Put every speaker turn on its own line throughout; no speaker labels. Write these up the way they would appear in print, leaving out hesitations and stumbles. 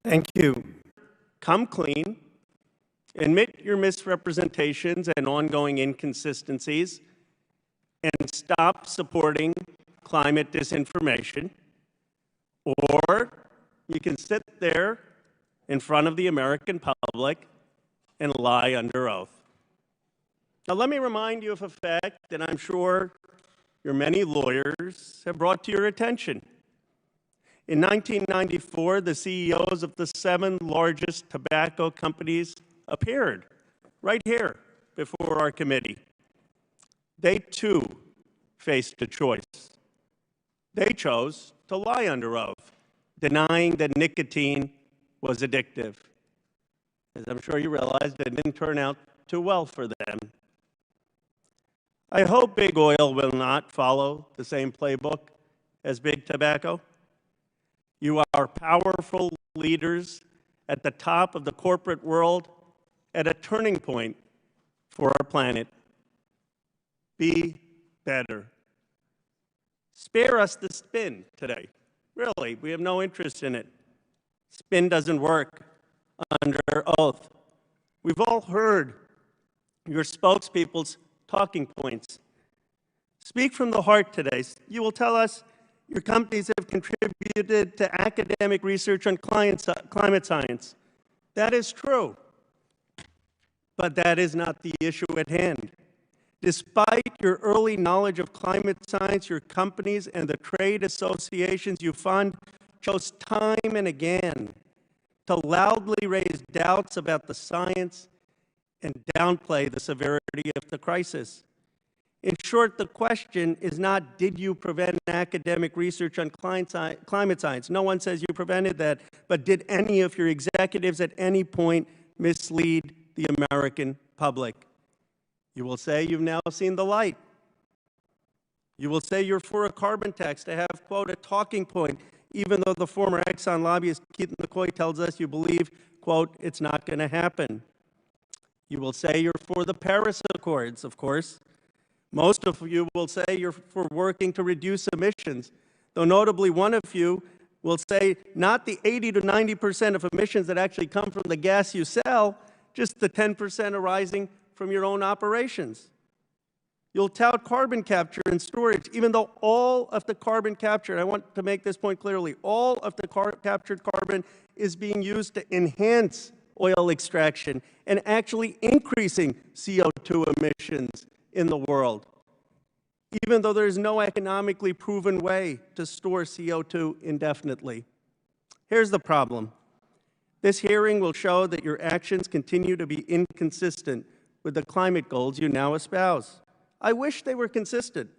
Thank you. Come clean, admit your misrepresentations and ongoing inconsistencies, and stop supporting climate disinformation. Or you can sit there in front of the American public and lie under oath. Now, let me remind you of a fact that I'm sure your many lawyers have brought to your attention. In 1994, the CEOs of the 7 largest tobacco companies appeared right here before our committee. They, too, faced a choice. They chose to lie under oath, denying that nicotine was addictive. As I'm sure you realize, it didn't turn out too well for them. I hope Big Oil will not follow the same playbook as Big Tobacco. You are powerful leaders at the top of the corporate world at a turning point for our planet. Be better. Spare us the spin today. Really, we have no interest in it. Spin doesn't work under oath. We've all heard your spokespeople's talking points. Speak from the heart today. You will tell us your companies have contributed to academic research on climate science. That is true, but that is not the issue at hand. Despite your early knowledge of climate science, your companies and the trade associations you fund chose time and again to loudly raise doubts about the science and downplay the severity of the crisis. In short, the question is not, did you prevent academic research on climate science? No one says you prevented that, but did any of your executives at any point mislead the American public? You will say you've now seen the light. You will say you're for a carbon tax to have, quote, a talking point, even though the former Exxon lobbyist Keith McCoy tells us you believe, quote, it's not going to happen. You will say you're for the Paris Accords, of course. Most of you will say you're for working to reduce emissions, though notably one of you will say not the 80 to 90% of emissions that actually come from the gas you sell, just the 10% arising from your own operations. You'll tout carbon capture and storage, even though all of the carbon capture, and I want to make this point clearly, all of the captured carbon is being used to enhance oil extraction and actually increasing CO2 emissions in the world, even though there is no economically proven way to store CO2 indefinitely. Here's the problem. This hearing will show that your actions continue to be inconsistent with the climate goals you now espouse. I wish they were consistent.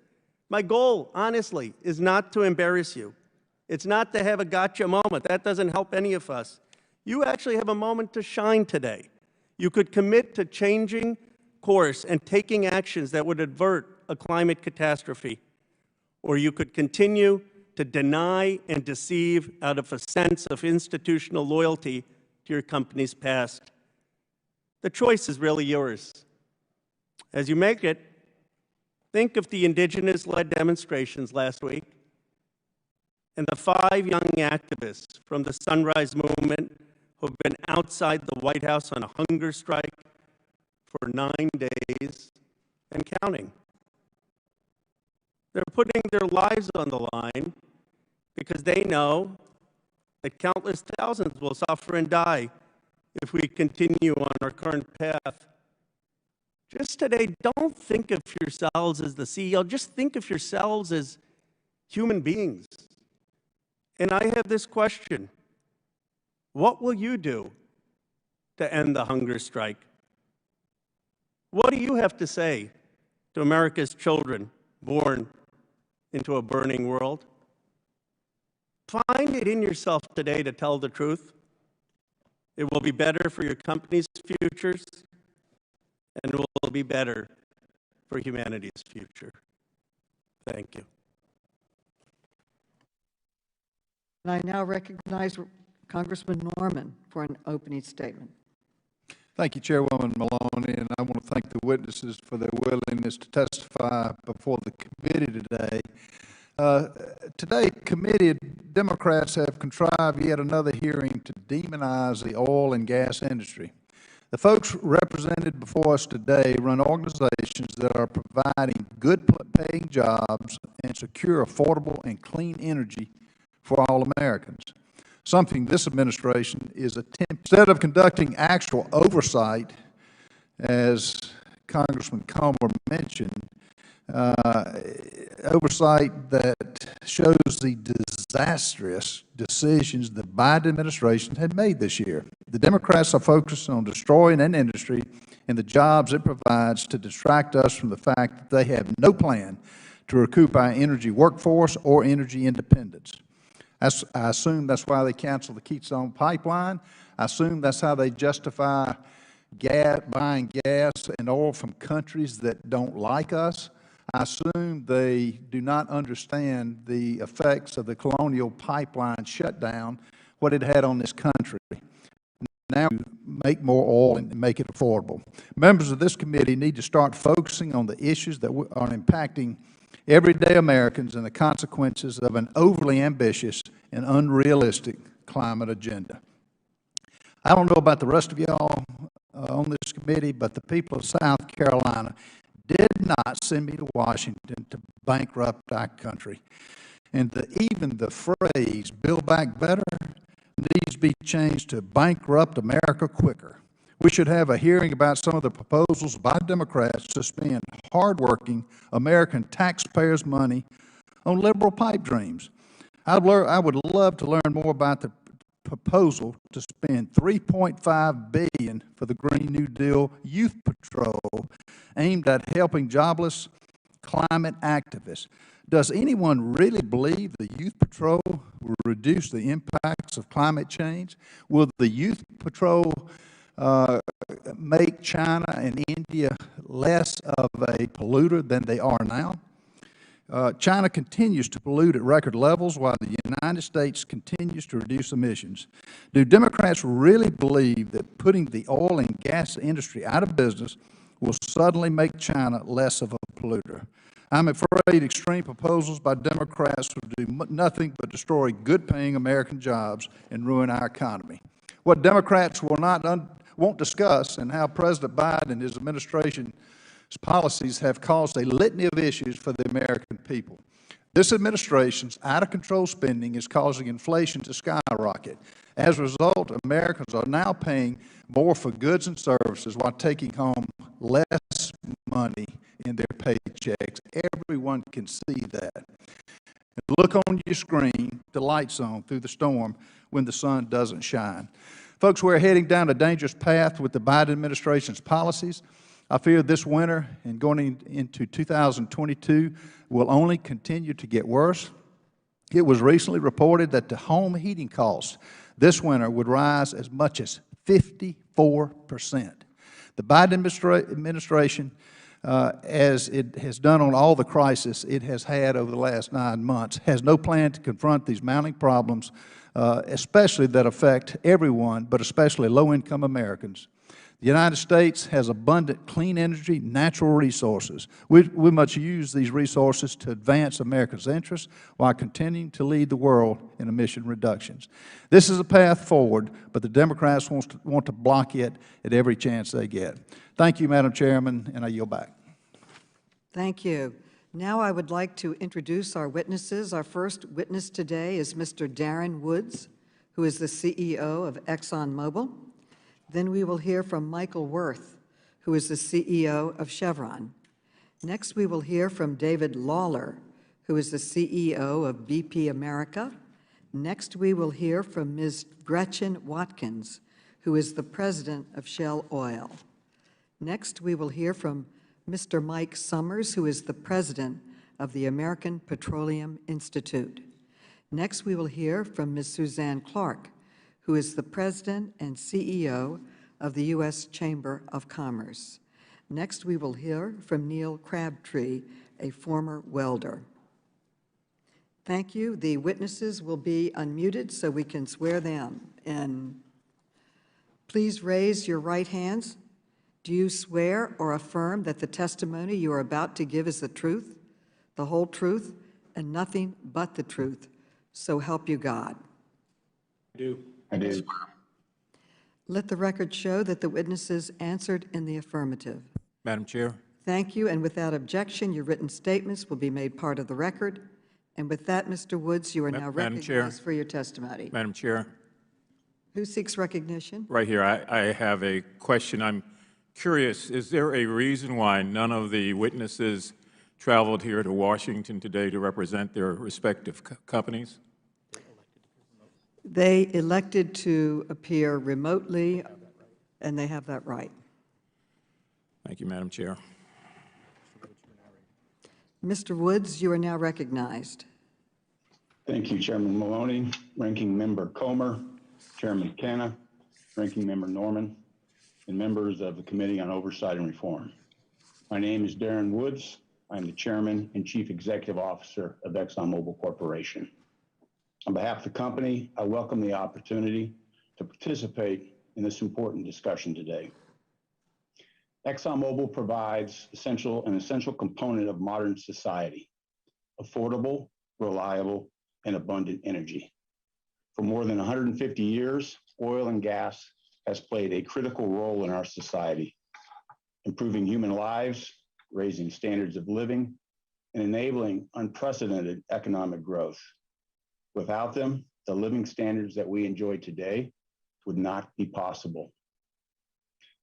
My goal, honestly, is not to embarrass you. It's not to have a gotcha moment. That doesn't help any of us. You actually have a moment to shine today. You could commit to changing course and taking actions that would avert a climate catastrophe. Or you could continue to deny and deceive out of a sense of institutional loyalty to your company's past. The choice is really yours. As you make it, think of the indigenous-led demonstrations last week and the 5 young activists from the Sunrise Movement who've been outside the White House on a hunger strike for 9 days and counting. They're putting their lives on the line because they know that countless thousands will suffer and die if we continue on our current path. Just today, don't think of yourselves as the CEO. Just think of yourselves as human beings. And I have this question. What will you do to end the hunger strike? What do you have to say to America's children born into a burning world? Find it in yourself today to tell the truth. It will be better for your company's futures, and it will be better for humanity's future. Thank you.
And I now recognize Congressman Norman for an opening statement.
Thank you, Chairwoman Maloney, and I want to thank the witnesses for their willingness to testify before the committee today. Today, committee Democrats have contrived yet another hearing to demonize the oil and gas industry. The folks represented before us today run organizations that are providing good-paying jobs and secure, affordable, and clean energy for all Americans, something this administration is attempting. Instead of conducting actual oversight, as Congressman Comer mentioned, oversight that shows the disastrous decisions the Biden administration had made this year. The Democrats are focused on destroying an industry and the jobs it provides to distract us from the fact that they have no plan to recoup our energy workforce or energy independence. I assume that's why they canceled the Keystone Pipeline. I assume that's how they justify buying gas and oil from countries that don't like us. I assume they do not understand the effects of the Colonial Pipeline shutdown, what it had on this country. Now make more oil and make it affordable. Members of this committee need to start focusing on the issues that are impacting everyday Americans and the consequences of an overly ambitious and unrealistic climate agenda. I don't know about the rest of y'all on this committee, but the people of South Carolina did not send me to Washington to bankrupt our country. And even the phrase, "Build Back Better," needs to be changed to "bankrupt America quicker." We should have a hearing about some of the proposals by Democrats to spend hardworking American taxpayers' money on liberal pipe dreams. I would love to learn more about the proposal to spend $3.5 billion for the Green New Deal Youth Patrol aimed at helping jobless climate activists. Does anyone really believe the Youth Patrol will reduce the impacts of climate change? Will the Youth Patrol make China and India less of a polluter than they are now? China continues to pollute at record levels while the United States continues to reduce emissions. Do Democrats really believe that putting the oil and gas industry out of business will suddenly make China less of a polluter? I'm afraid extreme proposals by Democrats will do nothing but destroy good-paying American jobs and ruin our economy. What Democrats won't discuss, and how President Biden and his administration's policies have caused a litany of issues for the American people. This administration's out-of-control spending is causing inflation to skyrocket. As a result, Americans are now paying more for goods and services while taking home less money in their paychecks. Everyone can see that. Look on your screen, the lights on through the storm when the sun doesn't shine. Folks, we're heading down a dangerous path with the Biden administration's policies. I fear this winter and going into 2022 will only continue to get worse. It was recently reported that the home heating costs this winter would rise as much as 54%. The Biden administration, as it has done on all the crisis it has had over the last 9 months, has no plan to confront these mounting problems, especially that affect everyone, but especially low-income Americans. The United States has abundant clean energy, natural resources. We must use these resources to advance America's interests while continuing to lead the world in emission reductions. This is a path forward, but the Democrats want to block it at every chance they get. Thank you, Madam Chairman, and I yield back.
Thank you. Now I would like to introduce our witnesses. Our first witness today is Mr. Darren Woods, who is the CEO of ExxonMobil. Then we will hear from Michael Worth, who is the CEO of Chevron. Next, we will hear from David Lawler, who is the CEO of BP America. Next, we will hear from Ms. Gretchen Watkins, who is the president of Shell Oil. Next, we will hear from Mr. Mike Summers, who is the president of the American Petroleum Institute. Next, we will hear from Ms. Suzanne Clark, who is the president and CEO of the U.S. Chamber of Commerce. Next, we will hear from Neil Crabtree, a former welder. Thank you. The witnesses will be unmuted so we can swear them in. Please raise your right hands. Do you swear or affirm that the testimony you are about to give is the truth, the whole truth, and nothing but the truth. So help you God.
I do.
Let the record show that the witnesses answered in the affirmative.
Madam Chair,
Thank you, and without objection, your written statements will be made part of the record. And with that, Mr. Woods, you are now
Madam Chair.
recognized for your testimony.
Madam Chair,
Who seeks recognition?
right here, I have a question. I'm curious, is there a reason why none of the witnesses traveled here to Washington today to represent their respective companies?
They elected to appear remotely, and they have that right.
Thank you, Madam Chair.
Mr. Woods, you are now recognized.
Thank you, Chairman Maloney, Ranking Member Comer, Chairman Canna, Ranking Member Norman, and members of the Committee on Oversight and Reform. My name is Darren Woods. I'm the Chairman and Chief Executive Officer of ExxonMobil Corporation. On behalf of the company, I welcome the opportunity to participate in this important discussion today. ExxonMobil provides an essential component of modern society: affordable, reliable, and abundant energy. For more than 150 years, oil and gas has played a critical role in our society, improving human lives, raising standards of living, and enabling unprecedented economic growth. Without them, the living standards that we enjoy today would not be possible.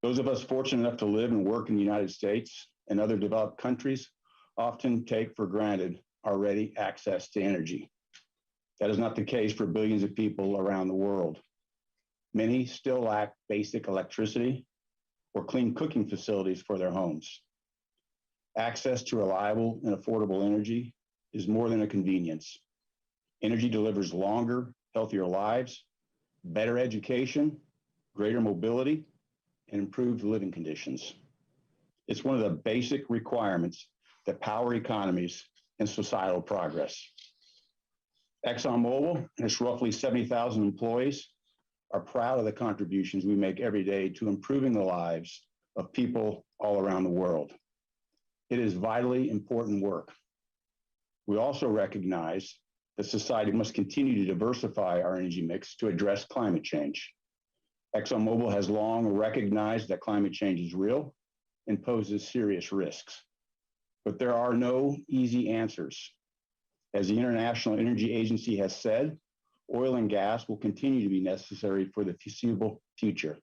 Those of us fortunate enough to live and work in the United States and other developed countries often take for granted our ready access to energy. That is not the case for billions of people around the world. Many still lack basic electricity or clean cooking facilities for their homes. Access to reliable and affordable energy is more than a convenience. Energy delivers longer, healthier lives, better education, greater mobility, and improved living conditions. It's one of the basic requirements that power economies and societal progress. ExxonMobil and its roughly 70,000 employees are proud of the contributions we make every day to improving the lives of people all around the world. It is vitally important work. We also recognize that society must continue to diversify our energy mix to address climate change. ExxonMobil has long recognized that climate change is real and poses serious risks. But there are no easy answers. As the International Energy Agency has said, oil and gas will continue to be necessary for the foreseeable future.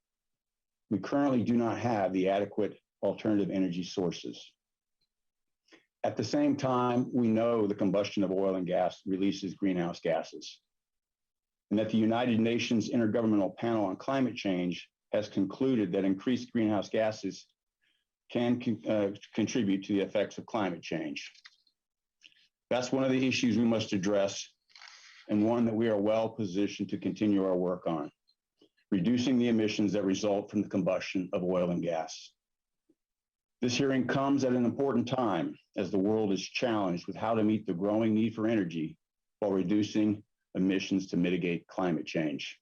We currently do not have the adequate alternative energy sources. At the same time, we know the combustion of oil and gas releases greenhouse gases, and that the United Nations Intergovernmental Panel on Climate Change has concluded that increased greenhouse gases can contribute to the effects of climate change. That's one of the issues we must address, and one that we are well positioned to continue our work on: reducing the emissions that result from the combustion of oil and gas. This hearing comes at an important time as the world is challenged with how to meet the growing need for energy while reducing emissions to mitigate climate change.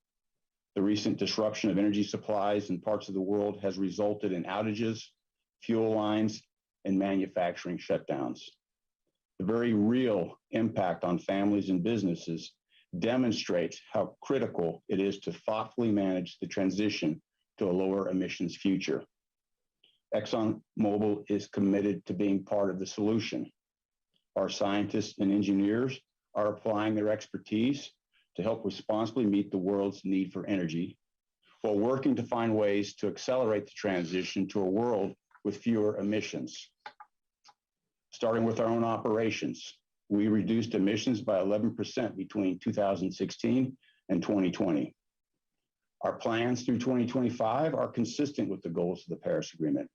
The recent disruption of energy supplies in parts of the world has resulted in outages, fuel lines, and manufacturing shutdowns. The very real impact on families and businesses demonstrates how critical it is to thoughtfully manage the transition to a lower emissions future. ExxonMobil is committed to being part of the solution. Our scientists and engineers are applying their expertise to help responsibly meet the world's need for energy, while working to find ways to accelerate the transition to a world with fewer emissions. Starting with our own operations, we reduced emissions by 11% between 2016 and 2020. Our plans through 2025 are consistent with the goals of the Paris Agreement.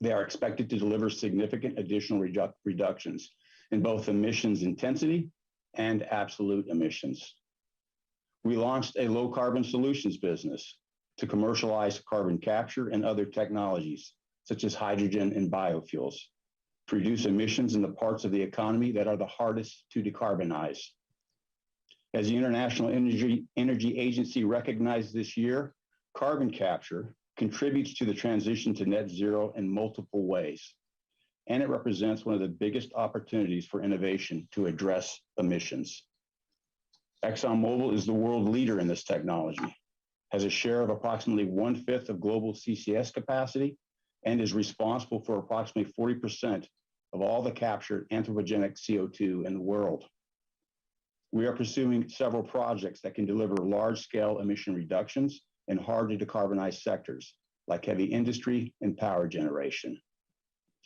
They are expected to deliver significant additional reductions in both emissions intensity and absolute emissions. We launched a low carbon solutions business to commercialize carbon capture and other technologies, such as hydrogen and biofuels, to reduce emissions in the parts of the economy that are the hardest to decarbonize. As the International Energy Agency recognized this year, carbon capture contributes to the transition to net zero in multiple ways. and it represents one of the biggest opportunities for innovation to address emissions. ExxonMobil is the world leader in this technology, has a share of approximately 1/5 of global CCS capacity, and is responsible for approximately 40% of all the captured anthropogenic CO2 in the world. We are pursuing several projects that can deliver large-scale emission reductions in hard-to-decarbonize sectors like heavy industry and power generation.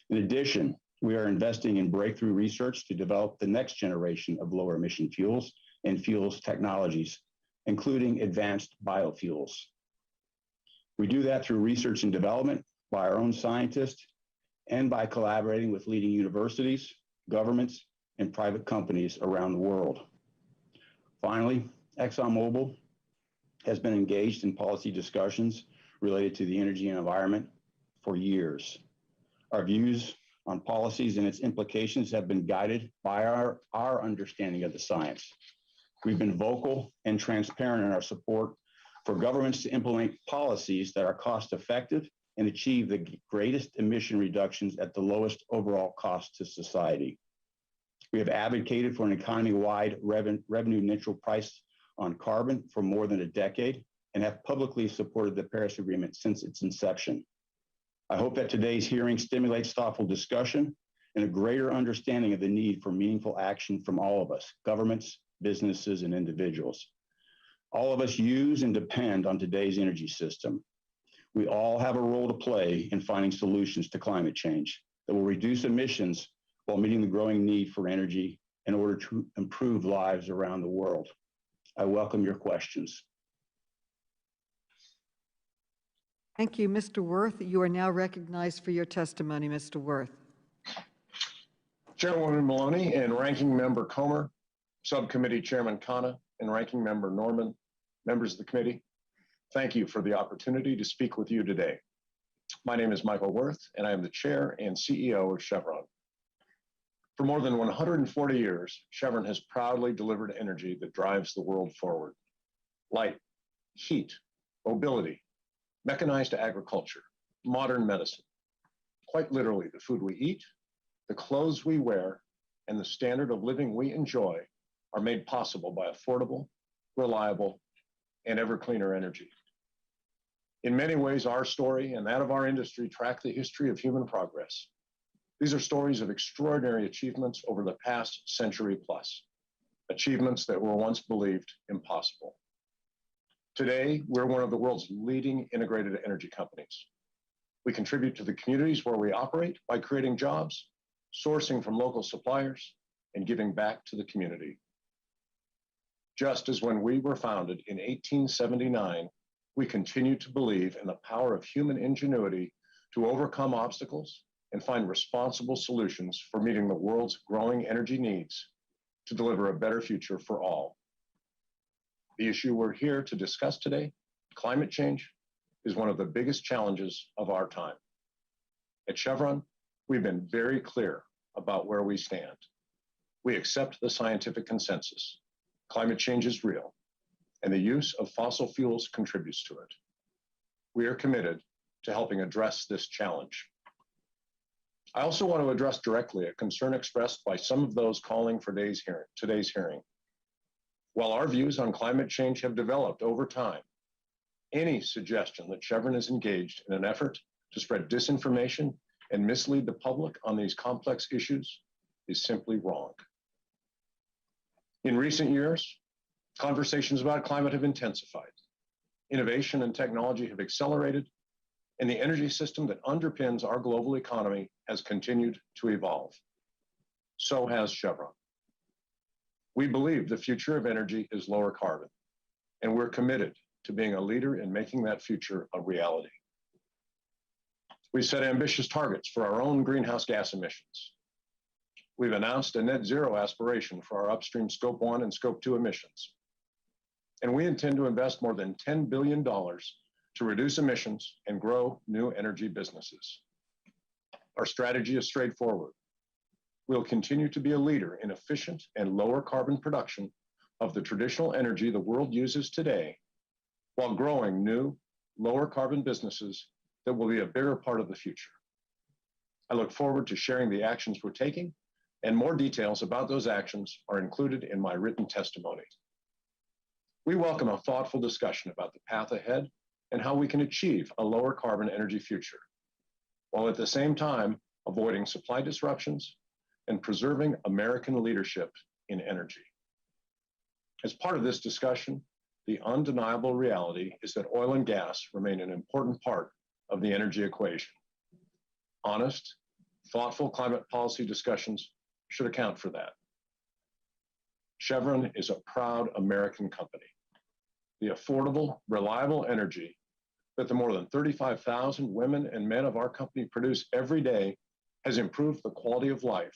In addition, we are investing in breakthrough research to develop the next generation of lower emission fuels and fuels technologies, including advanced biofuels. We do that through research and development by our own scientists and by collaborating with leading universities, governments, and private companies around the world. Finally, ExxonMobil has been engaged in policy discussions related to the energy and environment for years. Our views on policies and its implications have been guided by our understanding of the science. We've been vocal and transparent in our support for governments to implement policies that are cost-effective and achieve the greatest emission reductions at the lowest overall cost to society. We have advocated for an economy-wide revenue-neutral price on carbon for more than a decade and have publicly supported the Paris Agreement since its inception. I hope that today's hearing stimulates thoughtful discussion and a greater understanding of the need for meaningful action from all of us, governments, businesses, and individuals. All of us use and depend on today's energy system. We all have a role to play in finding solutions to climate change that will reduce emissions while meeting the growing need for energy in order to improve lives around the world. I welcome your questions.
Thank you, Mr. Worth. You are now recognized for your testimony, Mr. Worth.
Chairwoman Maloney and Ranking Member Comer, Subcommittee Chairman Khanna, and Ranking Member Norman, members of the committee, thank you for the opportunity to speak with you today. My name is Michael Worth, and I am the Chair and CEO of Chevron. For more than 140 years, Chevron has proudly delivered energy that drives the world forward. Light, heat, mobility, mechanized agriculture, modern medicine. Quite literally, the food we eat, the clothes we wear, and the standard of living we enjoy are made possible by affordable, reliable, and ever cleaner energy. In many ways, our story and that of our industry track the history of human progress. These are stories of extraordinary achievements over the past century plus, achievements that were once believed impossible. Today, we're one of the world's leading integrated energy companies. We contribute to the communities where we operate by creating jobs, sourcing from local suppliers, and giving back to the community. Just as when we were founded in 1879, we continue to believe in the power of human ingenuity to overcome obstacles and find responsible solutions for meeting the world's growing energy needs to deliver a better future for all. The issue we're here to discuss today, climate change, is one of the biggest challenges of our time. At Chevron, we've been very clear about where we stand. We accept the scientific consensus. Climate change is real, and the use of fossil fuels contributes to it. We are committed to helping address this challenge. I also want to address directly a concern expressed by some of those calling for today's hearing. While our views on climate change have developed over time, any suggestion that Chevron is engaged in an effort to spread disinformation and mislead the public on these complex issues is simply wrong. In recent years, conversations about climate have intensified. Innovation and technology have accelerated, and the energy system that underpins our global economy has continued to evolve. So has Chevron. We believe the future of energy is lower carbon, and we're committed to being a leader in making that future a reality. We set ambitious targets for our own greenhouse gas emissions. We've announced a net zero aspiration for our upstream Scope 1 and Scope 2 emissions. And we intend to invest more than $10 billion to reduce emissions and grow new energy businesses. Our strategy is straightforward. We'll continue to be a leader in efficient and lower carbon production of the traditional energy the world uses today, while growing new, lower carbon businesses that will be a bigger part of the future. I look forward to sharing the actions we're taking, and more details about those actions are included in my written testimony. We welcome a thoughtful discussion about the path ahead and how we can achieve a lower carbon energy future, while at the same time avoiding supply disruptions and preserving American leadership in energy. As part of this discussion, the undeniable reality is that oil and gas remain an important part of the energy equation. Honest, thoughtful climate policy discussions should account for that. Chevron is a proud American company. The affordable, reliable energy that the more than 35,000 women and men of our company produce every day has improved the quality of life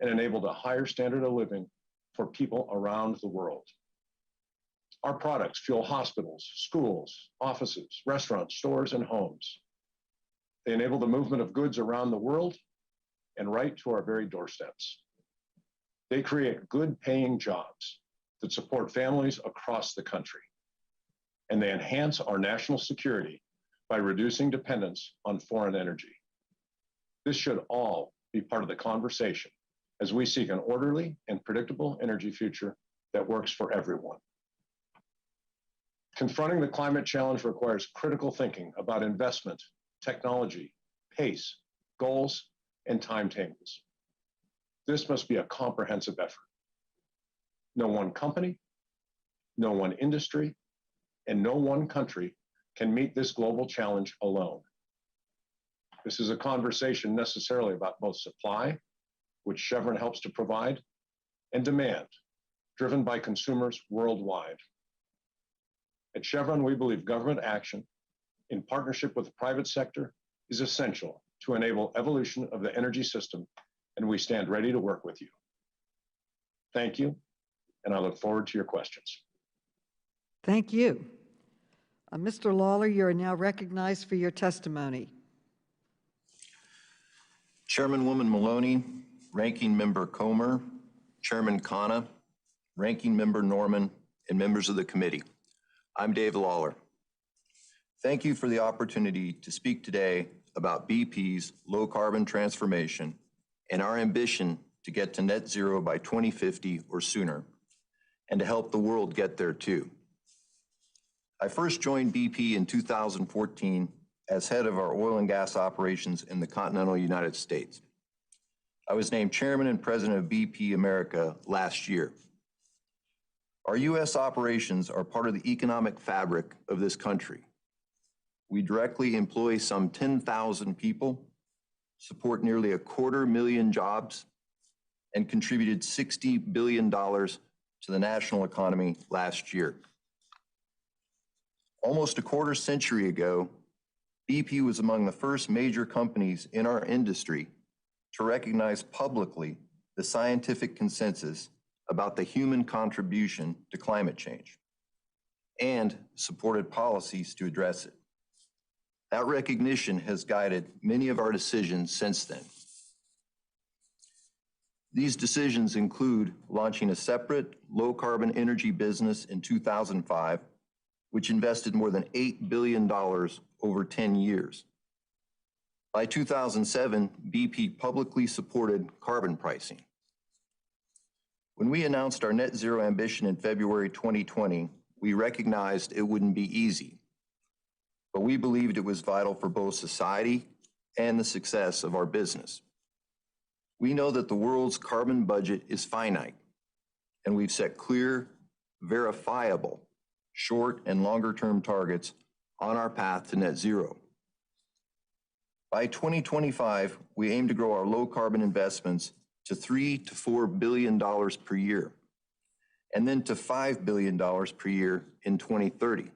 and enabled a higher standard of living for people around the world. Our products fuel hospitals, schools, offices, restaurants, stores, and homes. They enable the movement of goods around the world and right to our very doorsteps. They create good-paying jobs that support families across the country. And they enhance our national security by reducing dependence on foreign energy. This should all be part of the conversation as we seek an orderly and predictable energy future that works for everyone. Confronting the climate challenge requires critical thinking about investment, technology, pace, goals, and timetables. This must be a comprehensive effort. No one company, no one industry, and no one country can meet this global challenge alone. This is a conversation necessarily about both supply, which Chevron helps to provide, and demand, driven by consumers worldwide. At Chevron, we believe government action in partnership with the private sector is essential to enable evolution of the energy system, and we stand ready to work with you. Thank you, and I look forward to your questions.
Thank you. Mr. Lawler, you are now recognized for your testimony.
Chairmanwoman Maloney, Ranking Member Comer, Chairman Khanna, Ranking Member Norman, and members of the committee. I'm Dave Lawler. Thank you for the opportunity to speak today about BP's low carbon transformation and our ambition to get to net zero by 2050 or sooner, and to help the world get there too. I first joined BP in 2014 as head of our oil and gas operations in the continental United States. I was named chairman and president of BP America last year. Our U.S. operations are part of the economic fabric of this country. We directly employ some 10,000 people, support nearly 250,000 jobs, and contributed $60 billion to the national economy last year. Almost a quarter century ago, BP was among the first major companies in our industry to recognize publicly the scientific consensus about the human contribution to climate change and supported policies to address it. That recognition has guided many of our decisions since then. These decisions include launching a separate low-carbon energy business in 2005, which invested more than $8 billion over 10 years. By 2007, BP publicly supported carbon pricing. When we announced our net zero ambition in February 2020, we recognized it wouldn't be easy, but we believed it was vital for both society and the success of our business. We know that the world's carbon budget is finite, and we've set clear, verifiable, short and longer term targets on our path to net zero. By 2025, we aim to grow our low carbon investments to $3 to $4 billion per year, and then to $5 billion per year in 2030.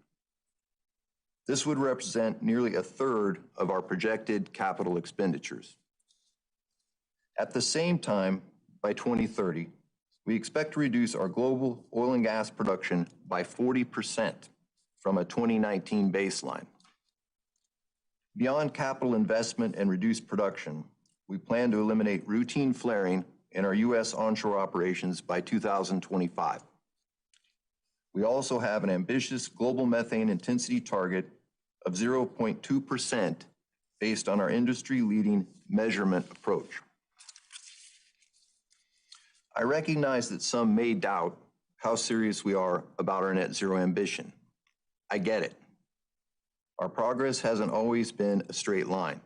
This would represent nearly a third of our projected capital expenditures. At the same time, by 2030, we expect to reduce our global oil and gas production by 40% from a 2019 baseline. Beyond capital investment and reduced production, we plan to eliminate routine flaring in our U.S. onshore operations by 2025. We also have an ambitious global methane intensity target of 0.2% based on our industry-leading measurement approach. I recognize that some may doubt how serious we are about our net zero ambition. I get it. Our progress hasn't always been a straight line,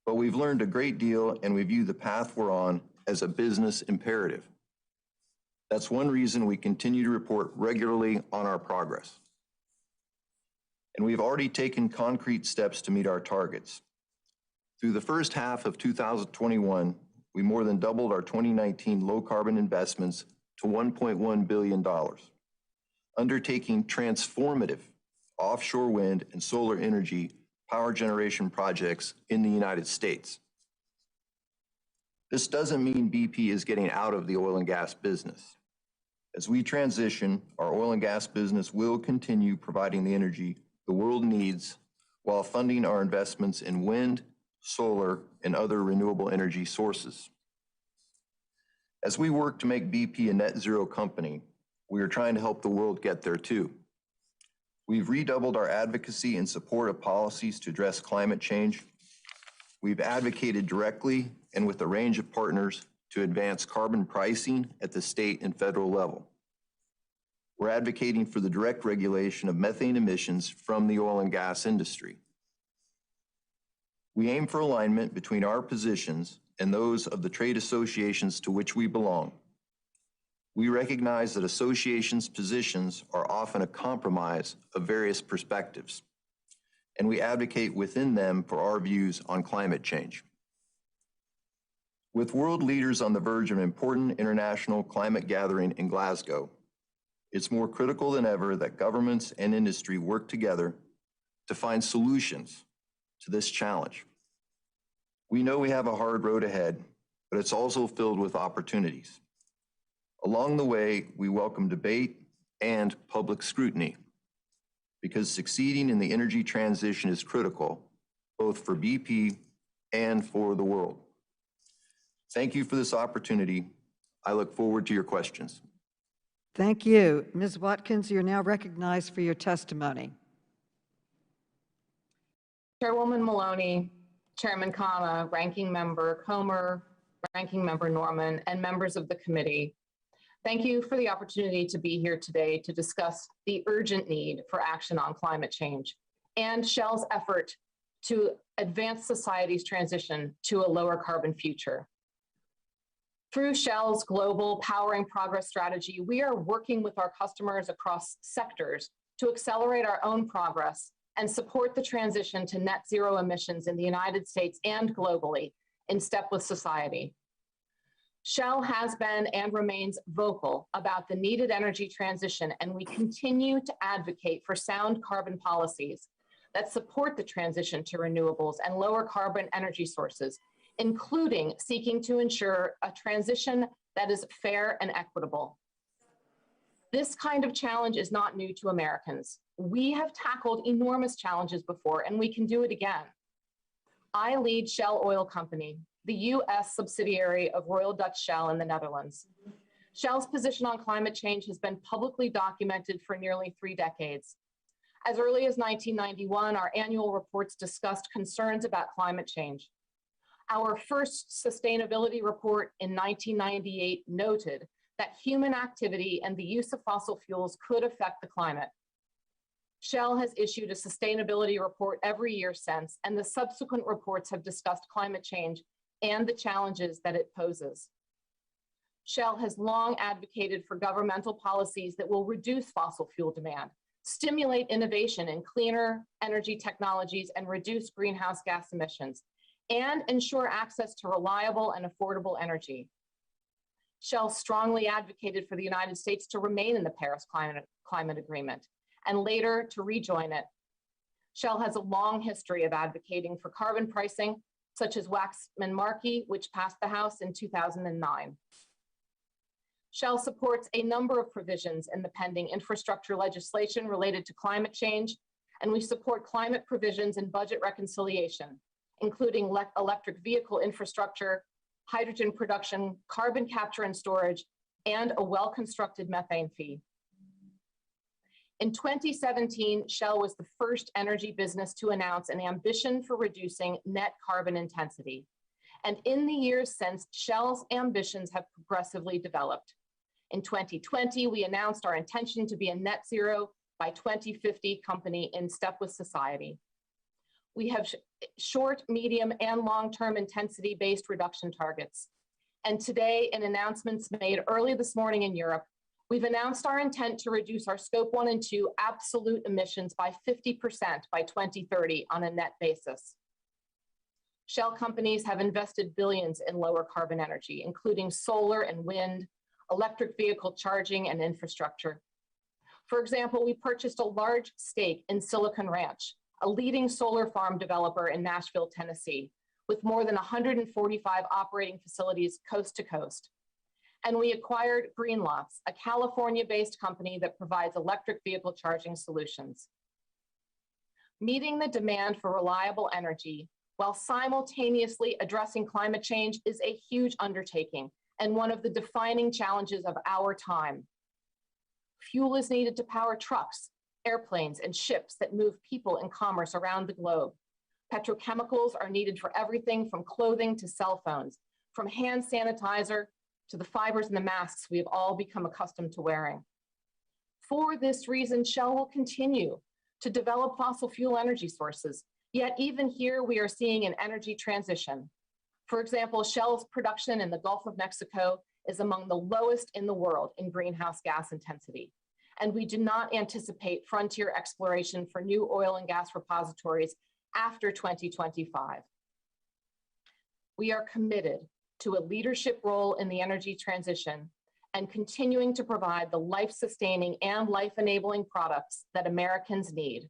but we've learned a great deal and we view the path we're on as a business imperative. That's one reason we continue to report regularly on our progress. And we've already taken concrete steps to meet our targets. Through the first half of 2021, we more than doubled our 2019 low carbon investments to $1.1 billion, undertaking transformative offshore wind and solar energy power generation projects in the United States. This doesn't mean BP is getting out of the oil and gas business. As we transition, our oil and gas business will continue providing the energy the world needs while funding our investments in wind, solar, and other renewable energy sources. As we work to make BP a net zero company, we are trying to help the world get there too. We've redoubled our advocacy in support of policies to address climate change. We've advocated directly and with a range of partners to advance carbon pricing at the state and federal level. We're advocating for the direct regulation of methane emissions from the oil and gas industry. We aim for alignment between our positions and those of the trade associations to which we belong. We recognize that associations' positions are often a compromise of various perspectives, and we advocate within them for our views on climate change. With world leaders on the verge of an important international climate gathering in Glasgow, it's more critical than ever that governments and industry work together to find solutions to this challenge. We know we have a hard road ahead, but it's also filled with opportunities. Along the way, we welcome debate and public scrutiny, because succeeding in the energy transition is critical, both for BP and for the world. Thank you for this opportunity. I look forward to your questions.
Thank you. Ms. Watkins, you're now recognized for your testimony.
Chairwoman Maloney, Chairman Khanna, Ranking Member Comer, Ranking Member Norman, and members of the committee, thank you for the opportunity to be here today to discuss the urgent need for action on climate change and Shell's effort to advance society's transition to a lower carbon future. Through Shell's global Powering Progress strategy, we are working with our customers across sectors to accelerate our own progress and support the transition to net zero emissions in the United States and globally in step with society. Shell has been and remains vocal about the needed energy transition, and we continue to advocate for sound carbon policies that support the transition to renewables and lower carbon energy sources, including seeking to ensure a transition that is fair and equitable. This kind of challenge is not new to Americans. We have tackled enormous challenges before, and we can do it again. I lead Shell Oil Company, the US subsidiary of Royal Dutch Shell in the Netherlands. Shell's position on climate change has been publicly documented for nearly 3 decades. As early as 1991, our annual reports discussed concerns about climate change. Our first sustainability report in 1998 noted that human activity and the use of fossil fuels could affect the climate. Shell has issued a sustainability report every year since, and the subsequent reports have discussed climate change and the challenges that it poses. Shell has long advocated for governmental policies that will reduce fossil fuel demand, stimulate innovation in cleaner energy technologies, and reduce greenhouse gas emissions, and ensure access to reliable and affordable energy. Shell strongly advocated for the United States to remain in the Paris Climate Agreement, and later to rejoin it. Shell has a long history of advocating for carbon pricing, such as Waxman-Markey, which passed the House in 2009. Shell supports a number of provisions in the pending infrastructure legislation related to climate change, and we support climate provisions in budget reconciliation, including electric vehicle infrastructure, hydrogen production, carbon capture and storage, and a well-constructed methane fee. In 2017, Shell was the first energy business to announce an ambition for reducing net carbon intensity. And in the years since, Shell's ambitions have progressively developed. In 2020, we announced our intention to be a net zero by 2050 company in step with society. We have short, medium, and long-term intensity-based reduction targets. And today, in announcements made early this morning in Europe, we've announced our intent to reduce our Scope 1 and 2 absolute emissions by 50% by 2030 on a net basis. Shell companies have invested billions in lower carbon energy, including solar and wind, electric vehicle charging, and infrastructure. For example, we purchased a large stake in Silicon Ranch, a leading solar farm developer in Nashville, Tennessee, with more than 145 operating facilities coast to coast. And we acquired Greenlots, a California-based company that provides electric vehicle charging solutions. Meeting the demand for reliable energy while simultaneously addressing climate change is a huge undertaking and one of the defining challenges of our time. Fuel is needed to power trucks, airplanes, and ships that move people and commerce around the globe. Petrochemicals are needed for everything from clothing to cell phones, from hand sanitizer to the fibers in the masks we have all become accustomed to wearing. For this reason, Shell will continue to develop fossil fuel energy sources. Yet even here, we are seeing an energy transition. For example, Shell's production in the Gulf of Mexico is among the lowest in the world in greenhouse gas intensity. And we do not anticipate frontier exploration for new oil and gas repositories after 2025. We are committed to a leadership role in the energy transition and continuing to provide the life-sustaining and life-enabling products that Americans need.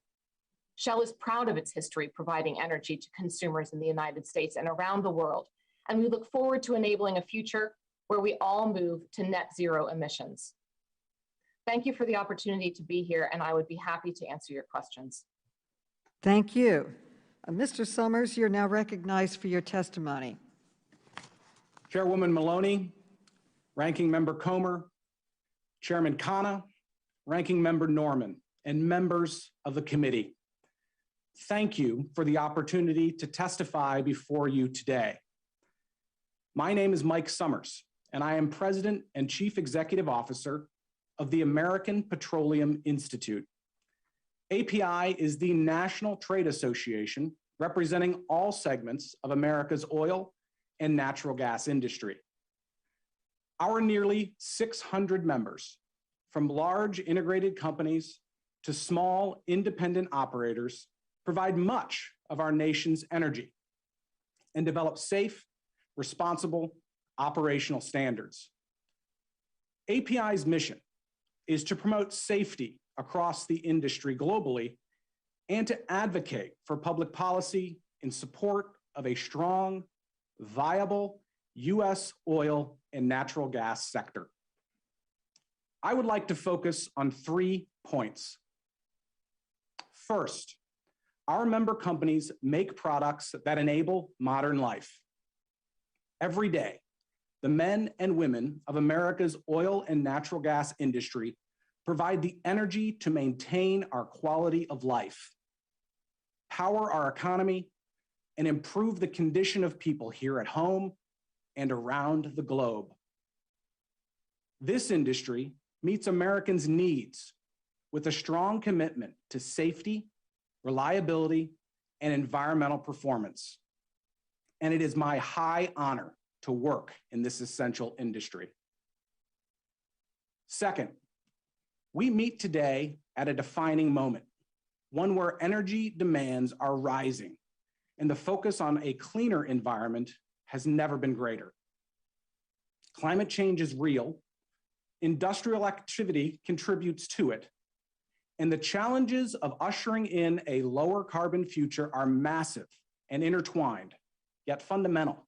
Shell is proud of its history providing energy to consumers in the United States and around the world, and we look forward to enabling a future where we all move to net zero emissions. Thank you for the opportunity to be here, and I would be happy to answer your questions.
Thank you. Mr. Summers, you're now recognized for your testimony.
Chairwoman Maloney, Ranking Member Comer, Chairman Khanna, Ranking Member Norman, and members of the committee. Thank you for the opportunity to testify before you today. My name is Mike Summers, and I am President and Chief Executive Officer of the American Petroleum Institute. API is the national trade association representing all segments of America's oil and natural gas industry. Our nearly 600 members, from large integrated companies to small independent operators, provide much of our nation's energy and develop safe, responsible operational standards. API's mission is to promote safety across the industry globally and to advocate for public policy in support of a strong, viable U.S. oil and natural gas sector. I would like to focus on 3 points. First, our member companies make products that enable modern life. Every day, the men and women of America's oil and natural gas industry provide the energy to maintain our quality of life, power our economy, and improve the condition of people here at home and around the globe. This industry meets Americans' needs with a strong commitment to safety, reliability, and environmental performance. And it is my high honor to work in this essential industry. Second, we meet today at a defining moment, one where energy demands are rising, and the focus on a cleaner environment has never been greater. Climate change is real, industrial activity contributes to it, and the challenges of ushering in a lower carbon future are massive and intertwined, yet fundamental.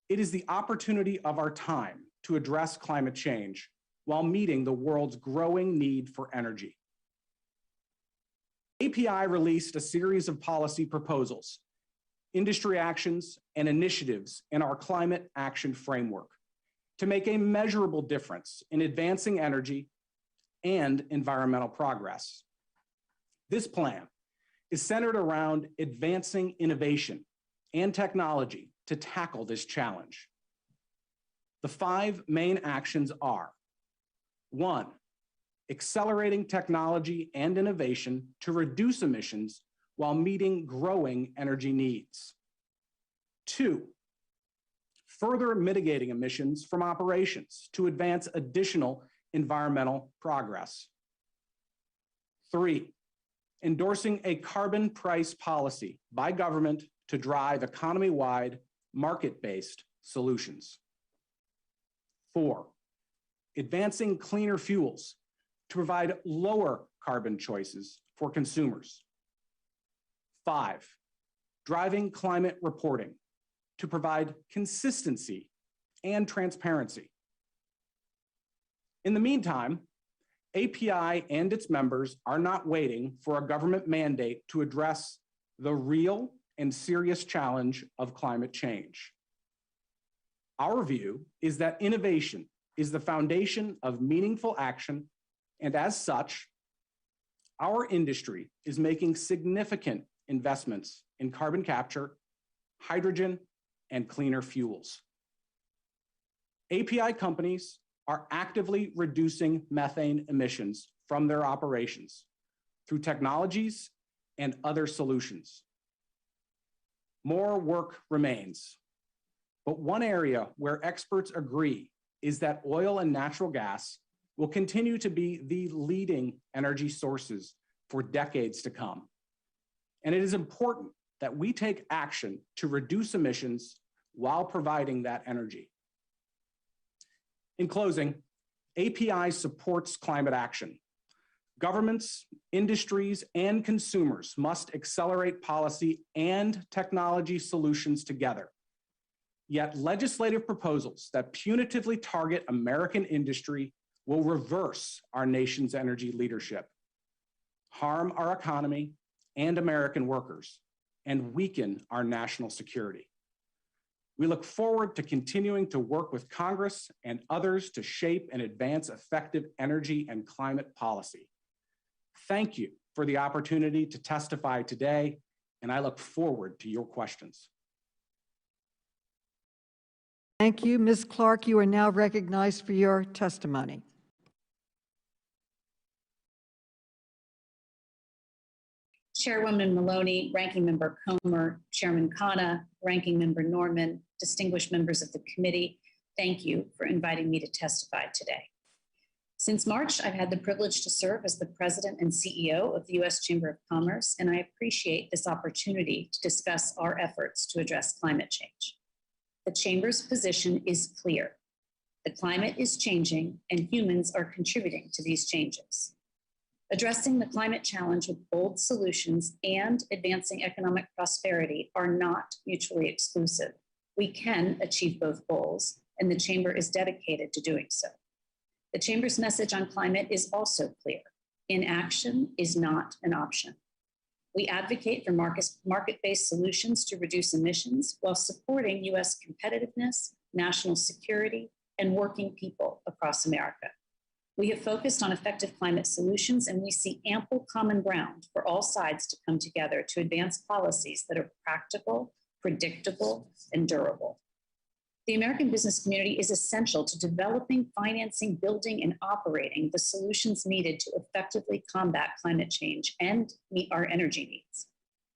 It is the opportunity of our time to address climate change while meeting the world's growing need for energy. API released a series of policy proposals, industry actions, and initiatives in our climate action framework to make a measurable difference in advancing energy, and environmental progress. This plan is centered around advancing innovation and technology to tackle this challenge. The 5 main actions are: 1, accelerating technology and innovation to reduce emissions while meeting growing energy needs. 2, further mitigating emissions from operations to advance additional environmental progress. 3, endorsing a carbon price policy by government to drive economy-wide, market-based solutions. 4, advancing cleaner fuels to provide lower carbon choices for consumers. 5, driving climate reporting to provide consistency and transparency. In the meantime, API and its members are not waiting for a government mandate to address the real and serious challenge of climate change. Our view is that innovation is the foundation of meaningful action, and as such, our industry is making significant investments in carbon capture, hydrogen, and cleaner fuels. API companies are actively reducing methane emissions from their operations through technologies and other solutions. More work remains, but one area where experts agree is that oil and natural gas will continue to be the leading energy sources for decades to come. And it is important that we take action to reduce emissions while providing that energy. In closing, API supports climate action. Governments, industries, and consumers must accelerate policy and technology solutions together. Yet legislative proposals that punitively target American industry will reverse our nation's energy leadership, harm our economy and American workers, and weaken our national security. We look forward to continuing to work with Congress and others to shape and advance effective energy and climate policy. Thank you for the opportunity to testify today, and I look forward to your questions.
Thank you. Ms. Clark, you are now recognized for your testimony.
Chairwoman Maloney, Ranking Member Comer, Chairman Khanna, Ranking Member Norman, distinguished members of the committee, thank you for inviting me to testify today. Since March, I've had the privilege to serve as the President and CEO of the U.S. Chamber of Commerce, and I appreciate this opportunity to discuss our efforts to address climate change. The Chamber's position is clear. The climate is changing, and humans are contributing to these changes. Addressing the climate challenge with bold solutions and advancing economic prosperity are not mutually exclusive. We can achieve both goals, and the Chamber is dedicated to doing so. The Chamber's message on climate is also clear. Inaction is not an option. We advocate for market-based solutions to reduce emissions while supporting U.S. competitiveness, national security, and working people across America. We have focused on effective climate solutions, and we see ample common ground for all sides to come together to advance policies that are practical, predictable, and durable. The American business community is essential to developing, financing, building, and operating the solutions needed to effectively combat climate change and meet our energy needs.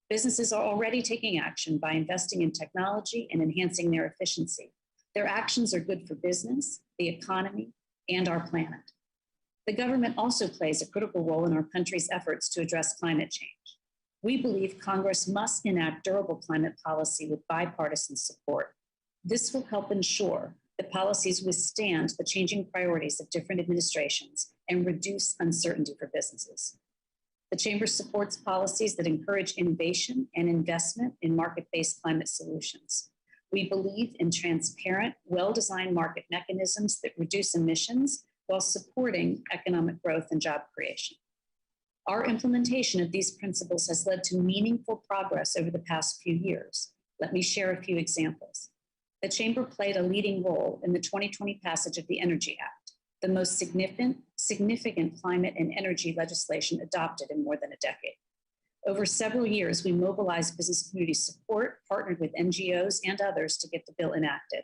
Businesses are already taking action by investing in technology and enhancing their efficiency. Their actions are good for business, the economy, and our planet. The government also plays a critical role in our country's efforts to address climate change. We believe Congress must enact durable climate policy with bipartisan support. This will help ensure that policies withstand the changing priorities of different administrations and reduce uncertainty for businesses. The Chamber supports policies that encourage innovation and investment in market-based climate solutions. We believe in transparent, well-designed market mechanisms that reduce emissions while supporting economic growth and job creation. Our implementation of these principles has led to meaningful progress over the past few years. Let me share a few examples. The Chamber played a leading role in the 2020 passage of the Energy Act, the most significant significant climate and energy legislation adopted in more than a decade. Over several years, we mobilized business community support, partnered with NGOs and others to get the bill enacted.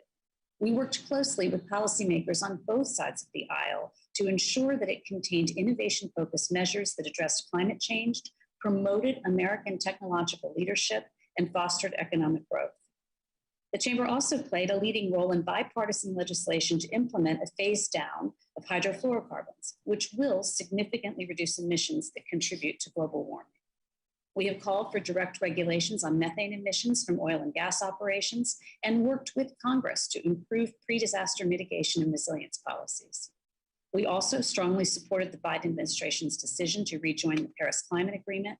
We worked closely with policymakers on both sides of the aisle to ensure that it contained innovation-focused measures that addressed climate change, promoted American technological leadership, and fostered economic growth. The Chamber also played a leading role in bipartisan legislation to implement a phase down of hydrofluorocarbons, which will significantly reduce emissions that contribute to global warming. We have called for direct regulations on methane emissions from oil and gas operations and worked with Congress to improve pre-disaster mitigation and resilience policies. We also strongly supported the Biden administration's decision to rejoin the Paris Climate Agreement,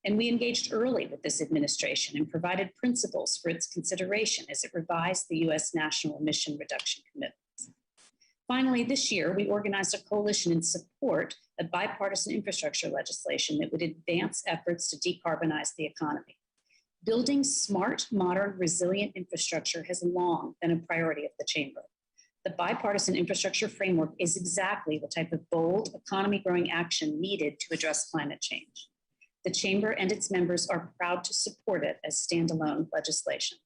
and we engaged early with this administration and provided principles for its consideration as it revised the U.S. national emission reduction commitments. Finally, this year, we organized a coalition in support of bipartisan infrastructure legislation that would advance efforts to decarbonize the economy. Building smart, modern, resilient infrastructure has long been a priority of the Chamber. The bipartisan infrastructure framework is exactly the type of bold, economy-growing action needed to address climate change. The Chamber and its members are proud to support it as standalone legislation.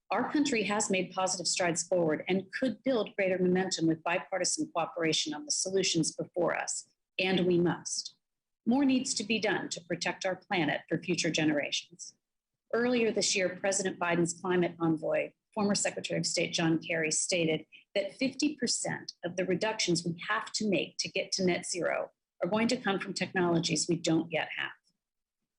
Our country has made positive strides forward and could build greater momentum with bipartisan cooperation on the solutions before us, and we must. More needs to be done to protect our planet for future generations. Earlier this year, President Biden's climate envoy, former Secretary of State John Kerry, stated that 50% of the reductions we have to make to get to net zero are going to come from technologies we don't yet have.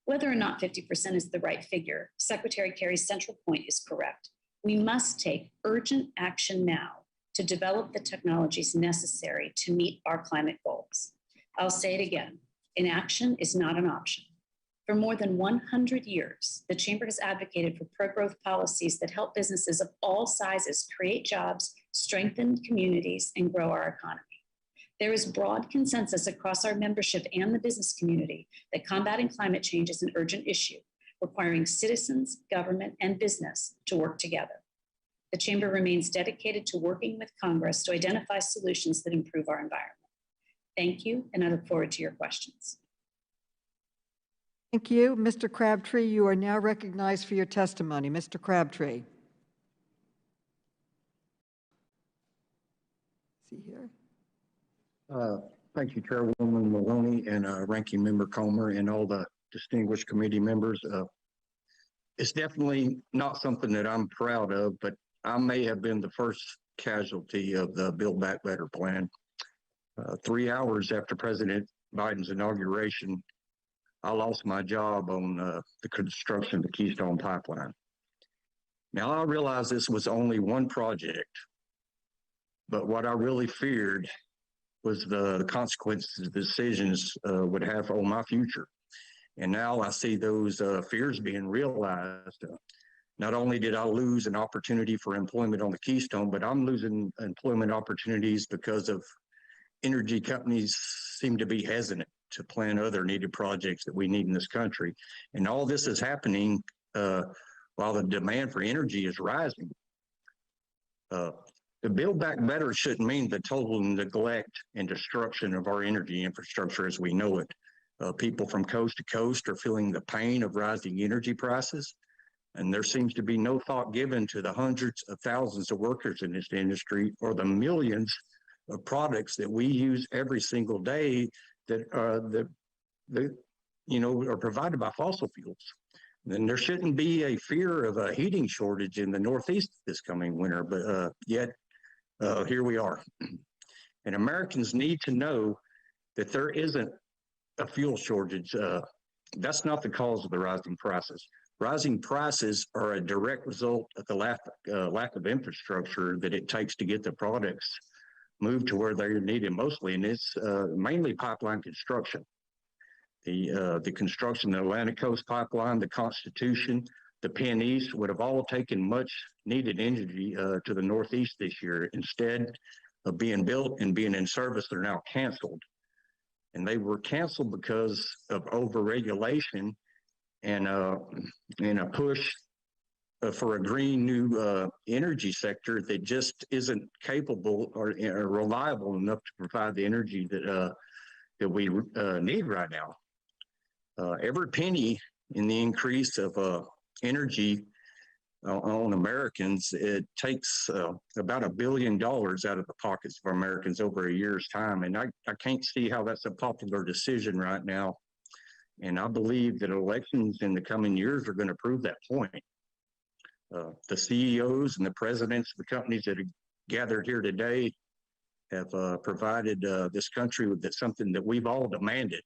Whether or not 50% is the right figure, Secretary Kerry's central point is correct. We must take urgent action now to develop the technologies necessary to meet our climate goals. I'll say it again, inaction is not an option. For more than 100 years, the Chamber has advocated for pro-growth policies that help businesses of all sizes create jobs, strengthen communities, and grow our economy. There is broad consensus across our membership and the business community that combating climate change is an urgent issue, requiring citizens, government, and business to work together. The Chamber remains dedicated to working with Congress to identify solutions that improve our environment. Thank you, and I look forward to your questions.
Thank you. Mr. Crabtree, you are now recognized for your testimony. Mr. Crabtree. See here.
Thank you, Chairwoman Maloney and Ranking Member Comer and all the distinguished committee members. It's definitely not something that I'm proud of, but I may have been the first casualty of the Build Back Better plan. 3 hours after President Biden's inauguration, I lost my job on the construction of the Keystone Pipeline. Now, I realize this was only one project, but what I really feared was the consequences the decisions would have on my future. And now I see those fears being realized. Not only did I lose an opportunity for employment on the Keystone, but I'm losing employment opportunities because of energy companies seem to be hesitant to plan other needed projects that we need in this country. And all this is happening while the demand for energy is rising. The Build Back Better shouldn't mean the total neglect and destruction of our energy infrastructure as we know it. People from coast to coast are feeling the pain of rising energy prices, and there seems to be no thought given to the hundreds of thousands of workers in this industry or the millions of products that we use every single day that are provided by fossil fuels. Then there shouldn't be a fear of a heating shortage in the Northeast this coming winter, but yet here we are. And Americans need to know that there isn't a fuel shortage. That's not the cause of the rising prices. Rising prices are a direct result of the lack of infrastructure that it takes to get the products moved to where they're needed mostly, and it's mainly pipeline construction. The construction of the Atlantic Coast Pipeline, the Constitution, the Penn East would have all taken much needed energy to the Northeast this year. Instead of being built and being in service, they're now canceled. And they were canceled because of overregulation and a push for a green new energy sector that just isn't capable or reliable enough to provide the energy that we need right now. Every penny in the increase of energy on Americans, it takes about $1 billion out of the pockets of Americans over a year's time. And I can't see how that's a popular decision right now. And I believe that elections in the coming years are going to prove that point. The CEOs and the presidents of the companies that are gathered here today have provided this country with something that we've all demanded.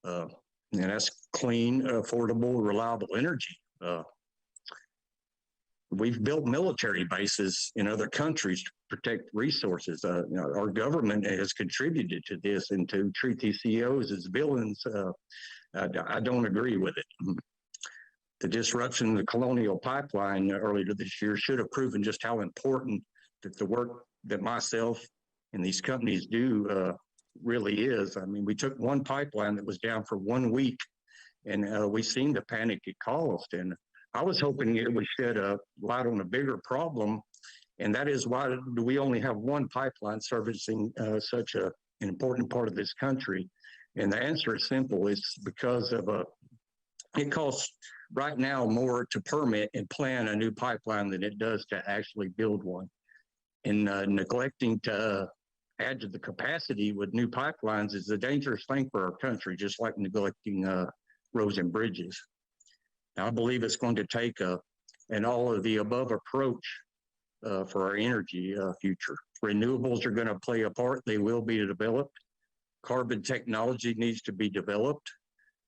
And that's clean, affordable, reliable energy. We've built military bases in other countries to protect resources. Our government has contributed to this, and to treat these CEOs as villains, I don't agree with it. The disruption of the Colonial Pipeline earlier this year should have proven just how important that the work that myself and these companies do really is. I mean, we took one pipeline that was down for 1 week, and we seen the panic it caused. And I was hoping it would shed a light on a bigger problem, and that is, why do we only have one pipeline servicing such an important part of this country? And the answer is simple. It's because of it costs right now more to permit and plan a new pipeline than it does to actually build one. And neglecting to add to the capacity with new pipelines is a dangerous thing for our country, just like neglecting roads and bridges. Now, I believe it's going to take an all of the above approach for our energy future. Renewables are going to play a part. They will be developed. Carbon technology needs to be developed,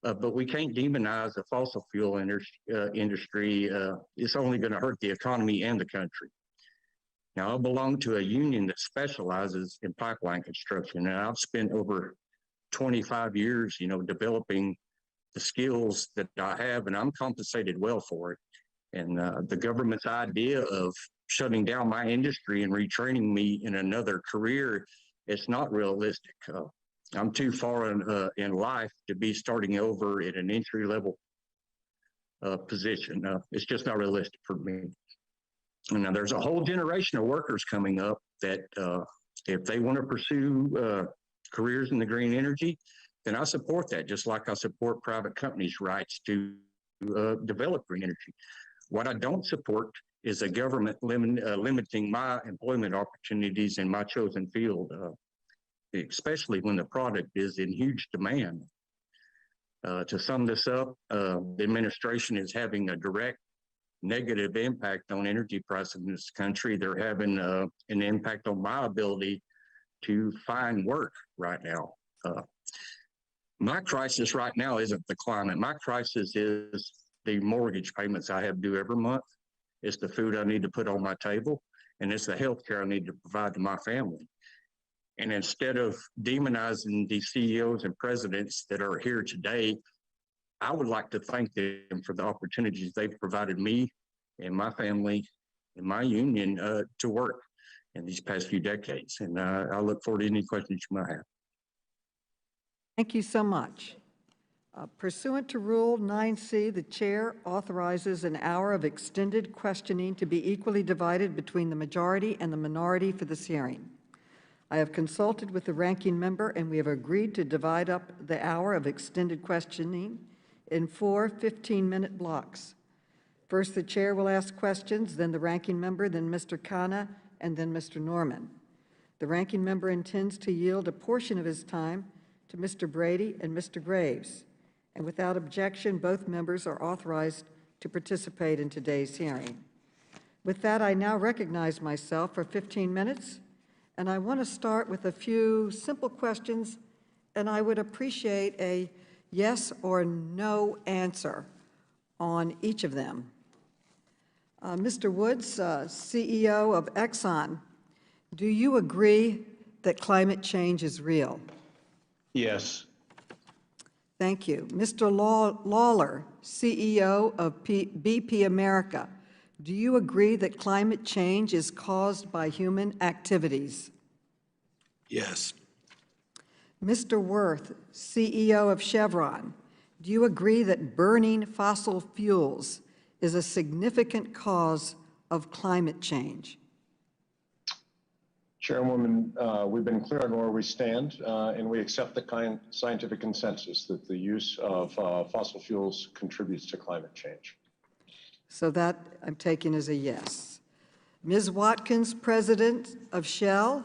but we can't demonize the fossil fuel industry. It's only going to hurt the economy and the country. Now, I belong to a union that specializes in pipeline construction, and I've spent over 25 years, developing the skills that I have, and I'm compensated well for it. And the government's idea of shutting down my industry and retraining me in another career, it's not realistic. I'm too far in life to be starting over at an entry-level position. It's just not realistic for me. And now there's a whole generation of workers coming up that if they want to pursue careers in the green energy, then I support that, just like I support private companies' rights to develop green energy. What I don't support is a government limiting my employment opportunities in my chosen field, especially when the product is in huge demand. To sum this up, the administration is having a direct negative impact on energy prices in this country. They're having an impact on my ability to find work right now. My crisis right now isn't the climate. My crisis is the mortgage payments I have due every month. It's the food I need to put on my table, and it's the health care I need to provide to my family. And instead of demonizing the CEOs and presidents that are here today, I would like to thank them for the opportunities they've provided me and my family and my union to work in these past few decades. And I look forward to any questions you might have.
Thank you so much. Pursuant to Rule 9C, the chair authorizes an hour of extended questioning to be equally divided between the majority and the minority for this hearing. I have consulted with the ranking member, and we have agreed to divide up the hour of extended questioning in 4 15-minute blocks. First, the chair will ask questions, then the ranking member, then Mr. Khanna, and then Mr. Norman. The ranking member intends to yield a portion of his time to Mr. Brady and Mr. Graves, and without objection, both members are authorized to participate in today's hearing. With that, I now recognize myself for 15 minutes, and I want to start with a few simple questions, and I would appreciate a yes or no answer on each of them. Mr. Woods, CEO of Exxon, do you agree that climate change is real?
Yes.
Thank you. Mr. Lawler, CEO of BP America, do you agree that climate change is caused by human activities?
Yes.
Mr. Worth, CEO of Chevron, do you agree that burning fossil fuels is a significant cause of climate change?
Chairwoman, we've been clear on where we stand, and we accept the scientific consensus that the use of fossil fuels contributes to climate change.
So that I'm taking as a yes. Ms. Watkins, President of Shell,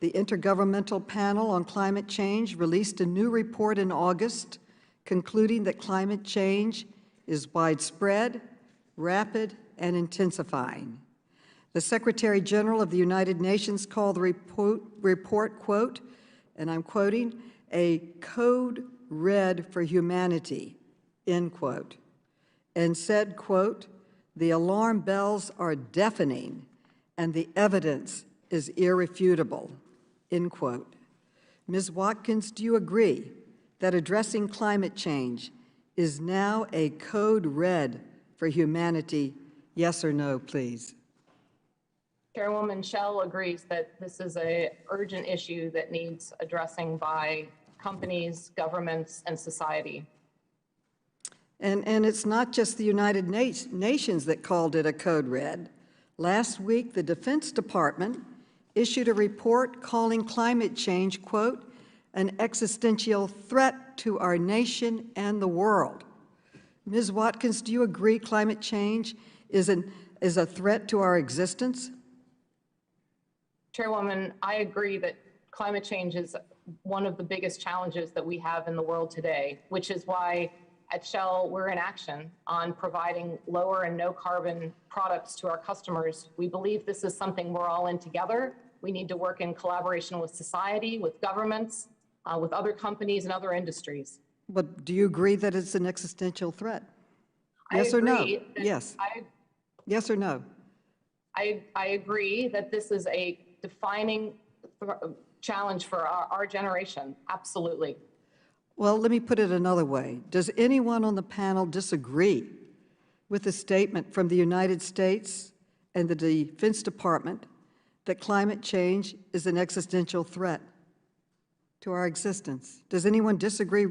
the Intergovernmental Panel on Climate Change, released a new report in August concluding that climate change is widespread, rapid, and intensifying. The Secretary General of the United Nations called the report, quote, and I'm quoting, a code red for humanity, end quote, and said, quote, the alarm bells are deafening and the evidence is irrefutable, end quote. Ms. Watkins, do you agree that addressing climate change is now a code red for humanity? Yes or no, please?
Chairwoman, Shell agrees that this is an urgent issue that needs addressing by companies, governments, and society.
And it's not just the United Nations that called it a code red. Last week, the Defense Department issued a report calling climate change, quote, an existential threat to our nation and the world. Ms. Watkins, do you agree climate change is a threat to our existence?
Chairwoman, I agree that climate change is one of the biggest challenges that we have in the world today, which is why at Shell we're in action on providing lower and no carbon products to our customers. We believe this is something we're all in together. We need to work in collaboration with society, with governments, with other companies and other industries.
But do you agree that it's an existential threat? Yes or no? Yes. Yes or no?
I agree that this is a defining challenge for our generation. Absolutely.
Well, let me put it another way. Does anyone on the panel disagree with the statement from the United States and the Defense Department that climate change is an existential threat to our existence? Does anyone disagree?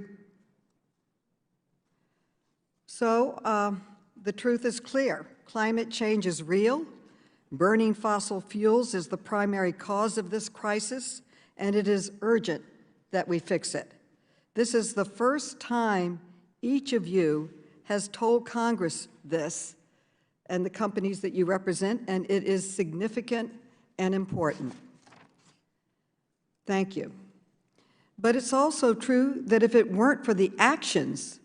So the truth is clear. Climate change is real. Burning fossil fuels is the primary cause of this crisis, and it is urgent that we fix it. This is the first time each of you has told Congress this and the companies that you represent, and it is significant and important. Thank you. But it's also true that if it weren't for the actions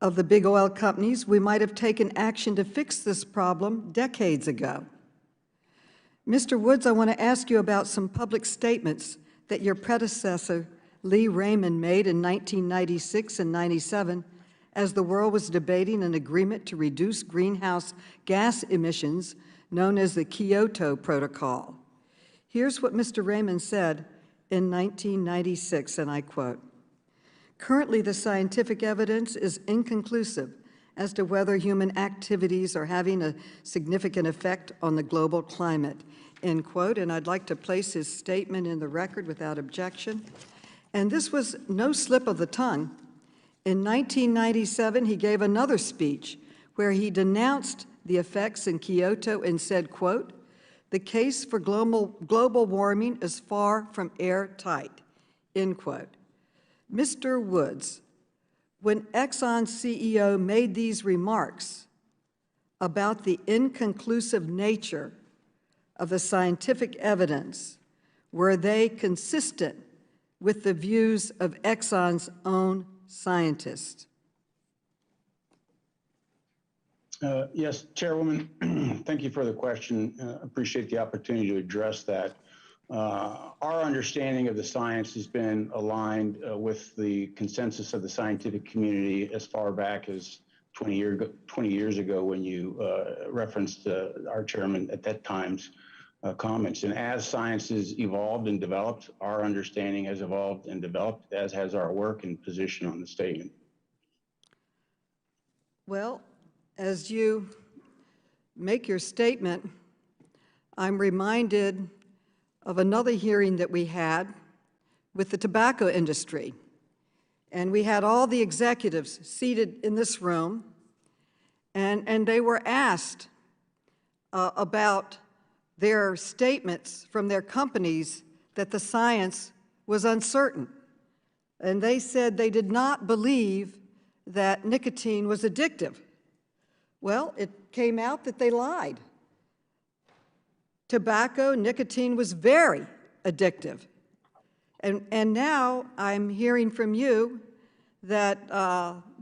of the big oil companies, we might have taken action to fix this problem decades ago. Mr. Woods, I want to ask you about some public statements that your predecessor, Lee Raymond, made in 1996 and 97 as the world was debating an agreement to reduce greenhouse gas emissions known as the Kyoto Protocol. Here's what Mr. Raymond said in 1996, and I quote, "Currently, the scientific evidence is inconclusive as to whether human activities are having a significant effect on the global climate," end quote. And I'd like to place his statement in the record without objection. And this was no slip of the tongue. In 1997, he gave another speech where he denounced the effects in Kyoto and said, quote, "The case for global warming is far from airtight," end quote. Mr. Woods, when Exxon's CEO made these remarks about the inconclusive nature of the scientific evidence, were they consistent with the views of Exxon's own scientists?
Yes, Chairwoman, thank you for the question. Appreciate the opportunity to address that. Our understanding of the science has been aligned with the consensus of the scientific community as far back as 20 years ago when you referenced our chairman at that time's comments. And as science has evolved and developed, our understanding has evolved and developed, as has our work and position on the statement.
Well, as you make your statement, I'm reminded of another hearing that we had with the tobacco industry. And we had all the executives seated in this room, and they were asked about their statements from their companies that the science was uncertain. And they said they did not believe that nicotine was addictive. Well, it came out that they lied. Tobacco, nicotine was very addictive. And now I'm hearing from you that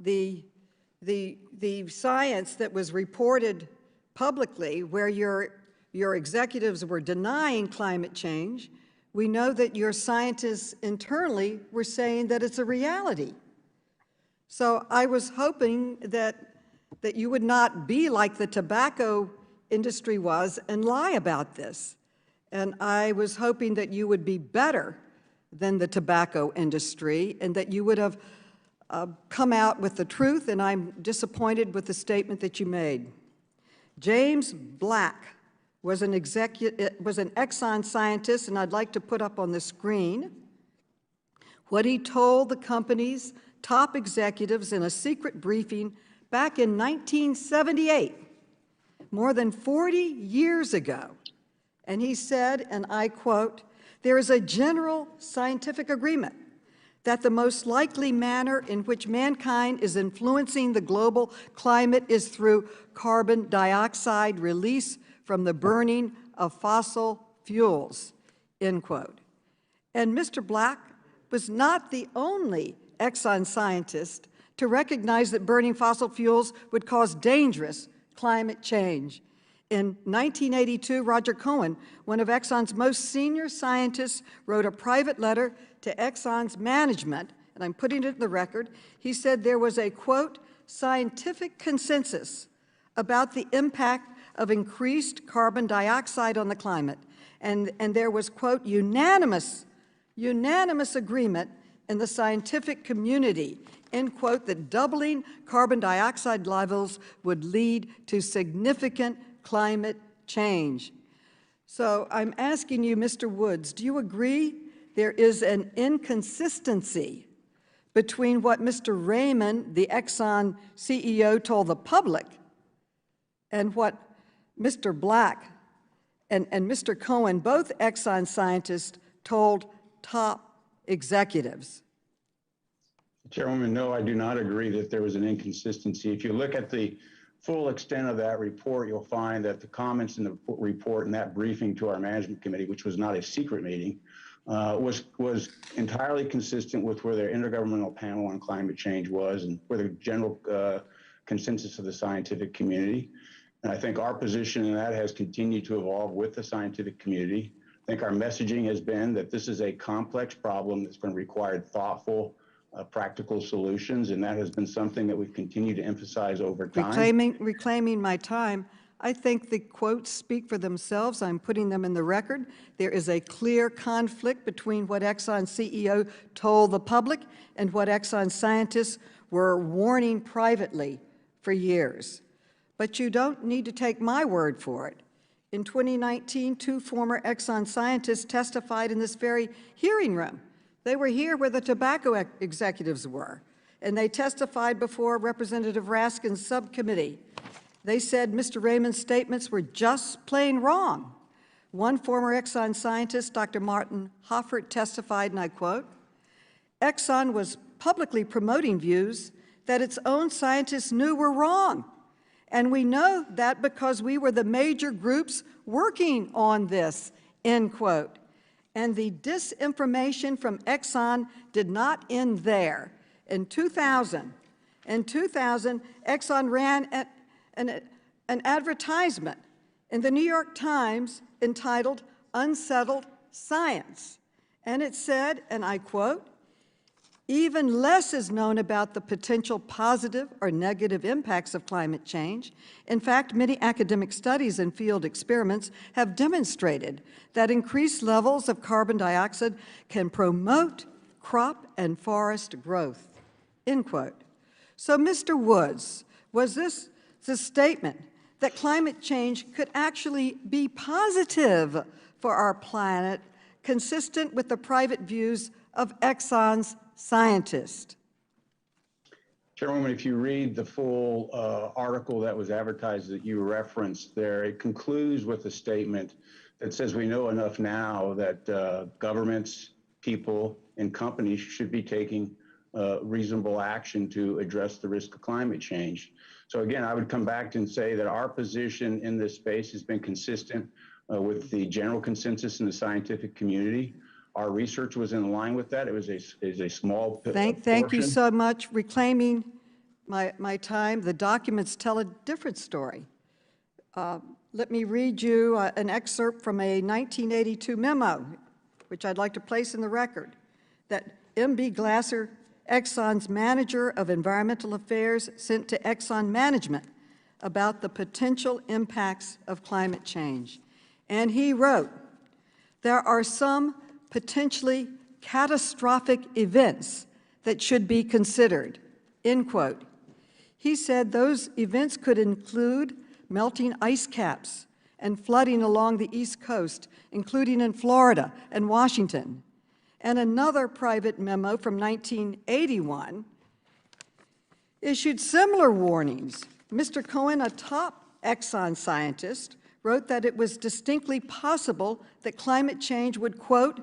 the science that was reported publicly, where your executives were denying climate change, we know that your scientists internally were saying that it's a reality. So I was hoping that you would not be like the tobacco industry was and lie about this. And I was hoping that you would be better than the tobacco industry and that you would have come out with the truth, and I'm disappointed with the statement that you made. James Black was an Exxon scientist, and I'd like to put up on the screen what he told the company's top executives in a secret briefing back in 1978, more than 40 years ago. And he said, and I quote, "There is a general scientific agreement that the most likely manner in which mankind is influencing the global climate is through carbon dioxide release from the burning of fossil fuels," end quote. And Mr. Black was not the only Exxon scientist to recognize that burning fossil fuels would cause dangerous climate change. In 1982, Roger Cohen, one of Exxon's most senior scientists, wrote a private letter to Exxon's management, and I'm putting it in the record. He said there was a, quote, "scientific consensus about the impact of increased carbon dioxide on the climate," and there was, quote, unanimous agreement in the scientific community, end quote, that doubling carbon dioxide levels would lead to significant climate change. So I'm asking you, Mr. Woods, do you agree there is an inconsistency between what Mr. Raymond, the Exxon CEO, told the public and what Mr. Black and Mr. Cohen, both Exxon scientists, told top executives?
Chairwoman, no, I do not agree that there was an inconsistency. If you look at the full extent of that report, you'll find that the comments in the report and that briefing to our management committee, which was not a secret meeting, was entirely consistent with where their Intergovernmental Panel on Climate Change was and where the general consensus of the scientific community. And I think our position in that has continued to evolve with the scientific community. I think our messaging has been that this is a complex problem that's going to require thoughtful, practical solutions, and that has been something that we've continued to emphasize over time.
Reclaiming my time, I think the quotes speak for themselves. I'm putting them in the record. There is a clear conflict between what Exxon CEO told the public and what Exxon scientists were warning privately for years. But you don't need to take my word for it. In 2019, 2 former Exxon scientists testified in this very hearing room. They were here where the tobacco executives were, and they testified before Representative Raskin's subcommittee. They said Mr. Raymond's statements were just plain wrong. One former Exxon scientist, Dr. Martin Hoffert, testified, and I quote, "Exxon was publicly promoting views that its own scientists knew were wrong. And we know that because we were the major groups working on this," end quote. And the disinformation from Exxon did not end there. In 2000, Exxon ran an advertisement in the New York Times entitled "Unsettled Science." And it said, and I quote, "Even less is known about the potential positive or negative impacts of climate change. In fact, many academic studies and field experiments have demonstrated that increased levels of carbon dioxide can promote crop and forest growth," end quote. So, Mr. Woods, was this the statement that climate change could actually be positive for our planet, consistent with the private views of Exxon's scientists?
Chairwoman, if you read the full article that was advertised that you referenced there, it concludes with a statement that says we know enough now that governments, people, and companies should be taking reasonable action to address the risk of climate change. So again, I would come back and say that our position in this space has been consistent with the general consensus in the scientific community. Our research was in line with that. It was a small
Thank you
portion.
so much. Reclaiming my time, the documents tell a different story. Let me read you an excerpt from a 1982 memo, which I'd like to place in the record, that M.B. Glasser, Exxon's manager of environmental affairs, sent to Exxon management about the potential impacts of climate change. And he wrote, "There are some potentially catastrophic events that should be considered," end quote. He said those events could include melting ice caps and flooding along the East Coast, including in Florida and Washington. And another private memo from 1981 issued similar warnings. Mr. Cohen, a top Exxon scientist, wrote that it was distinctly possible that climate change would, quote,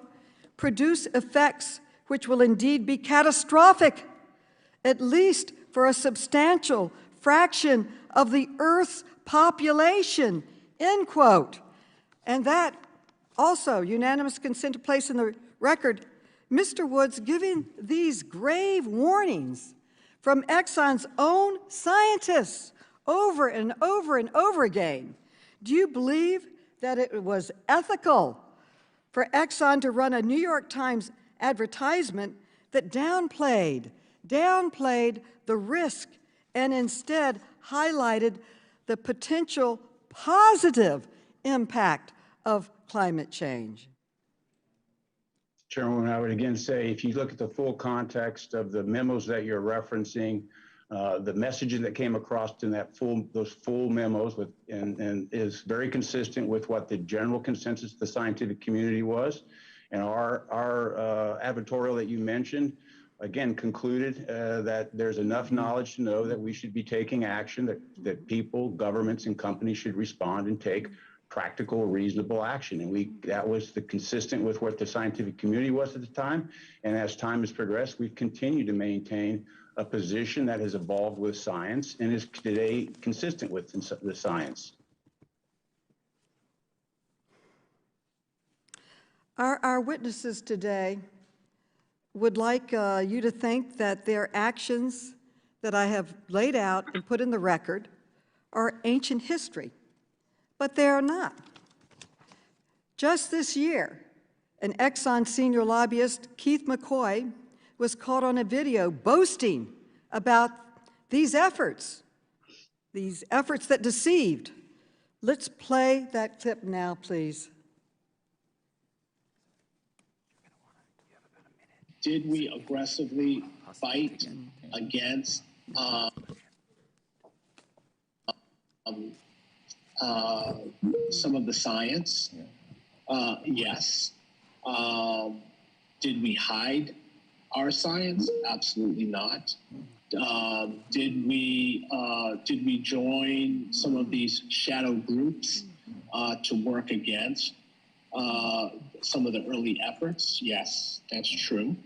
"produce effects which will indeed be catastrophic, at least for a substantial fraction of the Earth's population," end quote. And that also, unanimous consent to place in the record, Mr. Woods giving these grave warnings from Exxon's own scientists over and over and over again. Do you believe that it was ethical for Exxon to run a New York Times advertisement that downplayed the risk and instead highlighted the potential positive impact of climate change?
Chairwoman, I would again say, if you look at the full context of the memos that you're referencing, the messaging that came across in those full memos and is very consistent with what the general consensus of the scientific community was. And our advertorial that you mentioned, again, concluded that there's enough knowledge to know that we should be taking action, that people, governments, and companies should respond and take practical, reasonable action. And that was consistent with what the scientific community was at the time. And as time has progressed, we've continued to maintain a position that has evolved with science and is today consistent with the science.
Our witnesses today would like you to think that their actions that I have laid out and put in the record are ancient history, but they are not. Just this year, an Exxon senior lobbyist, Keith McCoy, was caught on a video boasting about these efforts that deceived. Let's play that clip now, please.
Did we aggressively fight against some of the science? Yes. Did we hide our science? Absolutely not. Did we join some of these shadow groups to work against some of the early efforts? Yes, that's true.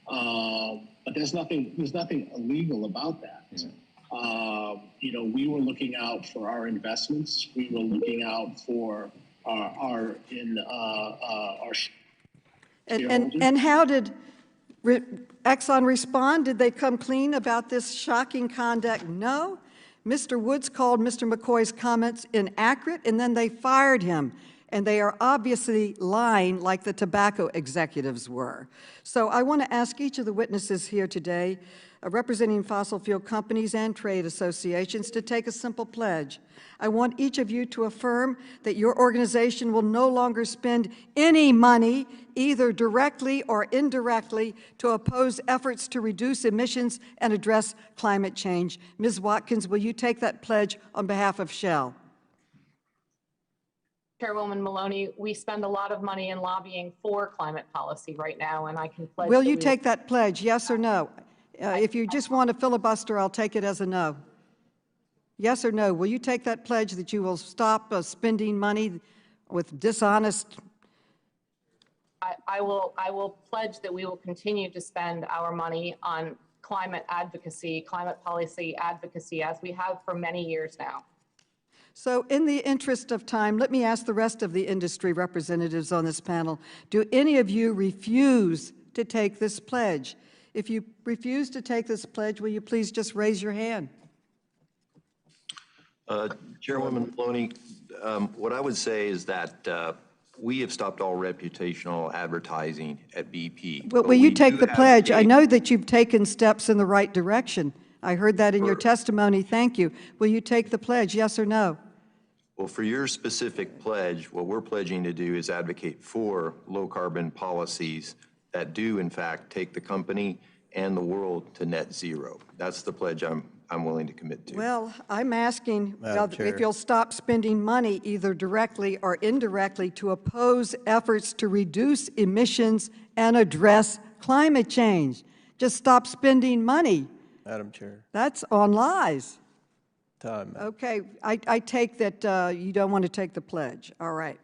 But there's nothing illegal about that. You know, we were looking out for our investments. We were looking out for our
And how did Exxon respond? Did they come clean about this shocking conduct? No. Mr. Woods called Mr. McCoy's comments inaccurate, and then they fired him. And they are obviously lying like the tobacco executives were. So I want to ask each of the witnesses here today, representing fossil fuel companies and trade associations, to take a simple pledge. I want each of you to affirm that your organization will no longer spend any money, either directly or indirectly, to oppose efforts to reduce emissions and address climate change. Ms. Watkins, will you take that pledge on behalf of Shell?
Chairwoman Maloney, we spend a lot of money in lobbying for climate policy right now, and I can pledge.
Will you take that pledge, yes or no? If you just want to filibuster, I'll take it as a no. Yes or no? Will you take that pledge that you will stop spending money with dishonest?
I will pledge that we will continue to spend our money on climate advocacy, climate policy advocacy, as we have for many years now.
So in the interest of time, let me ask the rest of the industry representatives on this panel, do any of you refuse to take this pledge? If you refuse to take this pledge, will you please just raise your hand?
Chairwoman Maloney, what I would say is that we have stopped all reputational advertising at BP.
Will you take the pledge? I know that you've taken steps in the right direction. I heard that in your testimony. Thank you. Will you take the pledge, yes or no?
Well, for your specific pledge, what we're pledging to do is advocate for low carbon policies that do in fact take the company and the world to net zero. That's the pledge I'm willing to commit to.
Well, I'm asking
Madam Chair.
if you'll stop spending money either directly or indirectly to oppose efforts to reduce emissions and address climate change. Just stop spending money.
Madam Chair.
That's on lies.
Time.
Okay, I take that you don't want to take the pledge. All right.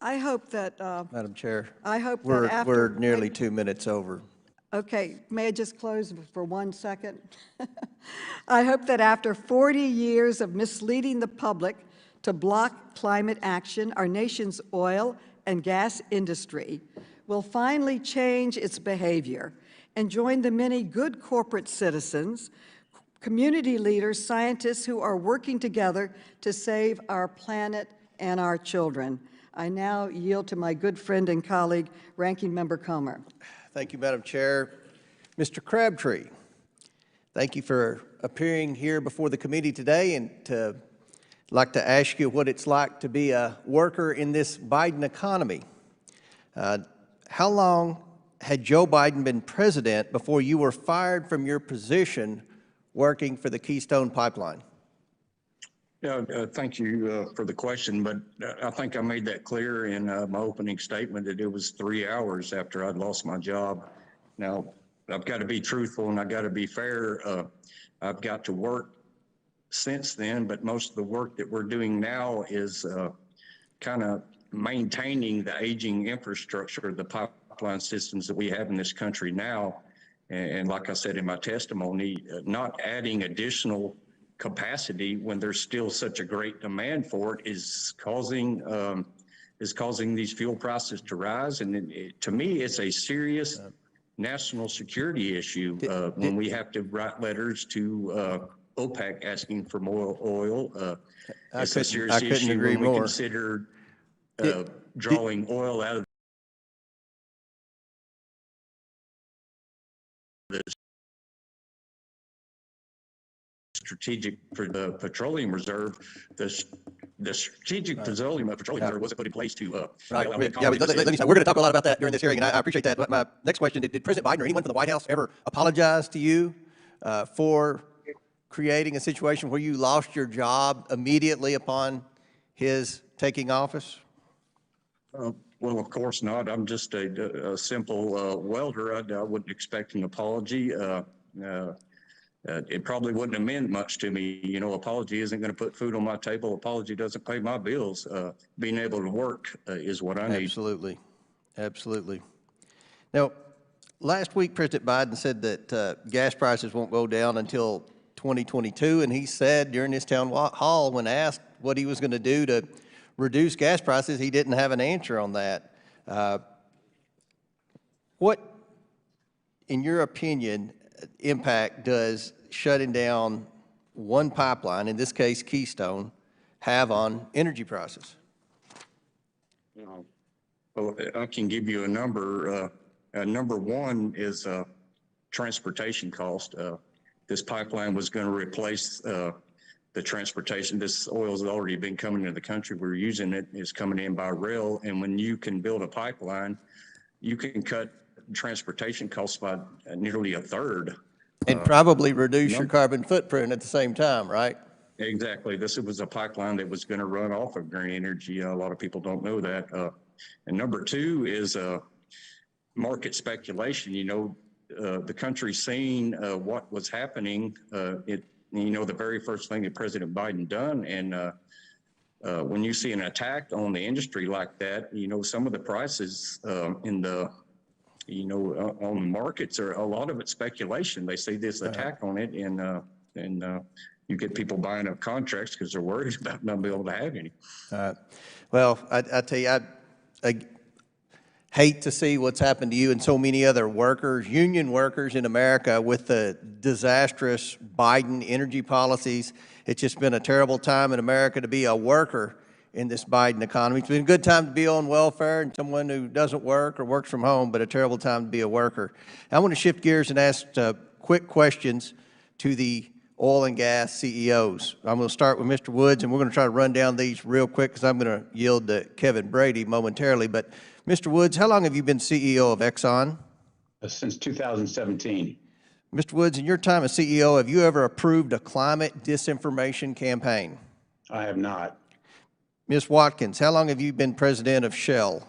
I hope that.
Madam Chair.
I hope that after.
We're nearly 2 minutes over.
Okay, may I just close for 1 second? I hope that after 40 years of misleading the public to block climate action, our nation's oil and gas industry will finally change its behavior and join the many good corporate citizens, community leaders, scientists who are working together to save our planet and our children. I now yield to my good friend and colleague, Ranking Member Comer.
Thank you, Madam Chair. Mr. Crabtree, thank you for appearing here before the committee today, and I'd like to ask you what it's like to be a worker in this Biden economy. How long had Joe Biden been president before you were fired from your position working for the Keystone Pipeline?
Yeah, thank you for the question, but I think I made that clear in my opening statement that it was 3 hours after I'd lost my job. Now, I've got to be truthful and I've got to be fair. I've got to work since then, but most of the work that we're doing now is kind of maintaining the aging infrastructure, the pipeline systems that we have in this country now. And like I said in my testimony, not adding additional capacity when there's still such a great demand for it is causing these fuel prices to rise. And to me, it's a serious national security issue when we have to write letters to OPEC asking for more oil. It's a serious issue when we consider drawing oil out of the strategic for the petroleum reserve. The strategic petroleum reserve wasn't put in place to.
Right. We're going to talk a lot about that during this hearing, and I appreciate that. But my next question: Did President Biden or anyone from the White House ever apologize to you for creating a situation where you lost your job immediately upon his taking office?
Well, of course not. I'm just a simple welder. I wouldn't expect an apology. It probably wouldn't have meant much to me. You know, apology isn't going to put food on my table. Apology doesn't pay my bills. Being able to work is what I need.
Absolutely. Absolutely. Now, last week, President Biden said that gas prices won't go down until 2022, and he said during his town hall when asked what he was going to do to reduce gas prices, he didn't have an answer on that. What, in your opinion, impact does shutting down one pipeline, in this case Keystone, have on energy prices?
Well, I can give you a number. Number one is transportation cost. This pipeline was going to replace the transportation. This oil has already been coming into the country. We're using it. It's coming in by rail. And when you can build a pipeline, you can cut transportation costs by nearly a third.
And probably reduce your carbon footprint at the same time, right?
Exactly. This was a pipeline that was going to run off of green energy. A lot of people don't know that. And number two is, market speculation. The country's seen what was happening. The very first thing that President Biden done, and when you see an attack on the industry like that, some of the prices on the markets are a lot of it's speculation. They see this attack on it, and you get people buying up contracts because they're worried about not being able to have any.
Well, I tell you, I hate to see what's happened to you and so many other workers, union workers in America with the disastrous Biden energy policies. It's just been a terrible time in America to be a worker in this Biden economy. It's been a good time to be on welfare and someone who doesn't work or works from home, but a terrible time to be a worker. I want to shift gears and ask quick questions to the oil and gas CEOs. I'm going to start with Mr. Woods, and we're going to try to run down these real quick because I'm going to yield to Kevin Brady momentarily. But Mr. Woods, how long have you been CEO of Exxon?
Since 2017.
Mr. Woods, in your time as CEO, have you ever approved a climate disinformation campaign?
I have not.
Ms. Watkins, how long have you been president of Shell?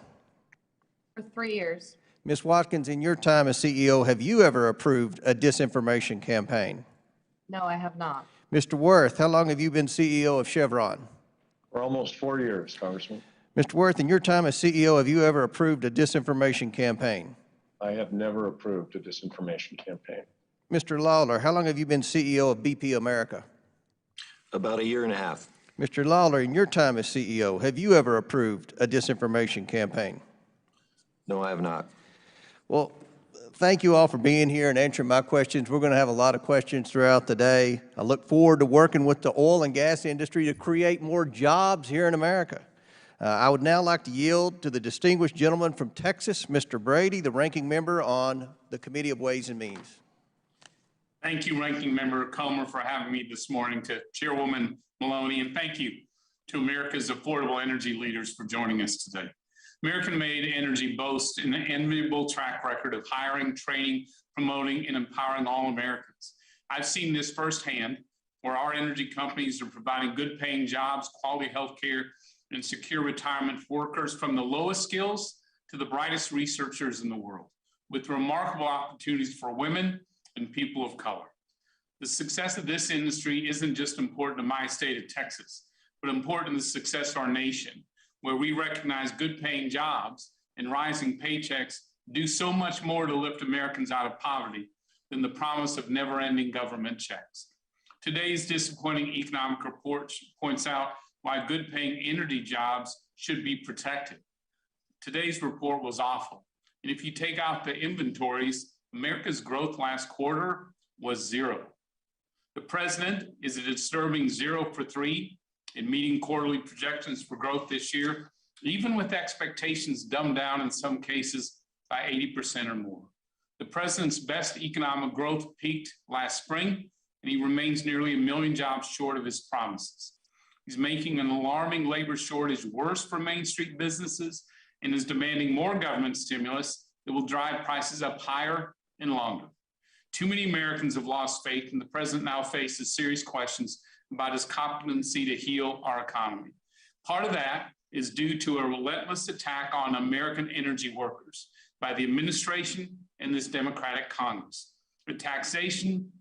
For 3 years.
Ms. Watkins, in your time as CEO, have you ever approved a disinformation campaign?
No, I have not.
Mr. Worth, how long have you been CEO of Chevron?
For almost 4 years, Congressman.
Mr. Worth, in your time as CEO, have you ever approved a disinformation campaign?
I have never approved a disinformation campaign.
Mr. Lawler, how long have you been CEO of BP America?
About a year and a half.
Mr. Lawler, in your time as CEO, have you ever approved a disinformation campaign?
No, I have not.
Well, thank you all for being here and answering my questions. We're going to have a lot of questions throughout the day. I look forward to working with the oil and gas industry to create more jobs here in America. I would now like to yield to the distinguished gentleman from Texas, Mr. Brady, the ranking member on the Committee of Ways and Means.
Thank you, Ranking Member Comer, for having me this morning, to Chairwoman Maloney, and thank you to America's affordable energy leaders for joining us today. American-made energy boasts an enviable track record of hiring, training, promoting, and empowering all Americans. I've seen this firsthand, where our energy companies are providing good-paying jobs, quality health care, and secure retirement for workers from the lowest skills to the brightest researchers in the world, with remarkable opportunities for women and people of color. The success of this industry isn't just important to my state of Texas, but important to the success of our nation, where we recognize good-paying jobs and rising paychecks do so much more to lift Americans out of poverty than the promise of never-ending government checks. Today's disappointing economic report points out why good-paying energy jobs should be protected. Today's report was awful. And if you take out the inventories, America's growth last quarter was zero. The president is a disturbing 0 for 3 in meeting quarterly projections for growth this year, even with expectations dumbed down in some cases by 80% or more. The president's best economic growth peaked last spring, and he remains nearly 1 million jobs short of his promises. He's making an alarming labor shortage worse for Main Street businesses and is demanding more government stimulus that will drive prices up higher and longer. Too many Americans have lost faith, and the president now faces serious questions about his competency to heal our economy. Part of that is due to a relentless attack on American energy workers by the administration and this Democratic Congress. A taxation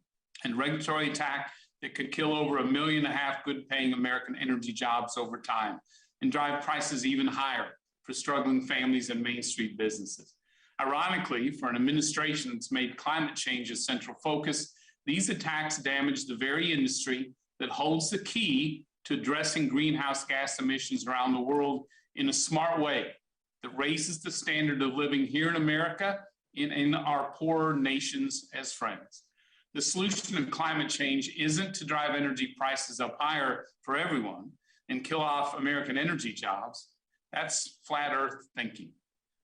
and regulatory attack that could kill over 1.5 million good-paying American energy jobs over time and drive prices even higher for struggling families and Main Street businesses. Ironically, for an administration that's made climate change a central focus, these attacks damage the very industry that holds the key to addressing greenhouse gas emissions around the world in a smart way that raises the standard of living here in America and in our poorer nations as friends. The solution to climate change isn't to drive energy prices up higher for everyone and kill off American energy jobs. That's flat earth thinking.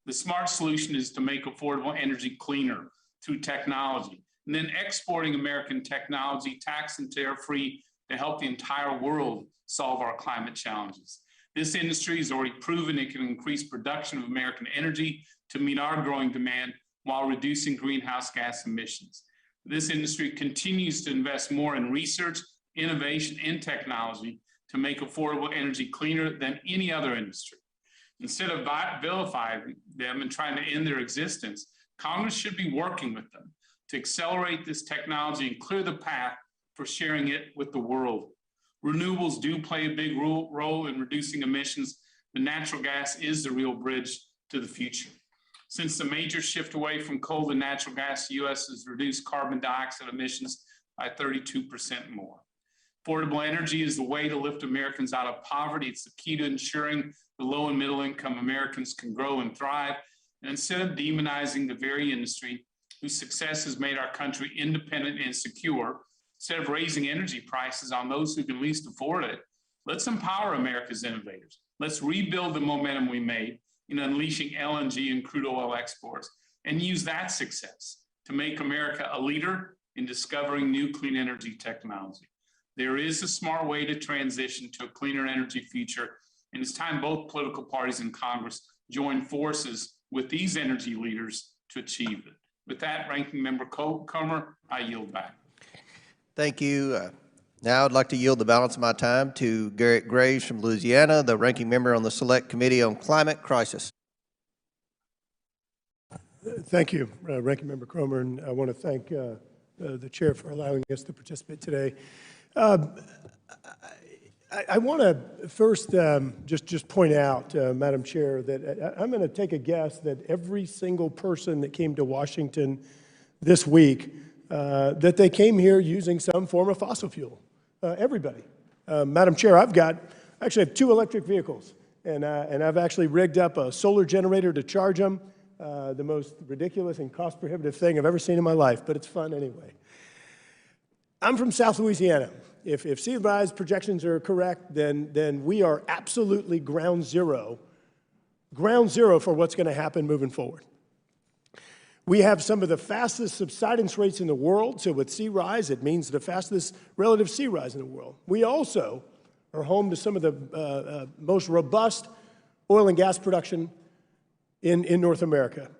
The smart solution is to make affordable energy cleaner through technology, and then exporting American technology tax and tariff-free to help the entire world solve our climate challenges. This industry has already proven it can increase production of American energy to meet our growing demand while reducing greenhouse gas emissions. This industry continues to invest more in research, innovation, and technology to make affordable energy cleaner than any other industry. Instead of vilifying them and trying to end their existence, Congress should be working with them to accelerate this technology and clear the path for sharing it with the world. Renewables do play a big role in reducing emissions, but natural gas is the real bridge to the future. Since the major shift away from coal to natural gas, the U.S. has reduced carbon dioxide emissions by 32% more. Affordable energy is the way to lift Americans out of poverty. It's the key to ensuring the low and middle income Americans can grow and thrive. And instead of demonizing the very industry whose success has made our country independent and secure, instead of raising energy prices on those who can least afford it, let's empower America's innovators. Let's rebuild the momentum we made in unleashing LNG and crude oil exports and use that success to make America a leader in discovering new clean energy technology. There is a smart way to transition to a cleaner energy future, and it's time both political parties in Congress join forces with these energy leaders to achieve it. With that, Ranking Member Comer, I yield back.
Thank you. Now I'd like to yield the balance of my time to Garrett Graves from Louisiana, the Ranking Member on the Select Committee on Climate Crisis.
Thank you, Ranking Member Cromer, and I want to thank the Chair for allowing us to participate today. I want to first just point out, Madam Chair, that I'm going to take a guess that every single person that came to Washington this week, that they came here using some form of fossil fuel. Everybody. Madam Chair, I actually have 2 electric vehicles, and I've actually rigged up a solar generator to charge them. The most ridiculous and cost-prohibitive thing I've ever seen in my life, but it's fun anyway. I'm from South Louisiana. If sea rise projections are correct, then we are absolutely ground zero for what's going to happen moving forward. We have some of the fastest subsidence rates in the world, so with sea rise, it means the fastest relative sea rise in the world. We also are home to some of the most robust oil and gas production in North America.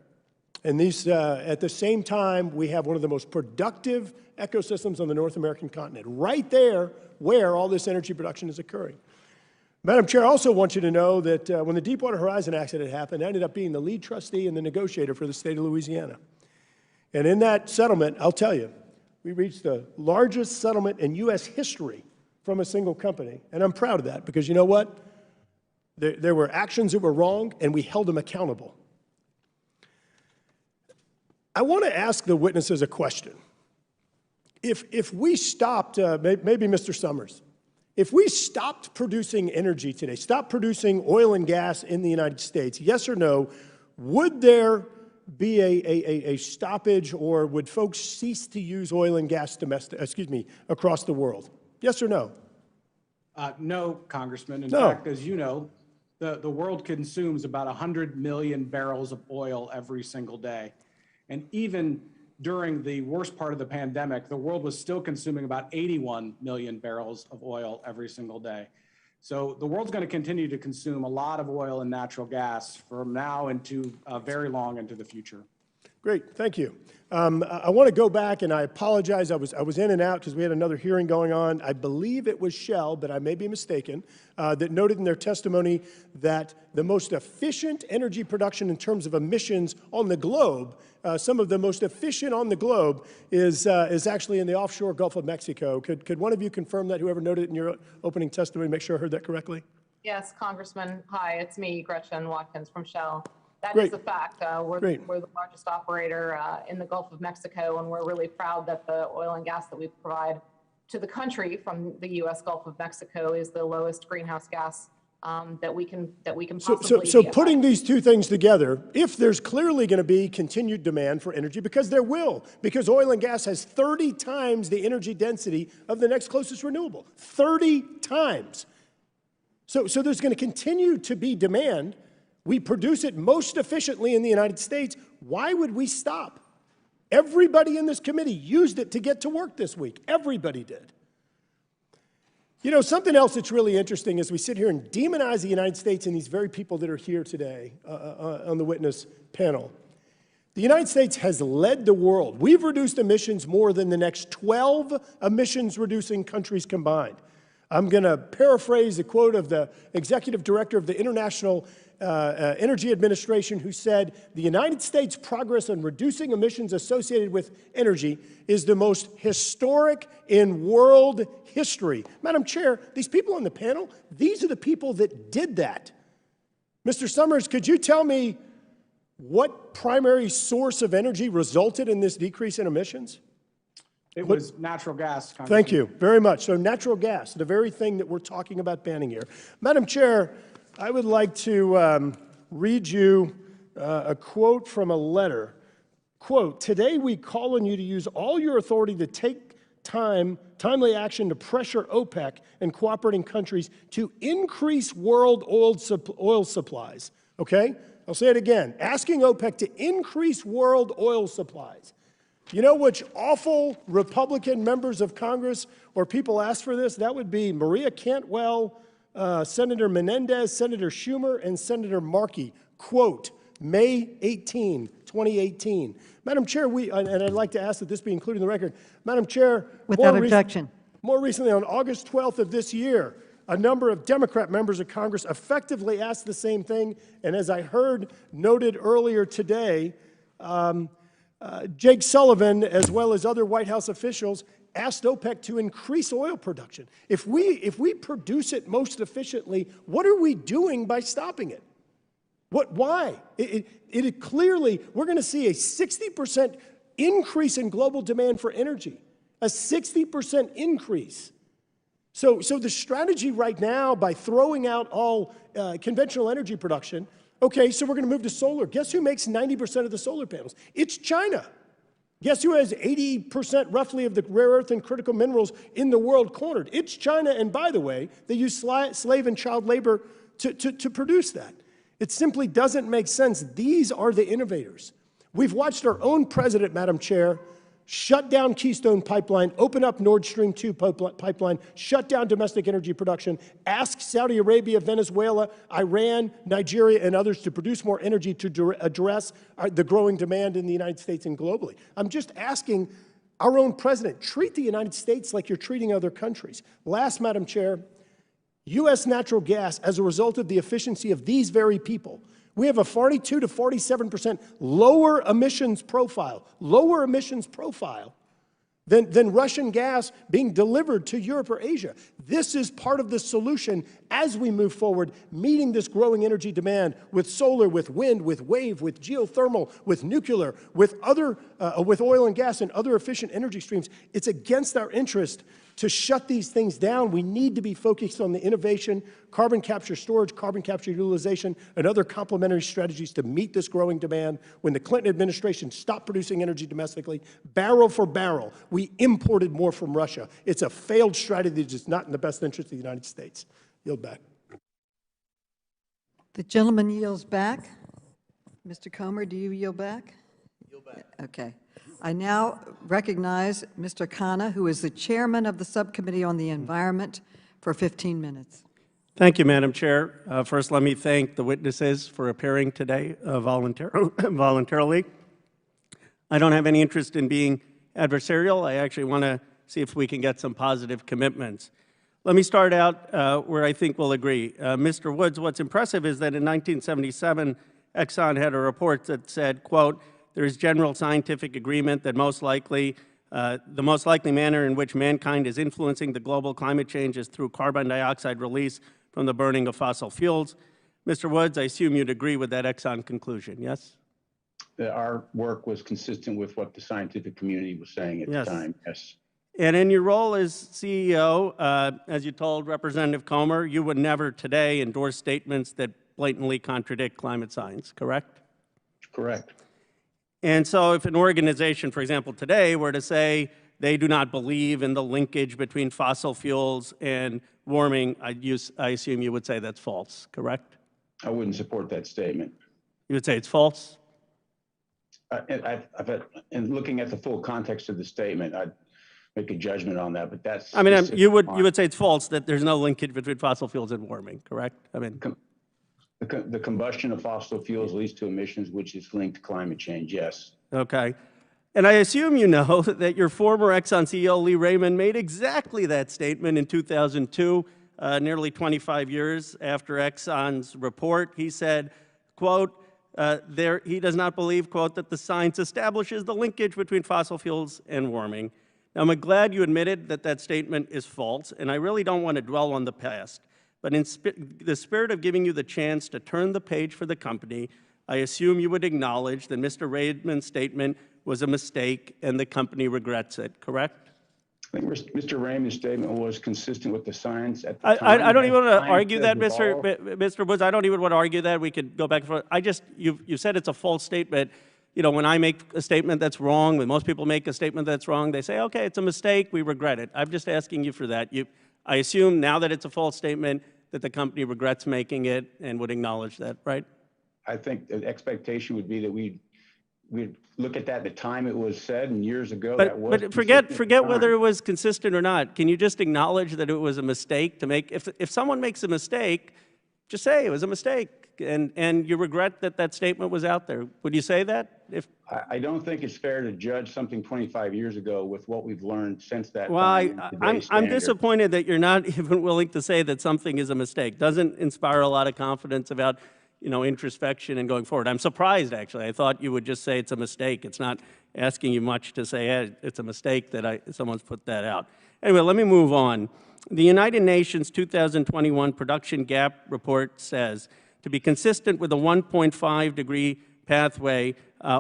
And these, at the same time, we have one of the most productive ecosystems on the North American continent, right there where all this energy production is occurring. Madam Chair, I also want you to know that when the Deepwater Horizon accident happened, I ended up being the lead trustee and the negotiator for the state of Louisiana. And in that settlement, I'll tell you, we reached the largest settlement in U.S. history from a single company. And I'm proud of that because you know what? There were actions that were wrong, and we held them accountable. I want to ask the witnesses a question. If we stopped, maybe Mr. Summers, if we stopped producing energy today, stopped producing oil and gas in the United States, yes or no, would there be a stoppage, or would folks cease to use oil and gas across the world? Yes or no?
No, Congressman. In
No.
fact, as you know, the world consumes about 100 million barrels of oil every single day. And even during the worst part of the pandemic, the world was still consuming about 81 million barrels of oil every single day. So the world's going to continue to consume a lot of oil and natural gas from now into very long into the future.
Great, thank you. I want to go back, and I apologize. I was in and out because we had another hearing going on. I believe it was Shell, but I may be mistaken, that noted in their testimony that the most efficient energy production in terms of emissions on the globe, some of the most efficient on the globe, is actually in the offshore Gulf of Mexico. Could one of you confirm that, whoever noted it in your opening testimony, make sure I heard that correctly?
Yes, Congressman. Hi, it's me, Gretchen Watkins from Shell. That
Great.
is a fact. We're the largest operator in the Gulf of Mexico, and we're really proud that the oil and gas that we provide to the country from the U.S. Gulf of Mexico is the lowest greenhouse gas that we can possibly.
So putting these two things together, if there's clearly going to be continued demand for energy, because there will, because oil and gas has 30 times the energy density of the next closest renewable, 30 times. So there's going to continue to be demand. We produce it most efficiently in the United States. Why would we stop? Everybody in this committee used it to get to work this week. Everybody did. You know, something else that's really interesting is we sit here and demonize the United States and these very people that are here today on the witness panel. The United States has led the world. We've reduced emissions more than the next 12 emissions-reducing countries combined. I'm going to paraphrase the quote of the executive director of the International Energy Administration, who said the United States' progress on reducing emissions associated with energy is the most historic in world history. Madam Chair, these people on the panel, these are the people that did that. Mr. Summers, could you tell me what primary source of energy resulted in this decrease in emissions?
It was natural gas.
Thank you very much. So natural gas, the very thing that we're talking about banning here. Madam Chair, I would like to read you a quote from a letter. Quote, "Today we call on you to use all your authority to take timely action to pressure OPEC and cooperating countries to increase world oil supplies." Okay? I'll say it again. Asking OPEC to increase world oil supplies. You know which awful Republican members of Congress or people asked for this? That would be Maria Cantwell, Senator Menendez, Senator Schumer, and Senator Markey. Quote, May 18, 2018. Madam Chair, and I'd like to ask that this be included in the record. Madam Chair,
without objection.
More recently, on August 12th of this year, a number of Democrat members of Congress effectively asked the same thing, and as I heard noted earlier today, Jake Sullivan, as well as other White House officials, asked OPEC to increase oil production. If we produce it most efficiently, what are we doing by stopping it? Why? It clearly, we're going to see a 60% increase in global demand for energy, a 60% increase. So the strategy right now, by throwing out all conventional energy production, okay, so we're going to move to solar. Guess who makes 90% of the solar panels? It's China. Guess who has 80% roughly of the rare earth and critical minerals in the world cornered? It's China, and by the way, they use slave and child labor to produce that. It simply doesn't make sense. These are the innovators. We've watched our own president, Madam Chair, shut down Keystone Pipeline, open up Nord Stream 2 pipeline, shut down domestic energy production, ask Saudi Arabia, Venezuela, Iran, Nigeria, and others to produce more energy to address the growing demand in the United States and globally. I'm just asking our own president, treat the United States like you're treating other countries. Last, Madam Chair, U.S. natural gas, as a result of the efficiency of these very people, we have a 42 to 47% lower emissions profile than Russian gas being delivered to Europe or Asia. This is part of the solution as we move forward, meeting this growing energy demand with solar, with wind, with wave, with geothermal, with nuclear, with oil and gas and other efficient energy streams. It's against our interest to shut these things down. We need to be focused on the innovation, carbon capture storage, carbon capture utilization, and other complementary strategies to meet this growing demand. When the Clinton administration stopped producing energy domestically, barrel for barrel, we imported more from Russia. It's a failed strategy that's not in the best interest of the United States. Yield back.
The gentleman yields back. Mr. Comer, do you yield back?
Yield back.
Okay. I now recognize Mr. Khanna, who is the chairman of the Subcommittee on the Environment, for 15 minutes.
Thank you, Madam Chair. First, let me thank the witnesses for appearing today voluntarily. I don't have any interest in being adversarial. I actually want to see if we can get some positive commitments. Let me start out where I think we'll agree. Mr. Woods, what's impressive is that in 1977, Exxon had a report that said, quote, "There is general scientific agreement that the most likely manner in which mankind is influencing the global climate change is through carbon dioxide release from the burning of fossil fuels." Mr. Woods, I assume you'd agree with that Exxon conclusion, yes?
Our work was consistent with what the scientific community was saying at the time, yes.
And in your role as CEO, as you told Representative Comer, you would never today endorse statements that blatantly contradict climate science, correct?
Correct.
And so if an organization, for example, today were to say they do not believe in the linkage between fossil fuels and warming, I assume you would say that's false, correct?
I wouldn't support that statement.
You would say it's false?
And looking at the full context of the statement, I'd make a judgment on that, but that's...
I mean, you would say it's false that there's no linkage between fossil fuels and warming, correct? I mean...
The combustion of fossil fuels leads to emissions, which is linked to climate change, yes.
Okay. And I assume you know that your former Exxon CEO, Lee Raymond, made exactly that statement in 2002 nearly 25 years after Exxon's report. He said, quote, he does not believe, quote, that the science establishes the linkage between fossil fuels and warming. Now, I'm glad you admitted that that statement is false, and I really don't want to dwell on the past. But in the spirit of giving you the chance to turn the page for the company, I assume you would acknowledge that Mr. Raymond's statement was a mistake and the company regrets it, correct?
I think Mr. Raymond's statement was consistent with the science at the time.
I don't even want to argue that,
evolved.
Mr. Woods. I don't even want to argue that. We could go back and forth. You said it's a false statement. You know, when I make a statement that's wrong, when most people make a statement that's wrong, they say, okay, it's a mistake, we regret it. I'm just asking you for that. I assume now that it's a false statement that the company regrets making it and would acknowledge that, right?
I think the expectation would be that we'd look at that at the time it was said, and years ago that was.
But forget whether it was consistent or not. Can you just acknowledge that it was a mistake to make? If someone makes a mistake, just say it was a mistake, and you regret that that statement was out there. Would you say that?
I don't think it's fair to judge something 25 years ago with what we've learned since that
well,
time.
I'm disappointed that you're not even willing to say that something is a mistake. Doesn't inspire a lot of confidence about, you know, introspection and going forward. I'm surprised, actually. I thought you would just say it's a mistake. It's not asking you much to say, hey, it's a mistake that someone's put that out. Anyway, let me move on. The United Nations 2021 Production Gap Report says, to be consistent with a 1.5 degree pathway,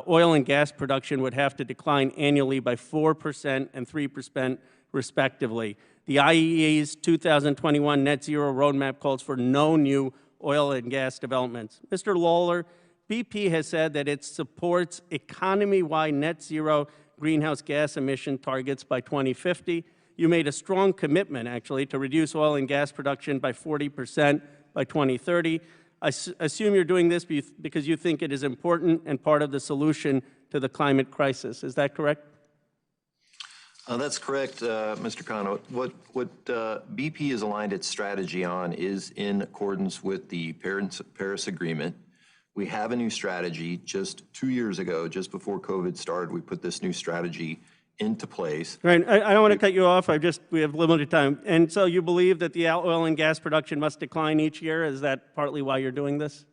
oil and gas production would have to decline annually by 4% and 3% respectively. The IEA's 2021 net zero roadmap calls for no new oil and gas developments. Mr. Lawler, BP has said that it supports economy-wide net zero greenhouse gas emission targets by 2050. You made a strong commitment, actually, to reduce oil and gas production by 40% by 2030. I assume you're doing this because you think it is important and part of the solution to the climate crisis. Is that correct?
That's correct, Mr. Kano. What BP has aligned its strategy on is in accordance with the Paris Agreement. We have a new strategy. Just 2 years ago, just before COVID started, we put this new strategy into place.
Right. I don't want to cut you off. We have limited time. And so you believe that the oil and gas production must decline each year? Is that partly why you're doing this?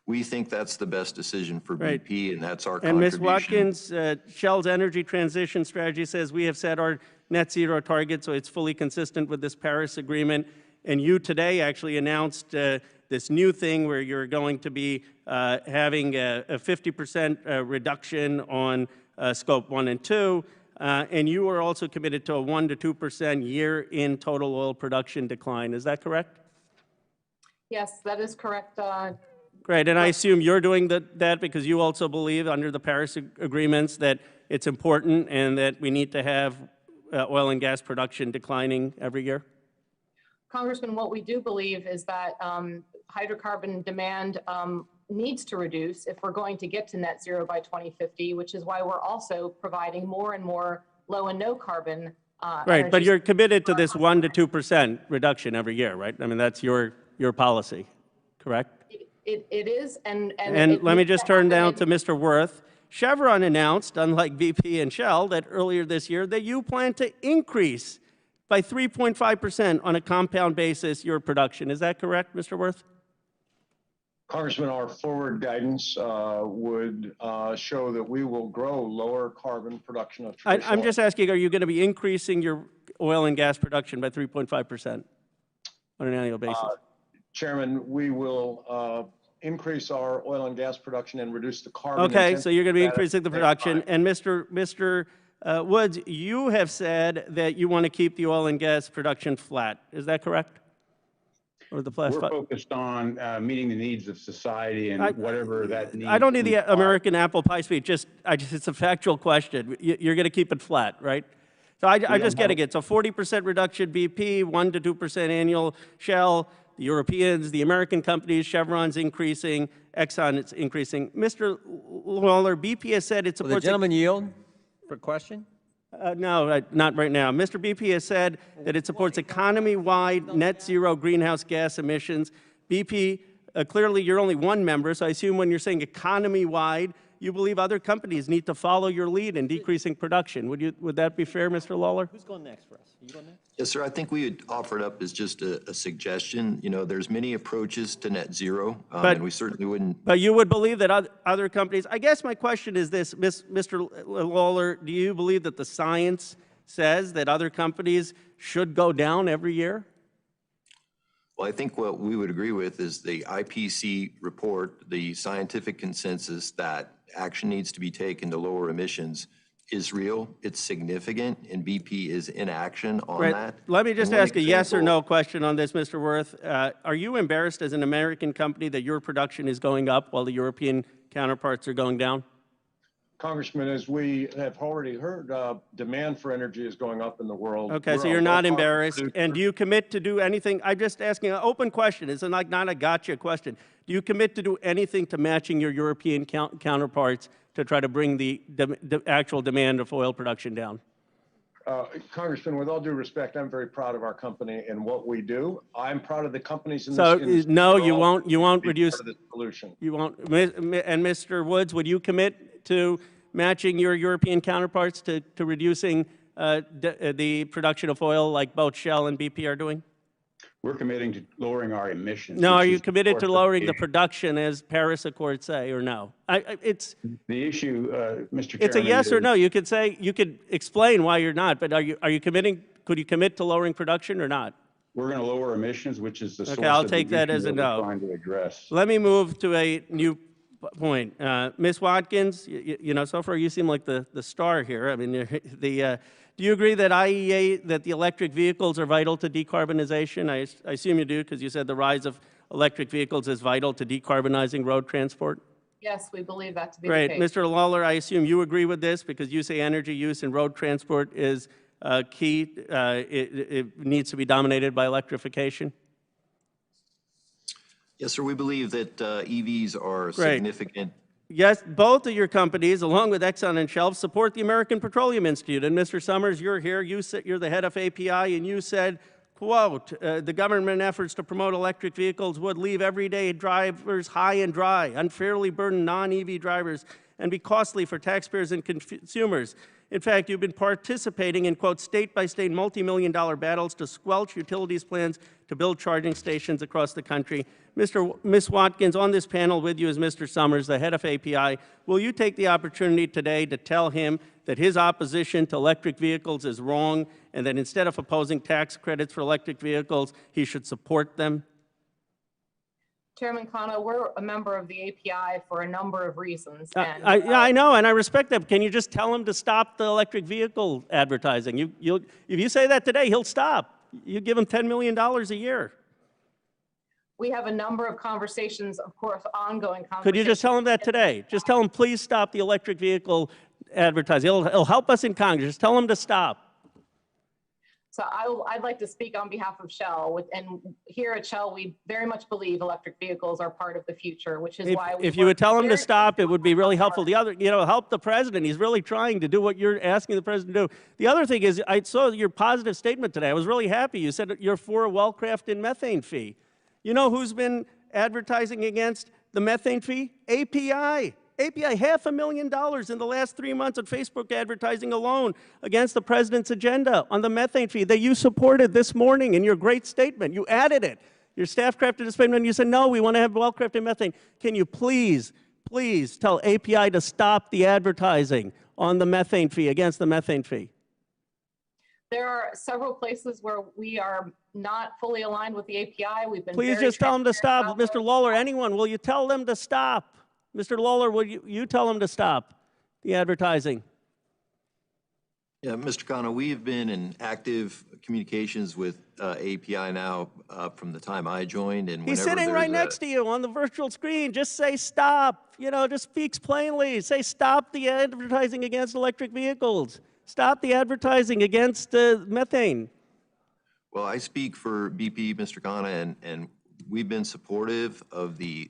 We think that's the best decision for
right.
BP, and that's our
and
contribution.
And Ms. Watkins, Shell's energy transition strategy says we have set our net zero target, so it's fully consistent with this Paris Agreement. And you today actually announced this new thing where you're going to be having a 50% reduction on Scope 1 and 2, and you are also committed to a 1 to 2% year in total oil production decline. Is that correct?
Yes, that is correct.
Great, and I assume you're doing that because you also believe under the Paris agreements that it's important and that we need to have oil and gas production declining every year?
Congressman, what we do believe is that hydrocarbon demand needs to reduce if we're going to get to net zero by 2050, which is why we're also providing more and more low and no carbon
right, but you're committed to this 1 to 2% reduction every year, right? I mean, that's your policy, correct?
It is, and
let me just turn down to Mr. Worth. Chevron announced, unlike BP and Shell, that earlier this year that you plan to increase by 3.5% on a compound basis your production. Is that correct, Mr. Worth?
Congressman, our forward guidance would show that we will grow lower carbon production of traditional.
I'm just asking, are you going to be increasing your oil and gas production by 3.5% on an annual basis?
Chairman, we will increase our oil and gas production and reduce the carbon.
Okay, so you're going to be increasing the production. And Mr. Woods, you have said that you want to keep the oil and gas production flat. Is that correct? Or the
We're focused on meeting the needs of society and whatever that needs.
I don't need the American apple pie speech. It's a factual question. You're going to keep it flat, right? So I'm just getting it. So 40% reduction BP, 1 to 2% annual Shell, the Europeans, the American companies, Chevron's increasing, Exxon is increasing. Mr. Lawler, BP has said it supports.
Will the gentleman yield for question?
No, not right now. Mr. BP has said that it supports economy-wide net zero greenhouse gas emissions. BP, clearly you're only one member, so I assume when you're saying economy-wide, you believe other companies need to follow your lead in decreasing production. Would that be fair, Mr. Lawler?
Who's going next for us? Are you going next?
Yes, sir. I think we had offered up as just a suggestion. You know, there's many approaches to net zero, and we certainly wouldn't.
But you would believe that other companies, I guess my question is this, Mr. Lawler, do you believe that the science says that other companies should go down every year?
Well, I think what we would agree with is the IPCC report, the scientific consensus that action needs to be taken to lower emissions is real, it's significant, and BP is in action on that.
Let me just ask a yes or no question on this, Mr. Worth. Are you embarrassed as an American company that your production is going up while the European counterparts are going down?
Congressman, as we have already heard, demand for energy is going up in the world.
Okay, so you're not embarrassed. And do you commit to do anything? I'm just asking an open question. It's not a gotcha question. Do you commit to do anything to matching your European counterparts to try to bring the actual demand of oil production down?
Congressman, with all due respect, I'm very proud of our company and what we do. I'm proud of the companies in this industry.
So no, you won't reduce
the solution.
You won't. And Mr. Woods, would you commit to matching your European counterparts to reducing the production of oil like both Shell and BP are doing?
We're committing to lowering our emissions.
No, are you committed to lowering the production as Paris Accords say, or no? It's
the issue, Mr. Chairman.
It's a yes or no. You could say, you could explain why you're not, but are you committing? Could you commit to lowering production or not?
We're going to lower emissions, which is the source
Okay, I'll
of
take
the
that
issue
as a
that
no.
we're trying to address.
Let me move to a new point. Ms. Watkins, you know, so far you seem like the star here. I mean, do you agree that IEA, that the electric vehicles are vital to decarbonization? I assume you do, because you said the rise of electric vehicles is vital to decarbonizing road transport.
Yes, we believe that to be
Great.
the case.
Mr. Lawler, I assume you agree with this, because you say energy use in road transport is key. It needs to be dominated by electrification.
Yes, sir. We believe that EVs are significant.
Yes, both of your companies, along with Exxon and Shell, support the American Petroleum Institute. And Mr. Summers, you're here. You're the head of API, and you said, quote, the government efforts to promote electric vehicles would leave everyday drivers high and dry, unfairly burden non-EV drivers, and be costly for taxpayers and consumers. In fact, you've been participating in, quote, state-by-state multi-million-dollar battles to squelch utilities' plans to build charging stations across the country. Ms. Watkins, on this panel with you is Mr. Summers, the head of API. Will you take the opportunity today to tell him that his opposition to electric vehicles is wrong, and that instead of opposing tax credits for electric vehicles, he should support them?
Chairman Khanna, we're a member of the API for a number of reasons.
Yeah, I know, and I respect that. Can you just tell him to stop the electric vehicle advertising? If you say that today, he'll stop. You give him $10 million a year.
We have a number of conversations, of course, ongoing conversations.
Could you just tell him that today? Just tell him, please stop the electric vehicle advertising. It'll help us in Congress. Just tell him to stop.
So I'd like to speak on behalf of Shell. And here at Shell, we very much believe electric vehicles are part of the future, which is why we
if you would tell him to stop, it would be really helpful. The other, help the president. He's really trying to do what you're asking the president to do. The other thing is, I saw your positive statement today. I was really happy. You said you're for a well-crafted methane fee. You know who's been advertising against the methane fee? API. API, $500,000 in the last 3 months of Facebook advertising alone against the president's agenda on the methane fee that you supported this morning in your great statement. You added it. Your staff crafted a statement and you said, no, we want to have well-crafted methane. Can you please tell API to stop the advertising on the methane fee, against the methane fee?
There are several places where we are not fully aligned with the API. We've been
Please just tell them to stop. Mr. Lawler, anyone, will you tell them to stop? Mr. Lawler, will you tell them to stop the advertising?
Yeah, Mr. Khanna, we have been in active communications with API now from the time I joined. And
he's sitting right next to you on the virtual screen. Just say stop. Just speaks plainly. Say stop the advertising against electric vehicles. Stop the advertising against methane.
Well, I speak for BP, Mr. Khanna, and we've been supportive of the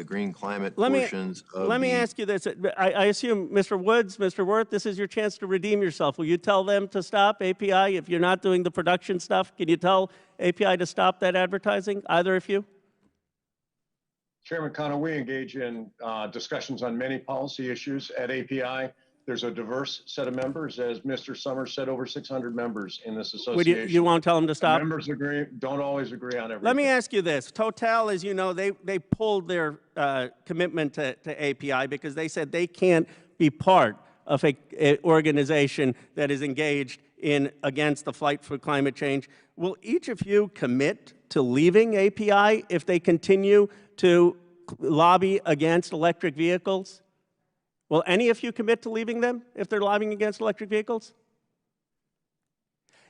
green climate portions of
Let me ask you this. I assume, Mr. Woods, Mr. Worth, this is your chance to redeem yourself. Will you tell them to stop API if you're not doing the production stuff? Can you tell API to stop that advertising, either of you?
Chairman Khanna, we engage in discussions on many policy issues at API. There's a diverse set of members, as Mr. Summers said, over 600 members in this association.
You won't tell them to stop?
Members don't always agree on everything.
Let me ask you this. Total, as you know, they pulled their commitment to API because they said they can't be part of an organization that is engaged in against the fight for climate change. Will each of you commit to leaving API if they continue to lobby against electric vehicles? Will any of you commit to leaving them if they're lobbying against electric vehicles?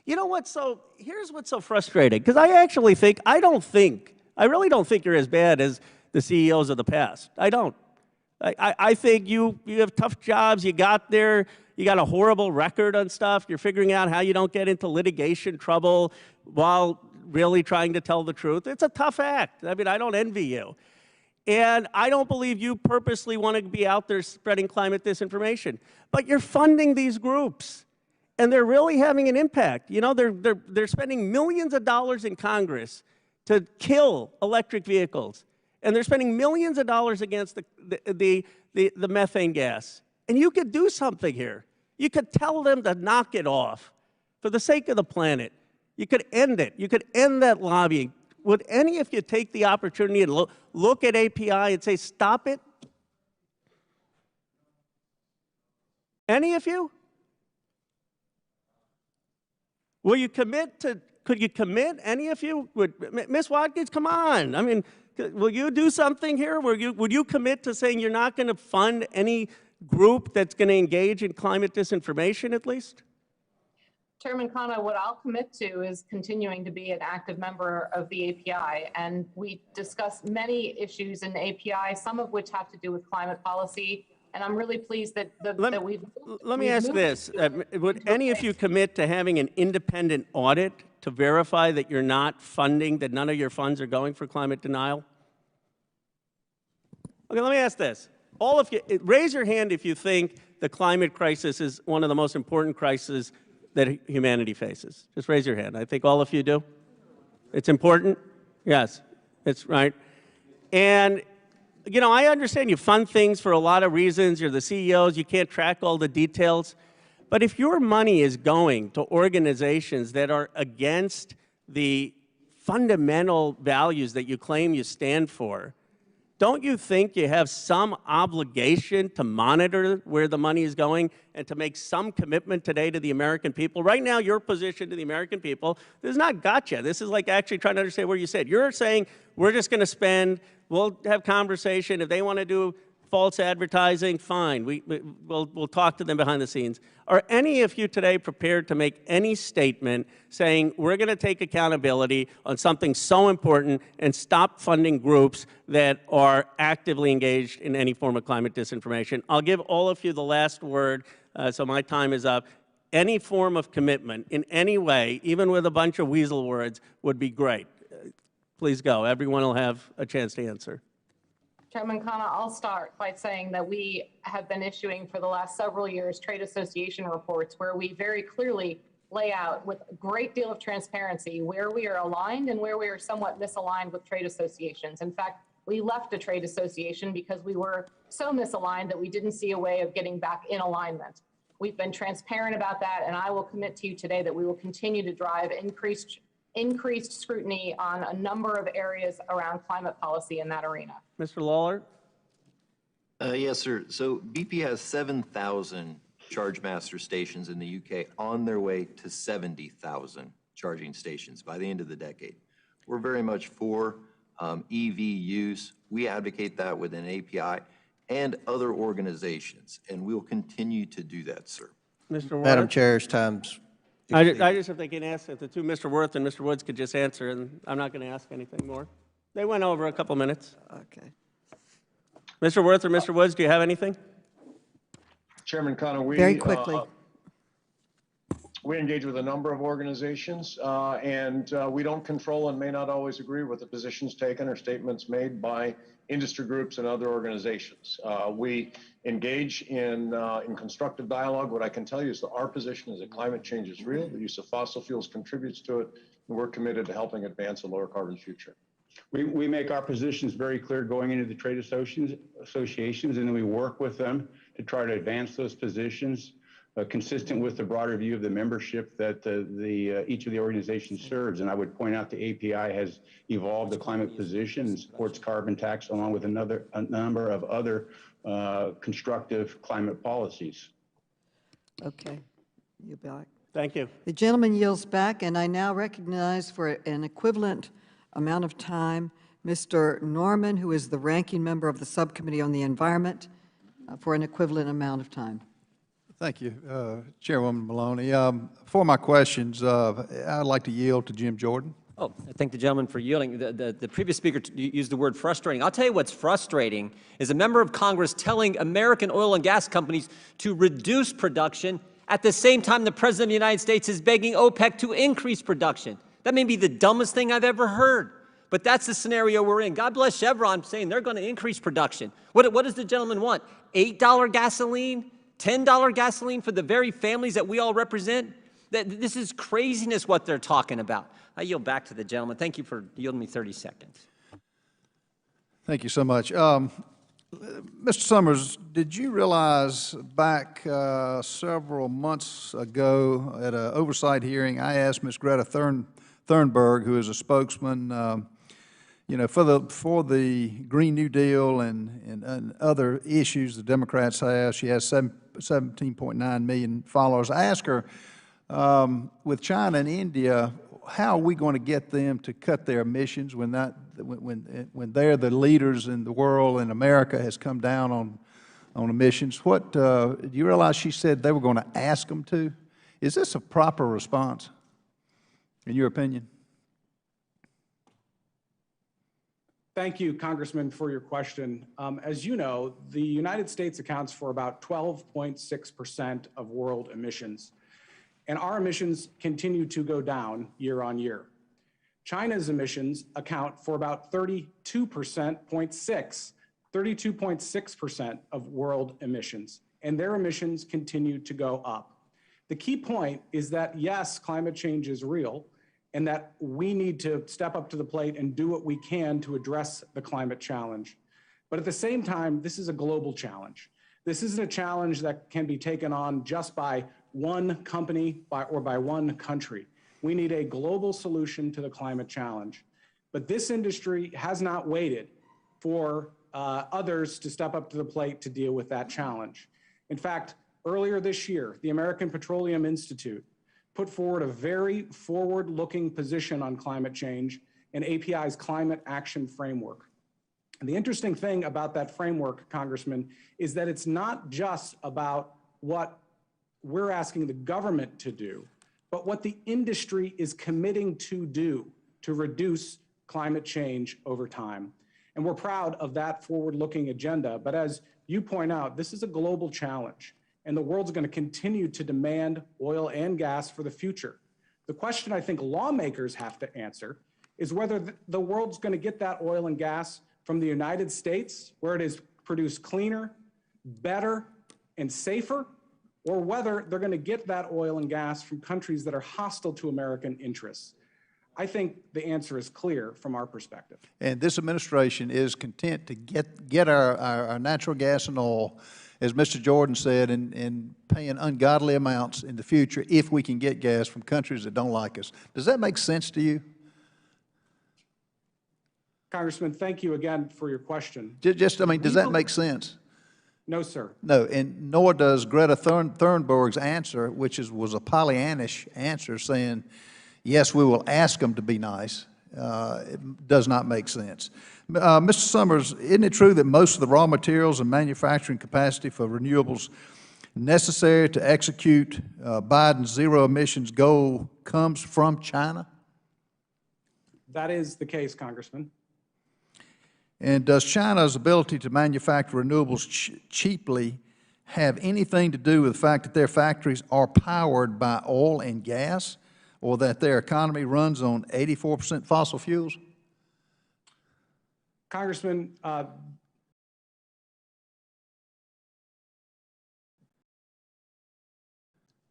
You know what, here's what's so frustrating, because I really don't think you're as bad as the CEOs of the past. I don't. I think you have tough jobs, you got there, you got a horrible record on stuff, you're figuring out how you don't get into litigation trouble while really trying to tell the truth. It's a tough act. I mean, I don't envy you. And I don't believe you purposely want to be out there spreading climate disinformation. But you're funding these groups, and they're really having an impact. You know, they're spending millions of dollars in Congress to kill electric vehicles, and they're spending millions of dollars against the methane gas. And you could do something here. You could tell them to knock it off for the sake of the planet. You could end it. You could end that lobbying. Would any of you take the opportunity and look at API and say, stop it? Any of you? Will you commit to, could you commit, any of you? Ms. Watkins, come on. I mean, will you do something here? Would you commit to saying you're not going to fund any group that's going to engage in climate disinformation at least?
Chairman Khanna, what I'll commit to is continuing to be an active member of the API. And we discuss many issues in the API, some of which have to do with climate policy. And I'm really pleased that,
Let me ask this. Would any of you commit to having an independent audit to verify that you're not funding, that none of your funds are going for climate denial? Okay, let me ask this. All of you, raise your hand if you think the climate crisis is one of the most important crises that humanity faces. Just raise your hand. I think all of you do. It's important? Yes, it's right. And, you know, I understand you fund things for a lot of reasons. You're the CEOs. You can't track all the details. But if your money is going to organizations that are against the fundamental values that you claim you stand for, don't you think you have some obligation to monitor where the money is going and to make some commitment today to the American people? Right now, your position to the American people, this is not gotcha. This is like actually trying to understand where you said. You're saying we're just going to spend, we'll have conversation. If they want to do false advertising, fine. We'll talk to them behind the scenes. Are any of you today prepared to make any statement saying we're going to take accountability on something so important and stop funding groups that are actively engaged in any form of climate disinformation? I'll give all of you the last word, so my time is up. Any form of commitment in any way, even with a bunch of weasel words, would be great. Please go. Everyone will have a chance to answer.
Chairman Khanna, I'll start by saying that we have been issuing for the last several years trade association reports where we very clearly lay out with a great deal of transparency where we are aligned and where we are somewhat misaligned with trade associations. In fact, we left a trade association because we were so misaligned that we didn't see a way of getting back in alignment. We've been transparent about that, and I will commit to you today that we will continue to drive increased scrutiny on a number of areas around climate policy in that arena.
Mr. Lawler?
Yes, sir. So BP has 7,000 ChargeMaster stations in the UK on their way to 70,000 charging stations by the end of the decade. We're very much for EV use. We advocate that within API and other organizations, and we'll continue to do that, sir.
Mr. Worth?
Madam Chair's time's
I just, if they can ask, if the two, Mr. Worth and Mr. Woods, could just answer, and I'm not going to ask anything more. They went over a couple minutes.
Okay.
Mr. Worth or Mr. Woods, do you have anything?
Chairman Khanna,
Very quickly.
We engage with a number of organizations, and we don't control and may not always agree with the positions taken or statements made by industry groups and other organizations. We engage in constructive dialogue. What I can tell you is that our position is that climate change is real, the use of fossil fuels contributes to it, and we're committed to helping advance a lower carbon future.
We make our positions very clear going into the trade associations, and then we work with them to try to advance those positions consistent with the broader view of the membership that each of the organizations serves. And I would point out the API has evolved the climate position and supports carbon tax along with a number of other constructive climate policies.
Okay, you back.
Thank you.
The gentleman yields back, and I now recognize for an equivalent amount of time Mr. Norman, who is the ranking member of the Subcommittee on the Environment, for an equivalent amount of time.
Thank you, Chairwoman Maloney. For my questions, I'd like to yield to Jim Jordan.
Oh, I thank the gentleman for yielding. The previous speaker used the word frustrating. I'll tell you what's frustrating is a member of Congress telling American oil and gas companies to reduce production at the same time the President of the United States is begging OPEC to increase production. That may be the dumbest thing I've ever heard, but that's the scenario we're in. God bless Chevron saying they're going to increase production. What does the gentleman want? $8 gasoline? $10 gasoline for the very families that we all represent? This is craziness what they're talking about. I yield back to the gentleman. Thank you for yielding me 30 seconds.
Thank you so much. Mr. Summers, did you realize back several months ago at an oversight hearing, I asked Ms. Greta Thunberg, who is a spokesman, you know, for the Green New Deal and other issues the Democrats have. She has 17.9 million followers. I asked her, with China and India, how are we going to get them to cut their emissions when they're the leaders in the world and America has come down on emissions? Do you realize she said they were going to ask them to? Is this a proper response, in your opinion?
Thank you, Congressman, for your question. As you know, the United States accounts for about 12.6% of world emissions, and our emissions continue to go down year on year. China's emissions account for about 32.6% of world emissions, and their emissions continue to go up. The key point is that, yes, climate change is real, and that we need to step up to the plate and do what we can to address the climate challenge. But at the same time, this is a global challenge. This isn't a challenge that can be taken on just by one company or by one country. We need a global solution to the climate challenge. But this industry has not waited for others to step up to the plate to deal with that challenge. In fact, earlier this year, the American Petroleum Institute put forward a very forward-looking position on climate change and API's climate action framework. And the interesting thing about that framework, Congressman, is that it's not just about what we're asking the government to do, but what the industry is committing to do to reduce climate change over time. And we're proud of that forward-looking agenda. But as you point out, this is a global challenge, and the world's going to continue to demand oil and gas for the future. The question I think lawmakers have to answer is whether the world's going to get that oil and gas from the United States, where it is produced cleaner, better, and safer, or whether they're going to get that oil and gas from countries that are hostile to American interests. I think the answer is clear from our perspective.
And this administration is content to get our natural gas and oil, as Mr. Jordan said, and paying ungodly amounts in the future if we can get gas from countries that don't like us. Does that make sense to you?
Congressman, thank you again for your question.
Does that make sense?
No, sir.
No, and nor does Greta Thunberg's answer, which was a Pollyannish answer saying, yes, we will ask them to be nice. It does not make sense. Mr. Summers, isn't it true that most of the raw materials and manufacturing capacity for renewables necessary to execute Biden's zero emissions goal comes from China?
That is the case, Congressman.
And does China's ability to manufacture renewables cheaply have anything to do with the fact that their factories are powered by oil and gas, or that their economy runs on 84% fossil fuels?
Congressman,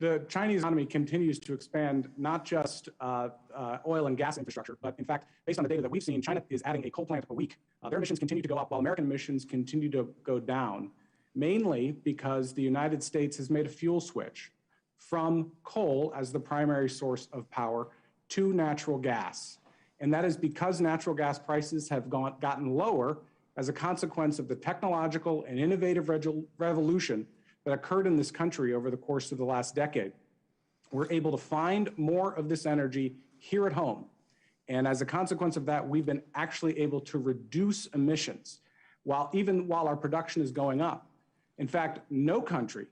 The Chinese economy continues to expand not just oil and gas infrastructure, but in fact, based on the data that we've seen, China is adding a coal plant a week. Their emissions continue to go up while American emissions continue to go down, mainly because the United States has made a fuel switch from coal as the primary source of power to natural gas. And that is because natural gas prices have gotten lower as a consequence of the technological and innovative revolution that occurred in this country over the course of the last decade. We're able to find more of this energy here at home. And as a consequence of that, we've been actually able to reduce emissions even while our production is going up. In fact, no country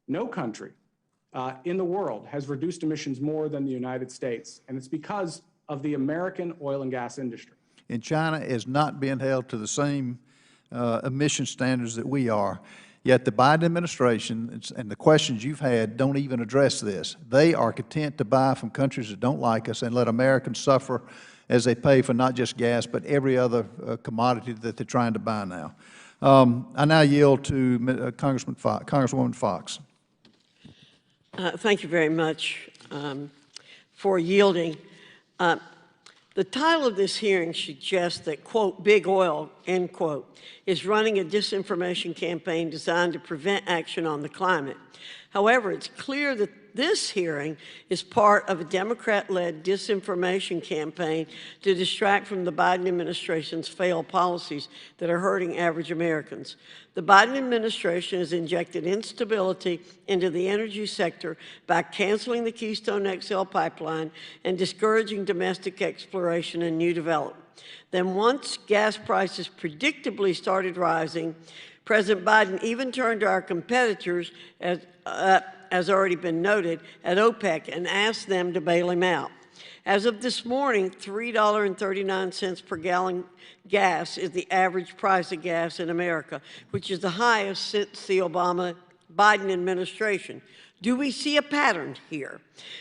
in the world has reduced emissions more than the United States. And it's because of the American oil and gas industry.
And China is not being held to the same emission standards that we are. Yet the Biden administration and the questions you've had don't even address this. They are content to buy from countries that don't like us and let Americans suffer as they pay for not just gas, but every other commodity that they're trying to buy now. I now yield to Congresswoman Fox.
Thank you very much for yielding. The title of this hearing suggests that, quote, big oil, end quote, is running a disinformation campaign designed to prevent action on the climate. However, it's clear that this hearing is part of a Democrat-led disinformation campaign to distract from the Biden administration's failed policies that are hurting average Americans. The Biden administration has injected instability into the energy sector by canceling the Keystone XL pipeline and discouraging domestic exploration and new development. Then once gas prices predictably started rising, President Biden even turned to our competitors, as already been noted, at OPEC and asked them to bail him out. As of this morning, $3.39 per gallon gas is the average price of gas in America, which is the highest since the Obama-Biden administration. Do we see a pattern here?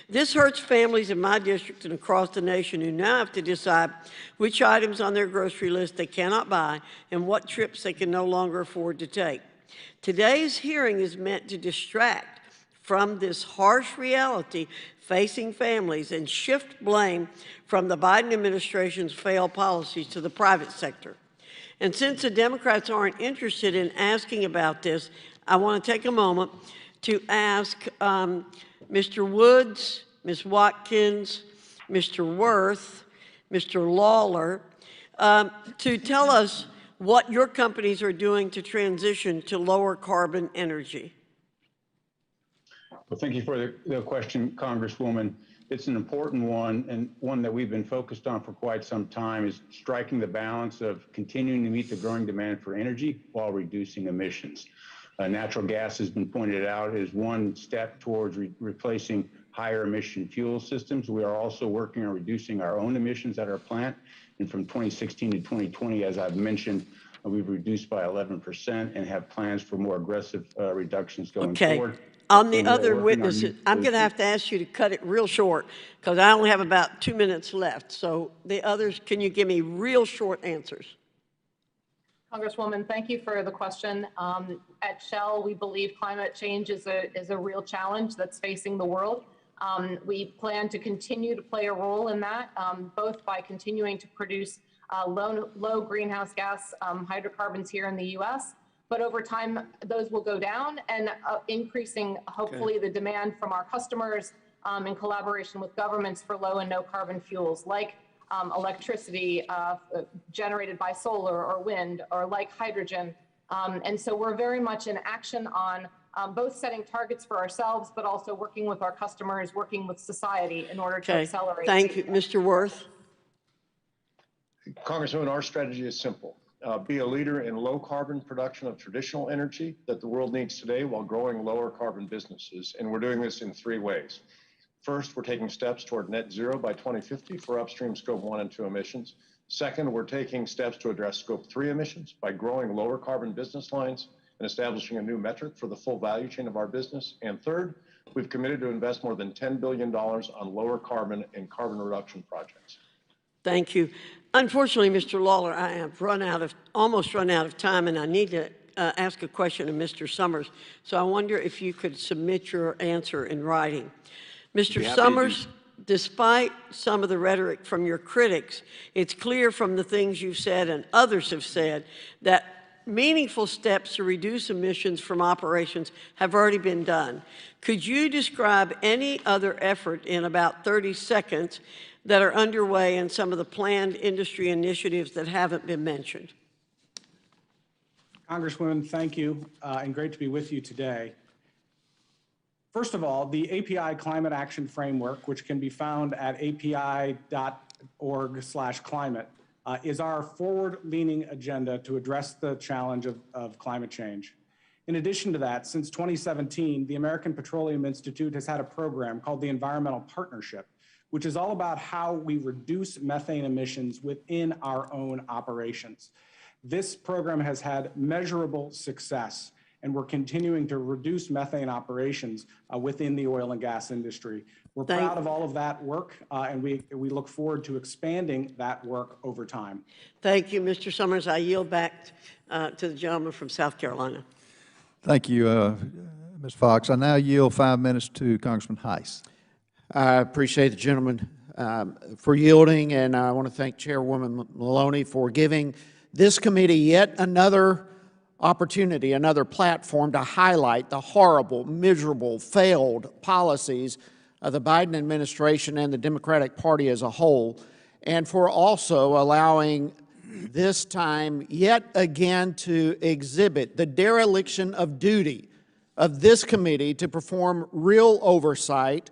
This hurts families in my district and across the nation who now have to decide which items on their grocery list they cannot buy and what trips they can no longer afford to take. Today's hearing is meant to distract from this harsh reality facing families and shift blame from the Biden administration's failed policies to the private sector. And since the Democrats aren't interested in asking about this, I want to take a moment to ask Mr. Woods, Ms. Watkins, Mr. Worth, Mr. Lawler, to tell us what your companies are doing to transition to lower carbon energy.
Well, thank you for the question, Congresswoman. It's an important one, and one that we've been focused on for quite some time, is striking the balance of continuing to meet the growing demand for energy while reducing emissions. Natural gas has been pointed out as one step towards replacing higher emission fuel systems. We are also working on reducing our own emissions at our plant. And from 2016 to 2020, as I've mentioned, we've reduced by 11% and have plans for more aggressive reductions going forward.
On the other witnesses, I'm going to have to ask you to cut it real short because I only have about 2 minutes left. So the others, can you give me real short answers?
Congresswoman, thank you for the question. At Shell, we believe climate change is a real challenge that's facing the world. We plan to continue to play a role in that, both by continuing to produce low greenhouse gas hydrocarbons here in the U.S., but over time, those will go down and increasing, hopefully, the demand from our customers in collaboration with governments for low and no carbon fuels, like electricity generated by solar or wind, or like hydrogen. And so we're very much in action on both setting targets for ourselves, but also working with our customers, working with society in order to accelerate.
Thank you. Mr. Worth?
Congresswoman, our strategy is simple. Be a leader in low carbon production of traditional energy that the world needs today while growing lower carbon businesses. And we're doing this in 3 ways. First, we're taking steps toward net zero by 2050 for upstream scope 1 and 2 emissions. Second, we're taking steps to address scope 3 emissions by growing lower carbon business lines and establishing a new metric for the full value chain of our business. And third, we've committed to invest more than $10 billion on lower carbon and carbon reduction projects.
Thank you. Unfortunately, Mr. Lawler, I have almost run out of time, and I need to ask a question of Mr. Summers, so I wonder if you could submit your answer in writing. Mr. Summers, despite some of the rhetoric from your critics, it's clear from the things you've said and others have said that meaningful steps to reduce emissions from operations have already been done. Could you describe any other effort in about 30 seconds that are underway and some of the planned industry initiatives that haven't been mentioned?
Congresswoman, thank you, and great to be with you today. First of all, the API Climate Action Framework, which can be found at api.org/climate, is our forward-leaning agenda to address the challenge of climate change. In addition to that, since 2017, the American Petroleum Institute has had a program called the Environmental Partnership, which is all about how we reduce methane emissions within our own operations. This program has had measurable success, and we're continuing to reduce methane operations within the oil and gas industry. We're proud of all of that work, and we look forward to expanding that work over time.
Thank you, Mr. Summers. I yield back to the gentleman from South Carolina.
Thank you, Ms. Fox. I now yield 5 minutes to Congressman Heiss.
I appreciate the gentleman for yielding, and I want to thank Chairwoman Maloney for giving this committee yet another opportunity, another platform to highlight the horrible, miserable, failed policies of the Biden administration and the Democratic Party as a whole, and for also allowing this time yet again to exhibit the dereliction of duty of this committee to perform real oversight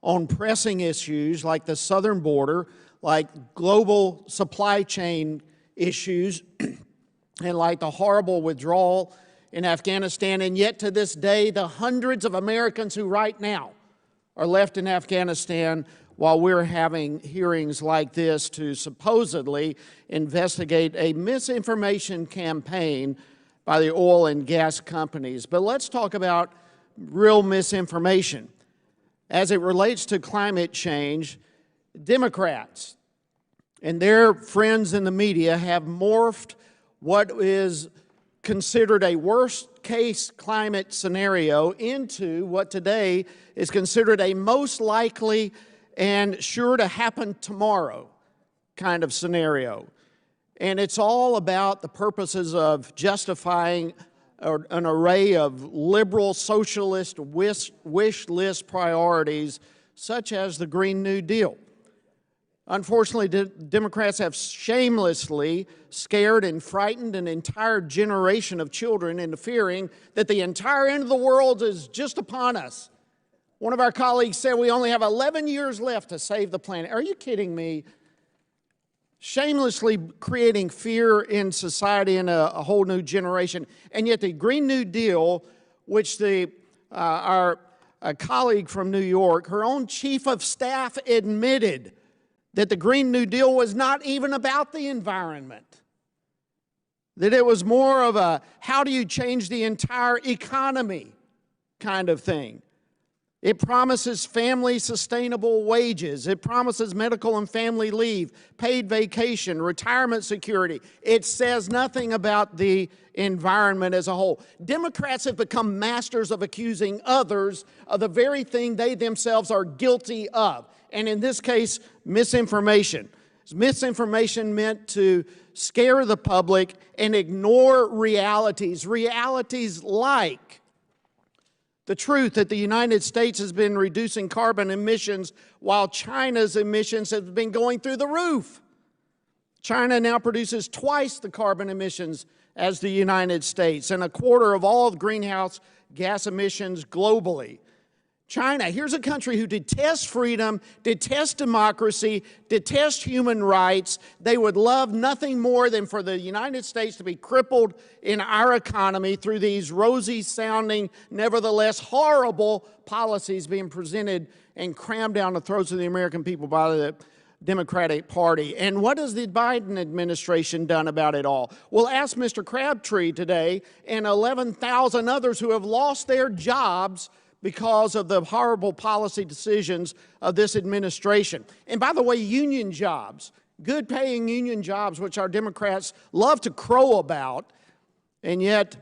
on pressing issues like the southern border, like global supply chain issues, and like the horrible withdrawal in Afghanistan. And yet to this day, the hundreds of Americans who right now are left in Afghanistan while we're having hearings like this to supposedly investigate a misinformation campaign by the oil and gas companies. But let's talk about real misinformation. As it relates to climate change, Democrats and their friends in the media have morphed what is considered a worst-case climate scenario into what today is considered a most likely and sure to happen tomorrow kind of scenario. And it's all about the purposes of justifying an array of liberal socialist wish list priorities, such as the Green New Deal. Unfortunately, Democrats have shamelessly scared and frightened an entire generation of children into fearing that the entire end of the world is just upon us. One of our colleagues said we only have 11 years left to save the planet. Are you kidding me? Shamelessly creating fear in society and a whole new generation. And yet the Green New Deal, which our colleague from New York, her own chief of staff admitted that the Green New Deal was not even about the environment, that it was more of a how do you change the entire economy kind of thing. It promises family sustainable wages. It promises medical and family leave, paid vacation, retirement security. It says nothing about the environment as a whole. Democrats have become masters of accusing others of the very thing they themselves are guilty of. And in this case, misinformation. Misinformation meant to scare the public and ignore realities. Realities like the truth that the United States has been reducing carbon emissions while China's emissions have been going through the roof. China now produces twice the carbon emissions as the United States and a quarter of all greenhouse gas emissions globally. China, here's a country who detests freedom, detests democracy, detests human rights. They would love nothing more than for the United States to be crippled in our economy through these rosy-sounding, nevertheless horrible policies being presented and crammed down the throats of the American people by the Democratic Party. And what has the Biden administration done about it all? Well, ask Mr. Crabtree today and 11,000 others who have lost their jobs because of the horrible policy decisions of this administration. And by the way, union jobs, good-paying union jobs, which our Democrats love to crow about, and yet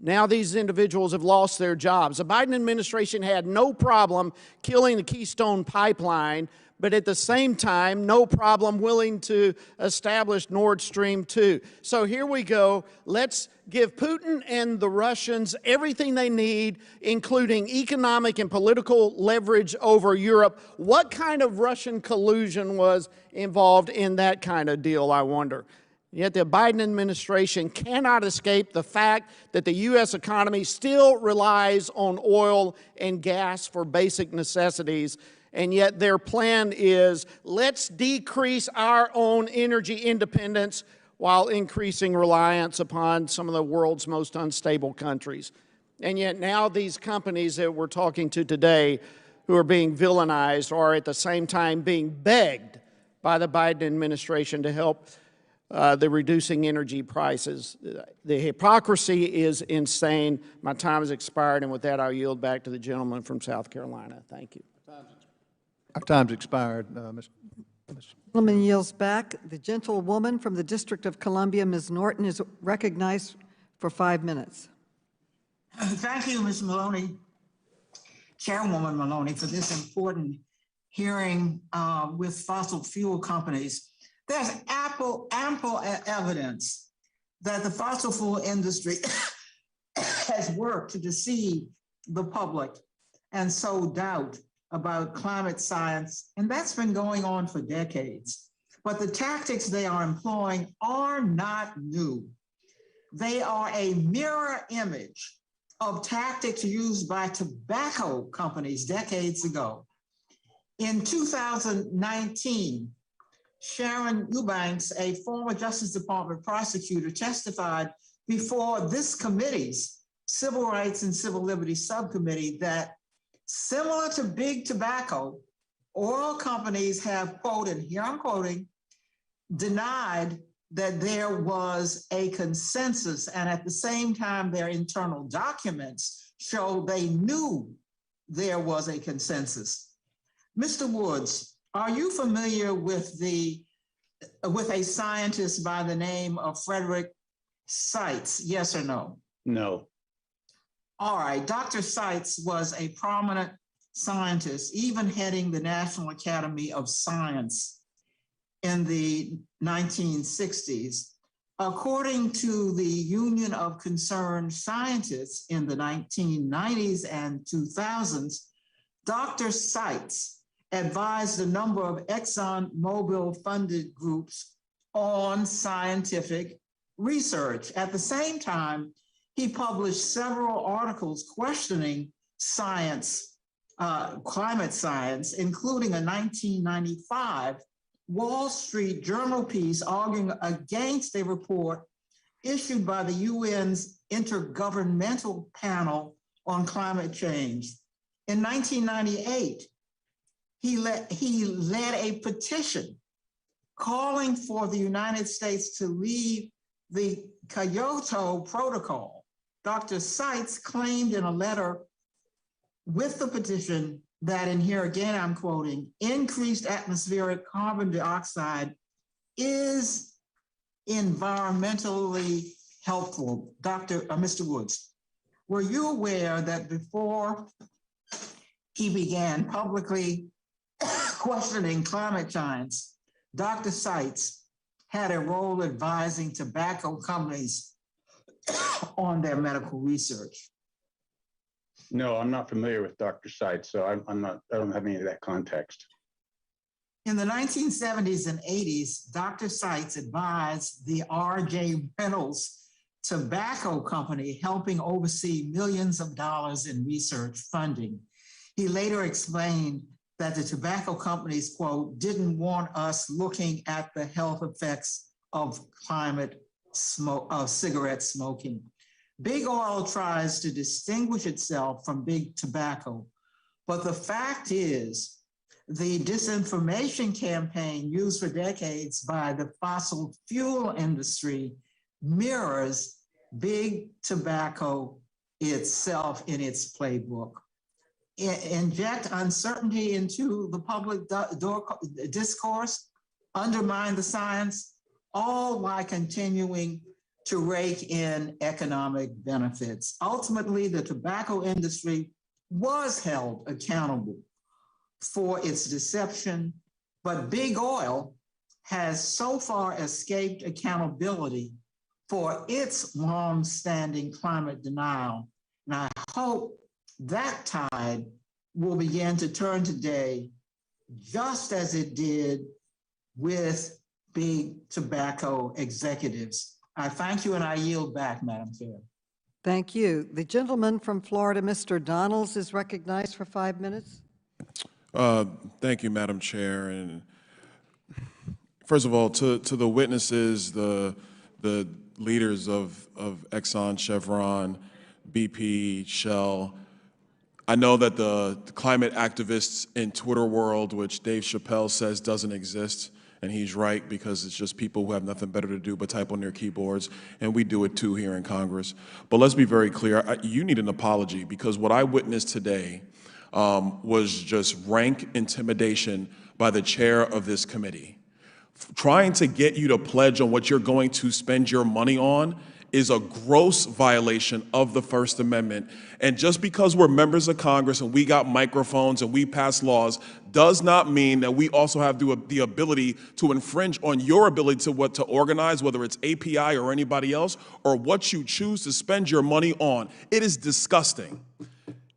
Now these individuals have lost their jobs. The Biden administration had no problem killing the Keystone Pipeline, but at the same time, no problem willing to establish Nord Stream 2. So here we go. Let's give Putin and the Russians everything they need, including economic and political leverage over Europe. What kind of Russian collusion was involved in that kind of deal, I wonder? Yet the Biden administration cannot escape the fact that the U.S. economy still relies on oil and gas for basic necessities, and yet their plan is, let's decrease our own energy independence while increasing reliance upon some of the world's most unstable countries. And yet now these companies that we're talking to today who are being villainized are at the same time being begged by the Biden administration to help the reducing energy prices. The hypocrisy is insane. My time has expired, and with that, I'll yield back to the gentleman from South Carolina. Thank you.
Our time's expired, Ms.
Gentleman yields back. The gentlewoman from the District of Columbia, Ms. Norton, is recognized for 5 minutes.
Thank you, Ms. Maloney, Chairwoman Maloney, for this important hearing with fossil fuel companies. There's ample evidence that the fossil fuel industry has worked to deceive the public and sow doubt about climate science, and that's been going on for decades. But the tactics they are employing are not new. They are a mirror image of tactics used by tobacco companies decades ago. In 2019, Sharon Eubanks, a former Justice Department prosecutor, testified before this committee's Civil Rights and Civil Liberties Subcommittee that similar to big tobacco, oil companies have, quote, and here I'm quoting, denied that there was a consensus, and at the same time, their internal documents show they knew there was a consensus. Mr. Woods, are you familiar with a scientist by the name of Frederick Seitz? Yes or no?
No.
All right, Dr. Seitz was a prominent scientist, even heading the National Academy of Science in the 1960s. According to the Union of Concerned Scientists in the 1990s and 2000s, Dr. Seitz advised a number of Exxon Mobil funded groups on scientific research. At the same time, he published several articles questioning science, climate science, including a 1995 Wall Street Journal piece arguing against a report issued by the UN's Intergovernmental Panel on Climate Change. In 1998, he led a petition calling for the United States to leave the Kyoto Protocol. Dr. Seitz claimed in a letter with the petition that, and here again I'm quoting, increased atmospheric carbon dioxide is environmentally helpful. Mr. Woods, were you aware that before he began publicly questioning climate science, Dr. Seitz had a role advising tobacco companies on their medical research?
No, I'm not familiar with Dr. Seitz, so I don't have any of that context.
In the 1970s and 80s, Dr. Seitz advised the R.J. Reynolds tobacco company, helping oversee millions of dollars in research funding. He later explained that the tobacco companies, quote, didn't want us looking at the health effects of cigarette smoking. Big oil tries to distinguish itself from big tobacco, but the fact is the disinformation campaign used for decades by the fossil fuel industry mirrors big tobacco itself in its playbook. Inject uncertainty into the public discourse, undermine the science, all while continuing to rake in economic benefits. Ultimately, the tobacco industry was held accountable for its deception, but big oil has so far escaped accountability for its long-standing climate denial. And I hope that tide will begin to turn today, just as it did with big tobacco executives. I thank you and I yield back, Madam Chair.
Thank you. The gentleman from Florida, Mr. Donalds, is recognized for 5 minutes.
Thank you, Madam Chair. And first of all, to the witnesses, the leaders of Exxon, Chevron, BP, Shell, I know that the climate activists in Twitter world, which Dave Chappelle says doesn't exist, and he's right because it's just people who have nothing better to do but type on their keyboards, and we do it too here in Congress. But let's be very clear, you need an apology because what I witnessed today was just rank intimidation by the chair of this committee. Trying to get you to pledge on what you're going to spend your money on is a gross violation of the First Amendment. And just because we're members of Congress and we got microphones and we pass laws does not mean that we also have the ability to infringe on your ability to organize, whether it's API or anybody else, or what you choose to spend your money on. It is disgusting.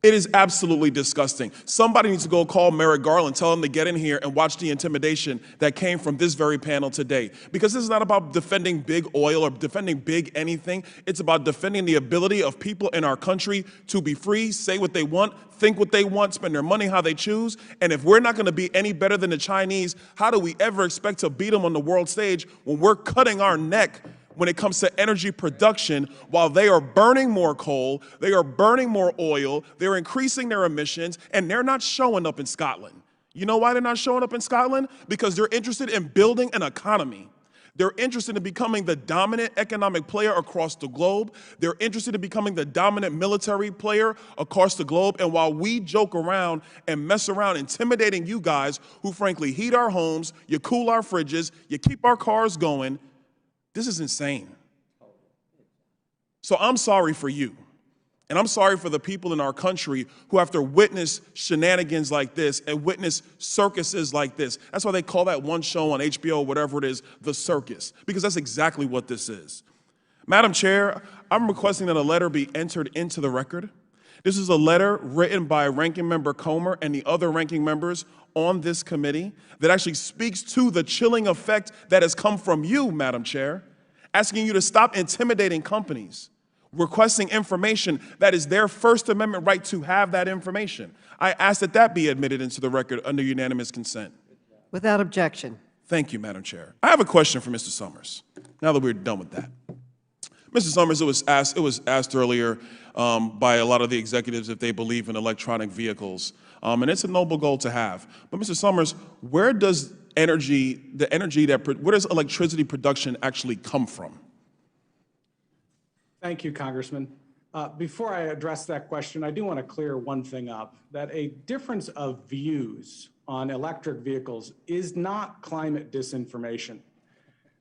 It is absolutely disgusting. Somebody needs to go call Merrick Garland, tell him to get in here and watch the intimidation that came from this very panel today. Because this is not about defending big oil or defending big anything. It's about defending the ability of people in our country to be free, say what they want, think what they want, spend their money how they choose. And if we're not going to be any better than the Chinese, how do we ever expect to beat them on the world stage when we're cutting our neck when it comes to energy production, while they are burning more coal, they are burning more oil, they're increasing their emissions, and they're not showing up in Scotland. You know why they're not showing up in Scotland? Because they're interested in building an economy. They're interested in becoming the dominant economic player across the globe. They're interested in becoming the dominant military player across the globe. And while we joke around and mess around intimidating you guys who frankly heat our homes, you cool our fridges, you keep our cars going, this is insane. So I'm sorry for you. And I'm sorry for the people in our country who have to witness shenanigans like this and witness circuses like this. That's why they call that one show on HBO, whatever it is, The Circus, because that's exactly what this is. Madam Chair, I'm requesting that a letter be entered into the record. This is a letter written by Ranking Member Comer and the other ranking members on this committee that actually speaks to the chilling effect that has come from you, Madam Chair, asking you to stop intimidating companies, requesting information that is their First Amendment right to have that information. I ask that that be admitted into the record under unanimous consent.
Without objection.
Thank you, Madam Chair. I have a question for Mr. Summers, now that we're done with that. Mr. Summers, it was asked earlier by a lot of the executives if they believe in electronic vehicles. And it's a noble goal to have. But Mr. Summers, where does where does electricity production actually come from?
Thank you, Congressman. Before I address that question, I do want to clear one thing up, that a difference of views on electric vehicles is not climate disinformation.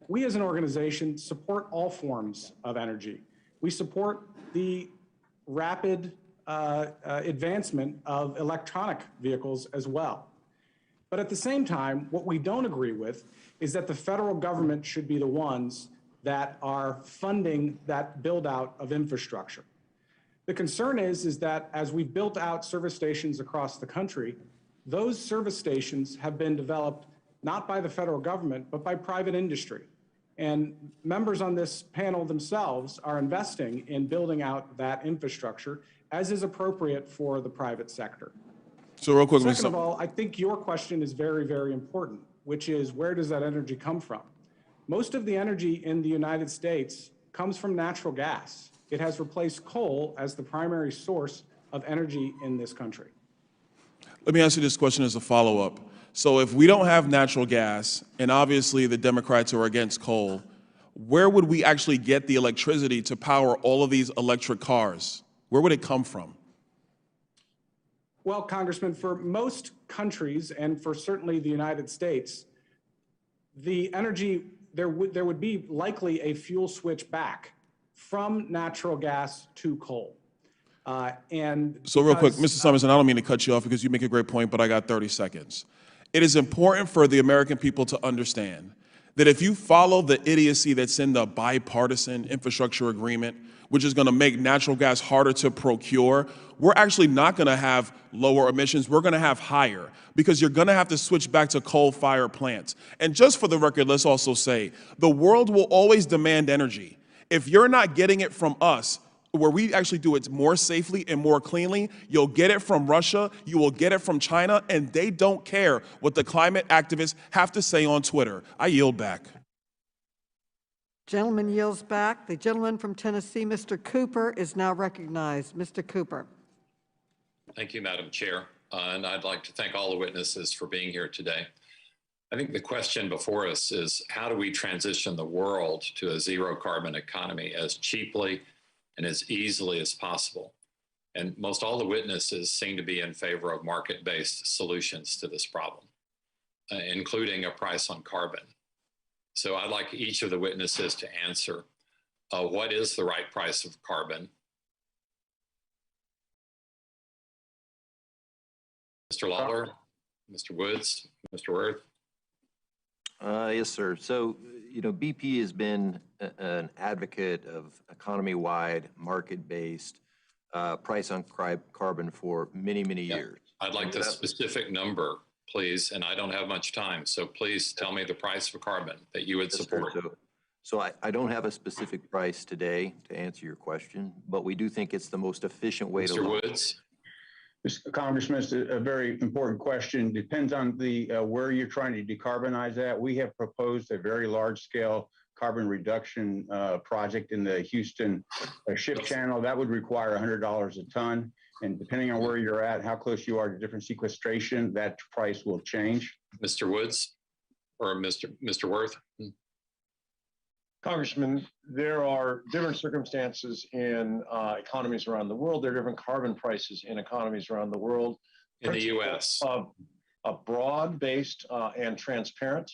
We as an organization support all forms of energy. We support the rapid advancement of electronic vehicles as well. But at the same time, what we don't agree with is that the federal government should be the ones that are funding that build out of infrastructure. The concern is that as we've built out service stations across the country, those service stations have been developed not by the federal government, but by private industry. And members on this panel themselves are investing in building out that infrastructure as is appropriate for the private sector.
So real quick,
Second of all, I think your question is very, very important, which is where does that energy come from? Most of the energy in the United States comes from natural gas. It has replaced coal as the primary source of energy in this country.
Let me ask you this question as a follow-up. So if we don't have natural gas, and obviously the Democrats are against coal, where would we actually get the electricity to power all of these electric cars? Where would it come from?
Well, Congressman, for most countries, and for certainly the United States, the energy, there would be likely a fuel switch back from natural gas to coal. And
So real quick,
because,
Mr. Summerson, I don't mean to cut you off because you make a great point, but I got 30 seconds. It is important for the American people to understand that if you follow the idiocy that's in the bipartisan infrastructure agreement, which is going to make natural gas harder to procure, we're actually not going to have lower emissions. We're going to have higher because you're going to have to switch back to coal-fired plants. And just for the record, let's also say the world will always demand energy. If you're not getting it from us, where we actually do it more safely and more cleanly, you'll get it from Russia, you will get it from China, and they don't care what the climate activists have to say on Twitter. I yield back.
Gentleman yields back. The gentleman from Tennessee, Mr. Cooper, is now recognized. Mr. Cooper.
Thank you, Madam Chair. And I'd like to thank all the witnesses for being here today. I think the question before us is how do we transition the world to a zero carbon economy as cheaply and as easily as possible? And most all the witnesses seem to be in favor of market-based solutions to this problem, including a price on carbon. So I'd like each of the witnesses to answer, what is the right price of carbon? Mr. Lawler, Mr. Woods, Mr. Worth?
Yes, sir. So, BP has been an advocate of economy-wide, market-based price on carbon for many, many years.
I'd like the specific number, please, and I don't have much time, so please tell me the price of carbon that you would support.
So I don't have a specific price today to answer your question, but we do think it's the most efficient way to
Mr. Woods?
Mr. Congressman, it's a very important question. Depends on the where you're trying to decarbonize that. We have proposed a very large-scale carbon reduction project in the Houston ship channel. That would require $100 a ton. And depending on where you're at, how close you are to different sequestration, that price will change.
Mr. Woods or Mr. Worth?
Congressman, there are different circumstances in economies around the world. There are different carbon prices in economies around the world.
In the U.S.
A broad-based and transparent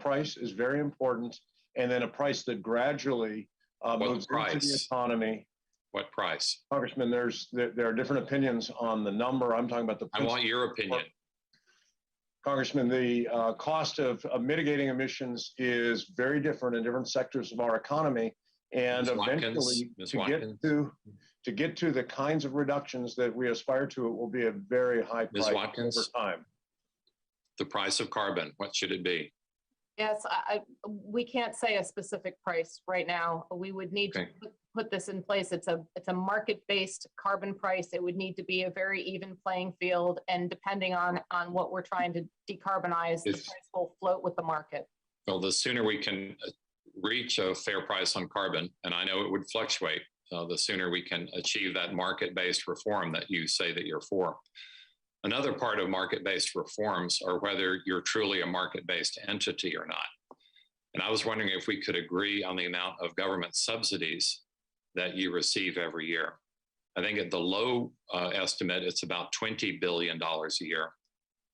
price is very important, and then a price that gradually moves into the economy.
What price?
Congressman, there are different opinions on the number. I'm talking about the.
I want your opinion.
Congressman, the cost of mitigating emissions is very different in different sectors of our economy, and eventually to get to the kinds of reductions that we aspire to, it will be a very high price over time.
The price of carbon, what should it be?
Yes, we can't say a specific price right now. We would need to put this in place. It's a market-based carbon price. It would need to be a very even playing field, and depending on what we're trying to decarbonize, the price will float with the market.
Well, the sooner we can reach a fair price on carbon, and I know it would fluctuate, the sooner we can achieve that market-based reform that you say that you're for. Another part of market-based reforms are whether you're truly a market-based entity or not. And I was wondering if we could agree on the amount of government subsidies that you receive every year. I think at the low estimate, it's about $20 billion a year.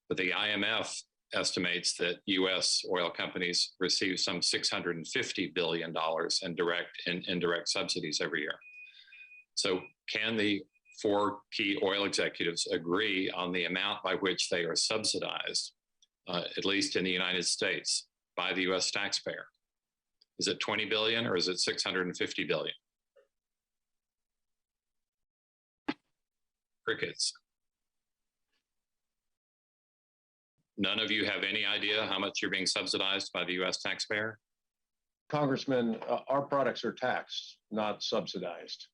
But the IMF estimates that US oil companies receive some $650 billion in direct and indirect subsidies every year. So can the four key oil executives agree on the amount by which they are subsidized, at least in the United States, by the US taxpayer? Is it 20 billion or is it 650 billion? Crickets. None of you have any idea how much you're being subsidized by the US taxpayer?
Congressman, our products are taxed, not subsidized.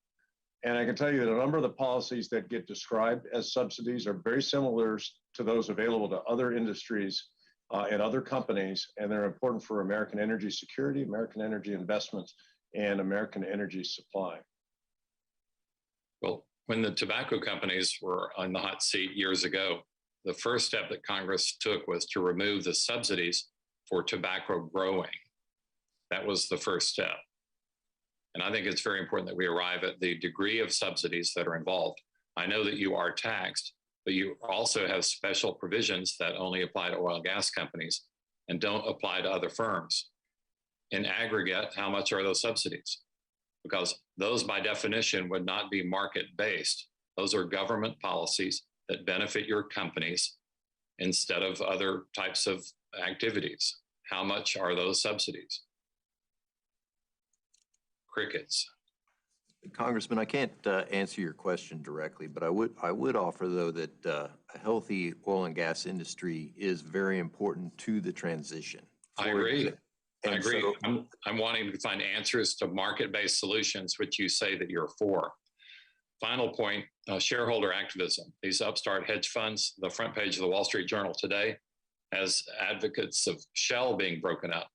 And I can tell you that a number of the policies that get described as subsidies are very similar to those available to other industries and other companies, and they're important for American energy security, American energy investment, and American energy supply.
Well, when the tobacco companies were on the hot seat years ago, the first step that Congress took was to remove the subsidies for tobacco growing. That was the first step. And I think it's very important that we arrive at the degree of subsidies that are involved. I know that you are taxed, but you also have special provisions that only apply to oil and gas companies and don't apply to other firms. In aggregate, how much are those subsidies? because those by definition would not be market-based. Those are government policies that benefit your companies instead of other types of activities. How much are those subsidies? Crickets.
Congressman, I can't answer your question directly, but I would offer, though, that a healthy oil and gas industry is very important to the transition.
I agree. I agree.
So,
I'm wanting to find answers to market-based solutions, which you say that you're for. Final point, shareholder activism. These upstart hedge funds, the front page of the Wall Street Journal today has advocates of Shell being broken up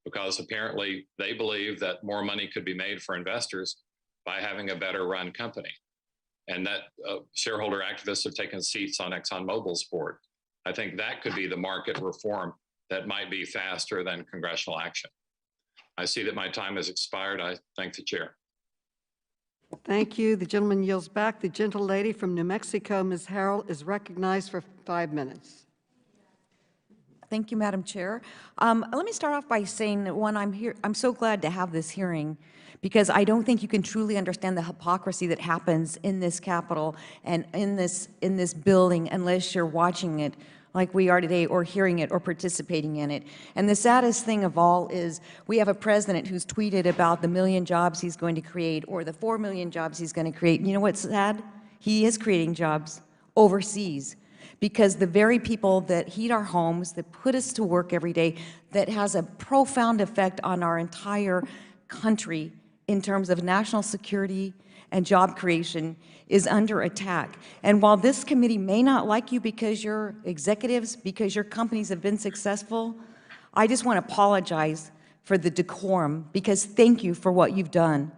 because apparently they believe that more money could be made for investors by having a better run company. And that shareholder activists have taken seats on ExxonMobil's board. I think that could be the market reform that might be faster than congressional action. I see that my time has expired. I thank the chair.
Thank you. The gentleman yields back. The gentlelady from New Mexico, Ms. Harrell, is recognized for 5 minutes.
Thank you, Madam Chair. Let me start off by saying that I'm so glad to have this hearing because I don't think you can truly understand the hypocrisy that happens in this Capitol and in this building unless you're watching it like we are today, or hearing it, or participating in it. And the saddest thing of all is we have a president who's tweeted about the 1 million jobs he's going to create, or the 4 million jobs he's going to create. And you know what's sad? He is creating jobs overseas, because the very people that heat our homes, that put us to work every day, that has a profound effect on our entire country in terms of national security and job creation, is under attack. And while this committee may not like you because you're executives, because your companies have been successful, I just want to apologize for the decorum, because thank you for what you've done.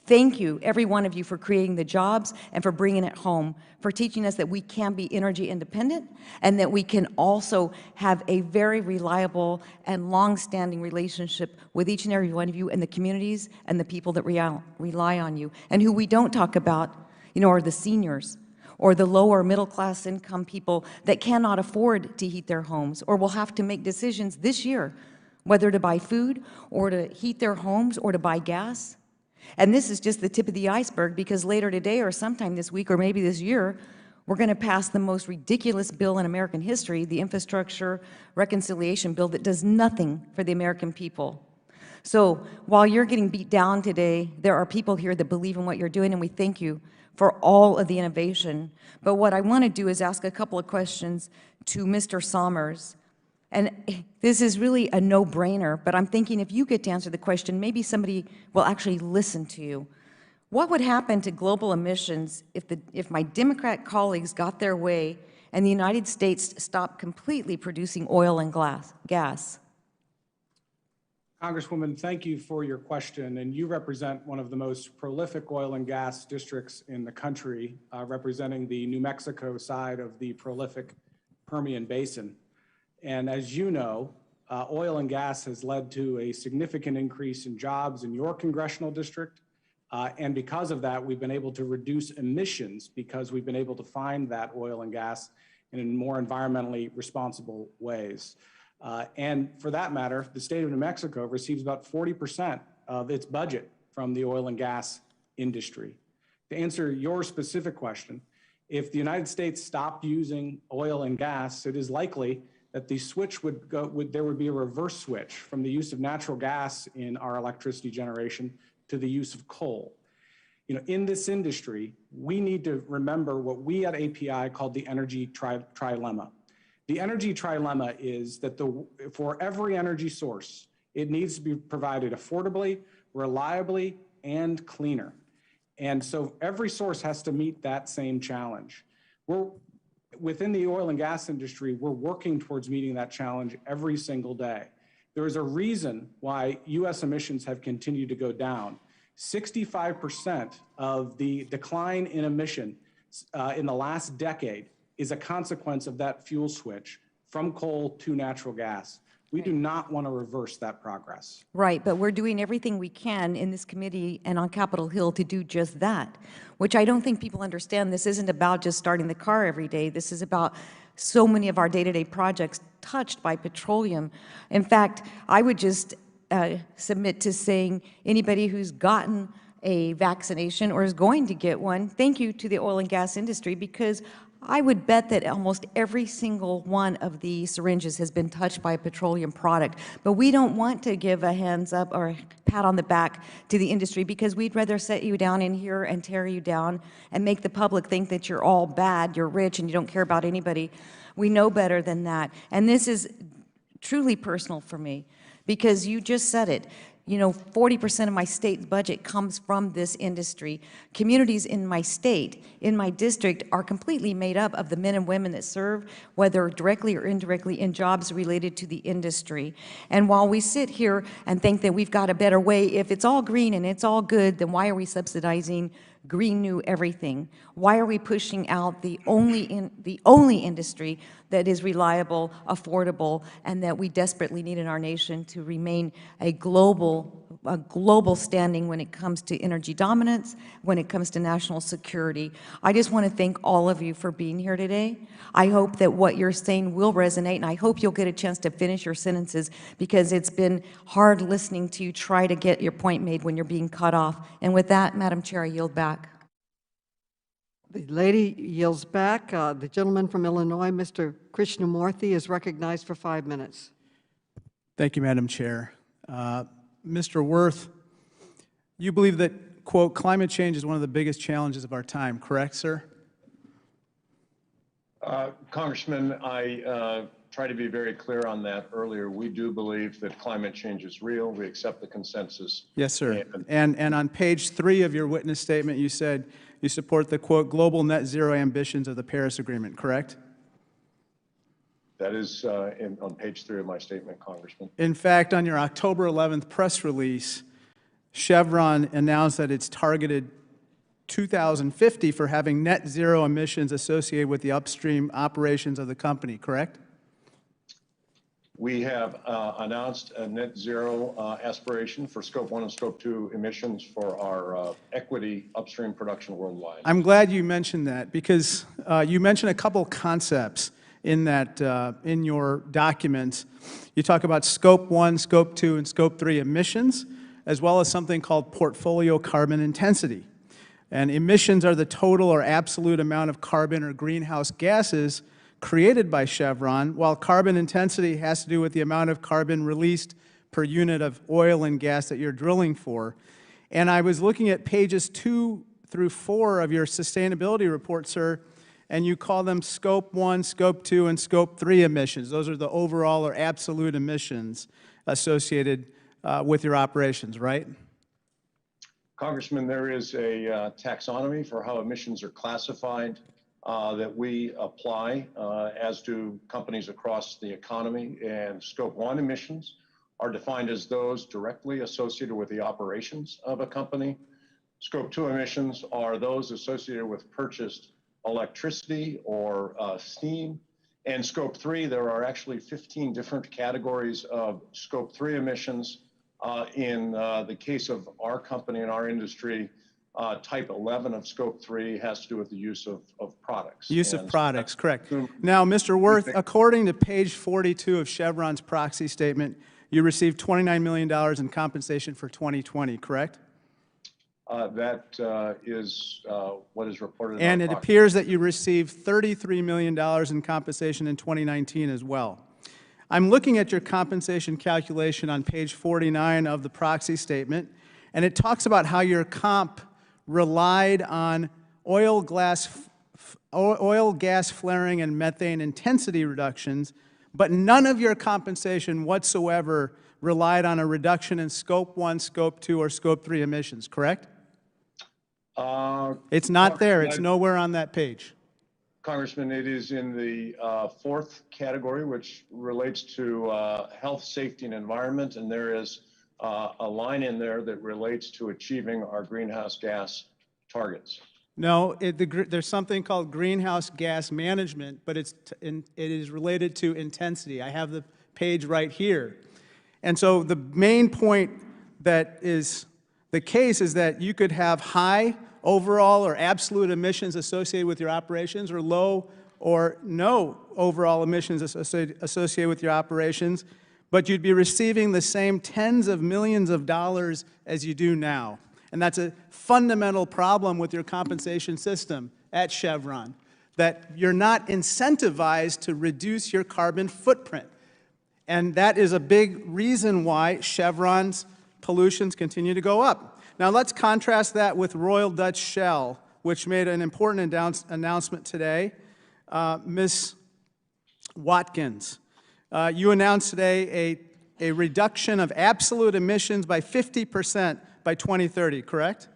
Thank you, every one of you, for creating the jobs and for bringing it home, for teaching us that we can be energy independent and that we can also have a very reliable and long-standing relationship with each and every one of you and the communities and the people that rely on you. And who we don't talk about, are the seniors or the lower middle-class income people that cannot afford to heat their homes or will have to make decisions this year whether to buy food or to heat their homes or to buy gas. And this is just the tip of the iceberg, because later today or sometime this week or maybe this year, we're going to pass the most ridiculous bill in American history, the Infrastructure Reconciliation Bill, that does nothing for the American people. So while you're getting beat down today, there are people here that believe in what you're doing, and we thank you for all of the innovation. But what I want to do is ask a couple of questions to Mr. Sommers. And this is really a no-brainer, but I'm thinking if you get to answer the question, maybe somebody will actually listen to you. What would happen to global emissions if my Democrat colleagues got their way and the United States stopped completely producing oil and gas?
Congresswoman, thank you for your question. And you represent one of the most prolific oil and gas districts in the country, representing the New Mexico side of the prolific Permian Basin. And as you know, oil and gas has led to a significant increase in jobs in your congressional district. And because of that, we've been able to reduce emissions because we've been able to find that oil and gas in more environmentally responsible ways. And for that matter, the state of New Mexico receives about 40% of its budget from the oil and gas industry. To answer your specific question, if the United States stopped using oil and gas, it is likely that the switch there would be a reverse switch from the use of natural gas in our electricity generation to the use of coal. In this industry, we need to remember what we at API called the energy trilemma. The energy trilemma is that for every energy source, it needs to be provided affordably, reliably, and cleaner. And so every source has to meet that same challenge. Within the oil and gas industry, we're working towards meeting that challenge every single day. There is a reason why U.S. emissions have continued to go down. 65% of the decline in emission in the last decade is a consequence of that fuel switch from coal to natural gas. We do not want to reverse that progress.
Right, but we're doing everything we can in this committee and on Capitol Hill to do just that, which I don't think people understand. This isn't about just starting the car every day. This is about so many of our day-to-day projects touched by petroleum. In fact, I would just submit to saying anybody who's gotten a vaccination or is going to get one. Thank you to the oil and gas industry, because I would bet that almost every single one of the syringes has been touched by a petroleum product. But we don't want to give a hands up or a pat on the back to the industry, because we'd rather set you down in here and tear you down and make the public think that you're all bad, you're rich, and you don't care about anybody. We know better than that. And this is truly personal for me, because you just said it. You know, 40% of my state budget comes from this industry. Communities in my state, in my district, are completely made up of the men and women that serve, whether directly or indirectly, in jobs related to the industry. And while we sit here and think that we've got a better way, if it's all green and it's all good, then why are we subsidizing green new everything? Why are we pushing out the only industry that is reliable, affordable, and that we desperately need in our nation to remain a global standing when it comes to energy dominance, when it comes to national security? I just want to thank all of you for being here today. I hope that what you're saying will resonate, and I hope you'll get a chance to finish your sentences, because it's been hard listening to you try to get your point made when you're being cut off. And with that, Madam Chair, I yield back.
The lady yields back. The gentleman from Illinois, Mr. Krishnamurthy, is recognized for 5 minutes.
Thank you, Madam Chair. Mr. Worth, you believe that, quote, climate change is one of the biggest challenges of our time, correct, sir?
Congressman, I tried to be very clear on that earlier. We do believe that climate change is real. We accept the consensus.
Yes, sir. And on page 3 of your witness statement, you said you support the, quote, global net zero ambitions of the Paris Agreement, correct?
That is on page 3 of my statement, Congressman.
In fact, on your October 11th press release, Chevron announced that it's targeted 2050 for having net zero emissions associated with the upstream operations of the company, correct?
We have announced a net zero aspiration for Scope 1 and Scope 2 emissions for our equity upstream production worldwide.
I'm glad you mentioned that, because you mentioned a couple concepts in that in your documents. You talk about Scope 1, Scope 2, and Scope 3 emissions, as well as something called portfolio carbon intensity. And emissions are the total or absolute amount of carbon or greenhouse gases created by Chevron, while carbon intensity has to do with the amount of carbon released per unit of oil and gas that you're drilling for. And I was looking at pages 2 through 4 of your sustainability report, sir, and you call them Scope 1, Scope 2, and Scope 3 emissions. Those are the overall or absolute emissions associated with your operations, right?
Congressman, there is a taxonomy for how emissions are classified that we apply, as do companies across the economy. And Scope 1 emissions are defined as those directly associated with the operations of a company. Scope 2 emissions are those associated with purchased electricity or steam. And Scope 3, there are actually 15 different categories of Scope 3 emissions. In the case of our company and our industry, type 11 of Scope 3 has to do with the use of products.
Use of products, correct. Now, Mr. Worth, according to page 42 of Chevron's proxy statement, you received $29 million in compensation for 2020, correct?
That is what is reported.
And it appears that you received $33 million in compensation in 2019 as well. I'm looking at your compensation calculation on page 49 of the proxy statement, and it talks about how your comp relied on oil, gas flaring, and methane intensity reductions, but none of your compensation whatsoever relied on a reduction in Scope 1, Scope 2, or Scope 3 emissions, correct? It's not there. It's nowhere on that page.
Congressman, it is in the fourth category, which relates to health, safety, and environment, and there is a line in there that relates to achieving our greenhouse gas targets.
No, there's something called greenhouse gas management, but it is related to intensity. I have the page right here. And so the main point that is the case is that you could have high overall or absolute emissions associated with your operations, or low or no overall emissions associated with your operations, but you'd be receiving the same tens of millions of dollars as you do now. And that's a fundamental problem with your compensation system at Chevron, that you're not incentivized to reduce your carbon footprint. And that is a big reason why Chevron's pollutions continue to go up. Now let's contrast that with Royal Dutch Shell, which made an important announcement today. Ms. Watkins, you announced today a reduction of absolute emissions by 50% by 2030, correct?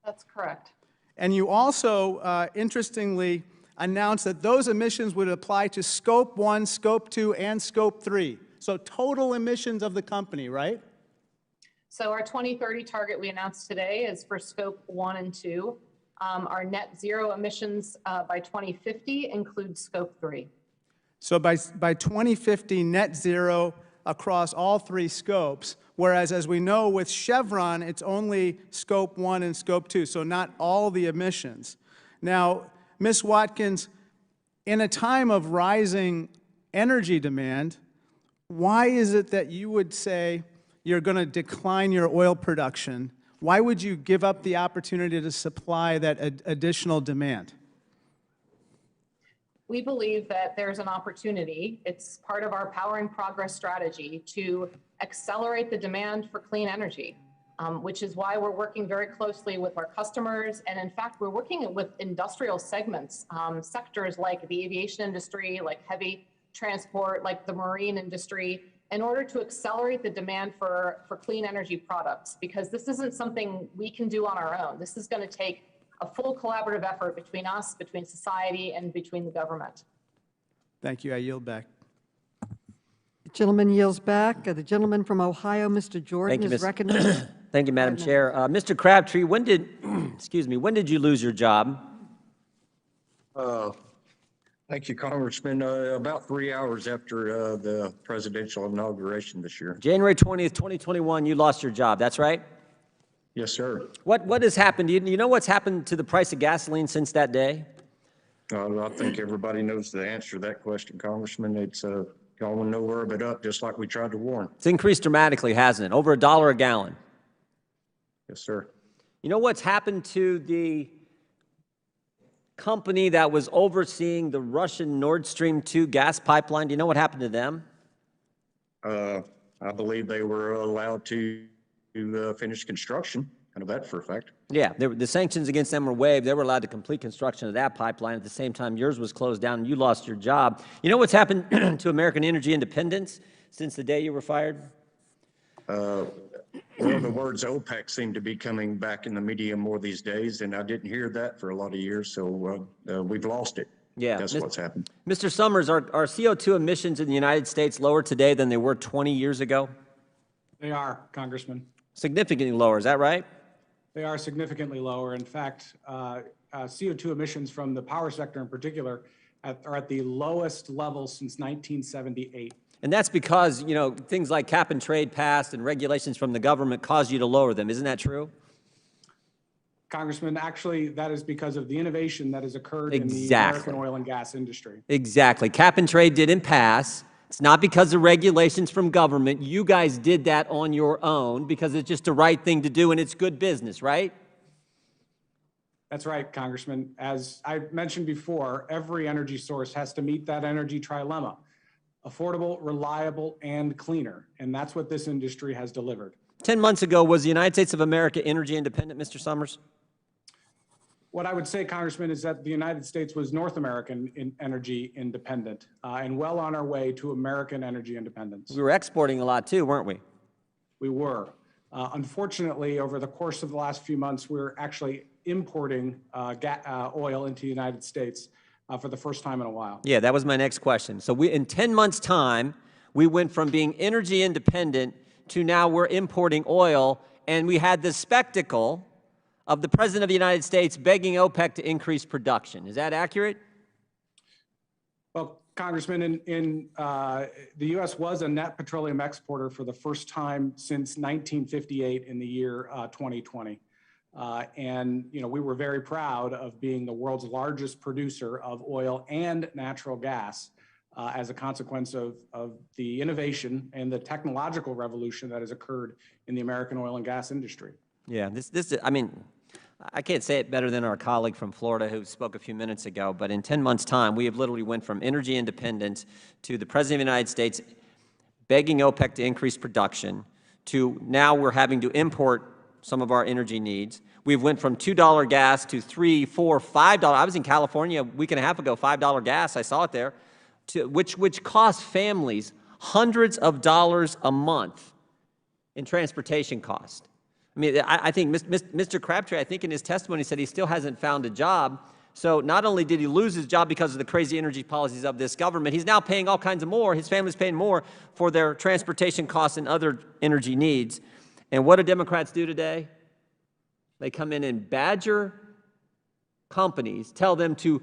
That's correct.
And you also, interestingly, announced that those emissions would apply to Scope 1, Scope 2, and Scope 3. So total emissions of the company, right?
So our 2030 target we announced today is for Scope 1 and 2. Our net zero emissions by 2050 includes Scope 3.
So by 2050, net zero across all three scopes, whereas as we know with Chevron, it's only Scope 1 and Scope 2, so not all the emissions. Now, Ms. Watkins, in a time of rising energy demand, why is it that you would say you're going to decline your oil production? Why would you give up the opportunity to supply that additional demand?
We believe that there's an opportunity, it's part of our Powering Progress strategy, to accelerate the demand for clean energy, which is why we're working very closely with our customers. And in fact, we're working with industrial segments, sectors like the aviation industry, like heavy transport, like the marine industry, in order to accelerate the demand for clean energy products, because this isn't something we can do on our own. This is going to take a full collaborative effort between us, between society, and between the government.
Thank you. I yield back.
The gentleman yields back. The gentleman from Ohio, Mr. Jordan, is recognized.
Thank you, Madam Chair. Mr. Crabtree, when did, excuse me, when did you lose your job?
Thank you, Congressman. About 3 hours after the presidential inauguration this year.
January 20th, 2021, you lost your job. That's right?
Yes, sir.
What has happened? Do you know what's happened to the price of gasoline since that day?
I think everybody knows the answer to that question, Congressman. It's going nowhere but up, just like we tried to warn.
It's increased dramatically, hasn't it? Over $1 a gallon.
Yes, sir.
You know what's happened to the company that was overseeing the Russian Nord Stream 2 gas pipeline? Do you know what happened to them?
I believe they were allowed to finish construction. I know that for a fact.
Yeah, the sanctions against them were waived. They were allowed to complete construction of that pipeline. At the same time, yours was closed down and you lost your job. You know what's happened to American energy independence since the day you were fired?
Well, the words OPEC seem to be coming back in the media more these days, and I didn't hear that for a lot of years, so we've lost it.
Yeah,
that's what's happened.
Mr. Summers, are CO2 emissions in the United States lower today than they were 20 years ago?
They are, Congressman.
Significantly lower, is that right?
They are significantly lower. In fact, CO2 emissions from the power sector in particular are at the lowest level since 1978.
And that's because, you know, things like cap and trade passed and regulations from the government caused you to lower them. Isn't that true?
Congressman, actually, that is because of the innovation that has occurred in the American oil and gas industry.
Exactly. Cap and trade didn't pass. It's not because of regulations from government. You guys did that on your own because it's just the right thing to do and it's good business, right?
That's right, Congressman. As I mentioned before, every energy source has to meet that energy trilemma: affordable, reliable, and cleaner. And that's what this industry has delivered.
10 months ago, was the United States of America energy independent, Mr. Summers?
What I would say, Congressman, is that the United States was North American energy independent and well on our way to American energy independence.
We were exporting a lot too, weren't we?
We were. Unfortunately, over the course of the last few months, we're actually importing oil into the United States for the first time in a while.
Yeah, that was my next question. So in 10 months' time, we went from being energy independent to now we're importing oil, and we had the spectacle of the President of the United States begging OPEC to increase production. Is that accurate?
Well, Congressman, the U.S. was a net petroleum exporter for the first time since 1958 in the year 2020. And, you know, we were very proud of being the world's largest producer of oil and natural gas as a consequence of the innovation and the technological revolution that has occurred in the American oil and gas industry.
Yeah, I mean, I can't say it better than our colleague from Florida who spoke a few minutes ago, but in 10 months' time, we have literally went from energy independence to the President of the United States begging OPEC to increase production to now we're having to import some of our energy needs. We've went from $2 gas to $3, $4, $5. I was in California a week and a half ago, $5 gas, I saw it there, which costs families hundreds of dollars a month in transportation cost. I mean, I think Mr. Crabtree, I think in his testimony said he still hasn't found a job. So not only did he lose his job because of the crazy energy policies of this government, he's now paying all kinds of more, his family's paying more for their transportation costs and other energy needs. And what do Democrats do today? They come in and badger companies, tell them to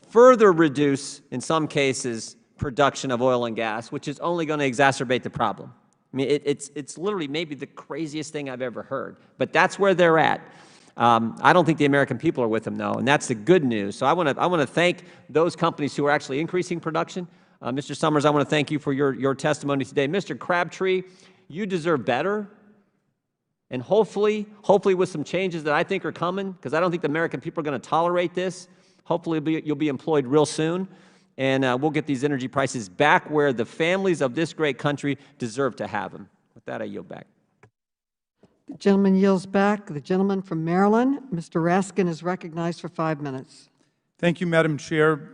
further reduce, in some cases, production of oil and gas, which is only going to exacerbate the problem. I mean, it's literally maybe the craziest thing I've ever heard, but that's where they're at. I don't think the American people are with them, though, and that's the good news. So I want to thank those companies who are actually increasing production. Mr. Summers, I want to thank you for your testimony today. Mr. Crabtree, you deserve better, and hopefully with some changes that I think are coming, because I don't think the American people are going to tolerate this. Hopefully you'll be employed real soon, and we'll get these energy prices back where the families of this great country deserve to have them. With that, I yield back.
The gentleman yields back. The gentleman from Maryland, Mr. Raskin, is recognized for 5 minutes.
Thank you, Madam Chair.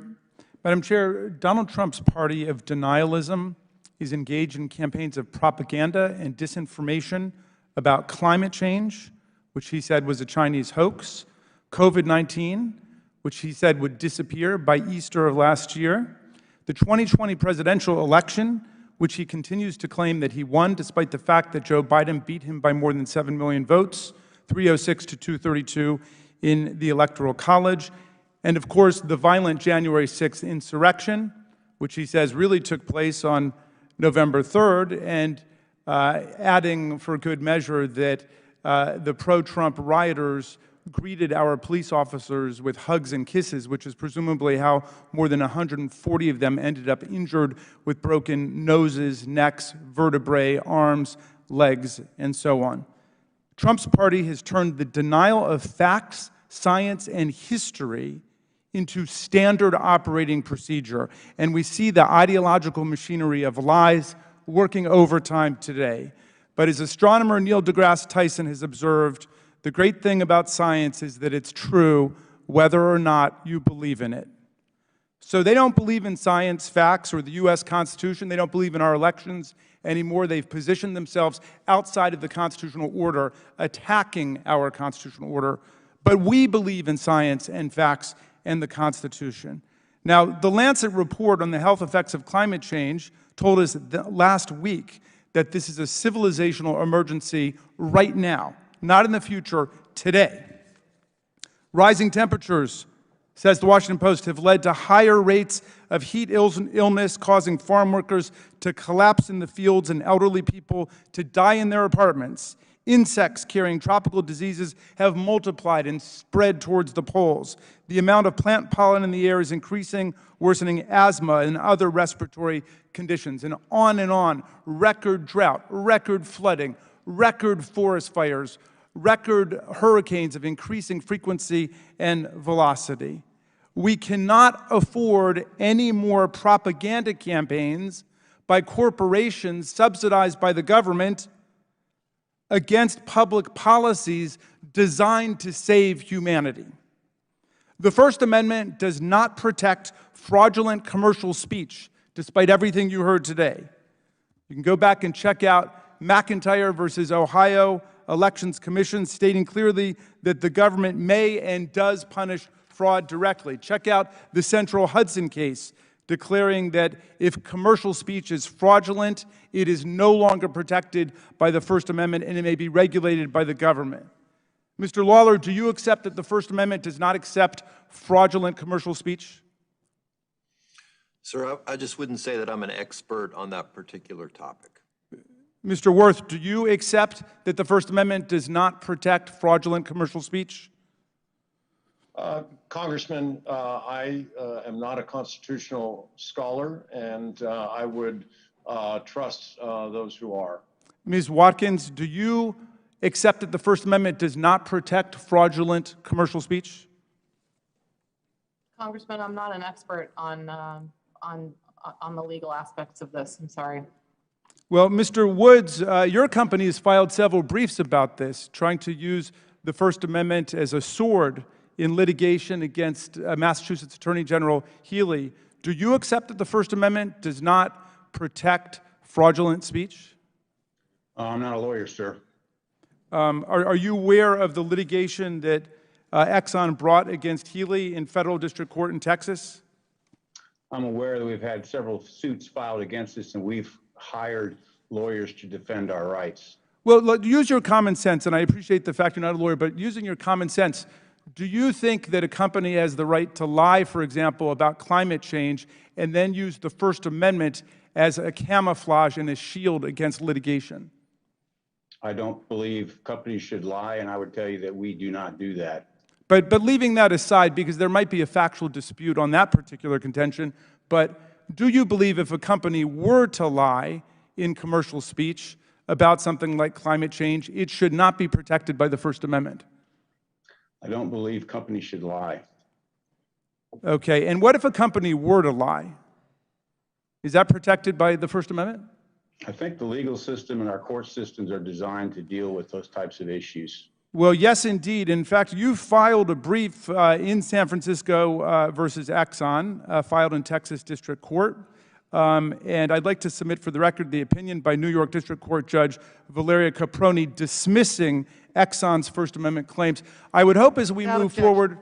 Madam Chair, Donald Trump's party of denialism is engaged in campaigns of propaganda and disinformation about climate change, which he said was a Chinese hoax, COVID-19, which he said would disappear by Easter of last year, the 2020 presidential election, which he continues to claim that he won despite the fact that Joe Biden beat him by more than 7 million votes, 306 to 232 in the Electoral College, and of course the violent January 6th insurrection, which he says really took place on November 3rd, and adding for good measure that the pro-Trump rioters greeted our police officers with hugs and kisses, which is presumably how more than 140 of them ended up injured with broken noses, necks, vertebrae, arms, legs, and so on. Trump's party has turned the denial of facts, science, and history into standard operating procedure, and we see the ideological machinery of lies working overtime today. But as astronomer Neil deGrasse Tyson has observed, the great thing about science is that it's true whether or not you believe in it. So they don't believe in science, facts, or the U.S. Constitution. They don't believe in our elections anymore. They've positioned themselves outside of the constitutional order, attacking our constitutional order. But we believe in science and facts and the Constitution. Now, the Lancet report on the health effects of climate change told us last week that this is a civilizational emergency right now, not in the future, today. Rising temperatures, says the Washington Post, have led to higher rates of heat illness, causing farm workers to collapse in the fields and elderly people to die in their apartments. Insects carrying tropical diseases have multiplied and spread towards the poles. The amount of plant pollen in the air is increasing, worsening asthma and other respiratory conditions. And on, record drought, record flooding, record forest fires, record hurricanes of increasing frequency and velocity. We cannot afford any more propaganda campaigns by corporations subsidized by the government against public policies designed to save humanity. The First Amendment does not protect fraudulent commercial speech, despite everything you heard today. You can go back and check out McIntyre versus Ohio Elections Commission, stating clearly that the government may and does punish fraud directly. Check out the Central Hudson case, declaring that if commercial speech is fraudulent, it is no longer protected by the First Amendment and it may be regulated by the government. Mr. Lawler, do you accept that the First Amendment does not accept fraudulent commercial speech?
Sir, I just wouldn't say that I'm an expert on that particular topic.
Mr. Wirth, do you accept that the First Amendment does not protect fraudulent commercial speech?
Congressman, I am not a constitutional scholar, and I would trust those who are.
Ms. Watkins, do you accept that the First Amendment does not protect fraudulent commercial speech?
Congressman, I'm not an expert on the legal aspects of this. I'm sorry.
Well, Mr. Woods, your company has filed several briefs about this, trying to use the First Amendment as a sword in litigation against Massachusetts Attorney General Healey. Do you accept that the First Amendment does not protect fraudulent speech?
I'm not a lawyer, sir.
Are you aware of the litigation that Exxon brought against Healey in federal district court in Texas?
I'm aware that we've had several suits filed against us, and we've hired lawyers to defend our rights.
Well, look, use your common sense, and I appreciate the fact you're not a lawyer, but using your common sense, do you think that a company has the right to lie, for example, about climate change, and then use the First Amendment as a camouflage and a shield against litigation?
I don't believe companies should lie, and I would tell you that we do not do that.
But leaving that aside, because there might be a factual dispute on that particular contention, but do you believe if a company were to lie in commercial speech about something like climate change, it should not be protected by the First Amendment?
I don't believe companies should lie.
Okay, and what if a company were to lie? Is that protected by the First Amendment?
I think the legal system and our court systems are designed to deal with those types of issues.
Well, yes, indeed. In fact, you filed a brief in San Francisco versus Exxon, filed in Texas District Court. And I'd like to submit for the record the opinion by New York District Court Judge Valeria Caproni dismissing Exxon's First Amendment claims. I would hope as we move forward,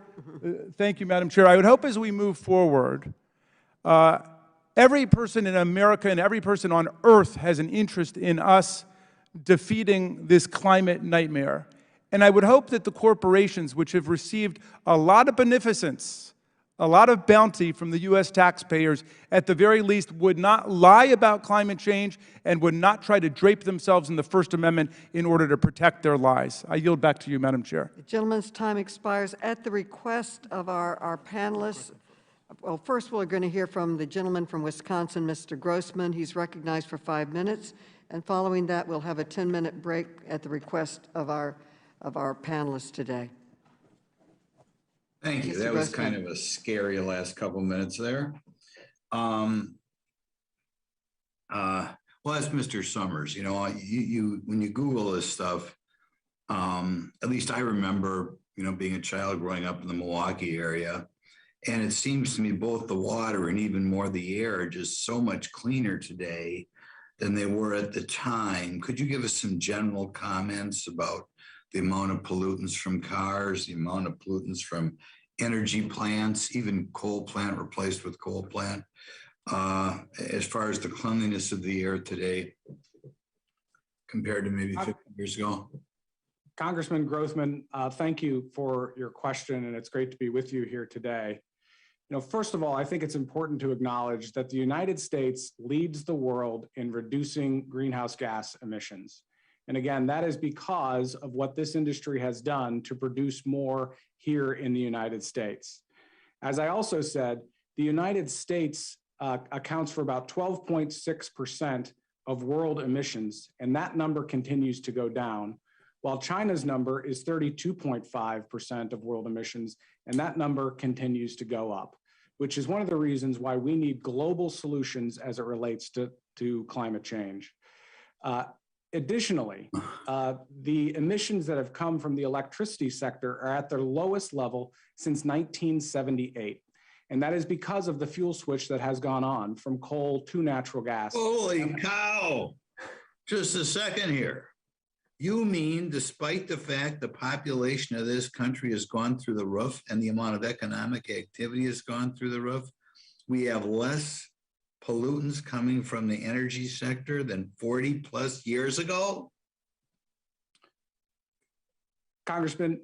thank you, Madam Chair. I would hope as we move forward, every person in America and every person on earth has an interest in us defeating this climate nightmare. And I would hope that the corporations, which have received a lot of beneficence, a lot of bounty from the U.S. taxpayers, at the very least would not lie about climate change and would not try to drape themselves in the First Amendment in order to protect their lies. I yield back to you, Madam Chair.
The gentleman's time expires at the request of our panelists. Well, first we're going to hear from the gentleman from Wisconsin, Mr. Grossman. He's recognized for 5 minutes. And following that, we'll have a 10-minute break at the request of our panelists today.
Thank you.
Mr.
That was
Grossman.
kind of a scary last couple minutes there. Well, that's Mr. Summers. You know, when you Google this stuff, at least I remember, you know, being a child growing up in the Milwaukee area, and it seems to me both the water and even more the air are just so much cleaner today than they were at the time. Could you give us some general comments about the amount of pollutants from cars, the amount of pollutants from energy plants, even coal plant replaced with coal plant, as far as the cleanliness of the air today compared to maybe 50 years ago?
Congressman Grossman, thank you for your question, and it's great to be with you here today. You know, first of all, I think it's important to acknowledge that the United States leads the world in reducing greenhouse gas emissions. And again, that is because of what this industry has done to produce more here in the United States. As I also said, the United States accounts for about 12.6% of world emissions, and that number continues to go down, while China's number is 32.5% of world emissions, and that number continues to go up, which is one of the reasons why we need global solutions as it relates to climate change. Additionally, the emissions that have come from the electricity sector are at their lowest level since 1978. And that is because of the fuel switch that has gone on from coal to natural gas.
Holy cow! Just a second here. You mean despite the fact the population of this country has gone through the roof and the amount of economic activity has gone through the roof, we have less pollutants coming from the energy sector than 40 plus years ago?
Congressman,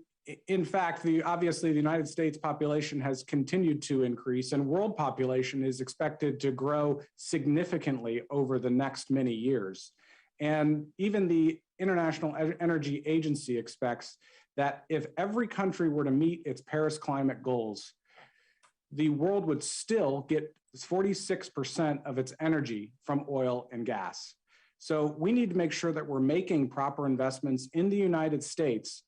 in fact, obviously the United States population has continued to increase, and world population is expected to grow significantly over the next many years. And even the International Energy Agency expects that if every country were to meet its Paris climate goals, the world would still get 46% of its energy from oil and gas. So we need to make sure that we're making proper investments in the United States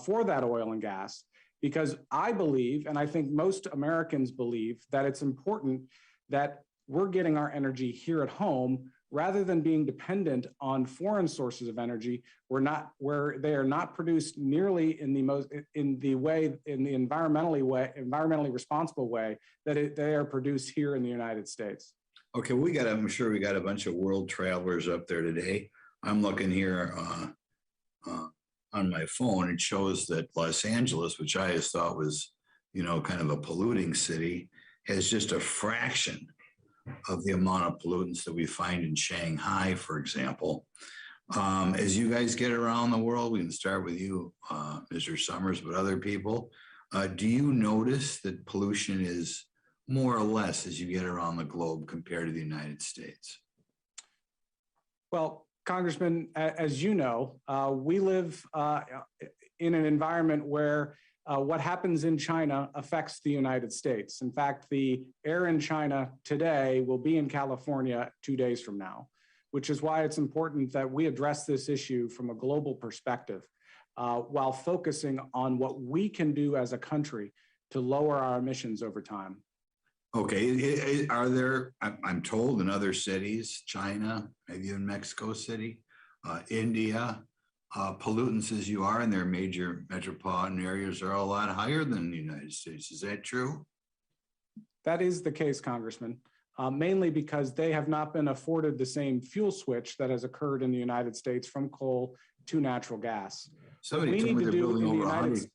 for that oil and gas, because I believe, and I think most Americans believe, that it's important that we're getting our energy here at home rather than being dependent on foreign sources of energy where they are not produced nearly in the environmentally responsible way that they are produced here in the United States.
Okay, I'm sure we got a bunch of world travelers up there today. I'm looking here on my phone. It shows that Los Angeles, which I always thought was, kind of a polluting city, has just a fraction of the amount of pollutants that we find in Shanghai, for example. As you guys get around the world, we can start with you, Mr. Summers, but other people, do you notice that pollution is more or less as you get around the globe compared to the United States?
Well, Congressman, as you know, we live in an environment where what happens in China affects the United States. In fact, the air in China today will be in California 2 days from now, which is why it's important that we address this issue from a global perspective while focusing on what we can do as a country to lower our emissions over time.
Okay, are there, I'm told in other cities, China, maybe in Mexico City, India, pollutants as you are in their major metropolitan areas are a lot higher than the United States. Is that true?
That is the case, Congressman, mainly because they have not been afforded the same fuel switch that has occurred in the United States from coal to natural gas.
Somebody told me they're building over 100.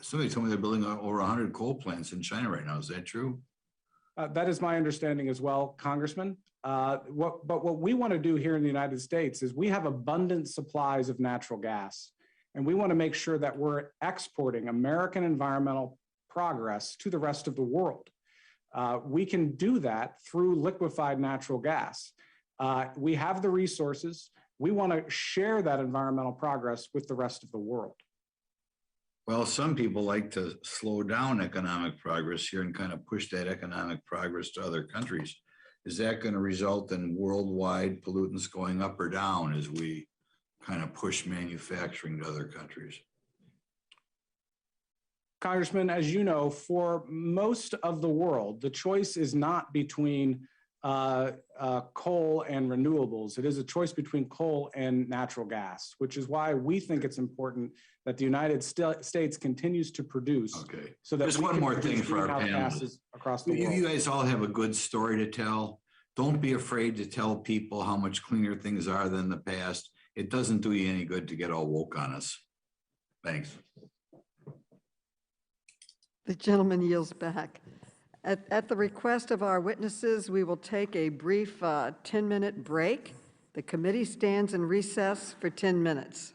Somebody told me they're building over 100 coal plants in China right now. Is that true?
That is my understanding as well, Congressman. But what we want to do here in the United States is we have abundant supplies of natural gas, and we want to make sure that we're exporting American environmental progress to the rest of the world. We can do that through liquefied natural gas. We have the resources. We want to share that environmental progress with the rest of the world.
Well, some people like to slow down economic progress here and kind of push that economic progress to other countries. Is that going to result in worldwide pollutants going up or down as we kind of push manufacturing to other countries?
Congressman, as you know, for most of the world, the choice is not between coal and renewables. It is a choice between coal and natural gas, which is why we think it's important that the United States continues to produce.
Okay.
So that
just one more thing for our panelists.
Across the world.
You guys all have a good story to tell. Don't be afraid to tell people how much cleaner things are than the past. It doesn't do you any good to get all woke on us. Thanks.
The gentleman yields back. At the request of our witnesses, we will take a brief 10-minute break. The committee stands in recess for 10 minutes.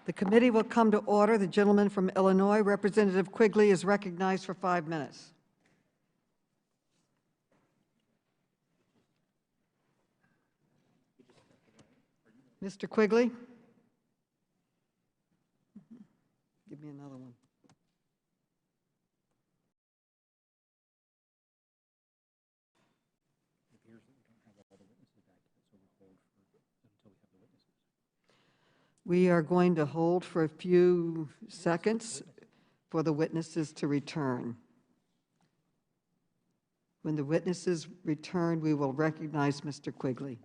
The committee will come to order. The gentleman from Illinois, Representative Quigley, is recognized for 5 minutes. Mr. Quigley? Give me another one. We are going to hold for a few seconds for the witnesses to return. When the witnesses return, we will recognize Mr. Quigley.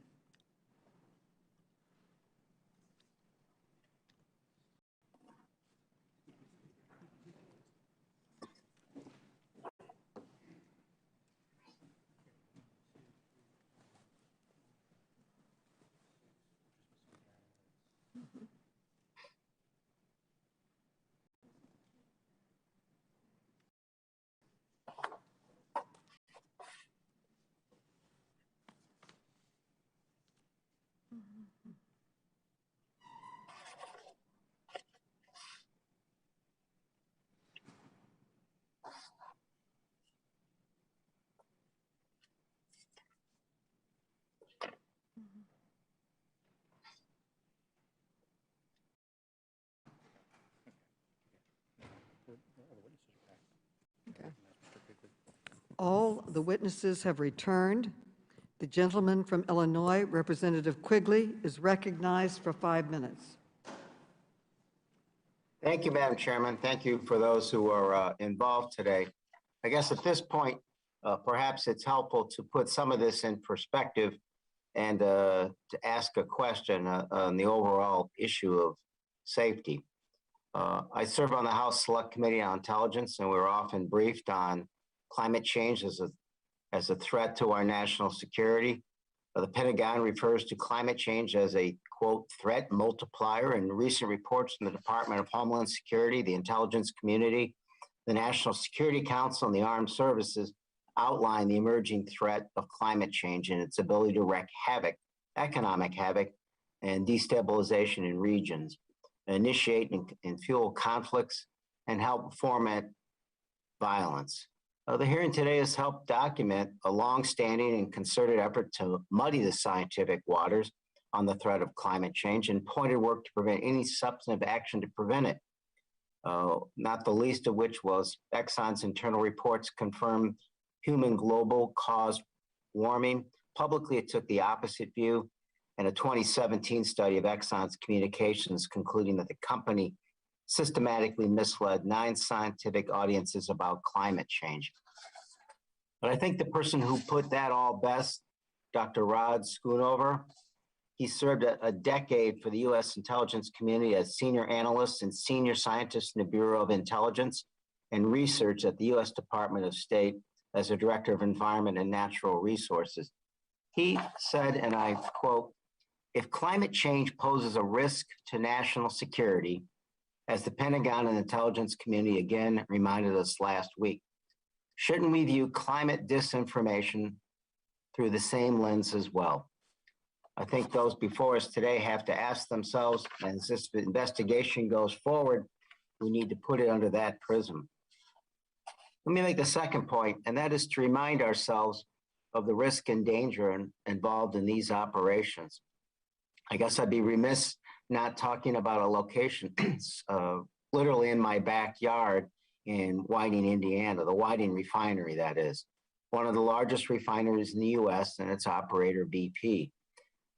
All the witnesses have returned. The gentleman from Illinois, Representative Quigley, is recognized for 5 minutes.
Thank you, Madam Chairman. Thank you for those who are involved today. I guess at this point, perhaps it's helpful to put some of this in perspective and to ask a question on the overall issue of safety. I serve on the House Select Committee on Intelligence, and we're often briefed on climate change as a threat to our national security. The Pentagon refers to climate change as a, quote, threat multiplier. And recent reports from the Department of Homeland Security, the intelligence community, the National Security Council, and the Armed Services outline the emerging threat of climate change and its ability to wreak havoc, economic havoc, and destabilization in regions, initiate and fuel conflicts, and help foment violence. The hearing today has helped document a long-standing and concerted effort to muddy the scientific waters on the threat of climate change and pointed work to prevent any substantive action to prevent it. Not the least of which was Exxon's internal reports confirmed human global caused warming. Publicly, it took the opposite view, and a 2017 study of Exxon's communications concluding that the company systematically misled 9 scientific audiences about climate change. But I think the person who put that all best, Dr. Rod Schoonover, he served a decade for the U.S. intelligence community as senior analyst and senior scientist in the Bureau of Intelligence and Research at the U.S. Department of State as a director of Environment and Natural Resources. He said, and I quote, "If climate change poses a risk to national security, as the Pentagon and intelligence community again reminded us last week, shouldn't we view climate disinformation through the same lens as well?" I think those before us today have to ask themselves, as this investigation goes forward, we need to put it under that prism. Let me make the second point, and that is to remind ourselves of the risk and danger involved in these operations. I guess I'd be remiss not talking about a location literally in my backyard in Whiting, Indiana, the Whiting refinery, that is. One of the largest refineries in the U.S. and its operator, BP.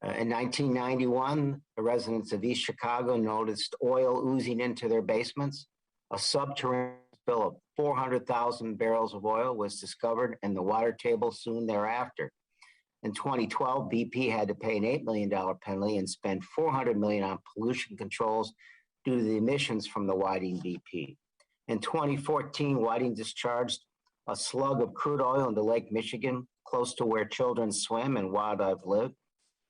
In 1991, the residents of East Chicago noticed oil oozing into their basements. A subterranean spill of 400,000 barrels of oil was discovered in the water table soon thereafter. In 2012, BP had to pay an $8 million penalty and spend $400 million on pollution controls due to the emissions from the Whiting BP. In 2014, Whiting discharged a slug of crude oil into Lake Michigan, close to where children swim and wildlife live.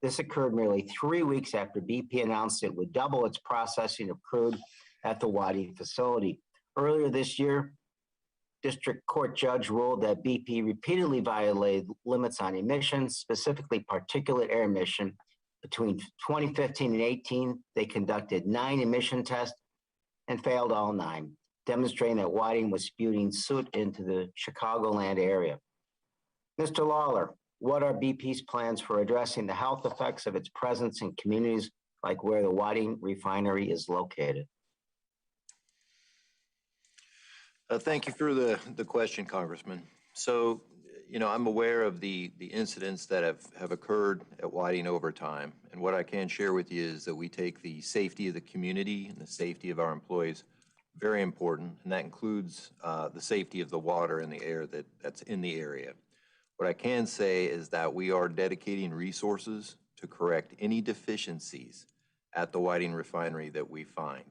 This occurred merely 3 weeks after BP announced it would double its processing of crude at the Whiting facility. Earlier this year, district court judge ruled that BP repeatedly violated limits on emissions, specifically particulate air emission, Between 2015 and 18, they conducted 9 emission tests and failed all 9, demonstrating that Whiting was spewing soot into the Chicagoland area. Mr. Lawler, what are BP's plans for addressing the health effects of its presence in communities like where the Whiting refinery is located?
Thank you for the question, Congressman. So, you know, I'm aware of the incidents that have occurred at Whiting over time. And what I can share with you is that we take the safety of the community and the safety of our employees very important, and that includes the safety of the water and the air that's in the area. What I can say is that we are dedicating resources to correct any deficiencies at the Whiting refinery that we find.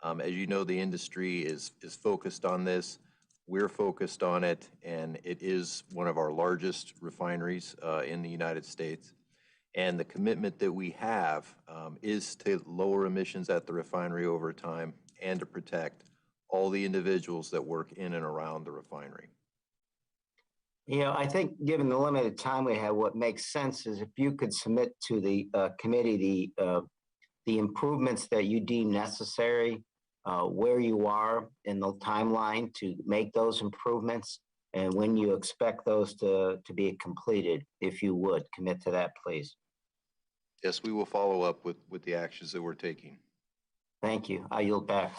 As you know, the industry is focused on this. We're focused on it, and it is one of our largest refineries in the United States. And the commitment that we have is to lower emissions at the refinery over time and to protect all the individuals that work in and around the refinery.
You know, I think given the limited time we have, what makes sense is if you could submit to the committee the improvements that you deem necessary, where you are in the timeline to make those improvements, and when you expect those to be completed, if you would commit to that, please.
Yes, we will follow up with the actions that we're taking.
Thank you. I yield back.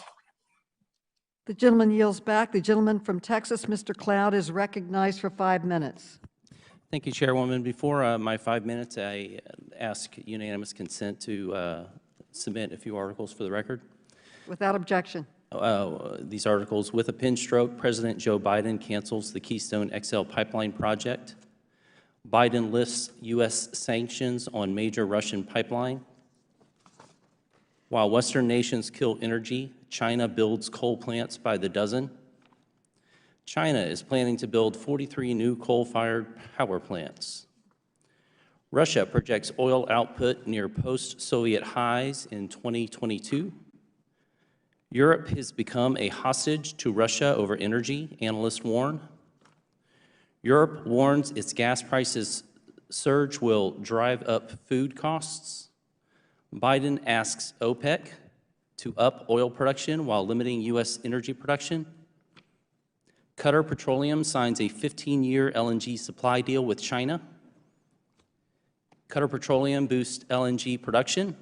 The gentleman yields back. The gentleman from Texas, Mr. Cloud, is recognized for 5 minutes.
Thank you, Chairwoman. Before my 5 minutes, I ask unanimous consent to submit a few articles for the record.
Without objection.
These articles: with a pen stroke, President Joe Biden cancels the Keystone XL pipeline project. Biden lifts U.S. sanctions on major Russian pipeline. While Western nations kill energy, China builds coal plants by the dozen. China is planning to build 43 new coal-fired power plants. Russia projects oil output near post-Soviet highs in 2022. Europe has become a hostage to Russia over energy, analysts warn. Europe warns its gas prices surge will drive up food costs. Biden asks OPEC to up oil production while limiting U.S. energy production. Qatar Petroleum signs a 15-year LNG supply deal with China. Qatar Petroleum boosts LNG production.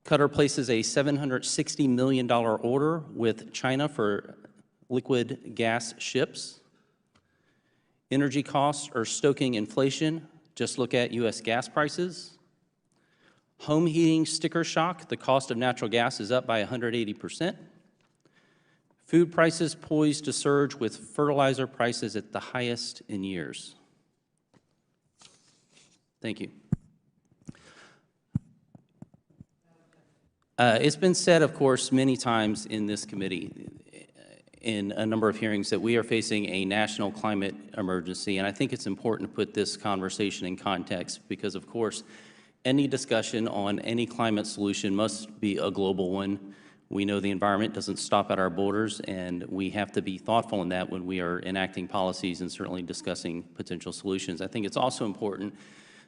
Qatar places a $760 million order with China for liquid gas ships. Energy costs are stoking inflation. Just look at U.S. gas prices. Home heating sticker shock. The cost of natural gas is up by 180%. Food prices poised to surge with fertilizer prices at the highest in years. Thank you. It's been said, of course, many times in this committee, in a number of hearings, that we are facing a national climate emergency, and I think it's important to put this conversation in context because, of course, any discussion on any climate solution must be a global one. We know the environment doesn't stop at our borders, and we have to be thoughtful in that when we are enacting policies and certainly discussing potential solutions. I think it's also important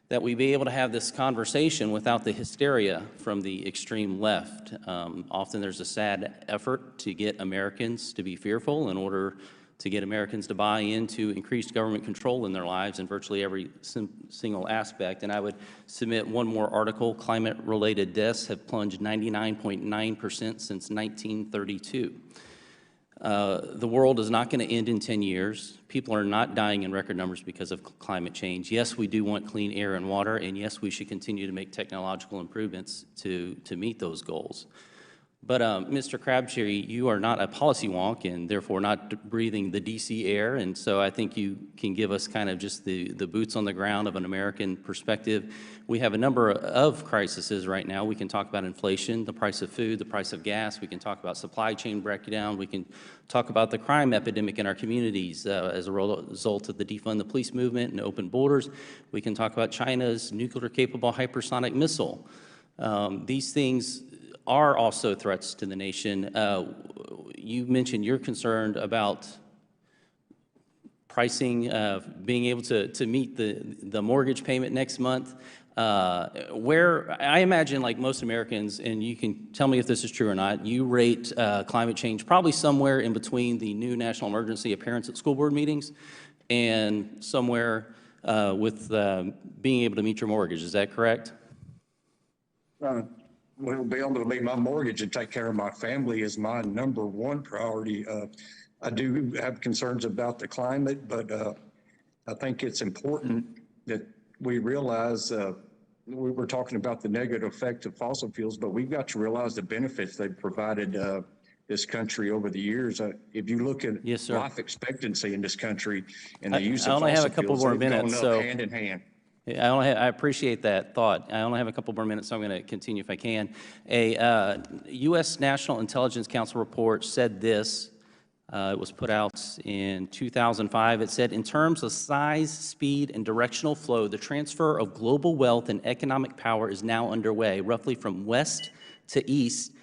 that we be able to have this conversation without the hysteria from the extreme left. Often there's a sad effort to get Americans to be fearful in order to get Americans to buy into increased government control in their lives in virtually every single aspect. And I would submit one more article. Climate-related deaths have plunged 99.9% since 1932. The world is not going to end in 10 years. People are not dying in record numbers because of climate change. Yes, we do want clean air and water, and yes, we should continue to make technological improvements to meet those goals. But Mr. Crabtree, you are not a policy wonk and therefore not breathing the DC air, and so I think you can give us kind of just the boots on the ground of an American perspective. We have a number of crises right now. We can talk about inflation, the price of food, the price of gas. We can talk about supply chain breakdown. We can talk about the crime epidemic in our communities as a result of the defund the police movement and open borders. We can talk about China's nuclear-capable hypersonic missile. These things are also threats to the nation. You mentioned you're concerned about pricing, being able to meet the mortgage payment next month. Where I imagine, like most Americans, and you can tell me if this is true or not, you rate climate change probably somewhere in between the new national emergency appearance at school board meetings and somewhere with being able to meet your mortgage. Is that correct?
Well, be able to meet my mortgage and take care of my family is my number one priority. I do have concerns about the climate, but I think it's important that we realize we were talking about the negative effect of fossil fuels, but we've got to realize the benefits they've provided this country over the years. If you look at life expectancy in this country and the use of fossil fuels, they've gone up hand in hand.
I appreciate that thought. I only have a couple more minutes, so I'm going to continue if I can. A U.S. National Intelligence Council report said this. It was put out in 2005. It said, in terms of size, speed, and directional flow, the transfer of global wealth and economic power is now underway, roughly from west to east.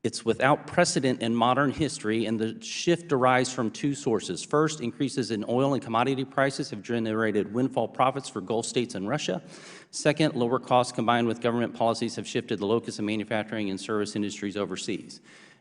It's without precedent in modern history, and the shift derives from two sources. First, increases in oil and commodity prices have generated windfall profits for Gulf states and Russia. Second, lower costs combined with government policies have shifted the locus of manufacturing and service industries overseas.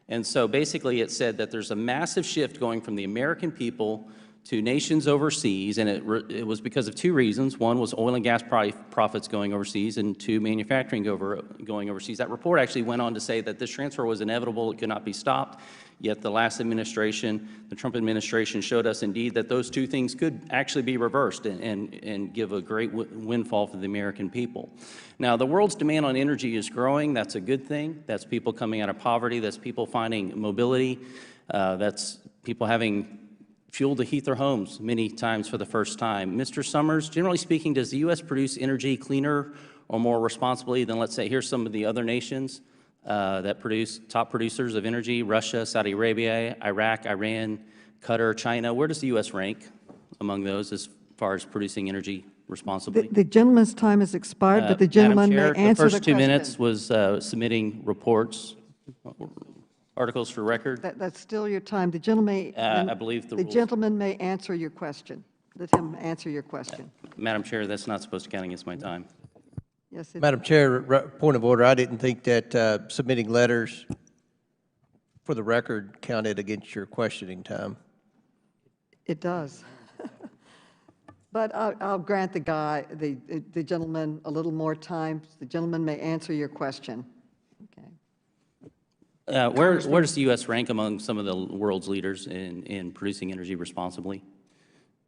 And so basically it said that there's a massive shift going from the American people to nations overseas, and it was because of two reasons. One was oil and gas profits going overseas, and two, manufacturing going overseas. That report actually went on to say that this transfer was inevitable, it could not be stopped, yet the last administration, the Trump administration, showed us indeed that those two things could actually be reversed and give a great windfall for the American people. Now, the world's demand on energy is growing. That's a good thing. That's people coming out of poverty. That's people finding mobility. That's people having fuel to heat their homes many times for the first time. Mr. Summers, generally speaking, does the U.S. produce energy cleaner or more responsibly than, let's say, here's some of the other nations that produce, top producers of energy: Russia, Saudi Arabia, Iraq, Iran, Qatar, China? Where does the U.S. rank among those as far as producing energy responsibly?
The gentleman's time has expired, but the gentleman may answer the question.
The first 2 minutes was submitting reports, articles for record.
That's still your time. The gentleman
I believe
the gentleman may answer your question. Let him answer your question.
Madam Chair, that's not supposed to count against my time.
Yes,
Madam Chair, point of order. I didn't think that submitting letters for the record counted against your questioning time.
It does. But I'll grant the gentleman a little more time. The gentleman may answer your question.
Where does the U.S. rank among some of the world's leaders in producing energy responsibly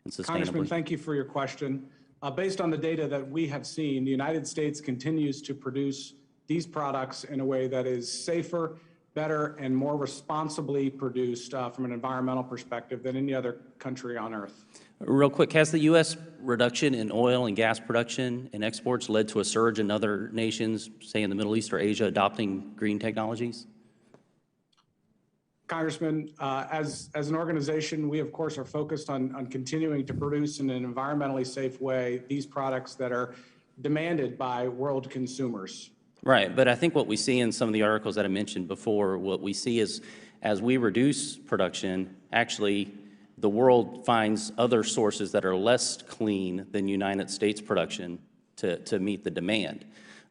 and sustainably?
Congressman, thank you for your question. Based on the data that we have seen, the United States continues to produce these products in a way that is safer, better, and more responsibly produced from an environmental perspective than any other country on earth.
Real quick, has the U.S. reduction in oil and gas production and exports led to a surge in other nations, say in the Middle East or Asia, adopting green technologies?
Congressman, as an organization, we of course are focused on continuing to produce in an environmentally safe way these products that are demanded by world consumers.
Right, but I think what we see in some of the articles that I mentioned before, what we see is as we reduce production, actually the world finds other sources that are less clean than United States production to meet the demand.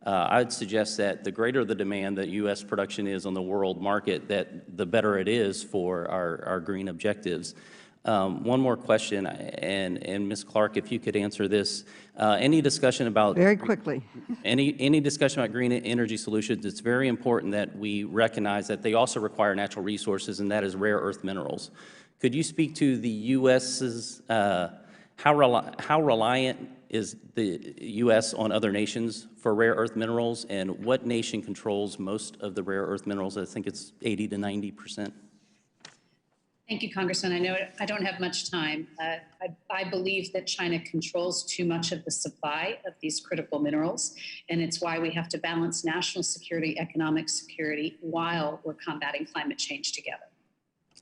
I would suggest that the greater the demand that U.S. production is on the world market, that the better it is for our green objectives. One more question, and Ms. Clark, if you could answer this. Any discussion about—
Very quickly.
Any discussion about green energy solutions, it's very important that we recognize that they also require natural resources, and that is rare earth minerals. Could you speak to the U.S.'s, how reliant is the U.S. on other nations for rare earth minerals, and what nation controls most of the rare earth minerals? I think it's 80 to 90%.
Thank you, Congressman. I know I don't have much time. I believe that China controls too much of the supply of these critical minerals, and it's why we have to balance national security, economic security, while we're combating climate change together.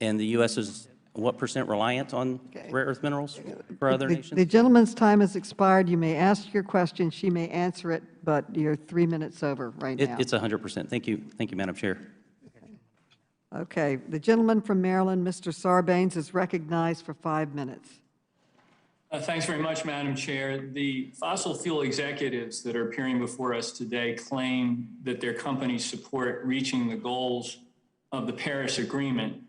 And the U.S. is what percent reliant on rare earth minerals for other nations?
The gentleman's time has expired. You may ask your question. She may answer it, but you're 3 minutes over right now.
It's 100%. Thank you. Thank you, Madam Chair.
Okay. The gentleman from Maryland, Mr. Sarbanes, is recognized for 5 minutes.
Thanks very much, Madam Chair. The fossil fuel executives that are appearing before us today claim that their companies support reaching the goals of the Paris Agreement,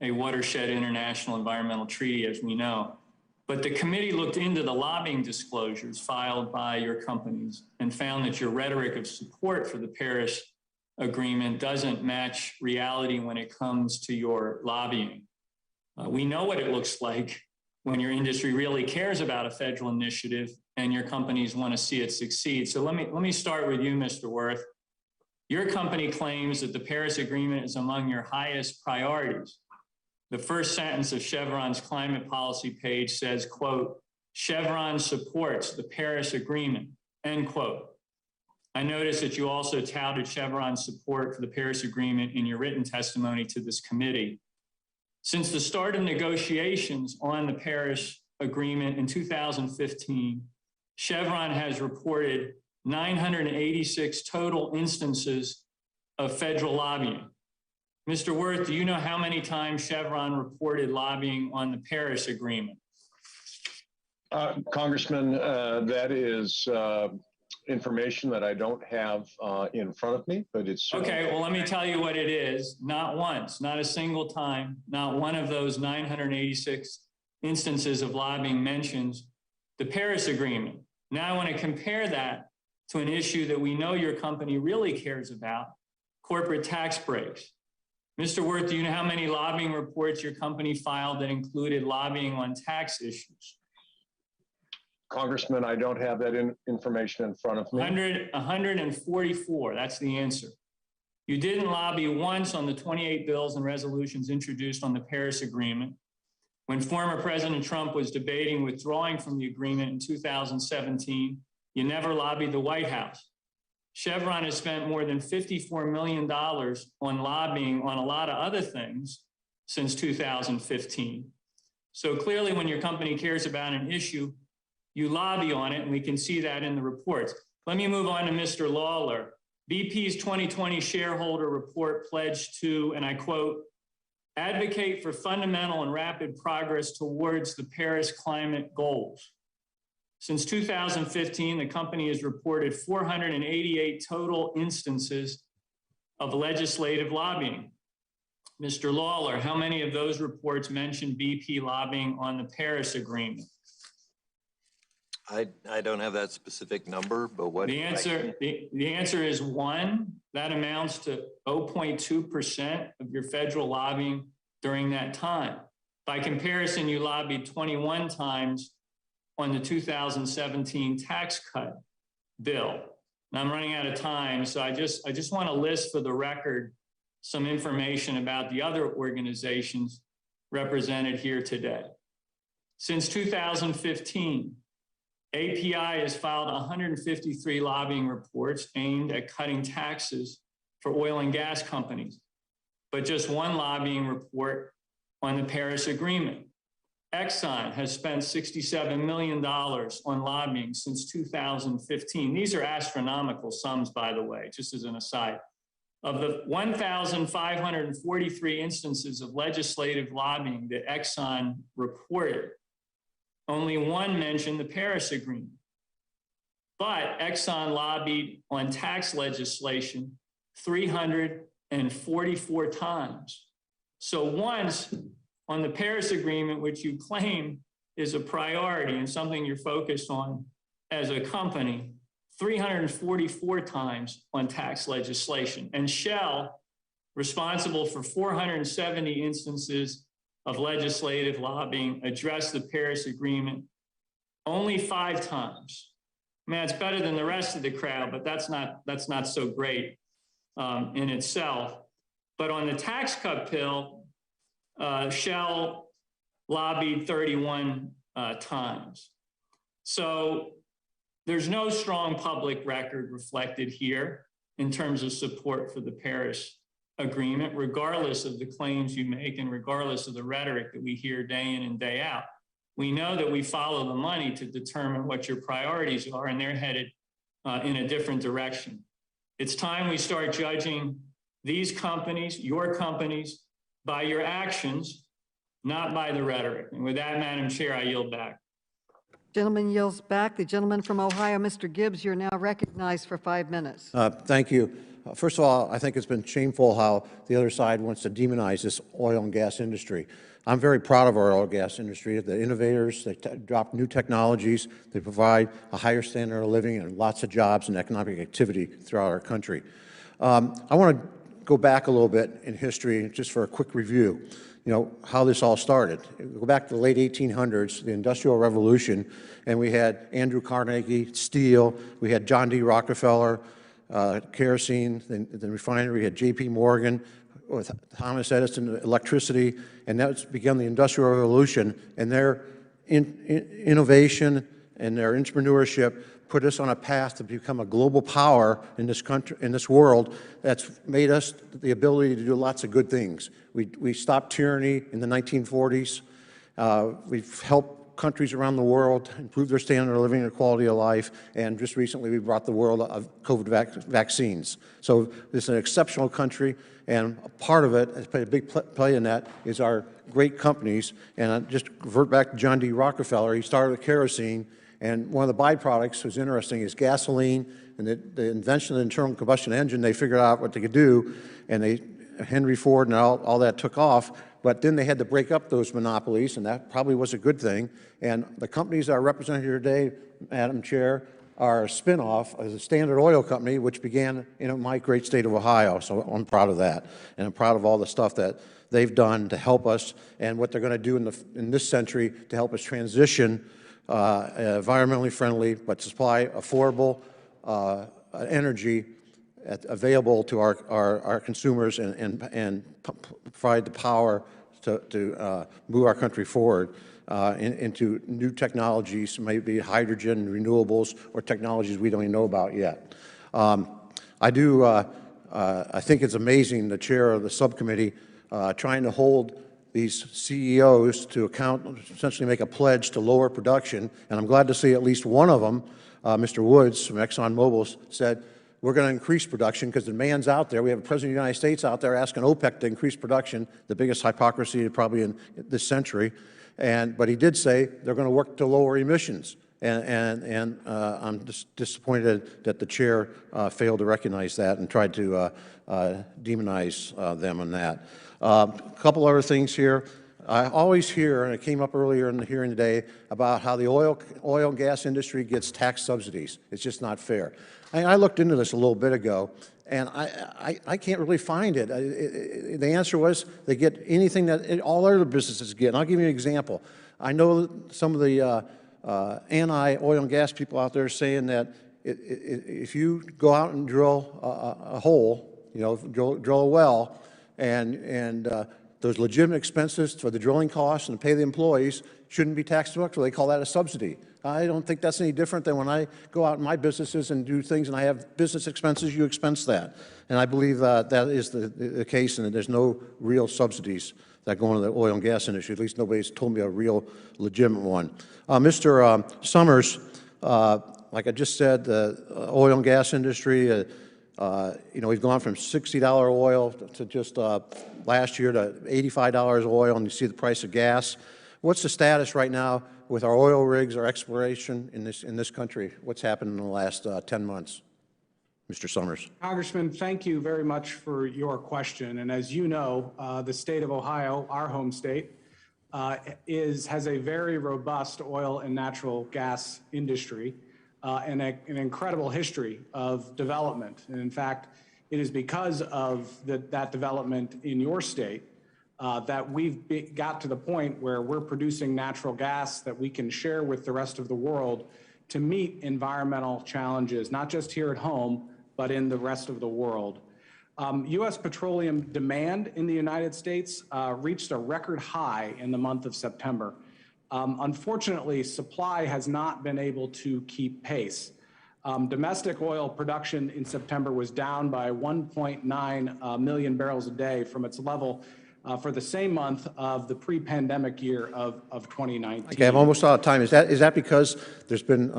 a watershed international environmental treaty, as we know. But the committee looked into the lobbying disclosures filed by your companies and found that your rhetoric of support for the Paris Agreement doesn't match reality when it comes to your lobbying. We know what it looks like when your industry really cares about a federal initiative and your companies want to see it succeed. So let me start with you, Mr. Wirth. Your company claims that the Paris Agreement is among your highest priorities. The first sentence of Chevron's climate policy page says, quote, Chevron supports the Paris Agreement, end quote. I noticed that you also touted Chevron's support for the Paris Agreement in your written testimony to this committee. Since the start of negotiations on the Paris Agreement in 2015, Chevron has reported 986 total instances of federal lobbying. Mr. Wirth, do you know how many times Chevron reported lobbying on the Paris Agreement?
Congressman, that is information that I don't have in front of me, but it's...
Okay, well, let me tell you what it is. Not once, not a single time, not one of those 986 instances of lobbying mentions the Paris Agreement. Now I want to compare that to an issue that we know your company really cares about, corporate tax breaks. Mr. Wirth, do you know how many lobbying reports your company filed that included lobbying on tax issues?
Congressman, I don't have that information in front of me.
144, that's the answer. You didn't lobby once on the 28 bills and resolutions introduced on the Paris Agreement. When former President Trump was debating withdrawing from the agreement in 2017, you never lobbied the White House. Chevron has spent more than $54 million on lobbying on a lot of other things since 2015. So clearly when your company cares about an issue, you lobby on it, and we can see that in the reports. Let me move on to Mr. Lawler. BP's 2020 shareholder report pledged to, and I quote, advocate for fundamental and rapid progress towards the Paris climate goals. Since 2015, the company has reported 488 total instances of legislative lobbying. Mr. Lawler, how many of those reports mention BP lobbying on the Paris Agreement?
I don't have that specific number, but what
the answer is 1. That amounts to 0.2% of your federal lobbying during that time. By comparison, you lobbied 21 times on the 2017 tax cut bill. And I'm running out of time, so I just want to list for the record some information about the other organizations represented here today. Since 2015, API has filed 153 lobbying reports aimed at cutting taxes for oil and gas companies, but just 1 lobbying report on the Paris Agreement. Exxon has spent $67 million on lobbying since 2015. These are astronomical sums, by the way, just as an aside. Of the 1,543 instances of legislative lobbying that Exxon reported, only 1 mentioned the Paris Agreement. But Exxon lobbied on tax legislation 344 times. So once on the Paris Agreement, which you claim is a priority and something you're focused on as a company, 344 times on tax legislation. And Shell, responsible for 470 instances of legislative lobbying, addressed the Paris Agreement only 5 times. Man, it's better than the rest of the crowd, but that's not so great in itself. But on the tax cut bill, Shell lobbied 31 times. So there's no strong public record reflected here in terms of support for the Paris Agreement, regardless of the claims you make and regardless of the rhetoric that we hear day in and day out. We know that we follow the money to determine what your priorities are, and they're headed in a different direction. It's time we start judging these companies, your companies, by your actions, not by the rhetoric. And with that, Madam Chair, I yield back.
Gentleman yields back. The gentleman from Ohio, Mr. Gibbs, you're now recognized for 5 minutes.
Thank you. First of all, I think it's been shameful how the other side wants to demonize this oil and gas industry. I'm very proud of our oil and gas industry. The innovators, they drop new technologies, they provide a higher standard of living and lots of jobs and economic activity throughout our country. I want to go back a little bit in history just for a quick review, you know, how this all started. Go back to the late 1800s, the Industrial Revolution, and we had Andrew Carnegie, steel, we had John D. Rockefeller, kerosene, the refinery, we had J.P. Morgan, with Thomas Edison, electricity, and that's begun the Industrial Revolution, and their innovation and their entrepreneurship put us on a path to become a global power in this country, in this world. That's made us the ability to do lots of good things. We stopped tyranny in the 1940s. We've helped countries around the world improve their standard of living and quality of life, and just recently we brought the world of COVID vaccines. So this is an exceptional country, and a part of it, has played a big play in that, is our great companies. And I just revert back to John D. Rockefeller. He started with kerosene, and one of the byproducts was interesting is gasoline, and the invention of the internal combustion engine, they figured out what they could do, and Henry Ford and all that took off. But then they had to break up those monopolies, and that probably was a good thing. And the companies that are represented here today, Madam Chair, are a spinoff of the Standard Oil Company, which began in my great state of Ohio. So I'm proud of that, and I'm proud of all the stuff that they've done to help us and what they're going to do in this century to help us transition environmentally friendly, but supply affordable energy available to our consumers and provide the power to move our country forward into new technologies, maybe hydrogen, renewables, or technologies we don't even know about yet. I think it's amazing, the chair of the subcommittee trying to hold these CEOs to account, essentially make a pledge to lower production, and I'm glad to see at least one of them, Mr. Woods from ExxonMobil, said, we're going to increase production because the demand's out there. We have a President of the United States out there asking OPEC to increase production, the biggest hypocrisy probably in this century. But he did say they're going to work to lower emissions. And I'm just disappointed that the chair failed to recognize that and tried to demonize them on that. A couple other things here. I always hear, and it came up earlier in the hearing today, about how the oil and gas industry gets tax subsidies. It's just not fair. I looked into this a little bit ago, and I can't really find it. The answer was they get anything that all other businesses get. And I'll give you an example. I know some of the anti-oil and gas people out there saying that if you go out and drill a hole, you know, drill a well, and those legitimate expenses for the drilling costs and to pay the employees shouldn't be tax deductible. They call that a subsidy. I don't think that's any different than when I go out in my businesses and do things and I have business expenses, you expense that. And I believe that is the case, and that there's no real subsidies that go into the oil and gas industry. At least nobody's told me a real legitimate one. Mr. Summers, like I just said, the oil and gas industry, you know, we've gone from $60 oil to just last year to $85 oil, and you see the price of gas. What's the status right now with our oil rigs, our exploration in this country? What's happened in the last 10 months? Mr. Summers.
Congressman, thank you very much for your question. And as you know, the state of Ohio, our home state, has a very robust oil and natural gas industry and an incredible history of development. And in fact, it is because of that development in your state that we've got to the point where we're producing natural gas that we can share with the rest of the world to meet environmental challenges, not just here at home, but in the rest of the world. U.S. petroleum demand in the United States reached a record high in the month of September. Unfortunately, supply has not been able to keep pace. Domestic oil production in September was down by 1.9 million barrels a day from its level for the same month of the pre-pandemic year of 2019.
Okay, I'm almost out of time. Is that because there's been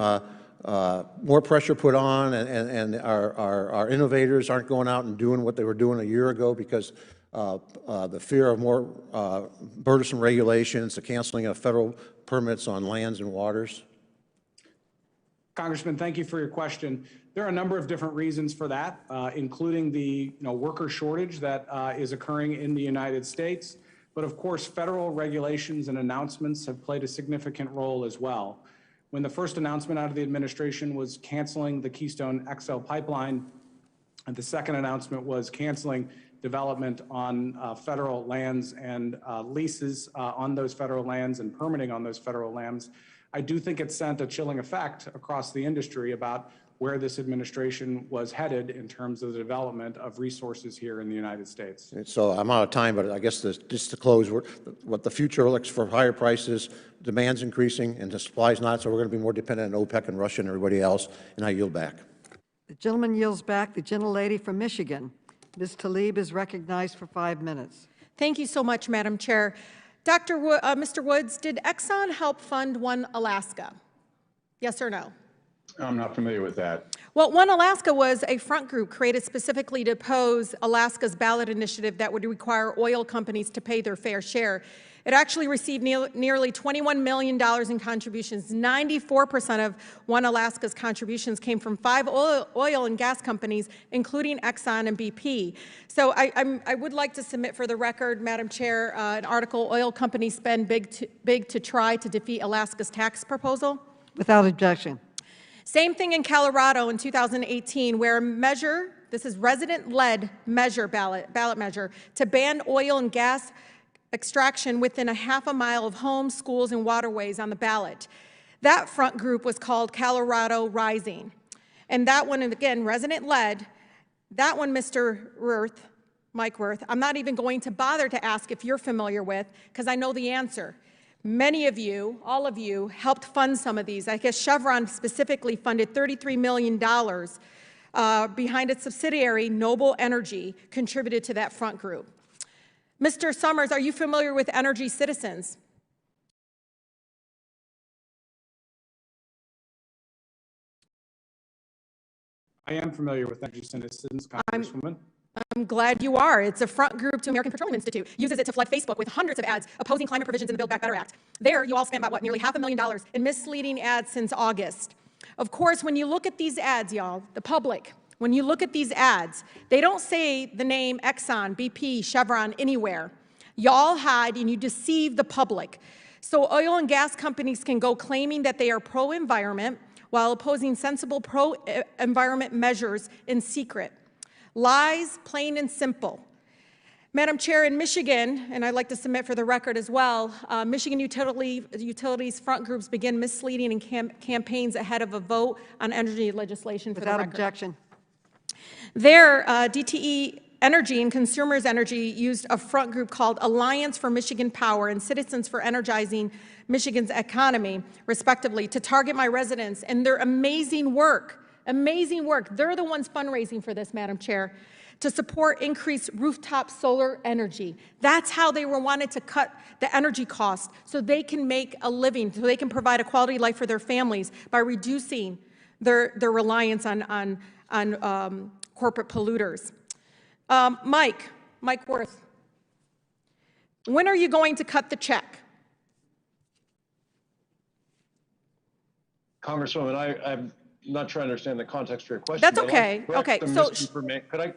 more pressure put on, and our innovators aren't going out and doing what they were doing a year ago because the fear of more burdensome regulations, the canceling of federal permits on lands and waters?
Congressman, thank you for your question. There are a number of different reasons for that, including the worker shortage that is occurring in the United States. But of course, federal regulations and announcements have played a significant role as well. When the first announcement out of the administration was canceling the Keystone XL pipeline, and the second announcement was canceling development on federal lands and leases on those federal lands and permitting on those federal lands, I do think it sent a chilling effect across the industry about where this administration was headed in terms of the development of resources here in the United States.
And so I'm out of time, but I guess just to close, what the future looks for higher prices, demand's increasing and the supply's not, so we're going to be more dependent on OPEC and Russia and everybody else, and I yield back.
The gentleman yields back. The gentlelady from Michigan. Ms. Tlaib is recognized for 5 minutes.
Thank you so much, Madam Chair. Mr. Woods, did Exxon help fund One Alaska? Yes or no?
I'm not familiar with that.
Well, One Alaska was a front group created specifically to oppose Alaska's ballot initiative that would require oil companies to pay their fair share. It actually received nearly $21 million in contributions. 94% of One Alaska's contributions came from 5 oil and gas companies, including Exxon and BP. So I would like to submit for the record, Madam Chair, an article, Oil Companies Spend Big to Try to Defeat Alaska's Tax Proposal.
Without objection.
Same thing in Colorado in 2018, where a measure, this is resident-led measure, ballot measure, to ban oil and gas extraction within a half-a mile of homes, schools, and waterways on the ballot. That front group was called Colorado Rising. And that one, again, resident-led, that one, Mike Wirth, I'm not even going to bother to ask if you're familiar with, because I know the answer. Many of you, all of you, helped fund some of these. I guess Chevron specifically funded $33 million behind its subsidiary, Noble Energy, contributed to that front group. Mr. Summers, are you familiar with Energy Citizens?
I am familiar with Energy Citizens, Congresswoman.
I'm glad you are. It's a front group to American Petroleum Institute. Uses it to flood Facebook with hundreds of ads opposing climate provisions in the Build Back Better Act. There, you all spent about, nearly $500,000 in misleading ads since August. Of course, when you look at these ads, y'all, the public, when you look at these ads, they don't say the name Exxon, BP, Chevron anywhere. Y'all hide and you deceive the public. So oil and gas companies can go claiming that they are pro-environment while opposing sensible pro-environment measures in secret. Lies, plain and simple. Madam Chair, in Michigan, and I'd like to submit for the record as well, Michigan utilities front groups begin misleading and campaigns ahead of a vote on energy legislation for the record.
Without objection.
There, DTE Energy and Consumers Energy used a front group called Alliance for Michigan Power and Citizens for Energizing Michigan's Economy, respectively, to target my residents and their amazing work. Amazing work. They're the ones fundraising for this, Madam Chair, to support increased rooftop solar energy. That's how they wanted to cut the energy cost so they can make a living, so they can provide a quality life for their families by reducing their reliance on corporate polluters. Mike Wirth, when are you going to cut the check?
Congresswoman, I'm not sure I understand the context for your question.
That's okay. Okay, so
could I,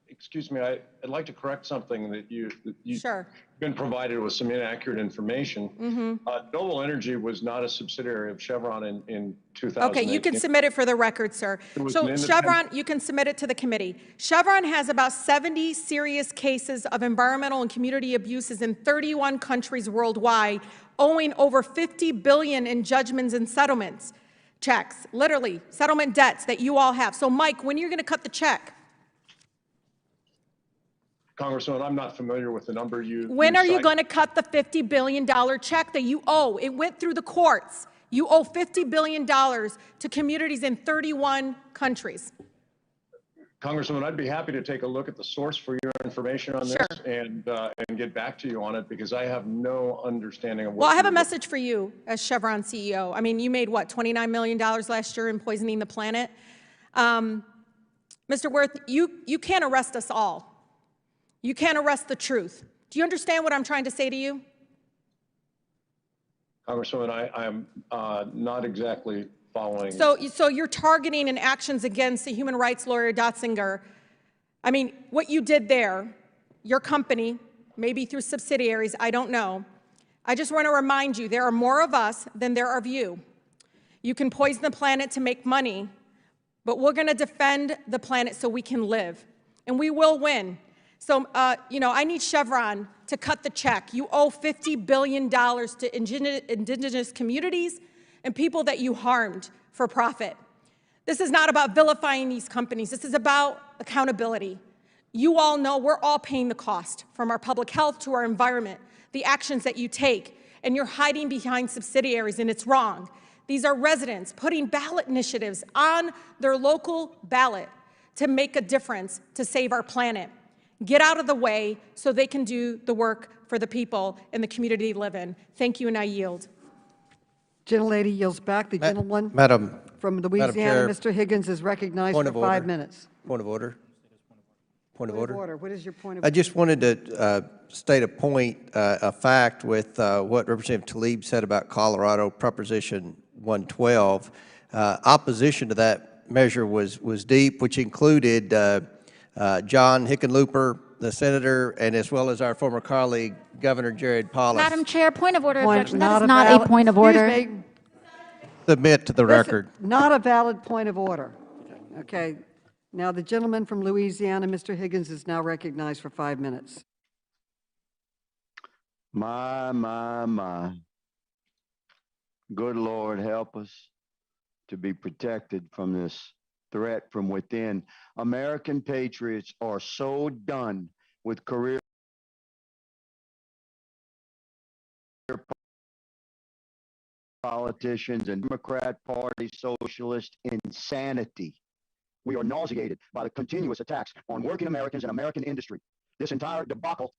excuse me, I'd like to correct something that you've
sure.
been provided with some inaccurate information.
Mm-hmm.
Noble Energy was not a subsidiary of Chevron in 2000.
Okay, you can submit it for the record, sir. So Chevron, you can submit it to the committee. Chevron has about 70 serious cases of environmental and community abuses in 31 countries worldwide, owing over $50 billion in judgments and settlements. Checks, literally, settlement debts that you all have. So, Mike, when are you going to cut the check?
Congresswoman, I'm not familiar with the number you
When are you going to cut the $50 billion check that you owe? It went through the courts. You owe $50 billion to communities in 31 countries.
Congresswoman, I'd be happy to take a look at the source for your information on this and get back to you on it, because I have no understanding of what.
Well, I have a message for you as Chevron CEO. I mean, you made what, $29 million last year in poisoning the planet? Mr. Wirth, you can't arrest us all. You can't arrest the truth. Do you understand what I'm trying to say to you?
Congresswoman, I'm not exactly following.
So you're targeting and actions against the human rights lawyer, Dotzinger. I mean, what you did there, your company, maybe through subsidiaries, I don't know. I just want to remind you, there are more of us than there are of you. You can poison the planet to make money, but we're going to defend the planet so we can live, and we will win. So, I need Chevron to cut the check. You owe $50 billion to indigenous communities and people that you harmed for profit. This is not about vilifying these companies. This is about accountability. You all know we're all paying the cost, from our public health to our environment, the actions that you take, and you're hiding behind subsidiaries, and it's wrong. These are residents putting ballot initiatives on their local ballot to make a difference to save our planet. Get out of the way so they can do the work for the people in the community they live in. Thank you, and I yield.
Gentlelady yields back. The gentleman from Louisiana, Mr. Higgins, is recognized for 5 minutes.
Point of order. Point of order.
What is your point of
I
order?
just wanted to state a point, a fact with what Representative Tlaib said about Colorado Proposition 112. Opposition to that measure was deep, which included John Hickenlooper, the senator, and as well as our former colleague, Governor Jared Polis.
Madam Chair, point of order, objection. That is not a point of order.
Excuse me.
Submit to the record.
Not a valid point of order. Okay. Now, the gentleman from Louisiana, Mr. Higgins, is now recognized for 5 minutes.
My. Good Lord, help us to be protected from this threat from within. American patriots are so done with career politicians and Democrat Party socialist insanity. We are nauseated by the continuous attacks on working Americans and American industry. This entire debacle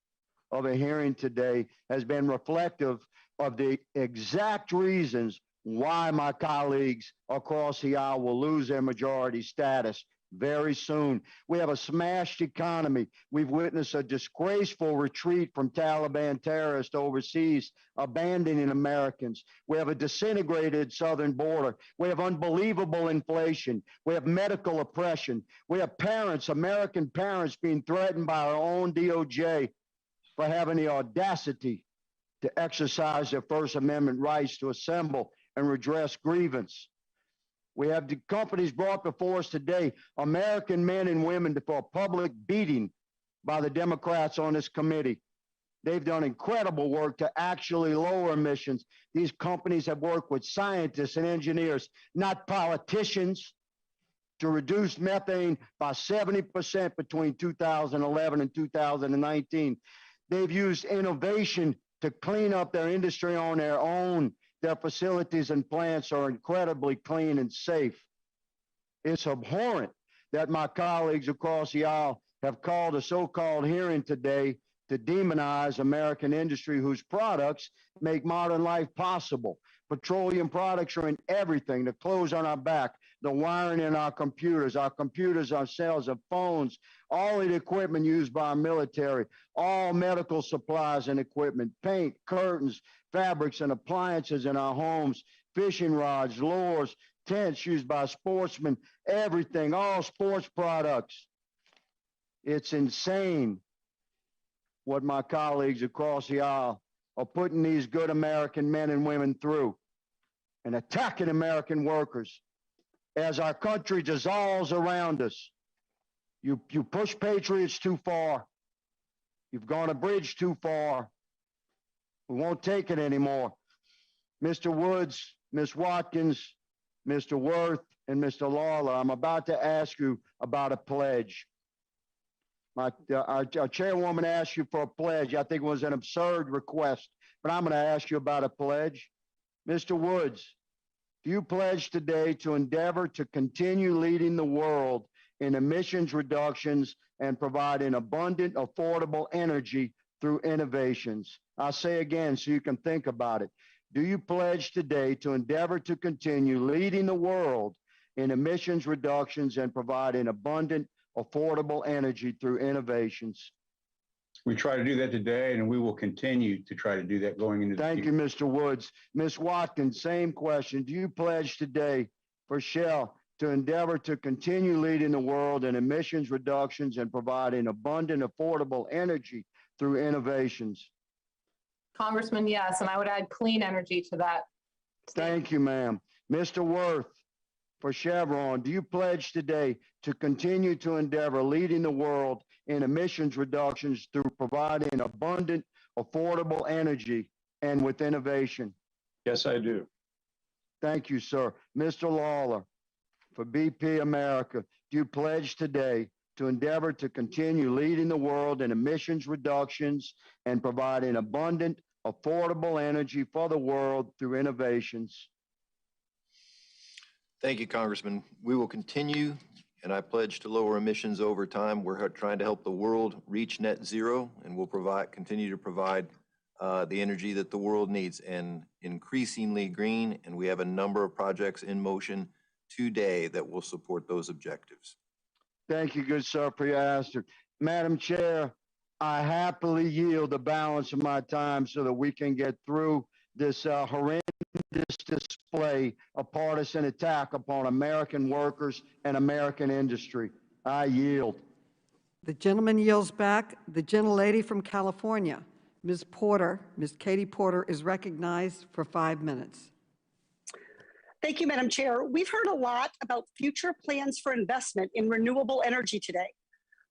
of a hearing today has been reflective of the exact reasons why my colleagues across the aisle will lose their majority status very soon. We have a smashed economy. We've witnessed a disgraceful retreat from Taliban terrorists overseas, abandoning Americans. We have a disintegrated southern border. We have unbelievable inflation. We have medical oppression. We have parents, American parents, being threatened by our own DOJ for having the audacity to exercise their First Amendment rights to assemble and redress grievance. We have the companies brought before us today, American men and women, for a public beating by the Democrats on this committee. They've done incredible work to actually lower emissions. These companies have worked with scientists and engineers, not politicians, to reduce methane by 70% between 2011 and 2019. They've used innovation to clean up their industry on their own. Their facilities and plants are incredibly clean and safe. It's abhorrent that my colleagues across the aisle have called a so-called hearing today to demonize American industry whose products make modern life possible. Petroleum products are in everything, the clothes on our back, the wiring in our computers ourselves, our phones, all the equipment used by our military, all medical supplies and equipment, paint, curtains, fabrics and appliances in our homes, fishing rods, lures, tents used by sportsmen, everything, all sports products. It's insane what my colleagues across the aisle are putting these good American men and women through and attacking American workers as our country dissolves around us. You push patriots too far. You've gone a bridge too far. We won't take it anymore. Mr. Woods, Ms. Watkins, Mr. Worth, and Mr. Lawler, I'm about to ask you about a pledge. Our chairwoman asked you for a pledge. I think it was an absurd request, but I'm going to ask you about a pledge. Mr. Woods, do you pledge today to endeavor to continue leading the world in emissions reductions and providing abundant, affordable energy through innovations? I'll say again so you can think about it. Do you pledge today to endeavor to continue leading the world in emissions reductions and providing abundant, affordable energy through innovations?
We try to do that today, and we will continue to try to do that going into the future.
Thank you, Mr. Woods. Ms. Watkins, same question. Do you pledge today for Shell to endeavor to continue leading the world in emissions reductions and providing abundant, affordable energy through innovations?
Congressman, yes, and I would add clean energy to that.
Thank you, ma'am. Mr. Worth, for Chevron, do you pledge today to continue to endeavor leading the world in emissions reductions through providing abundant, affordable energy and with innovation?
Yes, I do.
Thank you, sir. Mr. Lawler, for BP America, do you pledge today to endeavor to continue leading the world in emissions reductions and providing abundant, affordable energy for the world through innovations?
Thank you, Congressman. We will continue, and I pledge to lower emissions over time. We're trying to help the world reach net zero, and we'll continue to provide the energy that the world needs, and increasingly green, and we have a number of projects in motion today that will support those objectives.
Thank you, good sir, for your answer. Madam Chair, I happily yield the balance of my time so that we can get through this horrendous display of partisan attack upon American workers and American industry. I yield.
The gentleman yields back. The gentlelady from California, Ms. Porter, Ms. Katie Porter, is recognized for 5 minutes.
Thank you, Madam Chair. We've heard a lot about future plans for investment in renewable energy today.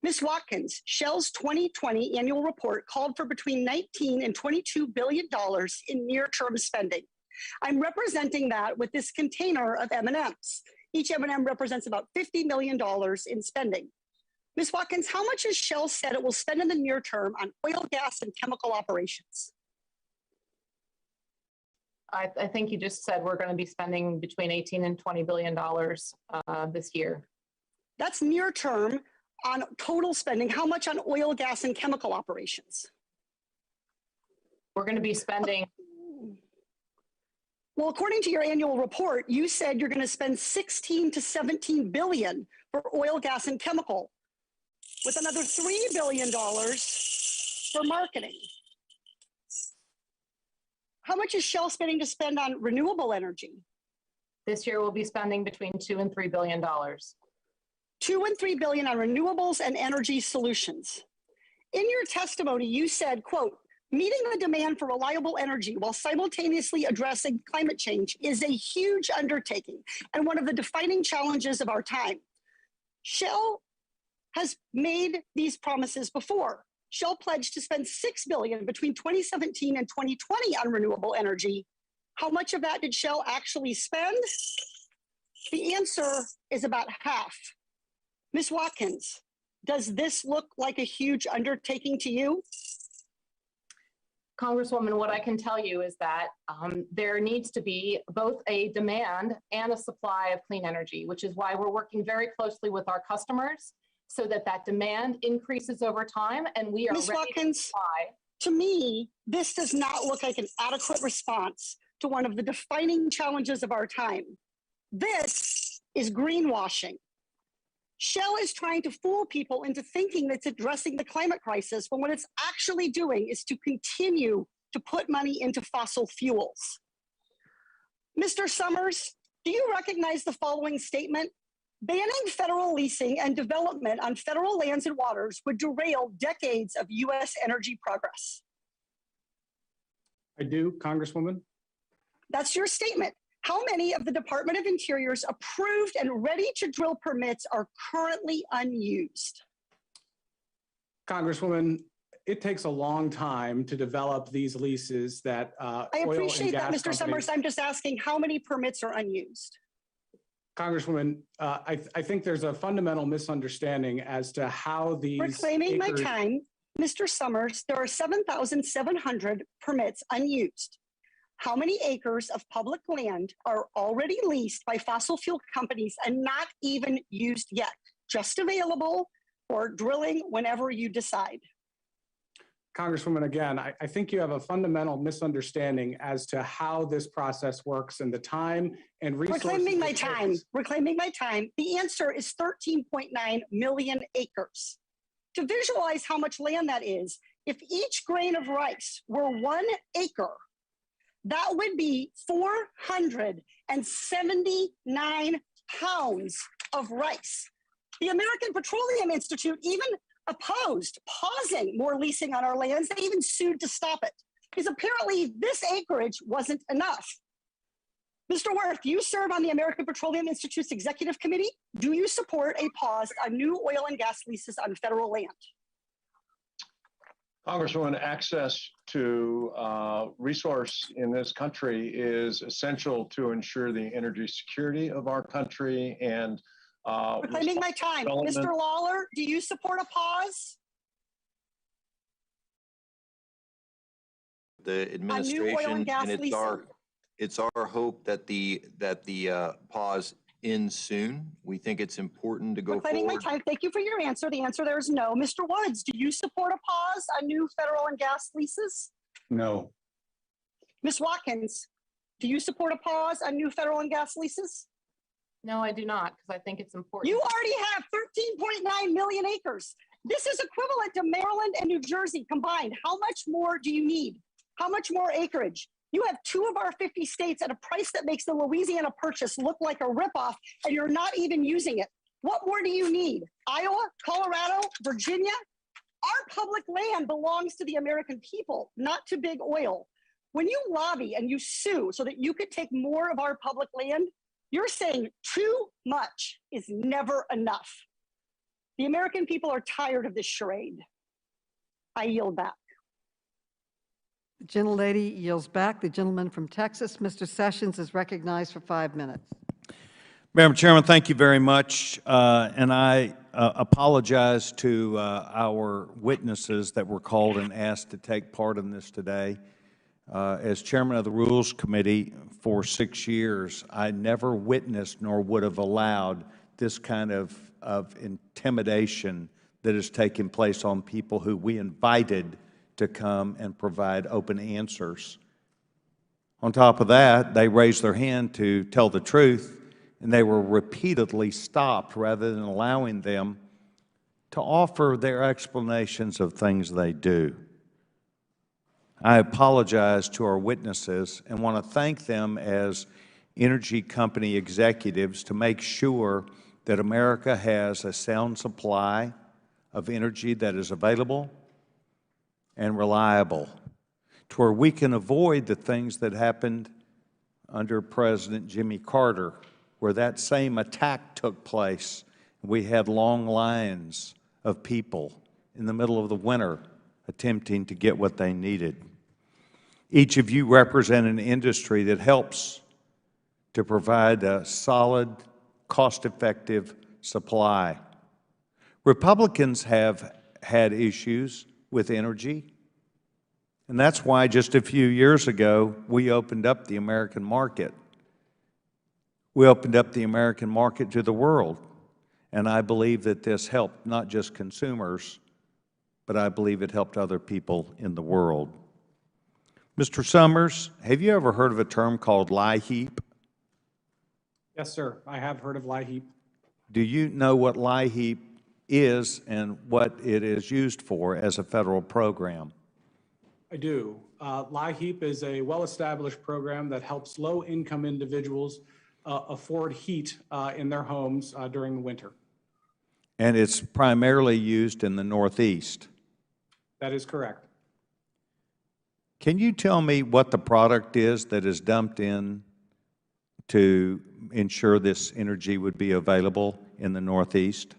Ms. Watkins, Shell's 2020 annual report called for between $19 and $22 billion in near-term spending. I'm representing that with this container of M&Ms. Each M&M represents about $50 million in spending. Ms. Watkins, how much has Shell said it will spend in the near term on oil, gas, and chemical operations?
I think you just said we're going to be spending between $18 and $20 billion this year.
That's near term on total spending. How much on oil, gas, and chemical operations?
We're going to be spending.
Well, according to your annual report, you said you're going to spend 16 to 17 billion for oil, gas, and chemical, with another $3 billion for marketing. How much is Shell spending to spend on renewable energy?
This year we'll be spending between $2 and $3 billion. $2
and $3 billion on renewables and energy solutions. In your testimony, you said, quote, meeting the demand for reliable energy while simultaneously addressing climate change is a huge undertaking and one of the defining challenges of our time. Shell has made these promises before. Shell pledged to spend $6 billion between 2017 and 2020 on renewable energy. How much of that did Shell actually spend? The answer is about half. Ms. Watkins, does this look like a huge undertaking to you?
Congresswoman, what I can tell you is that there needs to be both a demand and a supply of clean energy, which is why we're working very closely with our customers so that that demand increases over time, and we are
Ms.
ready
Watkins,
to supply.
To me, this does not look like an adequate response to one of the defining challenges of our time. This is greenwashing. Shell is trying to fool people into thinking that it's addressing the climate crisis, when what it's actually doing is to continue to put money into fossil fuels. Mr. Summers, do you recognize the following statement? Banning federal leasing and development on federal lands and waters would derail decades of U.S. energy progress.
I do, Congresswoman.
That's your statement. How many of the Department of Interior's approved and ready to drill permits are currently unused?
Congresswoman, it takes a long time to develop these leases that
I appreciate that, Mr. Summers. I'm just asking how many permits are unused?
Congresswoman, I think there's a fundamental misunderstanding as to how these
Reclaiming my time, Mr. Summers, there are 7,700 permits unused. How many acres of public land are already leased by fossil fuel companies and not even used yet, just available for drilling whenever you decide?
Congresswoman, again, I think you have a fundamental misunderstanding as to how this process works and the time and resources.
Reclaiming my time. The answer is 13.9 million acres. To visualize how much land that is, if each grain of rice were 1 acre, that would be 400 and 79 pounds of rice. The American Petroleum Institute even opposed pausing more leasing on our lands. They even sued to stop it because apparently this acreage wasn't enough. Mr. Wirth, you serve on the American Petroleum Institute's executive committee. Do you support a pause on new oil and gas leases on federal land?
Congresswoman, access to resource in this country is essential to ensure the energy security of our country and
reclaiming my time. Mr. Lawler, do you support a pause?
The administration, and it's our hope that the pause ends soon. We think it's important to go
reclaiming
forward.
my time. Thank you for your answer. The answer there is no. Mr. Woods, do you support a pause on new federal and gas leases?
No.
Ms. Watkins, do you support a pause on new federal and gas leases?
No, I do not, because I think it's important.
You already have 13.9 million acres. This is equivalent to Maryland and New Jersey combined. How much more do you need? How much more acreage? You have 2 of our 50 states at a price that makes the Louisiana purchase look like a ripoff, and you're not even using it. What more do you need? Iowa, Colorado, Virginia? Our public land belongs to the American people, not to big oil. When you lobby and you sue so that you could take more of our public land, you're saying too much is never enough. The American people are tired of this charade. I yield back.
The gentlelady yields back. The gentleman from Texas, Mr. Sessions, is recognized for 5 minutes.
Madam Chairman, thank you very much. And I apologize to our witnesses that were called and asked to take part in this today. As chairman of the Rules Committee for 6 years, I never witnessed nor would have allowed this kind of intimidation that has taken place on people who we invited to come and provide open answers. On top of that, they raised their hand to tell the truth, and they were repeatedly stopped rather than allowing them to offer their explanations of things they do. I apologize to our witnesses and want to thank them as energy company executives to make sure that America has a sound supply of energy that is available and reliable, to where we can avoid the things that happened under President Jimmy Carter, where that same attack took place. We had long lines of people in the middle of the winter attempting to get what they needed. Each of you represent an industry that helps to provide a solid, cost-effective supply. Republicans have had issues with energy, and that's why just a few years ago we opened up the American market. We opened up the American market to the world, and I believe that this helped not just consumers, but I believe it helped other people in the world. Mr. Summers, have you ever heard of a term called lie heap?
Yes, sir. I have heard of lie heap.
Do you know what lie heap is and what it is used for as a federal program?
I do. Lie heap is a well-established program that helps low-income individuals afford heat in their homes during the winter.
And it's primarily used in the Northeast.
That is correct.
Can you tell me what the product is that is dumped in to ensure this energy would be available in the Northeast?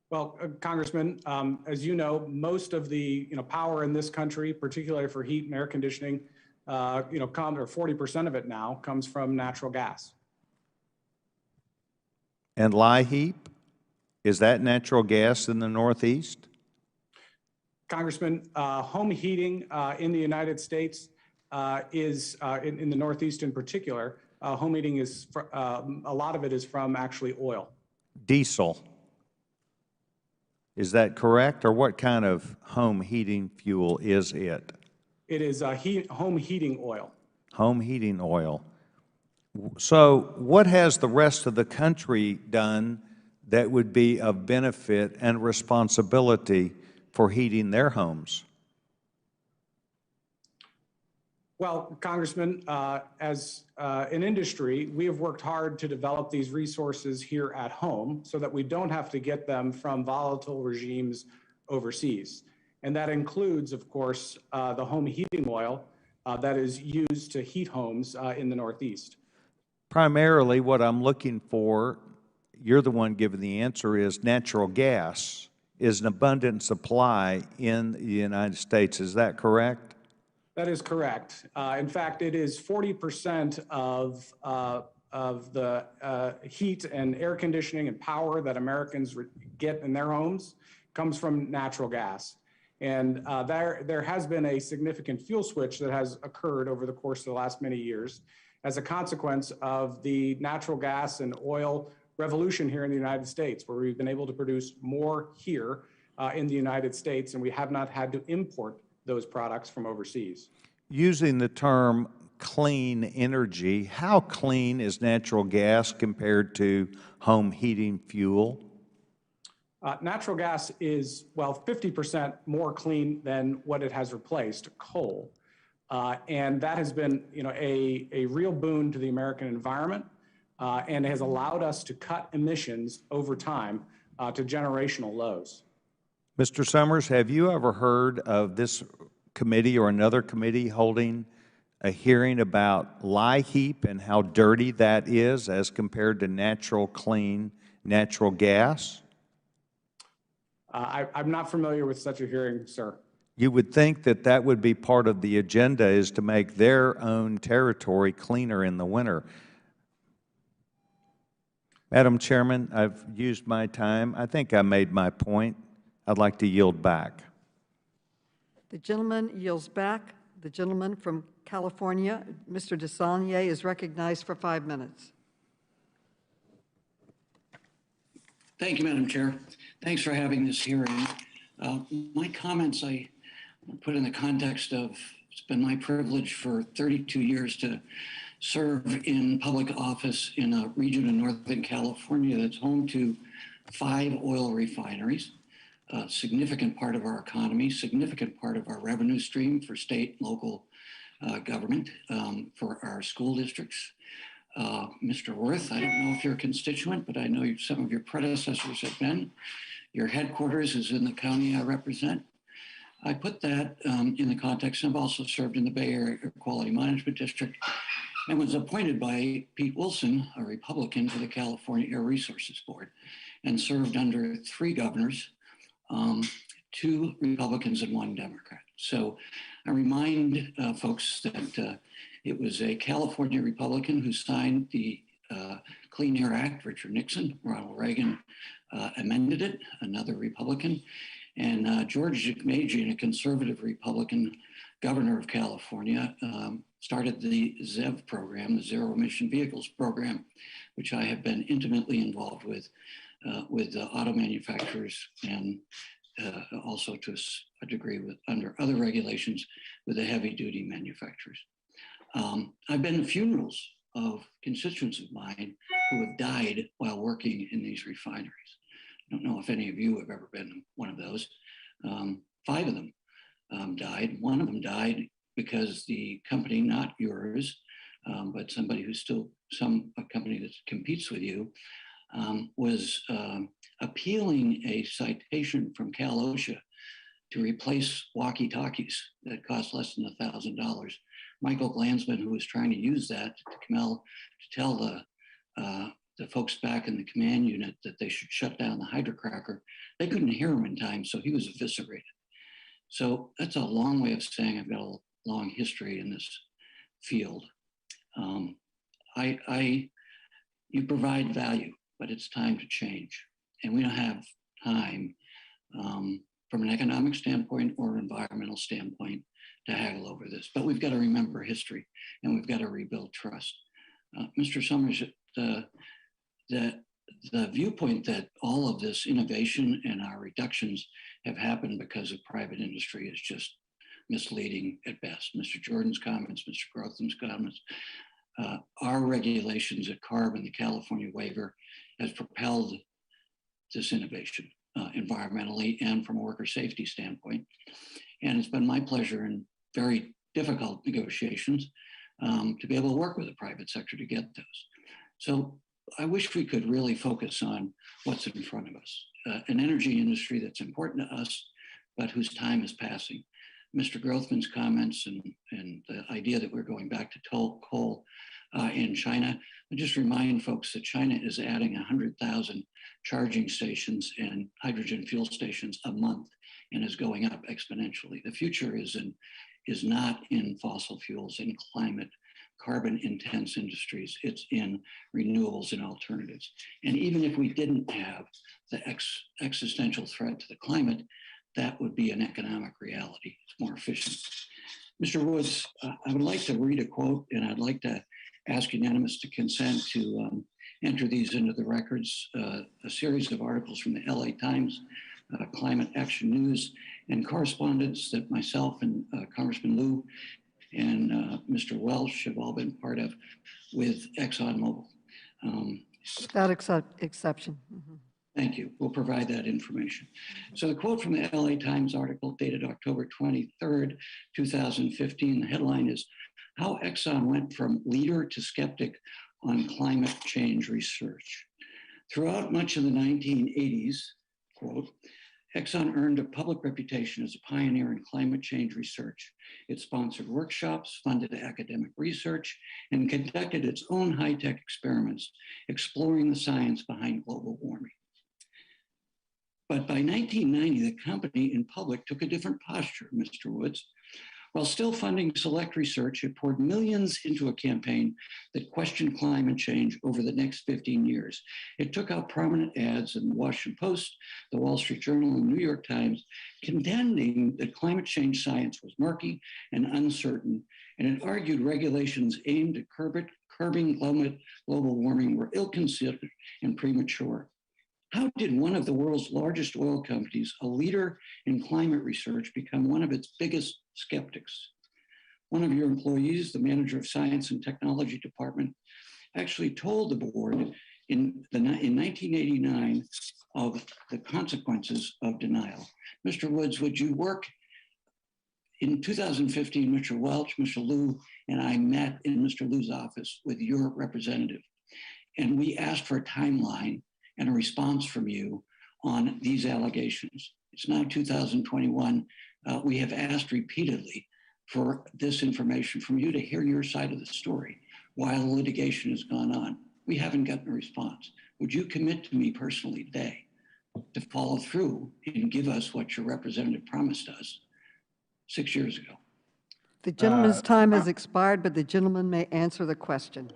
Well, Congressman, as you know, most of the power in this country, particularly for heat and air conditioning, or 40% of it now comes from natural gas.
And lie heap, is that natural gas in the Northeast?
Congressman, home heating in the United States is, in the Northeast in particular, home heating is, a lot of it is from actually oil.
Diesel. Is that correct? Or what kind of home heating fuel is it?
It is home heating oil.
Home heating oil. So what has the rest of the country done that would be of benefit and responsibility for heating their homes?
Well, Congressman, as an industry, we have worked hard to develop these resources here at home so that we don't have to get them from volatile regimes overseas. And that includes, of course, the home heating oil that is used to heat homes in the Northeast.
Primarily, what I'm looking for, you're the one giving the answer, is natural gas is an abundant supply in the United States. Is that correct?
That is correct. In fact, it is 40% of the heat and air conditioning and power that Americans get in their homes comes from natural gas. And there has been a significant fuel switch that has occurred over the course of the last many years as a consequence of the natural gas and oil revolution here in the United States, where we've been able to produce more here in the United States, and we have not had to import those products from overseas.
Using the term clean energy, how clean is natural gas compared to home heating fuel?
Natural gas is, well, 50% more clean than what it has replaced, coal. And that has been, a real boon to the American environment and has allowed us to cut emissions over time to generational lows.
Mr. Summers, have you ever heard of this committee or another committee holding a hearing about LIHEAP and how dirty that is as compared to natural, clean, natural gas?
I'm not familiar with such a hearing, sir.
You would think that that would be part of the agenda, is to make their own territory cleaner in the winter. Madam Chairman, I've used my time. I think I made my point. I'd like to yield back.
The gentleman yields back. The gentleman from California, Mr. DeSaulnier, is recognized for 5 minutes.
Thank you, Madam Chair. Thanks for having this hearing. My comments I put in the context of, it's been my privilege for 32 years to serve in public office in a region in Northern California that's home to 5 oil refineries, a significant part of our economy, significant part of our revenue stream for state and local government, for our school districts. Mr. Wirth, I don't know if you're a constituent, but I know some of your predecessors have been. Your headquarters is in the county I represent. I put that in the context, and I've also served in the Bay Area Quality Management District and was appointed by Pete Wilson, a Republican, to the California Air Resources Board and served under 3 governors, 2 Republicans and 1 Democrat. So I remind folks that it was a California Republican who signed the Clean Air Act, Richard Nixon. Ronald Reagan amended it, another Republican. And George Deukmejian, a conservative Republican governor of California, started the ZEV program, the Zero Emission Vehicles program, which I have been intimately involved with auto manufacturers and also to a degree under other regulations with the heavy duty manufacturers. I've been to funerals of constituents of mine who have died while working in these refineries. I don't know if any of you have ever been to one of those. 5 of them died. 1 of them died because the company, not yours, but somebody who's still a company that competes with you, was appealing a citation from Cal OSHA to replace walkie-talkies that cost less than $1,000. Michael Glansman, who was trying to use that to tell the folks back in the command unit that they should shut down the hydrocracker, they couldn't hear him in time, so he was eviscerated. So that's a long way of saying I've got a long history in this field. You provide value, but it's time to change. And we don't have time from an economic standpoint or an environmental standpoint to haggle over this. But we've got to remember history and we've got to rebuild trust. Mr. Summers, the viewpoint that all of this innovation and our reductions have happened because of private industry is just misleading at best. Mr. Jordan's comments, Mr. Grotham's comments, our regulations at CARB and the California waiver has propelled this innovation environmentally and from a worker safety standpoint. And it's been my pleasure in very difficult negotiations to be able to work with the private sector to get those. So I wish we could really focus on what's in front of us. An energy industry that's important to us, but whose time is passing. Mr. Grothman's comments and the idea that we're going back to coal in China, I just remind folks that China is adding 100,000 charging stations and hydrogen fuel stations a month and is going up exponentially. The future is not in fossil fuels, in climate, carbon intense industries, it's in renewables and alternatives. And even if we didn't have the existential threat to the climate, that would be an economic reality. It's more efficient. Mr. Woods, I would like to read a quote, and I'd like to ask unanimous to consent to enter these into the records, a series of articles from the LA Times, Climate Action News, and correspondence that myself and Congressman Liu and Mr. Welch have all been part of with ExxonMobil.
Without exception. Mm-hmm.
Thank you. We'll provide that information. So the quote from the LA Times article dated October 23rd, 2015, the headline is, "How Exxon Went from Leader to Skeptic on Climate Change Research." Throughout much of the 1980s, quote, Exxon earned a public reputation as a pioneer in climate change research. It sponsored workshops, funded academic research, and conducted its own high-tech experiments, exploring the science behind global warming. But by 1990, the company in public took a different posture, Mr. Woods. While still funding select research, it poured millions into a campaign that questioned climate change over the next 15 years. It took out prominent ads in the Washington Post, the Wall Street Journal, and the New York Times, contending that climate change science was murky and uncertain, and it argued regulations aimed at curbing global warming were ill-considered and premature. How did one of the world's largest oil companies, a leader in climate research, become one of its biggest skeptics? One of your employees, the manager of science and technology department, actually told the board in 1989 of the consequences of denial. Mr. Woods, would you work? In 2015, Mr. Welch, Mr. Liu, and I met in Mr. Liu's office with your representative, and we asked for a timeline and a response from you on these allegations. It's now 2021. We have asked repeatedly for this information from you to hear your side of the story while the litigation has gone on. We haven't gotten a response. Would you commit to me personally today to follow through and give us what your representative promised us 6 years ago?
The gentleman's time has expired, but the gentleman may answer the question.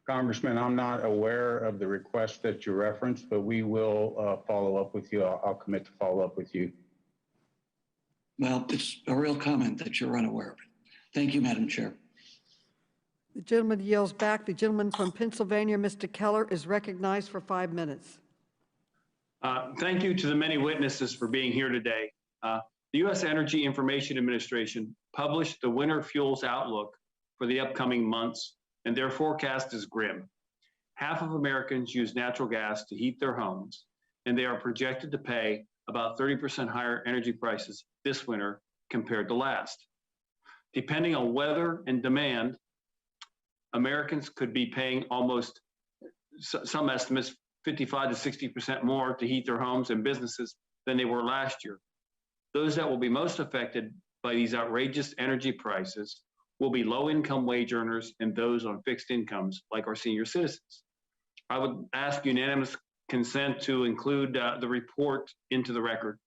Congressman, I'm not aware of the request that you referenced, but we will follow up with you. I'll commit to follow up with you.
Well, it's a real comment that you're unaware of it. Thank you, Madam Chair.
The gentleman yields back. The gentleman from Pennsylvania, Mr. Keller, is recognized for 5 minutes.
Thank you to the many witnesses for being here today. The U.S. Energy Information Administration published the winter fuels outlook for the upcoming months, and their forecast is grim. Half of Americans use natural gas to heat their homes, and they are projected to pay about 30% higher energy prices this winter compared to last. Depending on weather and demand, Americans could be paying almost, some estimates, 55 to 60% more to heat their homes and businesses than they were last year. Those that will be most affected by these outrageous energy prices will be low-income wage earners and those on fixed incomes, like our senior citizens. I would ask unanimous consent to include the report into the record.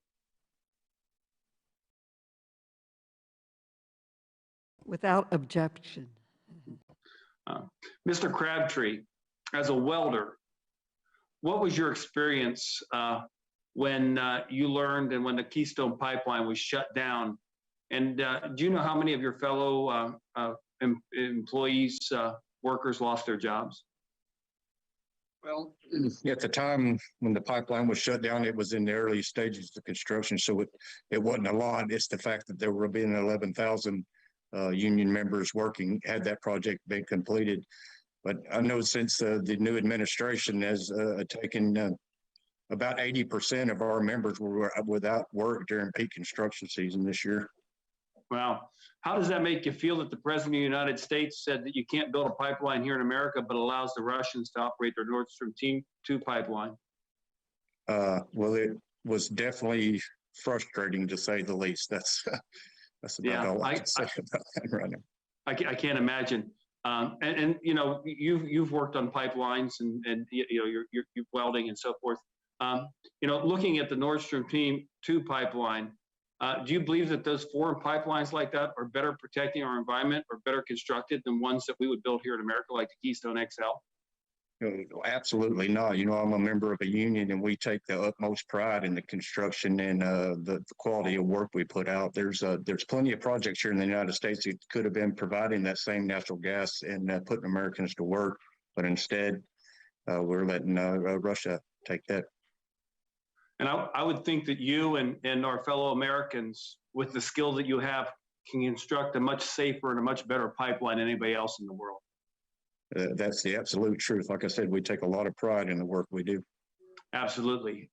Without objection.
Mr. Crabtree, as a welder, what was your experience when you learned and when the Keystone Pipeline was shut down? And do you know how many of your fellow employees, workers lost their jobs?
Well, at the time when the pipeline was shut down, it was in the early stages of construction, so it wasn't a lot. It's the fact that there were being 11,000 union members working had that project been completed. But I know since the new administration has taken about 80% of our members were without work during peak construction season this year.
Wow. How does that make you feel that the President of the United States said that you can't build a pipeline here in America, but allows the Russians to operate their Nord Stream 2 pipeline?
Well, it was definitely frustrating, to say the least. That's about all I can say about that right now.
I can't imagine. And you know, you've worked on pipelines and you know, you're welding and so forth. You know, looking at the Nord Stream 2 pipeline, do you believe that those foreign pipelines like that are better protecting our environment or better constructed than ones that we would build here in America, like the Keystone XL?
Absolutely not. You know, I'm a member of a union, and we take the utmost pride in the construction and the quality of work we put out. There's plenty of projects here in the United States that could have been providing that same natural gas and putting Americans to work, but instead we're letting Russia take that.
And I would think that you and our fellow Americans, with the skill that you have, can construct a much safer and a much better pipeline than anybody else in the world.
That's the absolute truth. Like I said, we take a lot of pride in the work we do.
Absolutely.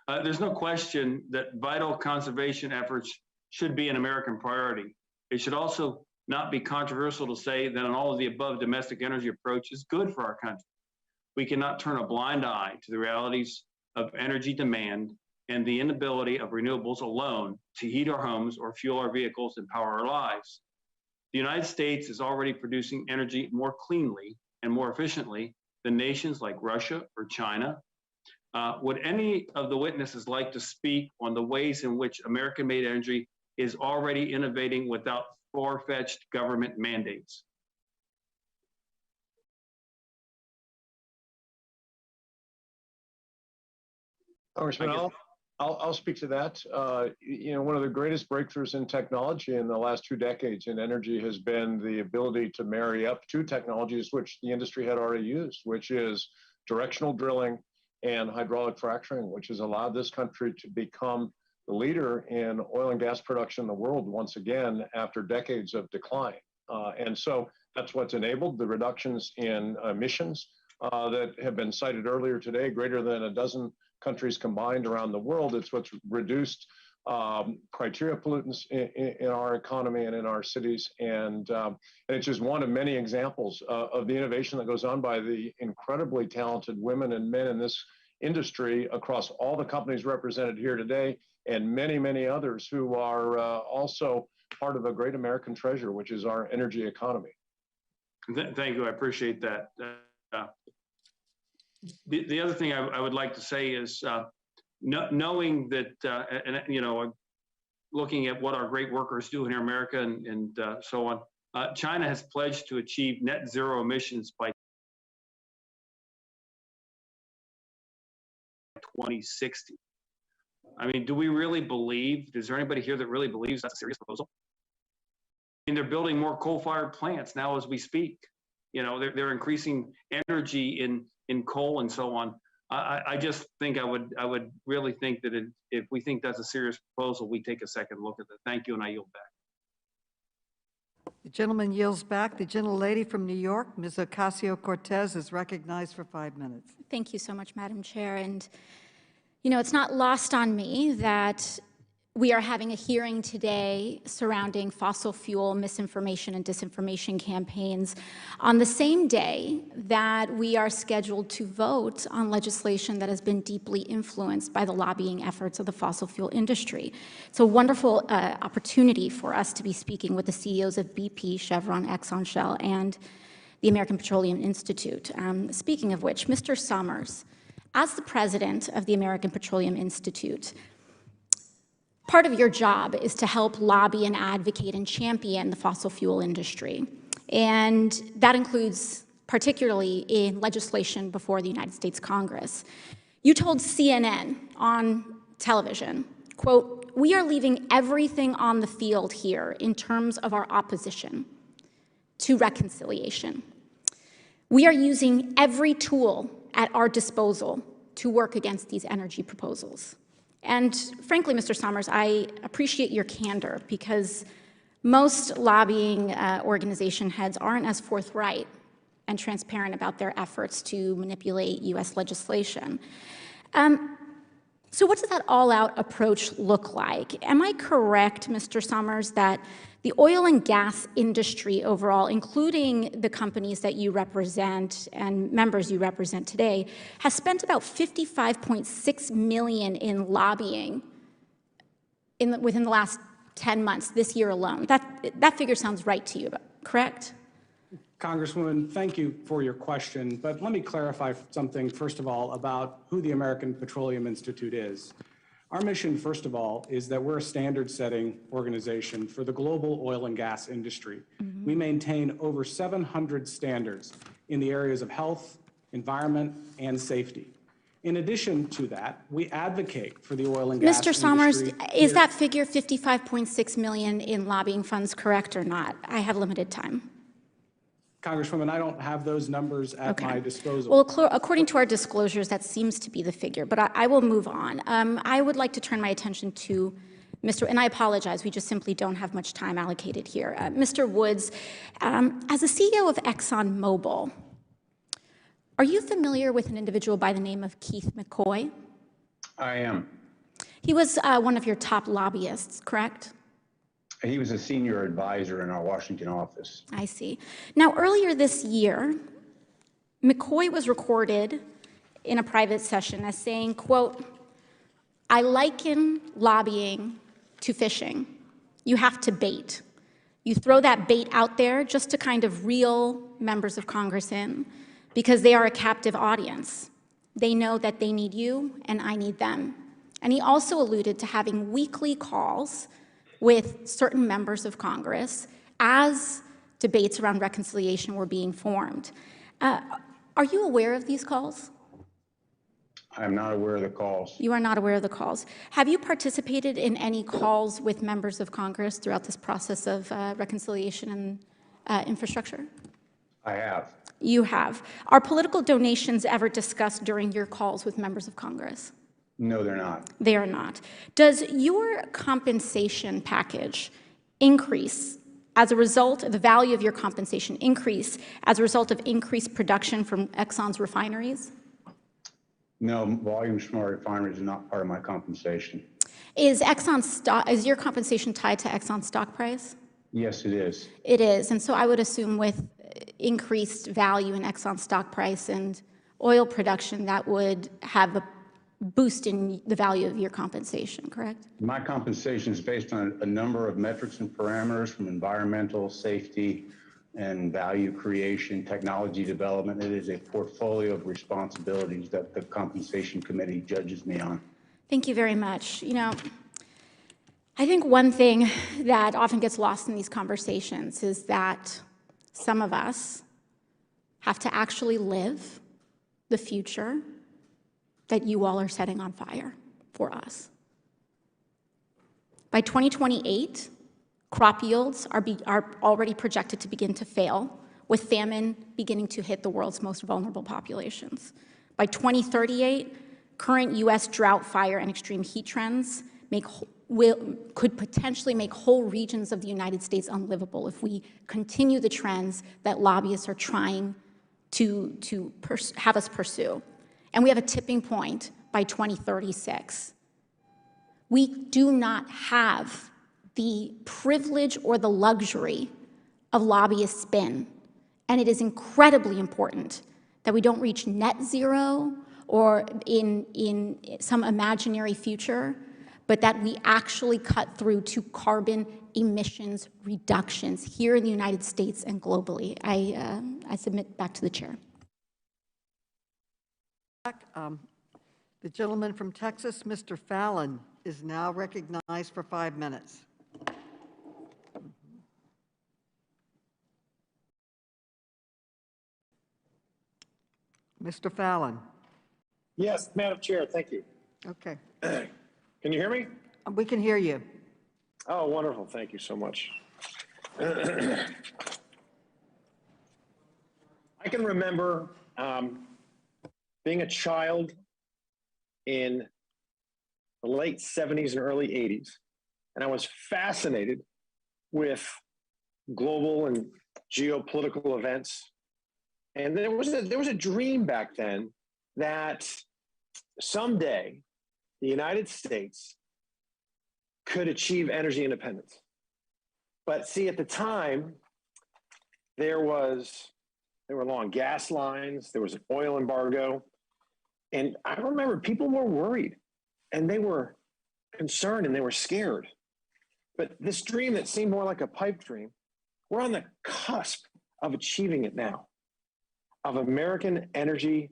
There's no question that vital conservation efforts should be an American priority. It should also not be controversial to say that an all of the above domestic energy approach is good for our country. We cannot turn a blind eye to the realities of energy demand and the inability of renewables alone to heat our homes or fuel our vehicles and power our lives. The United States is already producing energy more cleanly and more efficiently than nations like Russia or China. Would any of the witnesses like to speak on the ways in which American-made energy is already innovating without far-fetched government mandates?
Congressman, I'll speak to that. You know, one of the greatest breakthroughs in technology in the last 2 decades in energy has been the ability to marry up 2 technologies which the industry had already used, which is directional drilling and hydraulic fracturing, which has allowed this country to become the leader in oil and gas production in the world once again after decades of decline. And so that's what's enabled the reductions in emissions that have been cited earlier today, greater than a dozen countries combined around the world. It's what's reduced criteria pollutants in our economy and in our cities. And it's just one of many examples of the innovation that goes on by the incredibly talented women and men in this industry across all the companies represented here today, and many, many others who are also part of a great American treasure, which is our energy economy.
Thank you. I appreciate that. The other thing I would like to say is knowing that, and you know, looking at what our great workers do in America and so on, China has pledged to achieve net zero emissions by 2060. I mean, do we really believe, is there anybody here that really believes that's a serious proposal? I mean, they're building more coal-fired plants now as we speak. You know, they're increasing energy in coal and so on. I just think I would really think that if we think that's a serious proposal, we take a second look at it. Thank you, and I yield back.
The gentleman yields back. The gentlelady from New York, Ms. Ocasio-Cortez, is recognized for 5 minutes.
Thank you so much, Madam Chair. And, you know, it's not lost on me that we are having a hearing today surrounding fossil fuel misinformation and disinformation campaigns on the same day that we are scheduled to vote on legislation that has been deeply influenced by the lobbying efforts of the fossil fuel industry. It's a wonderful opportunity for us to be speaking with the CEOs of BP, Chevron, Exxon, Shell, and the American Petroleum Institute. Speaking of which, Mr. Summers, as the president of the American Petroleum Institute, part of your job is to help lobby and advocate and champion the fossil fuel industry. And that includes particularly in legislation before the United States Congress. You told CNN on television, quote, "We are leaving everything on the field here in terms of our opposition to reconciliation. We are using every tool at our disposal to work against these energy proposals." And frankly, Mr. Summers, I appreciate your candor because most lobbying organization heads aren't as forthright and transparent about their efforts to manipulate U.S. legislation. So what does that all-out approach look like? Am I correct, Mr. Summers, that the oil and gas industry overall, including the companies that you represent and members you represent today, has spent about $55.6 million in lobbying within the last 10 months, this year alone? That figure sounds right to you, correct?
Congresswoman, thank you for your question, but let me clarify something, first of all, about who the American Petroleum Institute is. Our mission, first of all, is that we're a standard-setting organization for the global oil and gas industry. Mm-hmm. We maintain over 700 standards in the areas of health, environment, and safety. In addition to that, we advocate for the oil and gas industry. Mr. Sommers,
is that figure $55.6 million in lobbying funds correct or not? I have limited time.
Congresswoman, I don't have those numbers at my disposal.
Well, according to our disclosures, that seems to be the figure, but I will move on. I would like to turn my attention to Mr., and I apologize, we just simply don't have much time allocated here. Mr. Woods, as a CEO of Exxon Mobil, are you familiar with an individual by the name of Keith McCoy?
I am.
He was one of your top lobbyists, correct?
He was a senior advisor in our Washington office.
I see. Now, earlier this year, McCoy was recorded in a private session as saying, quote, "I liken lobbying to fishing. You have to bait. You throw that bait out there just to kind of reel members of Congress in because they are a captive audience. They know that they need you and I need them." And he also alluded to having weekly calls with certain members of Congress as debates around reconciliation were being formed. Are you aware of these calls?
I'm not aware of the calls.
You are not aware of the calls. Have you participated in any calls with members of Congress throughout this process of reconciliation and infrastructure?
I have.
You have. Are political donations ever discussed during your calls with members of Congress?
No, they're not.
They are not. Does your compensation package increase as a result of the value of your compensation increase as a result of increased production from Exxon's refineries?
No, volumes from our refineries are not part of my compensation.
Is your compensation tied to Exxon's stock price?
Yes, it is.
It is. And so I would assume with increased value in Exxon's stock price and oil production, that would have a boost in the value of your compensation, correct?
My compensation is based on a number of metrics and parameters from environmental, safety, and value creation, technology development. It is a portfolio of responsibilities that the compensation committee judges me on.
Thank you very much. You know, I think one thing that often gets lost in these conversations is that some of us have to actually live the future that you all are setting on fire for us. By 2028, crop yields are already projected to begin to fail, with famine beginning to hit the world's most vulnerable populations. By 2038, current U.S. drought, fire, and extreme heat trends could potentially make whole regions of the United States unlivable if we continue the trends that lobbyists are trying to have us pursue. And we have a tipping point by 2036. We do not have the privilege or the luxury of lobbyist spin. And it is incredibly important that we don't reach net zero or in some imaginary future, but that we actually cut through to carbon emissions reductions here in the United States and globally. I submit back to the chair.
The gentleman from Texas, Mr. Fallon, is now recognized for 5 minutes. Mr. Fallon.
Yes, Madam Chair, thank you.
Okay.
Can you hear me?
We can hear you.
Oh, wonderful. Thank you so much. I can remember being a child in the late 70s and early 80s, and I was fascinated with global and geopolitical events. And there was a dream back then that someday the the United States could achieve energy independence. But see, at the time, there were long gas lines, there was an oil embargo, and I remember people were worried, and they were concerned, and they were scared. But this dream that seemed more like a pipe dream, we're on the cusp of achieving it now, of American energy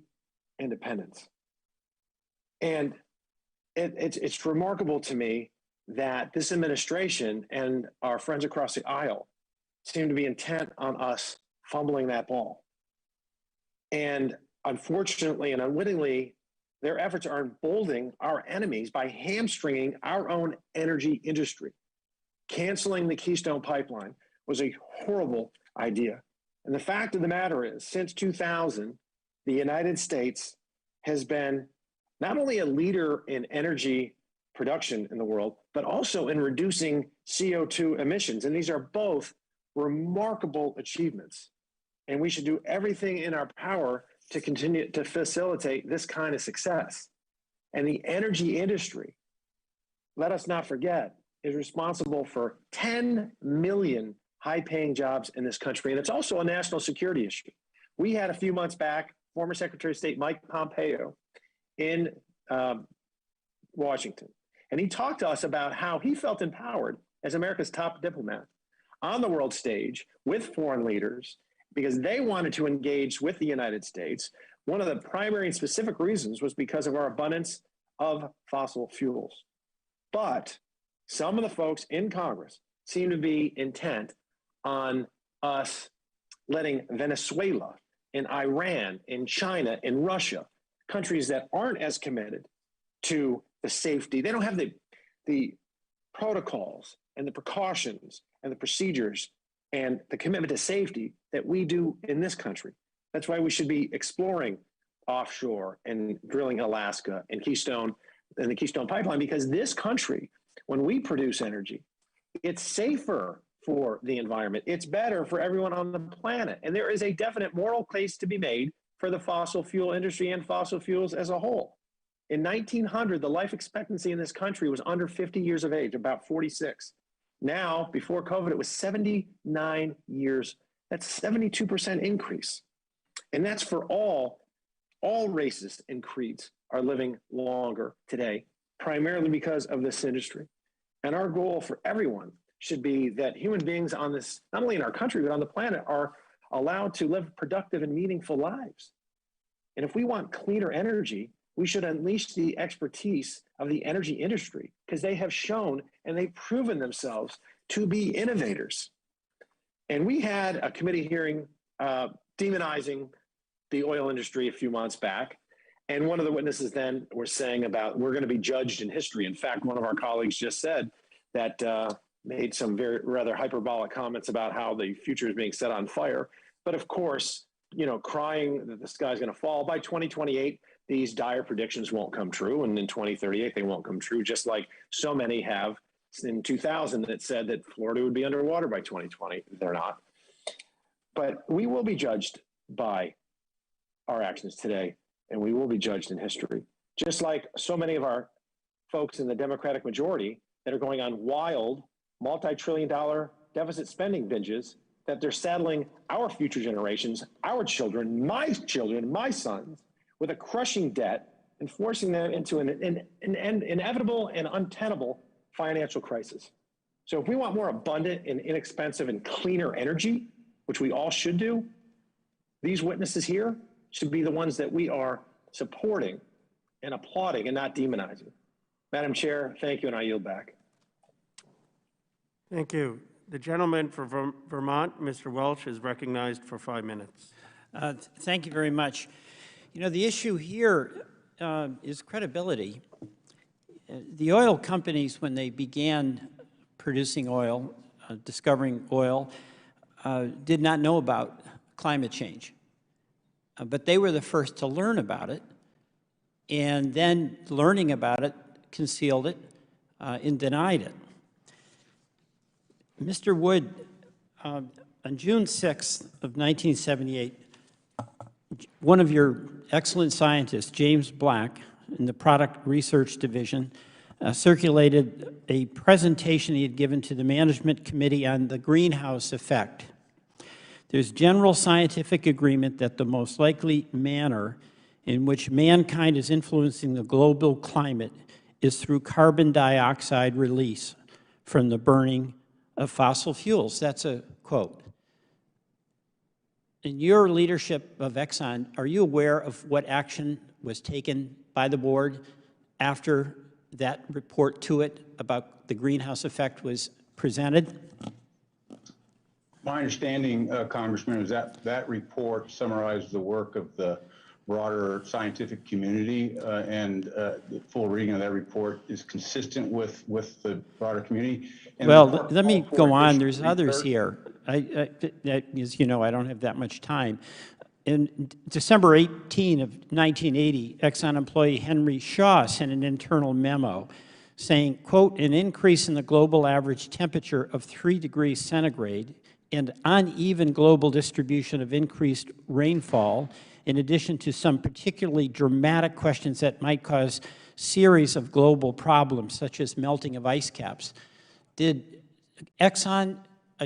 independence. And it's remarkable to me that this administration and our friends across the aisle seem to be intent on us fumbling that ball. And unfortunately and unwittingly, their efforts are emboldening our enemies by hamstringing our own energy industry. Canceling the Keystone Pipeline was a horrible idea. And the fact of the matter is, since 2000, the United States has been not only a leader in energy production in the world, but also in reducing CO2 emissions. And these are both remarkable achievements. And we should do everything in our power to continue to facilitate this kind of success. And the energy industry, let us not forget, is responsible for 10 million high-paying jobs in this country. And it's also a national security issue. We had a few months back, former Secretary of State Mike Pompeo in Washington. And he talked to us about how he felt empowered as America's top diplomat on the world stage with foreign leaders because they wanted to engage with the United States. One of the primary and specific reasons was because of our abundance of fossil fuels. But some of the folks in Congress seem to be intent on us letting Venezuela and Iran and China and Russia, countries that aren't as committed to the safety, they don't have the protocols and the precautions and the procedures and the commitment to safety that we do in this country. That's why we should be exploring offshore and drilling Alaska and Keystone and the Keystone Pipeline, because this country, when we produce energy, it's safer for the environment. It's better for everyone on the planet. And there is a definite moral case to be made for the fossil fuel industry and fossil fuels as a whole. In 1900, the life expectancy in this country was under 50 years of age, about 46. Now, before COVID, it was 79 years. That's 72% increase. And that's for all races and creeds are living longer today, primarily because of this industry. And our goal for everyone should be that human beings on this, not only in our country, but on the planet, are allowed to live productive and meaningful lives. And if we want cleaner energy, we should unleash the expertise of the energy industry, because they have shown and they've proven themselves to be innovators. And we had a committee hearing demonizing the oil industry a few months back. And one of the witnesses then were saying about, we're going to be judged in history. In fact, one of our colleagues just said that, made some rather hyperbolic comments about how the future is being set on fire. But of course, crying that the sky's going to fall by 2028, these dire predictions won't come true. And in 2038, they won't come true, just like so many have in 2000 that said that Florida would be underwater by 2020. They're not. But we will be judged by our actions today, and we will be judged in history. Just like so many of our folks in the Democratic majority that are going on wild, multi-trillion-dollar deficit spending binges, that they're saddling our future generations, our children, my sons, with a crushing debt and forcing them into an inevitable and untenable financial crisis. So if we want more abundant and inexpensive and cleaner energy, which we all should do, these witnesses here should be the ones that we are supporting and applauding and not demonizing. Madam Chair, thank you, and I yield back.
Thank you. The gentleman from Vermont, Mr. Welch, is recognized for 5 minutes.
Thank you very much. The issue here is credibility. The oil companies, when they began producing oil, discovering oil, did not know about climate change. But they were the first to learn about it, and then learning about it, concealed it and denied it. Mr. Wood, on June 6th of 1978, one of your excellent scientists, James Black, in the Product Research Division, circulated a presentation he had given to the Management Committee on the greenhouse effect. There's general scientific agreement that the most likely manner in which mankind is influencing the global climate is through carbon dioxide release from the burning of fossil fuels. That's a quote. In your leadership of Exxon, are you aware of what action was taken by the board after that report to it about the greenhouse effect was presented?
My understanding, Congressman, is that that report summarized the work of the broader scientific community, and the full reading of that report is consistent with the broader community. And
well, let me go on. There's others here. As you know, I don't have that much time. In December 18 of 1980, Exxon employee Henry Shaw sent an internal memo saying, quote, an increase in the global average temperature of 3 degrees centigrade and uneven global distribution of increased rainfall, in addition to some particularly dramatic questions that might cause series of global problems, such as melting of ice caps. Did Exxon,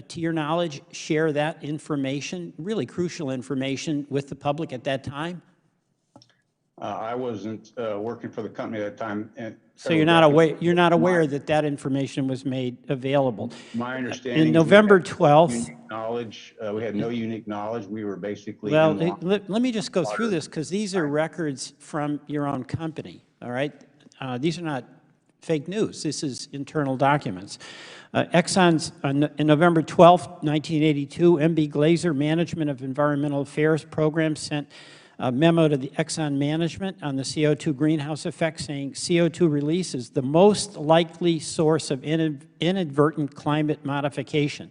to your knowledge, share that information, really crucial information, with the public at that time?
I wasn't working for the company at that time.
So you're not aware that that information was made available.
My understanding
in November 12th.
We had no unique knowledge. We were basically.
Well, let me just go through this, because these are records from your own company. All right, these are not fake news. This is internal documents. Exxon's in November 12th, 1982, MB Glazer Management of Environmental Affairs Program sent a memo to the Exxon management on the CO2 greenhouse effect, saying CO2 release is the most likely source of inadvertent climate modification.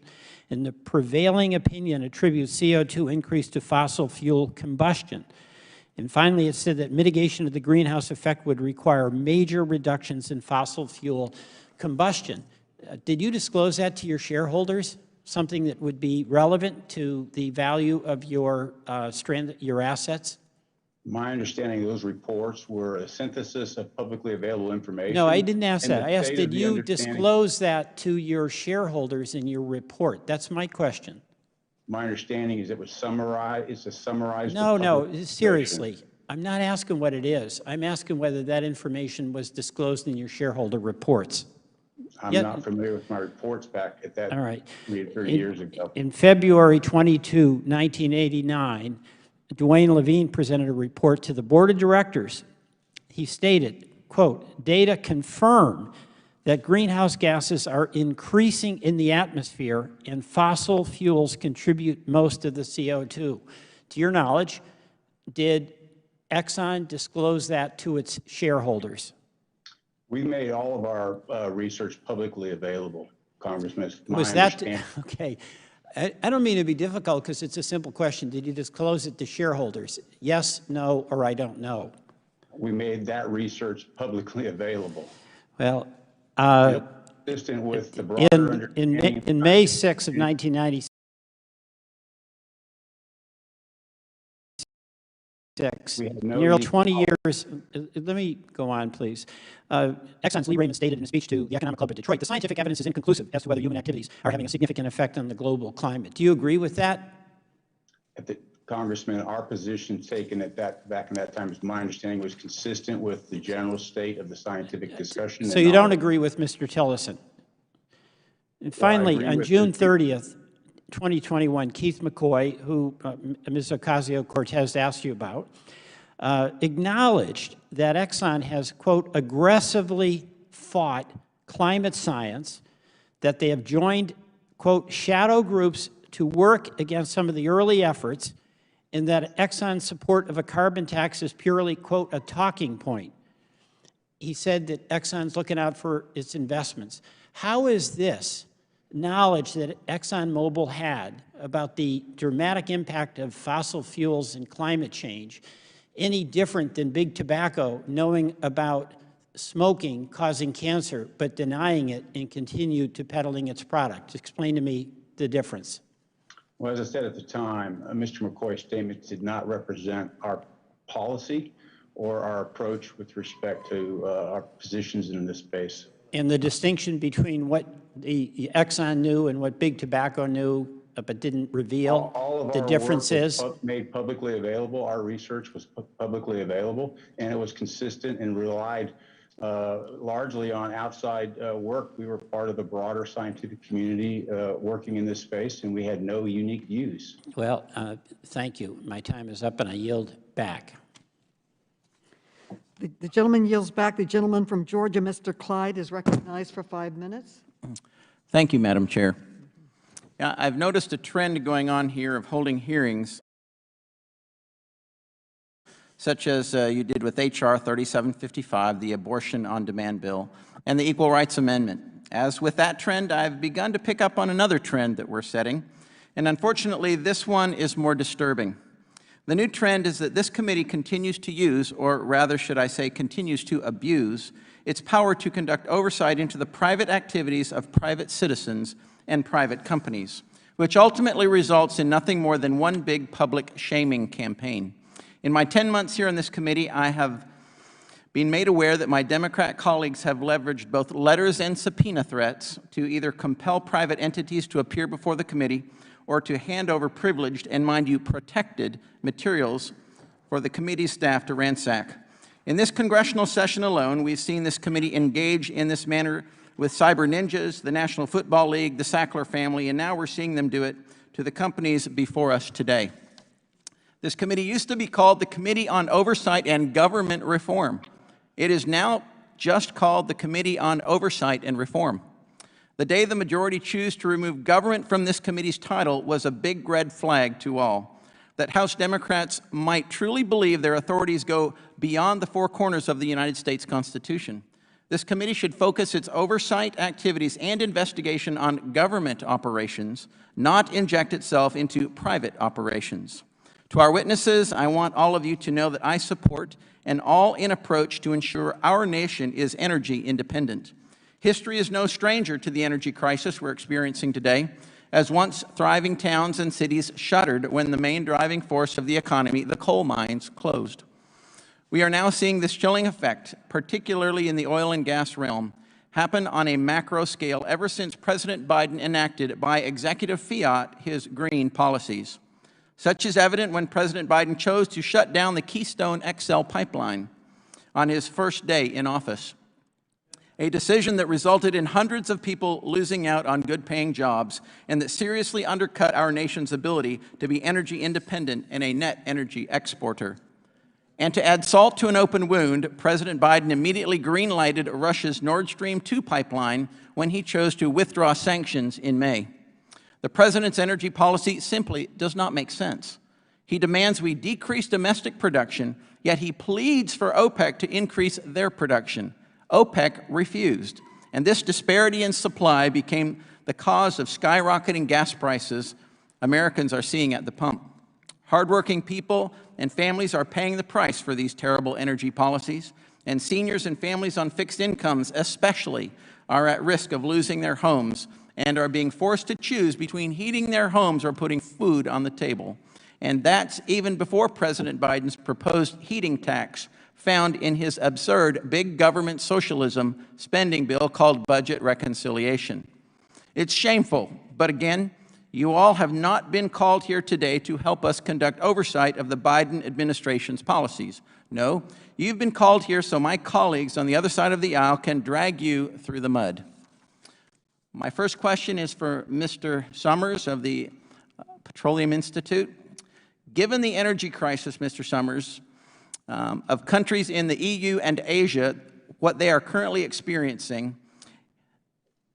And the prevailing opinion attributes CO2 increase to fossil fuel combustion. And finally, it said that mitigation of the greenhouse effect would require major reductions in fossil fuel combustion. Did you disclose that to your shareholders? Something that would be relevant to the value of your your assets?
My understanding of those reports were a synthesis of publicly available information.
No, I didn't ask that. I asked, did you disclose that to your shareholders in your report? That's my question.
My understanding is it was summarized. It's a summarized.
No, seriously. I'm not asking what it is. I'm asking whether that information was disclosed in your shareholder reports.
I'm not familiar with my reports back at that.
All right.
30 years ago.
In February 22, 1989, Duane Levine presented a report to the board of directors. He stated, quote, data confirm that greenhouse gases are increasing in the atmosphere and fossil fuels contribute most of the CO2. To your knowledge, did Exxon disclose that to its shareholders?
We made all of our research publicly available, Congressman.
Was that, okay. I don't mean to be difficult, because it's a simple question. Did you disclose it to shareholders? Yes, no, or I don't know.
We made that research publicly available.
Well,
consistent with the broader
in May 6 of 1996, nearly 20 years, let me go on, please. Exxon's Lee Raymond stated in a speech to the Economic Club of Detroit, the scientific evidence is inconclusive as to whether human activities are having a significant effect on the global climate. Do you agree with that?
Congressman, our position taken at back in that time, as my understanding, was consistent with the general state of the scientific discussion.
So you don't agree with Mr. Tillerson? And finally, on June 30th, 2021, Keith McCoy, who Ms. Ocasio-Cortez asked you about, acknowledged that Exxon has, quote, aggressively fought climate science, that they have joined, quote, shadow groups to work against some of the early efforts, and that Exxon's support of a carbon tax is purely, quote, a talking point. He said that Exxon's looking out for its investments. How is this knowledge that ExxonMobil had about the dramatic impact of fossil fuels and climate change any different than big tobacco knowing about smoking causing cancer but denying it and continue to peddling its product? Explain to me the difference.
Well, as I said at the time, Mr. McCoy's statement did not represent our policy or our approach with respect to our positions in this space.
And the distinction between what the Exxon knew and what Big Tobacco knew but didn't reveal,
All of
the
our
difference
work was
is?
made publicly available. Our research was publicly available, and it was consistent and relied largely on outside work. We were part of the broader scientific community working in this space, and we had no unique views.
Well, thank you. My time is up, and I yield back.
The gentleman yields back. The gentleman from Georgia, Mr. Clyde, is recognized for 5 minutes.
Thank you, Madam Chair. I've noticed a trend going on here of holding hearings, such as you did with H.R. 3755, the Abortion on Demand Bill, and the Equal Rights Amendment. As with that trend, I've begun to pick up on another trend that we're setting, and unfortunately, this one is more disturbing. The new trend is that this committee continues to use, or rather should I say continues to abuse, its power to conduct oversight into the private activities of private citizens and private companies, which ultimately results in nothing more than one big public shaming campaign. In my 10 months here on this committee, I have been made aware that my Democrat colleagues have leveraged both letters and subpoena threats to either compel private entities to appear before the committee or to hand over privileged and, mind you, protected materials for the committee staff to ransack. In this congressional session alone, we've seen this committee engage in this manner with cyber ninjas, the National Football League, the Sackler family, and now we're seeing them do it to the companies before us today. This committee used to be called the Committee on Oversight and Government Reform. It is now just called the Committee on Oversight and Reform. The day the majority choose to remove government from this committee's title was a big red flag to all, that House Democrats might truly believe their authorities go beyond the four corners of the United States Constitution. This committee should focus its oversight activities and investigation on government operations, not inject itself into private operations. To our witnesses, I want all of you to know that I support an all-in approach to ensure our nation is energy independent. History is no stranger to the energy crisis we're experiencing today, as once thriving towns and cities shuttered when the main driving force of the economy, the coal mines, closed. We are now seeing this chilling effect, particularly in the oil and gas realm, happen on a macro scale ever since President Biden enacted by executive fiat his green policies. Such is evident when President Biden chose to shut down the Keystone XL pipeline on his first day in office, a decision that resulted in hundreds of people losing out on good-paying jobs and that seriously undercut our nation's ability to be energy independent and a net energy exporter. And to add salt to an open wound, President Biden immediately green-lighted Russia's Nord Stream 2 pipeline when he chose to withdraw sanctions in May. The president's energy policy simply does not make sense. He demands we decrease domestic production, yet he pleads for OPEC to increase their production. OPEC refused, and this disparity in supply became the cause of skyrocketing gas prices Americans are seeing at the pump. Hardworking people and families are paying the price for these terrible energy policies, and seniors and families on fixed incomes especially are at risk of losing their homes and are being forced to choose between heating their homes or putting food on the table. And that's even before President Biden's proposed heating tax found in his absurd big government socialism spending bill called budget reconciliation. It's shameful, but again, you all have not been called here today to help us conduct oversight of the Biden administration's policies. No, you've been called here so my colleagues on the other side of the aisle can drag you through the mud. My first question is for Mr. Summers of the Petroleum Institute. Given the energy crisis, Mr. Summers, of countries in the EU and Asia, what they are currently experiencing,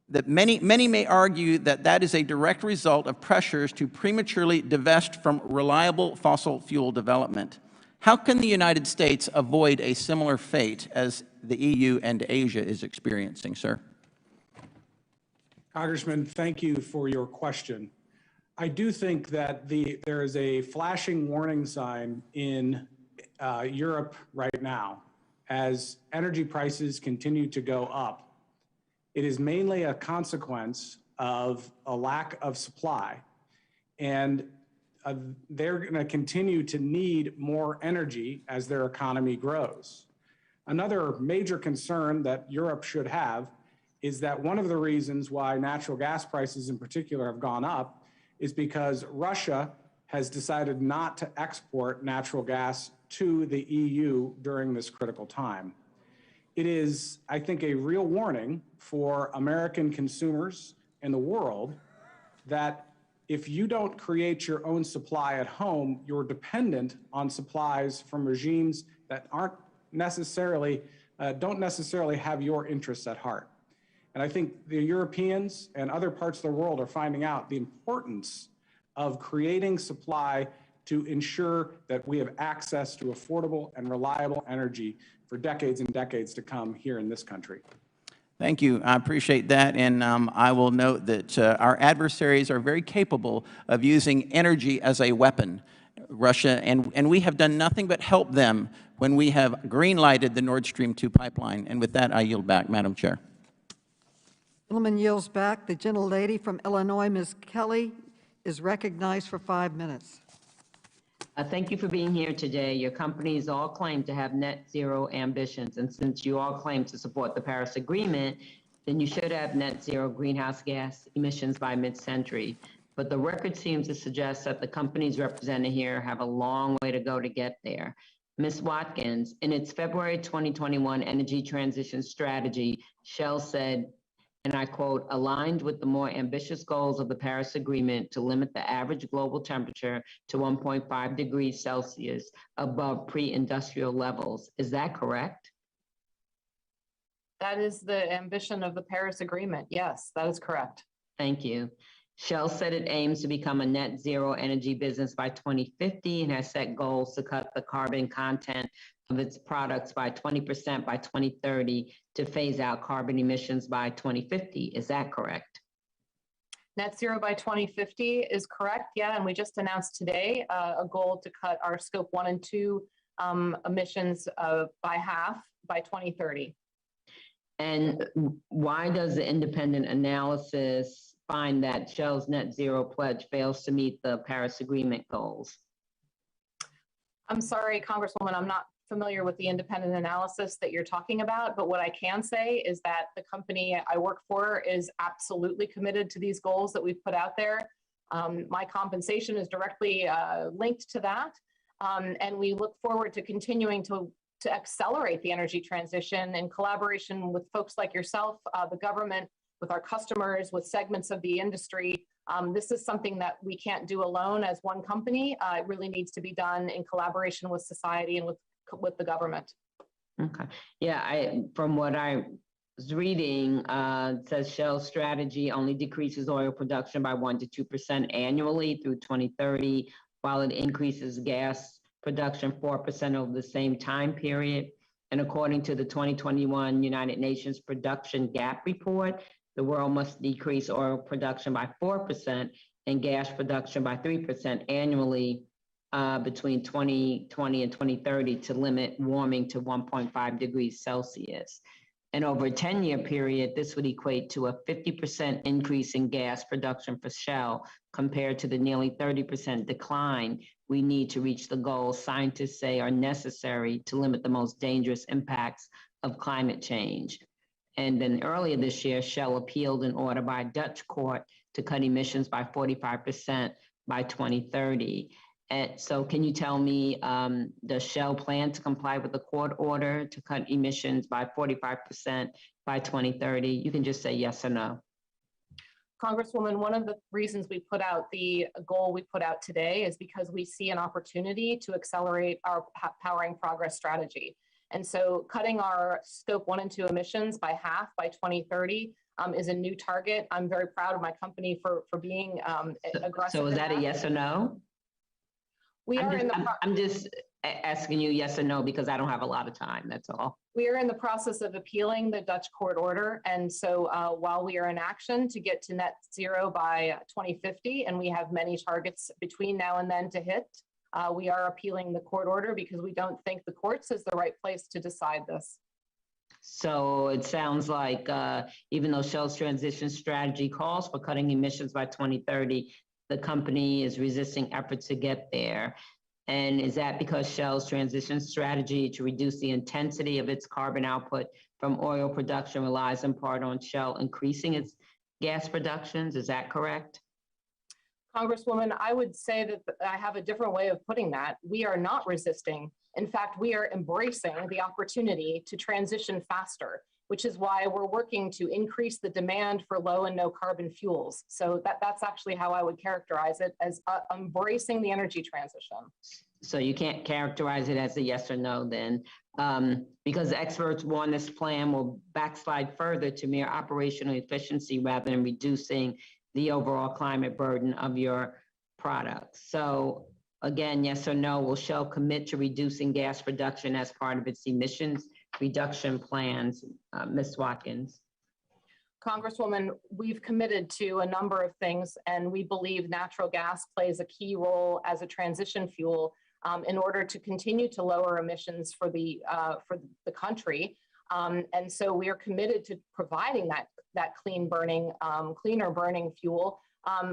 that many may argue that that is a direct result of pressures to prematurely divest from reliable fossil fuel development. How can the United States avoid a similar fate as the EU and Asia is experiencing, sir?
Congressman, thank you for your question. I do think that there is a flashing warning sign in Europe right now as energy prices continue to go up. It is mainly a consequence of a lack of supply. And they're going to continue to need more energy as their economy grows. Another major concern that Europe should have is that one of the reasons why natural gas prices in particular have gone up is because Russia has decided not to export natural gas to the EU during this critical time. It is, I think, a real warning for American consumers in the world that if you don't create your own supply at home, you're dependent on supplies from regimes that aren't necessarily, don't necessarily have your interests at heart. And I think the Europeans and other parts of the world are finding out the importance of creating supply to ensure that we have access to affordable and reliable energy for decades and decades to come here in this country.
Thank you. I appreciate that. And I will note that our adversaries are very capable of using energy as a weapon, Russia, and we have done nothing but help them when we have green-lighted the Nord Stream 2 pipeline. And with that, I yield back, Madam Chair.
Gentleman yields back. The gentlelady from Illinois, Ms. Kelly, is recognized for 5 minutes.
Thank you for being here today. Your companies all claim to have net zero ambitions, and since you all claim to support the Paris Agreement, then you should have net zero greenhouse gas emissions by mid-century. But the record seems to suggest that the companies represented here have a long way to go to get there. Ms. Watkins, in its February 2021 energy transition strategy, Shell said, and I quote, aligned with the more ambitious goals of the Paris Agreement to limit the average global temperature to 1.5 degrees Celsius above pre-industrial levels. Is that correct?
That is the ambition of the Paris Agreement. Yes, that is correct.
Thank you. Shell said it aims to become a net zero energy business by 2050 and has set goals to cut the carbon content of its products by 20% by 2030 to phase out carbon emissions by 2050. Is that correct?
Net zero by 2050 is correct, yeah, and we just announced today a goal to cut our scope 1 and 2 emissions by half by 2030.
And why does the independent analysis find that Shell's net zero pledge fails to meet the Paris Agreement goals?
I'm sorry, Congresswoman, I'm not familiar with the independent analysis that you're talking about, but what I can say is that the company I work for is absolutely committed to these goals that we've put out there. My compensation is directly linked to that, and we look forward to continuing to accelerate the energy transition in collaboration with folks like yourself, the government, with our customers, with segments of the industry. This is something that we can't do alone as one company. It really needs to be done in collaboration with society and with the government.
Okay. Yeah, from what I was reading, it says Shell's strategy only decreases oil production by 1 to 2% annually through 2030, while it increases gas production 4% over the same time period. And according to the 2021 United Nations Production Gap Report, the world must decrease oil production by 4% and gas production by 3% annually between 2020 and 2030 to limit warming to 1.5 degrees Celsius. And over a 10-year period, this would equate to a 50% increase in gas production for Shell compared to the nearly 30% decline we need to reach the goals scientists say are necessary to limit the most dangerous impacts of climate change. And then earlier this year, Shell appealed an order by a Dutch court to cut emissions by 45% by 2030. And so can you tell me, does Shell plan to comply with the court order to cut emissions by 45% by 2030? You can just say yes or no.
Congresswoman, one of the reasons we put out the goal we put out today is because we see an opportunity to accelerate our Powering Progress strategy. And so cutting our scope 1 and 2 emissions by half by 2030 is a new target. I'm very proud of my company for being aggressive.
So is that a yes or no? I'm just asking you yes or no because I don't have a lot of time, that's all.
We are in the process of appealing the Dutch court order. And so while we are in action to get to net zero by 2050, and we have many targets between now and then to hit, we are appealing the court order because we don't think the courts is the right place to decide this.
So it sounds like even though Shell's transition strategy calls for cutting emissions by 2030, the company is resisting efforts to get there? And is that because Shell's transition strategy to reduce the intensity of its carbon output from oil production relies in part on Shell increasing its gas productions? Is that correct?
Congresswoman, I would say that I have a different way of putting that. We are not resisting. In fact, we are embracing the opportunity to transition faster, which is why we're working to increase the demand for low and no carbon fuels. So that's actually how I would characterize it, as embracing the energy transition.
So you can't characterize it as a yes or no then, because experts warn this plan will backslide further to mere operational efficiency rather than reducing the overall climate burden of your products. So again, yes or no, will Shell commit to reducing gas production as part of its emissions reduction plans? Ms. Watkins.
Congresswoman, we've committed to a number of things, and we believe natural gas plays a key role as a transition fuel in order to continue to lower emissions for the country. And so we are committed to providing that cleaner burning fuel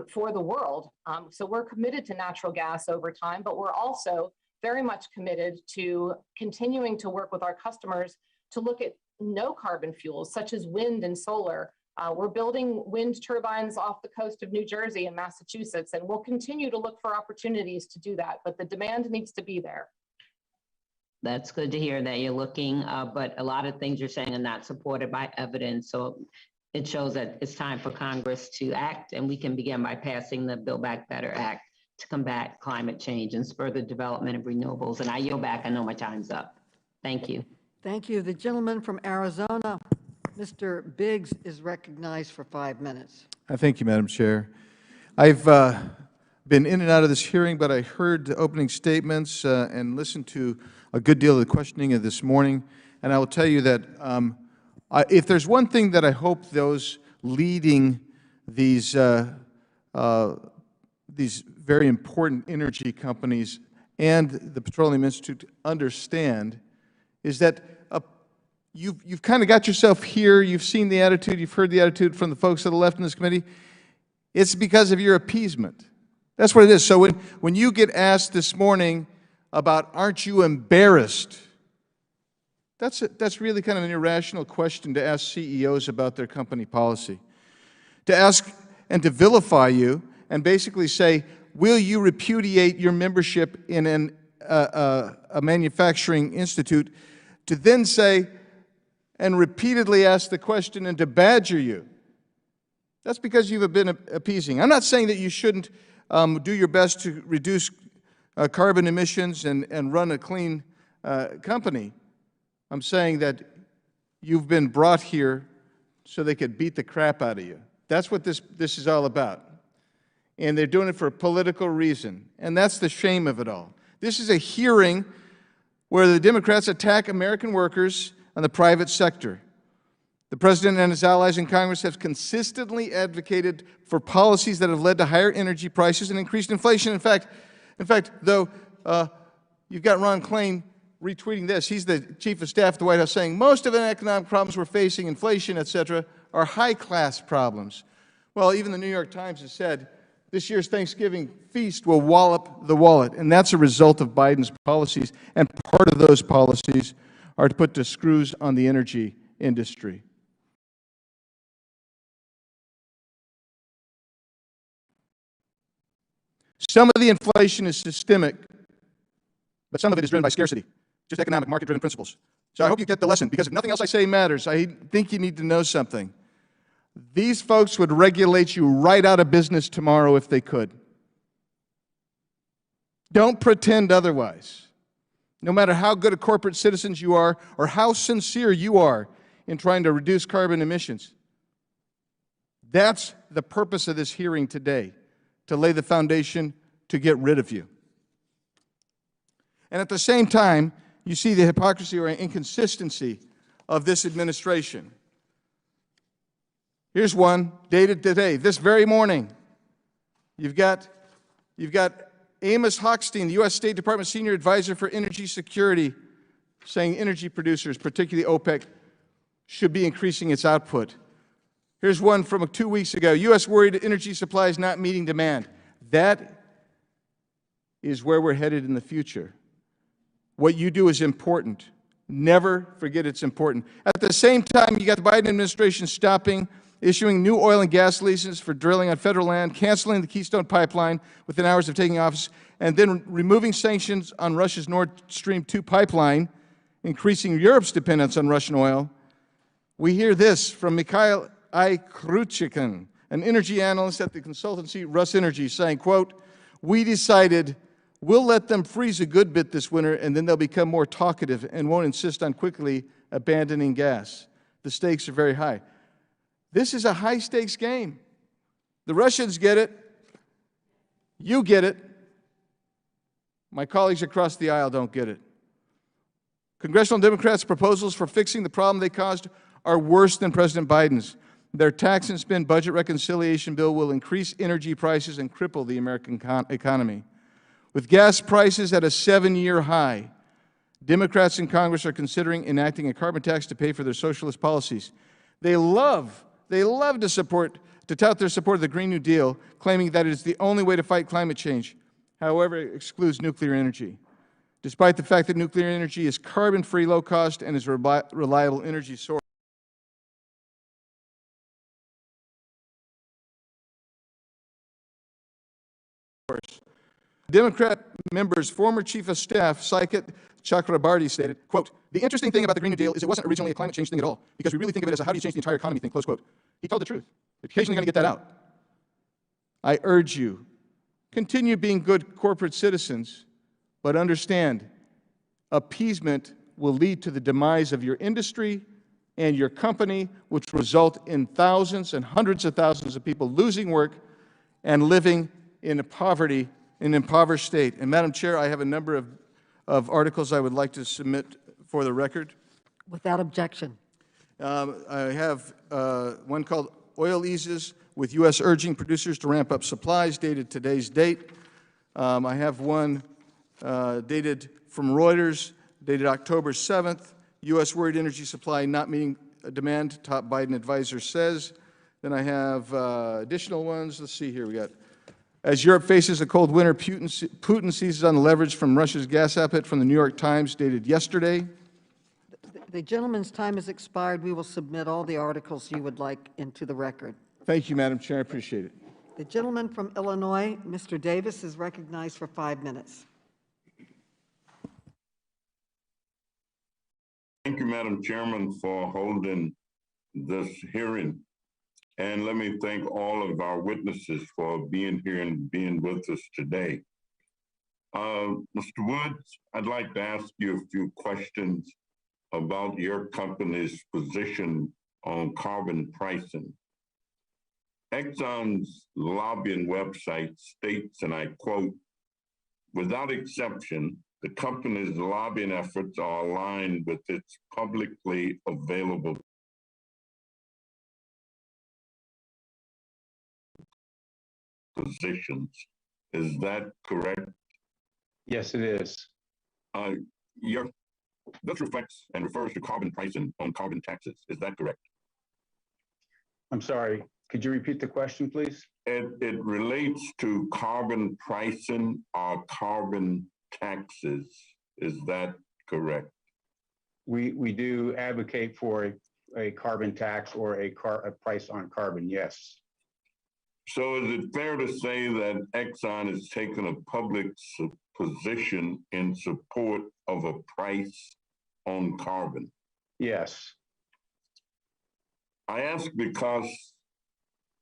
for the world. So we're committed to natural gas over time, but we're also very much committed to continuing to work with our customers to look at no carbon fuels such as wind and solar. We're building wind turbines off the coast of New Jersey and Massachusetts, and we'll continue to look for opportunities to do that, but the demand needs to be there.
That's good to hear that you're looking, but a lot of things you're saying are not supported by evidence. So it shows that it's time for Congress to act, and we can begin by passing the Build Back Better Act to combat climate change and spur the development of renewables. And I yield back. I know my time's up. Thank you.
Thank you. The gentleman from Arizona, Mr. Biggs, is recognized for 5 minutes.
Thank you, Madam Chair. I've been in and out of this hearing, but I heard the opening statements and listened to a good deal of the questioning of this morning. And I will tell you that if there's one thing that I hope those leading these very important energy companies and the Petroleum Institute understand is that you've kind of got yourself here, you've seen the attitude, you've heard the attitude from the folks to the left in this committee. It's because of your appeasement. That's what it is. So when you get asked this morning about, aren't you embarrassed? That's really kind of an irrational question to ask CEOs about their company policy. To ask and to vilify you and basically say, will you repudiate your membership in a manufacturing institute, to then say and repeatedly ask the question and to badger you. That's because you've been appeasing. I'm not saying that you shouldn't do your best to reduce carbon emissions and run a clean company. I'm saying that you've been brought here so they could beat the crap out of you. That's what this is all about. And they're doing it for a political reason. And that's the shame of it all. This is a hearing where the Democrats attack American workers and the private sector. The President and his allies in Congress have consistently advocated for policies that have led to higher energy prices and increased inflation. In fact, though, you've got Ron Klain retweeting this. He's the chief of staff at the White House saying, most of the economic problems we're facing, inflation, et cetera, are high-class problems. Well, even the New York Times has said this year's Thanksgiving feast will wallop the wallet, and that's a result of Biden's policies, and part of those policies are to put the screws on the energy industry. Some of the inflation is systemic, but some of it is driven by scarcity, just economic market-driven principles. So I hope you get the lesson, because if nothing else I say matters, I think you need to know something. These folks would regulate you right out of business tomorrow if they could. Don't pretend otherwise. No matter how good a corporate citizens you are or how sincere you are in trying to reduce carbon emissions. That's the purpose of this hearing today, to lay the foundation to get rid of you. And at the same time, you see the hypocrisy or inconsistency of this administration. Here's one dated today, this very morning. You've got Amos Hochstein, the U.S. State Department Senior Advisor for Energy Security, saying energy producers, particularly OPEC, should be increasing its output. Here's one from 2 weeks ago. U.S. worried energy supply is not meeting demand. That is where we're headed in the future. What you do is important. Never forget it's important. At the same time, you got the Biden administration issuing new oil and gas leases for drilling on federal land, canceling the Keystone Pipeline within hours of taking office, and then removing sanctions on Russia's Nord Stream 2 pipeline, increasing Europe's dependence on Russian oil. We hear this from Mikhail Kruchikin, an energy analyst at the consultancy Rus Energy, saying, quote, "We decided we'll let them freeze a good bit this winter, and then they'll become more talkative and won't insist on quickly abandoning gas. The stakes are very high." This is a high-stakes game. The Russians get it. You get it. My colleagues across the aisle don't get it. Congressional Democrats' proposals for fixing the problem they caused are worse than President Biden's. Their tax and spend budget reconciliation bill will increase energy prices and cripple the American economy. With gas prices at a 7-year high, Democrats in Congress are considering enacting a carbon tax to pay for their socialist policies. They love to tout their support of the Green New Deal, claiming that it is the only way to fight climate change. However, it excludes nuclear energy, despite the fact that nuclear energy is carbon-free, low-cost, and is a reliable energy source. Democrat member's former chief of staff, Saikat Chakrabarty, stated, quote, "The interesting thing about the Green New Deal is it wasn't originally a climate change thing at all, because we really think of it as a how do you change the entire economy thing," close quote. He told the truth. Occasionally going to get that out. I urge you, continue being good corporate citizens, but understand appeasement will lead to the demise of your industry and your company, which will result in thousands and hundreds of thousands of people losing work and living in poverty, in an impoverished state. And Madam Chair, I have a number of articles I would like to submit for the record.
Without objection.
I have one called "Oil Eases with U.S. Urging Producers to Ramp Up Supplies," dated today's date. I have one dated from Reuters, dated October 7th, "U.S. Worried Energy Supply Not Meeting Demand, Top Biden Advisor Says." Then I have additional ones. Let's see here. We got, "As Europe faces a cold winter, Putin seizes on the leverage from Russia's gas output," from the New York Times, dated yesterday.
The gentleman's time has expired. We will submit all the articles you would like into the record.
Thank you, Madam Chair. I appreciate it.
The gentleman from Illinois, Mr. Davis, is recognized for 5 minutes.
Thank you, Madam Chairman, for holding this hearing. And let me thank all of our witnesses for being here and being with us today. Mr. Woods, I'd like to ask you a few questions about your company's position on carbon pricing. Exxon's lobbying website states, and I quote, "Without exception, the company's lobbying efforts are aligned with its publicly available positions." Is that correct?
Yes, it is.
This reflects and refers to carbon pricing on carbon taxes. Is that correct?
I'm sorry. Could you repeat the question, please?
It relates to carbon pricing or carbon taxes. Is that correct?
We do advocate for a carbon tax or a price on carbon, yes.
So is it fair to say that Exxon has taken a public position in support of a price on carbon?
Yes.
I ask because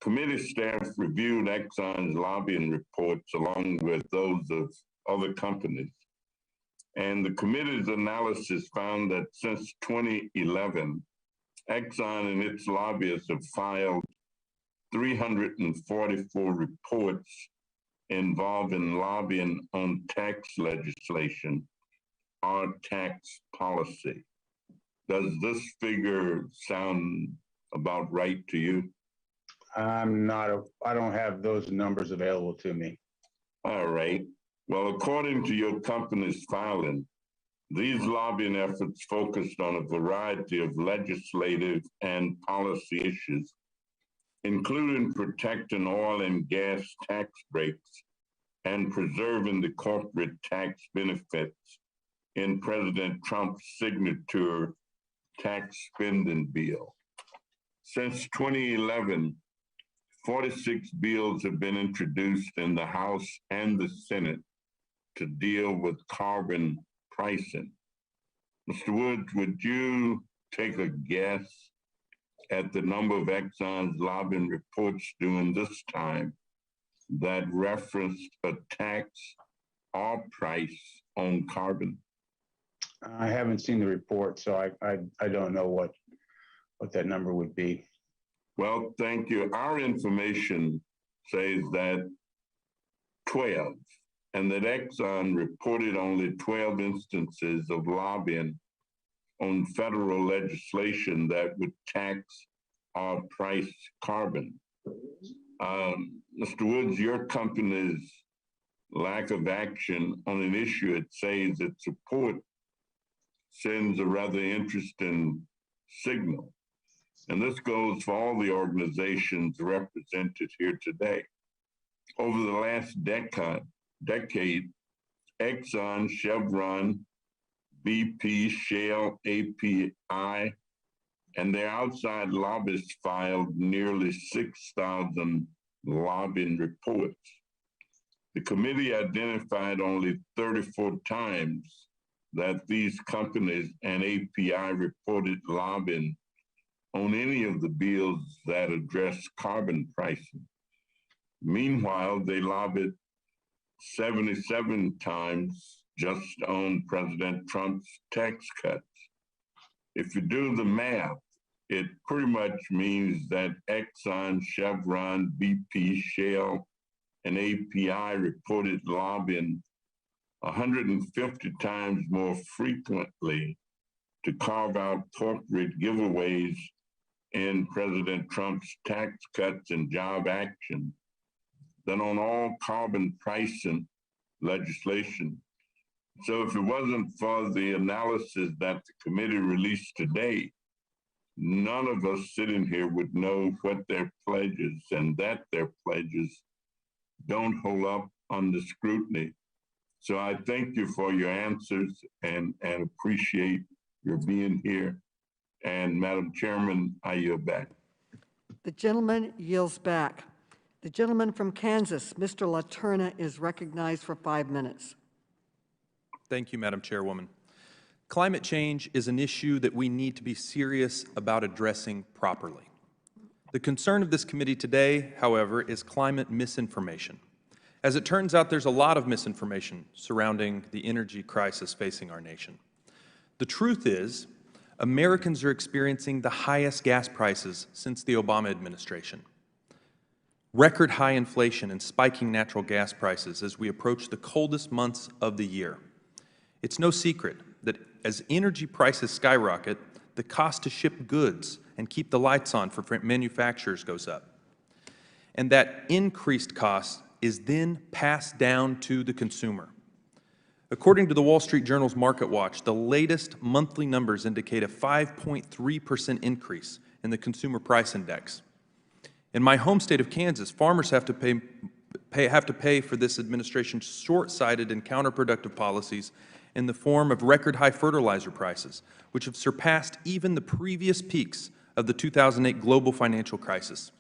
committee staff reviewed Exxon's lobbying reports along with those of other companies. And the committee's analysis found that since 2011, Exxon and its lobbyists have filed 344 reports involving lobbying on tax legislation or tax policy. Does this figure sound about right to you?
I don't have those numbers available to me.
All right. Well, according to your company's filing, these lobbying efforts focused on a variety of legislative and policy issues, including protecting oil and gas tax breaks and preserving the corporate tax benefits in President Trump's signature tax spending bill. Since 2011, 46 bills have been introduced in the House and the Senate to deal with carbon pricing. Mr. Woods, would you take a guess at the number of Exxon's lobbying reports during this time that referenced a tax or price on carbon?
I haven't seen the report, so I don't know what that number would be.
Well, thank you. Our information says that 12, and that Exxon reported only 12 instances of lobbying on federal legislation that would tax or price carbon. Mr. Woods, your company's lack of action on an issue it says it supports sends a rather interesting signal. And this goes for all the organizations represented here today. Over the last decade, Exxon, Chevron, BP, Shell, API, and their outside lobbyists filed nearly 6,000 lobbying reports. The committee identified only 34 times that these companies and API reported lobbying on any of the bills that address carbon pricing. Meanwhile, they lobbied 77 times just on President Trump's tax cuts. If you do the math, it pretty much means that Exxon, Chevron, BP, Shell, and API reported lobbying 150 times more frequently to carve out corporate giveaways in President Trump's tax cuts and job action than on all carbon pricing legislation. So if it wasn't for the analysis that the committee released today, none of us sitting here would know what their pledges and that their pledges don't hold up under scrutiny. So I thank you for your answers and appreciate your being here. And Madam Chairman, I yield back.
The gentleman yields back. The gentleman from Kansas, Mr. LaTurna, is recognized for 5 minutes.
Thank you, Madam Chairwoman. Climate change is an issue that we need to be serious about addressing properly. The concern of this committee today, however, is climate misinformation. As it turns out, there's a lot of misinformation surrounding the energy crisis facing our nation. The truth is, Americans are experiencing the highest gas prices since the Obama administration. Record high inflation and spiking natural gas prices as we approach the coldest months of the year. It's no secret that as energy prices skyrocket, the cost to ship goods and keep the lights on for manufacturers goes up. And that increased cost is then passed down to the consumer. According to the Wall Street Journal's Market Watch, the latest monthly numbers indicate a 5.3% increase in the Consumer Price Index. In my home state of Kansas, farmers have to pay for this administration's short-sighted and counterproductive policies in the form of record-high fertilizer prices, which have surpassed even the previous peaks of the 2008 global financial crisis.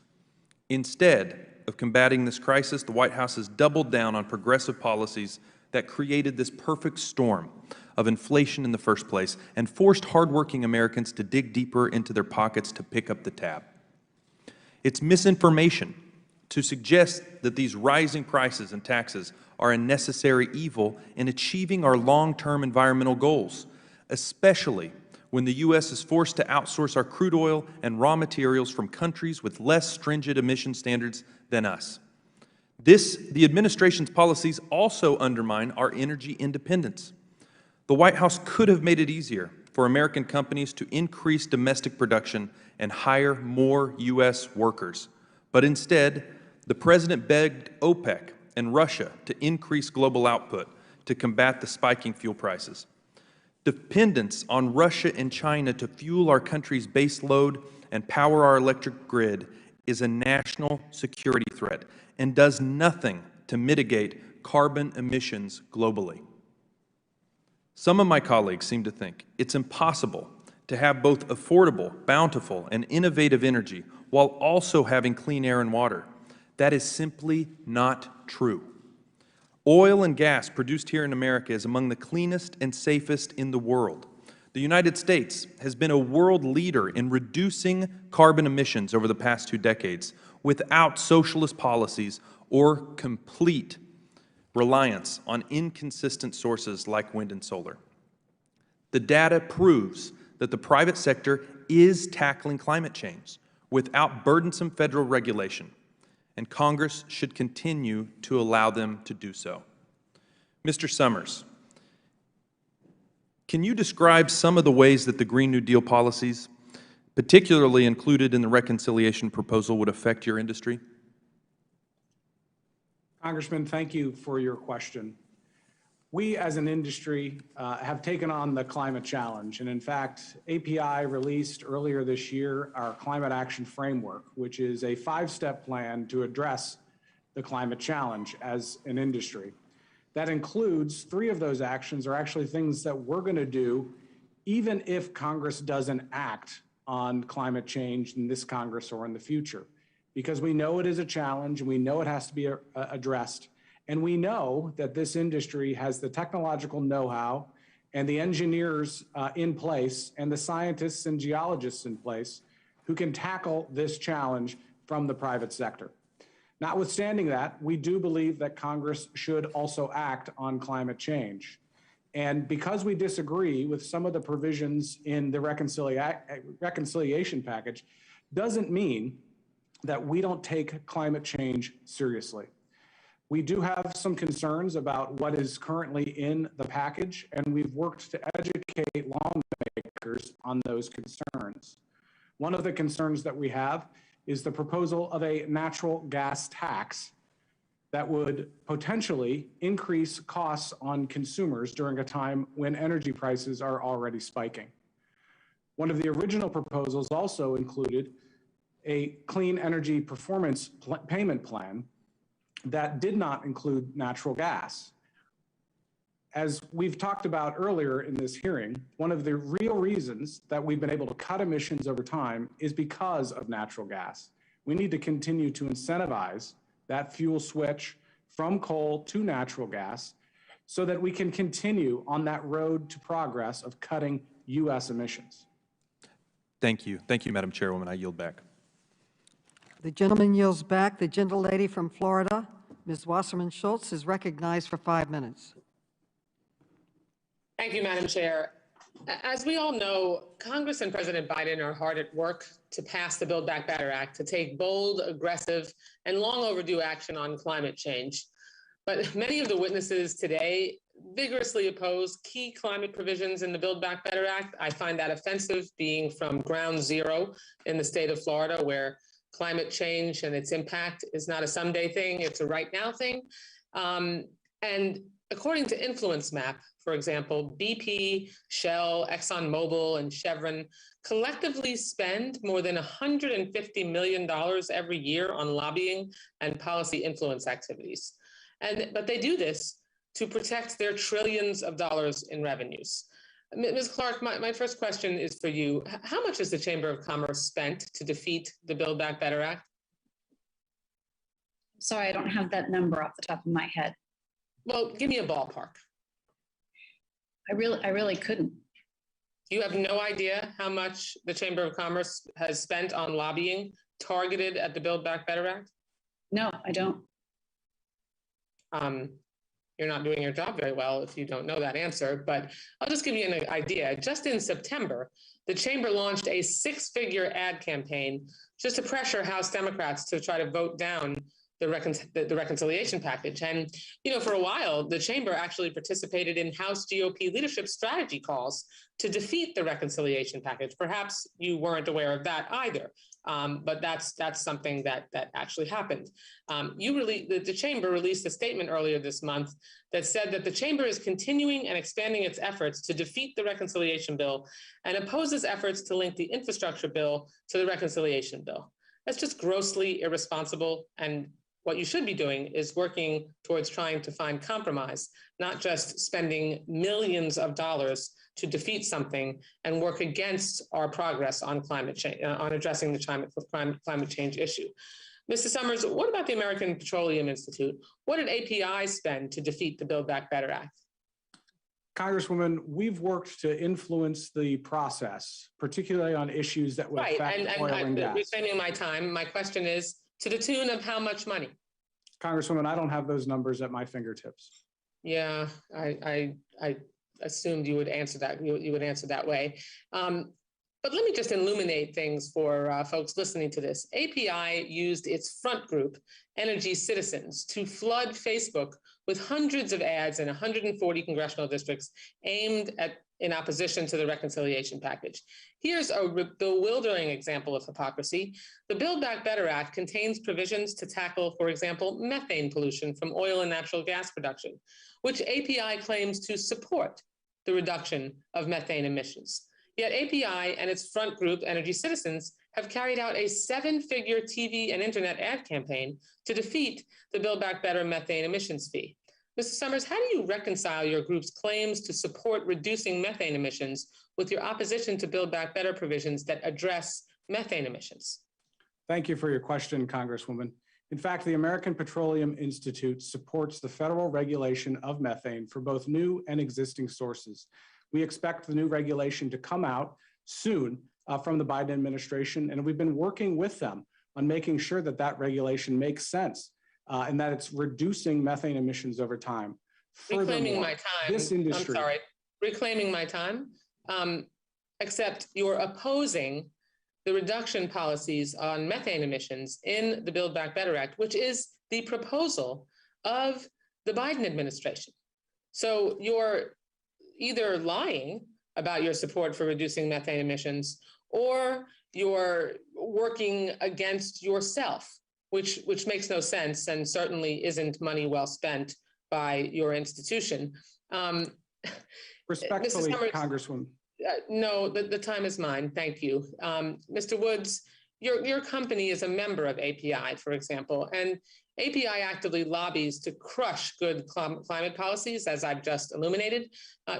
Instead of combating this crisis, the White House has doubled down on progressive policies that created this perfect storm of inflation in the first place and forced hardworking Americans to dig deeper into their pockets to pick up the tab. It's misinformation to suggest that these rising prices and taxes are a necessary evil in achieving our long-term environmental goals, especially when the U.S. is forced to outsource our crude oil and raw materials from countries with less stringent emission standards than us. The administration's policies also undermine our energy independence. The White House could have made it easier for American companies to increase domestic production and hire more U.S. workers. But instead, the President begged OPEC and Russia to increase global output to combat the spiking fuel prices. Dependence on Russia and China to fuel our country's base load and power our electric grid is a national security threat and does nothing to mitigate carbon emissions globally. Some of my colleagues seem to think it's impossible to have both affordable, bountiful, and innovative energy while also having clean air and water. That is simply not true. Oil and gas produced here in America is among the cleanest and safest in the world. The United States has been a world leader in reducing carbon emissions over the past 2 decades without socialist policies or complete reliance on inconsistent sources like wind and solar. The data proves that the private sector is tackling climate change without burdensome federal regulation, and Congress should continue to allow them to do so. Mr. Summers, can you describe some of the ways that the Green New Deal policies, particularly included in the reconciliation proposal, would affect your industry?
Congressman, thank you for your question. We as an industry have taken on the climate challenge. And in fact, API released earlier this year our Climate Action Framework, which is a 5-step plan to address the climate challenge as an industry. That includes 3 of those actions are actually things that we're going to do even if Congress doesn't act on climate change in this Congress or in the future, because we know it is a challenge and we know it has to be addressed. And we know that this industry has the technological know-how and the engineers in place and the scientists and geologists in place who can tackle this challenge from the private sector. Notwithstanding that, we do believe that Congress should also act on climate change. And because we disagree with some of the provisions in the reconciliation package, doesn't mean that we don't take climate change seriously. We do have some concerns about what is currently in the package, and we've worked to educate lawmakers on those concerns. One of the concerns that we have is the proposal of a natural gas tax that would potentially increase costs on consumers during a time when energy prices are already spiking. One of the original proposals also included a clean energy performance payment plan that did not include natural gas. As we've talked about earlier in this hearing, one of the real reasons that we've been able to cut emissions over time is because of natural gas. We need to continue to incentivize that fuel switch from coal to natural gas so that we can continue on that road to progress of cutting U.S. emissions.
Thank you. Thank you, Madam Chairwoman. I yield back.
The gentleman yields back. The gentlelady from Florida, Ms. Wasserman Schultz, is recognized for 5 minutes.
Thank you, Madam Chair. As we all know, Congress and President Biden are hard at work to pass the Build Back Better Act to take bold, aggressive, and long overdue action on climate change. But many of the witnesses today vigorously oppose key climate provisions in the Build Back Better Act. I find that offensive, being from ground zero in the state of Florida, where climate change and its impact is not a someday thing, it's a right now thing. And according to Influence Map, for example, BP, Shell, Exxon Mobil, and Chevron collectively spend more than $150 million every year on lobbying and policy influence activities. But they do this to protect their trillions of dollars in revenues. Ms. Clark, my first question is for you. How much has the Chamber of Commerce spent to defeat the Build Back Better Act?
Sorry, I don't have that number off the top of my head.
Well, give me a ballpark.
I really couldn't.
You have no idea how much the Chamber of Commerce has spent on lobbying targeted at the Build Back Better Act?
No, I don't.
You're not doing your job very well if you don't know that answer, but I'll just give you an idea. Just in September, the Chamber launched a 6-figure ad campaign just to pressure House Democrats to try to vote down the reconciliation package. And, you know, for a while, the Chamber actually participated in House GOP leadership strategy calls to defeat the reconciliation package. Perhaps you weren't aware of that either, but that's something that actually happened. The Chamber released a statement earlier this month that said that the Chamber is continuing and expanding its efforts to defeat the reconciliation bill and opposes efforts to link the infrastructure bill to the reconciliation bill. That's just grossly irresponsible and what you should be doing is working towards trying to find compromise, not just spending millions of dollars to defeat something and work against our progress on climate change, on addressing the climate change issue. Mr. Summers, what about the American Petroleum Institute? What did API spend to defeat the Build Back Better Act?
Congresswoman, we've worked to influence the process, particularly on issues that would affect oil and gas.
Reclaiming my time, my question is, to the tune of how much money?
Congresswoman, I don't have those numbers at my fingertips.
Yeah, I assumed you would answer that. You would answer that way. But let me just illuminate things for folks listening to this. API used its front group, Energy Citizens, to flood Facebook with hundreds of ads in 140 congressional districts aimed at in opposition to the reconciliation package. Here's a bewildering example of hypocrisy. The Build Back Better Act contains provisions to tackle, for example, methane pollution from oil and natural gas production, which API claims to support the reduction of methane emissions. Yet API and its front group, Energy Citizens, have carried out a 7-figure TV and internet ad campaign to defeat the Build Back Better methane emissions fee. Mr. Summers, how do you reconcile your group's claims to support reducing methane emissions with your opposition to Build Back Better provisions that address methane emissions?
Thank you for your question, Congresswoman. In fact, the American Petroleum Institute supports the federal regulation of methane for both new and existing sources. We expect the new regulation to come out soon from the Biden administration, and we've been working with them on making sure that that regulation makes sense and that it's reducing methane emissions over time.
Reclaiming my time.
This industry,
I'm sorry, reclaiming my time, except you're opposing the reduction policies on methane emissions in the Build Back Better Act, which is the proposal of the Biden administration. So you're either lying about your support for reducing methane emissions, or you're working against yourself, which makes no sense and certainly isn't money well spent by your institution.
Respectfully,
Summers,
Congresswoman.
No, the time is mine. Thank you. Mr. Woods, your company is a member of API, for example, and API actively lobbies to crush good climate policies, as I've just illuminated.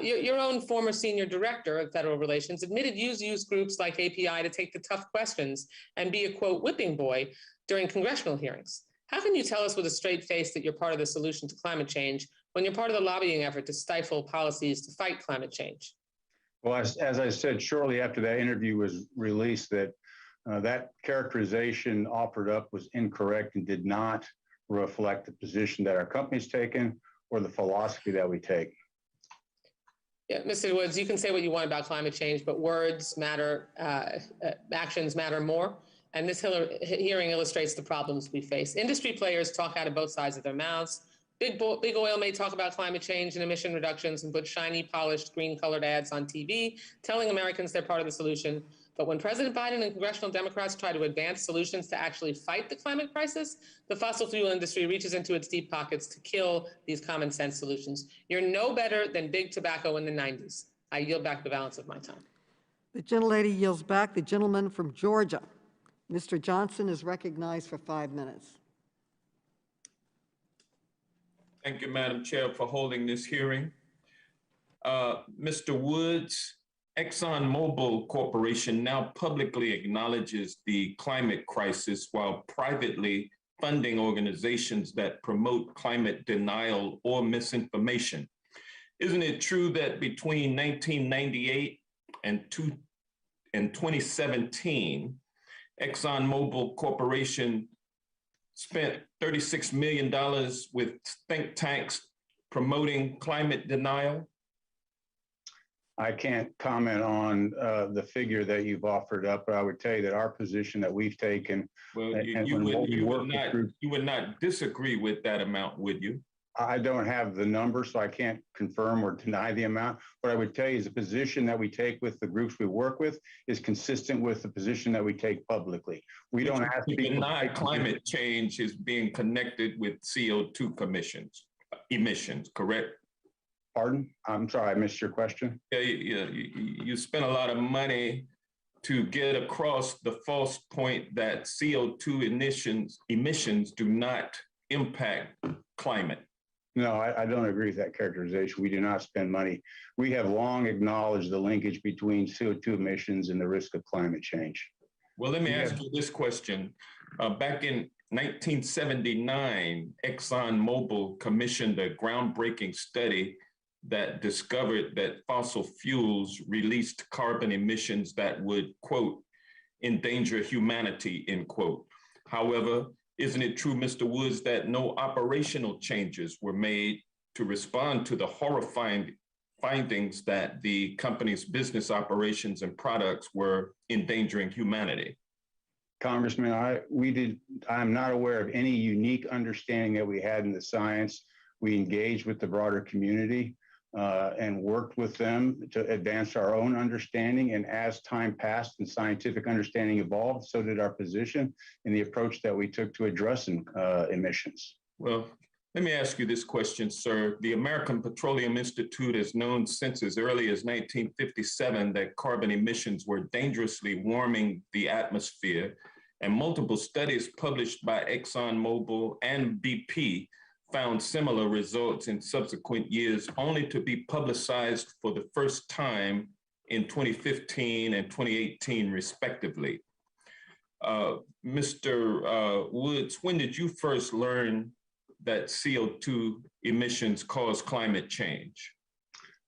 Your own former senior director of federal relations admitted you use groups like API to take the tough questions and be a, quote, whipping boy during congressional hearings. How can you tell us with a straight face that you're part of the solution to climate change when you're part of the lobbying effort to stifle policies to fight climate change?
Well, as I said shortly after that interview was released, that that characterization offered up was incorrect and did not reflect the position that our company's taken or the philosophy that we take.
Yeah, Mr. Woods, you can say what you want about climate change, but words matter, actions matter more. And this hearing illustrates the problems we face. Industry players talk out of both sides of their mouths. Big oil may talk about climate change and emission reductions and put shiny, polished, green-colored ads on TV, telling Americans they're part of the solution. But when President Biden and congressional Democrats try to advance solutions to actually fight the climate crisis, the fossil fuel industry reaches into its deep pockets to kill these common sense solutions. You're no better than big tobacco in the 90s. I yield back the balance of my time.
The gentlelady yields back. The gentleman from Georgia, Mr. Johnson, is recognized for 5 minutes.
Thank you, Madam Chair, for holding this hearing. Mr. Woods, ExxonMobil Corporation now publicly acknowledges the climate crisis while privately funding organizations that promote climate denial or misinformation. Isn't it true that between 1998 and 2017, ExxonMobil Corporation spent $36 million with think tanks promoting climate denial?
I can't comment on the figure that you've offered up, but I would tell you that our position that we've taken.
Well, you would not disagree with that amount, would you?
I don't have the number, so I can't confirm or deny the amount. What I would tell you is the position that we take with the groups we work with is consistent with the position that we take publicly. We don't have to
deny climate change is being connected with CO2 emissions, correct?
Pardon? I'm sorry, I missed your question.
Yeah, you spent a lot of money to get across the false point that CO2 emissions do not impact climate?
No, I don't agree with that characterization. We do not spend money. We have long acknowledged the linkage between CO2 emissions and the risk of climate change.
Well, let me ask you this question. Back in 1979, ExxonMobil commissioned a groundbreaking study that discovered that fossil fuels released carbon emissions that would, quote, endanger humanity, end quote. However, isn't it true, Mr. Woods, that no operational changes were made to respond to the horrifying findings that the company's business operations and products were endangering humanity?
Congressman, I'm not aware of any unique understanding that we had in the science. We engaged with the broader community and worked with them to advance our own understanding. And as time passed and scientific understanding evolved, so did our position and the approach that we took to addressing emissions.
Well, let me ask you this question, sir. The American Petroleum Institute has known since as early as 1957 that carbon emissions were dangerously warming the atmosphere, and multiple studies published by ExxonMobil and BP found similar results in subsequent years, only to be publicized for the first time in 2015 and 2018, respectively. Mr. Woods, when did you first learn that CO2 emissions cause climate change?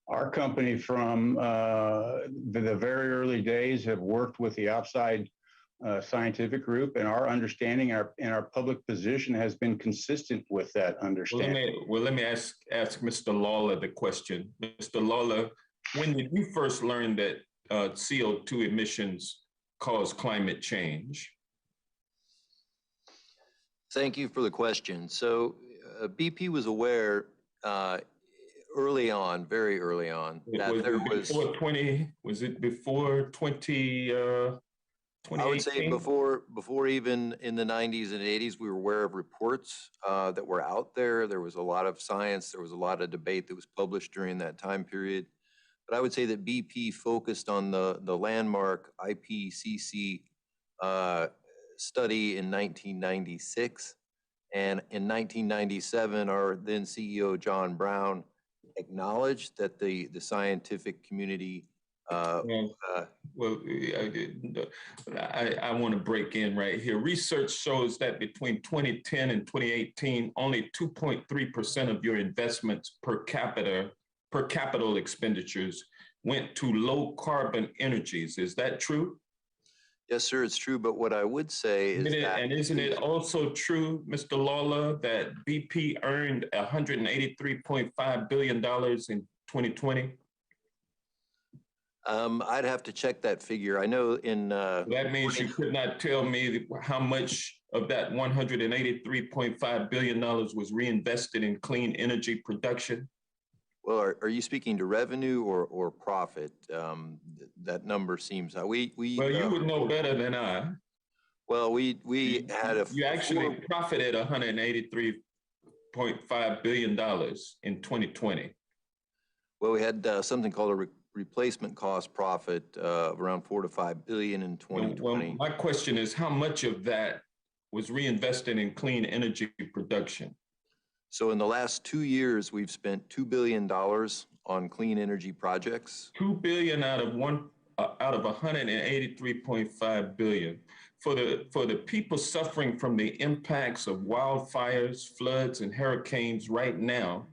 Our company from the very early days have worked with the outside scientific group, and our understanding and our public position has been consistent with that understanding.
Well, let me ask Mr. Lawler the question. Mr. Lawler, when did you first learn that CO2 emissions cause climate change?
Thank you for the question. So BP was aware early on, very early on, that there was...
Was it before 2018?
I would say before even in the 90s and 80s, we were aware of reports that were out there. There was a lot of science. There was a lot of debate that was published during that time period. But I would say that BP focused on the landmark IPCC study in 1996. And in 1997, our then CEO, John Brown, acknowledged that the scientific community
I want to break in right here. Research shows that between 2010 and 2018, only 2.3% of your investments per capital expenditures went to low carbon energies. Is that true?
Yes, sir, it's true. But what I would say is that...
And isn't it also true, Mr. Lawler, that BP earned $183.5 billion in 2020?
I'd have to check that figure. I know in...
that means you could not tell me how much of that $183.5 billion was reinvested in clean energy production?
Well, are you speaking to revenue or profit? That number seems...
Well, you would know better than I.
Well, we had a...
You actually profited $183.5 billion in 2020.
Well, we had something called a replacement cost profit of around $4 to $5 billion in 2020.
Well, my question is, how much of that was reinvested in clean energy production?
So in the last 2 years, we've spent $2 billion on clean energy projects.
$2 billion out of 183.5 billion. For the people suffering from the impacts of wildfires, floods, and hurricanes right now,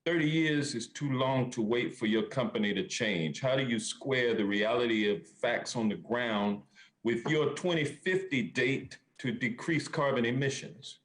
30 years is too long to wait for your company to change. How do you square the reality of facts on the ground with your 2050 date to decrease carbon emissions?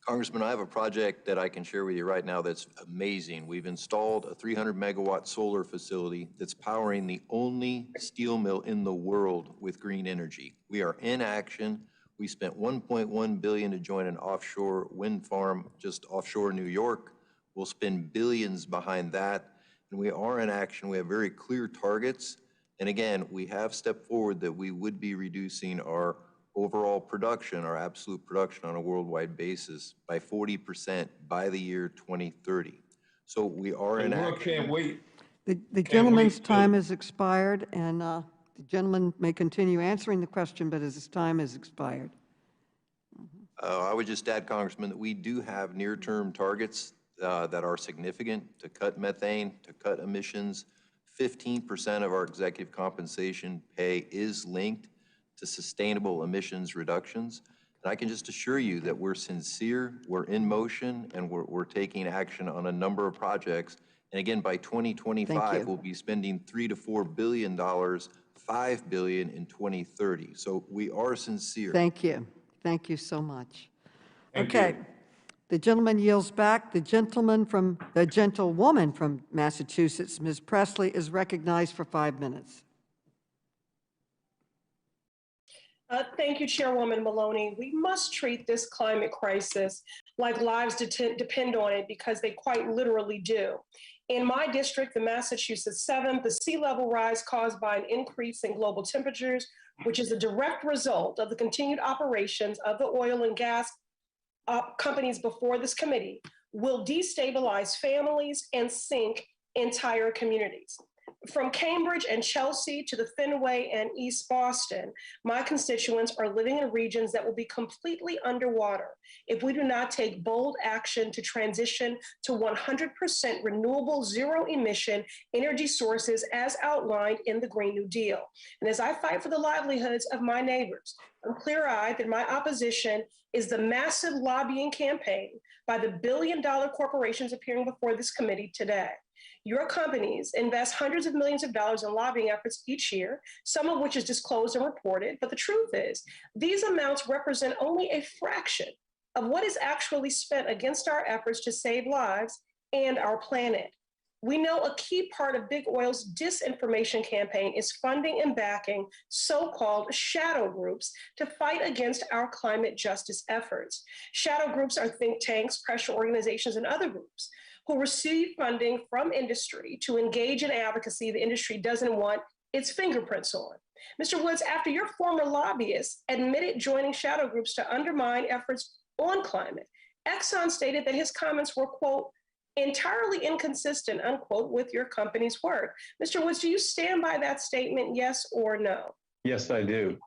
Congressman, I have a project that I can share with you right now that's amazing. We've installed a 300 megawatt solar facility that's powering the only steel mill in the world with green energy. We are in action. We spent $1.1 billion to join an offshore wind farm just offshore New York. We'll spend billions behind that. And we are in action. We have very clear targets. And again, we have stepped forward that we would be reducing our overall production, our absolute production on a worldwide basis by 40% by the year 2030. So we are in action.
Can't wait.
The gentleman's time has expired, and the gentleman may continue answering the question, but his time has expired.
I would just add, Congressman, that we do have near-term targets that are significant to cut methane, to cut emissions. 15% of our executive compensation pay is linked to sustainable emissions reductions. And I can just assure you that we're sincere, we're in motion, and we're taking action on a number of projects. And again, by 2025, we'll be spending $3 to $4 billion, $5 billion in 2030. So we are sincere.
Thank you. Thank you so much.
Thank
Okay.
you.
The gentleman yields back. The gentlewoman from Massachusetts, Ms. Presley, is recognized for 5 minutes.
Thank you, Chairwoman Maloney. We must treat this climate crisis like lives depend on it, because they quite literally do. In my district, the Massachusetts 7th, the sea level rise caused by an increase in global temperatures, which is a direct result of the continued operations of the oil and gas companies before this committee, will destabilize families and sink entire communities. From Cambridge and Chelsea to the Fenway and East Boston, my constituents are living in regions that will be completely underwater if we do not take bold action to transition to 100% renewable, zero-emission energy sources as outlined in the Green New Deal. And as I fight for the livelihoods of my neighbors, I'm clear-eyed that my opposition is the massive lobbying campaign by the billion-dollar corporations appearing before this committee today. Your companies invest hundreds of millions of dollars in lobbying efforts each year, some of which is disclosed and reported. But the truth is, these amounts represent only a fraction of what is actually spent against our efforts to save lives and our planet. We know a key part of Big Oil's disinformation campaign is funding and backing so-called shadow groups to fight against our climate justice efforts. Shadow groups are think tanks, pressure organizations, and other groups who receive funding from industry to engage in advocacy the industry doesn't want its fingerprints on. Mr. Woods, after your former lobbyists admitted joining shadow groups to undermine efforts on climate, Exxon stated that his comments were, quote, entirely inconsistent, unquote, with your company's work. Mr. Woods, do you stand by that statement, yes or no?
Yes, I do.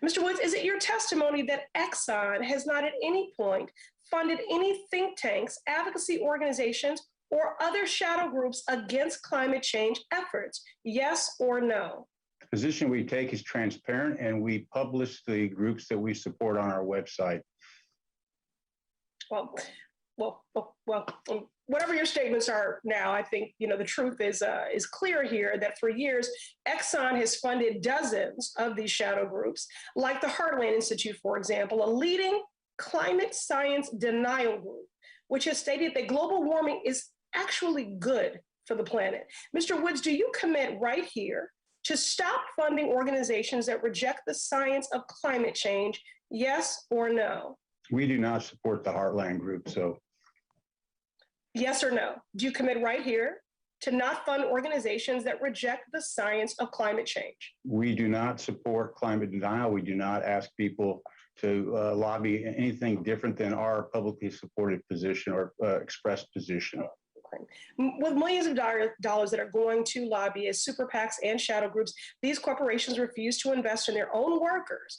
Mr. Woods, is it your testimony that Exxon has not at any point funded any think tanks, advocacy organizations, or other shadow groups against climate change efforts? Yes or no?
The position we take is transparent, and we publish the groups that we support on our website.
Whatever your statements are now, I think the truth is clear here that for years, Exxon has funded dozens of these shadow groups, like the Heartland Institute, for example, a leading climate science denial group, which has stated that global warming is actually good for the planet. Mr. Woods, do you commit right here to stop funding organizations that reject the science of climate change, yes or no?
We do not support the Heartland group, so.
Yes or no? Do you commit right here to not fund organizations that reject the science of climate change?
We do not support climate denial. We do not ask people to lobby anything different than our publicly supported position or expressed position.
With millions of dollars that are going to lobbyists, super PACs, and shadow groups, these corporations refuse to invest in their own workers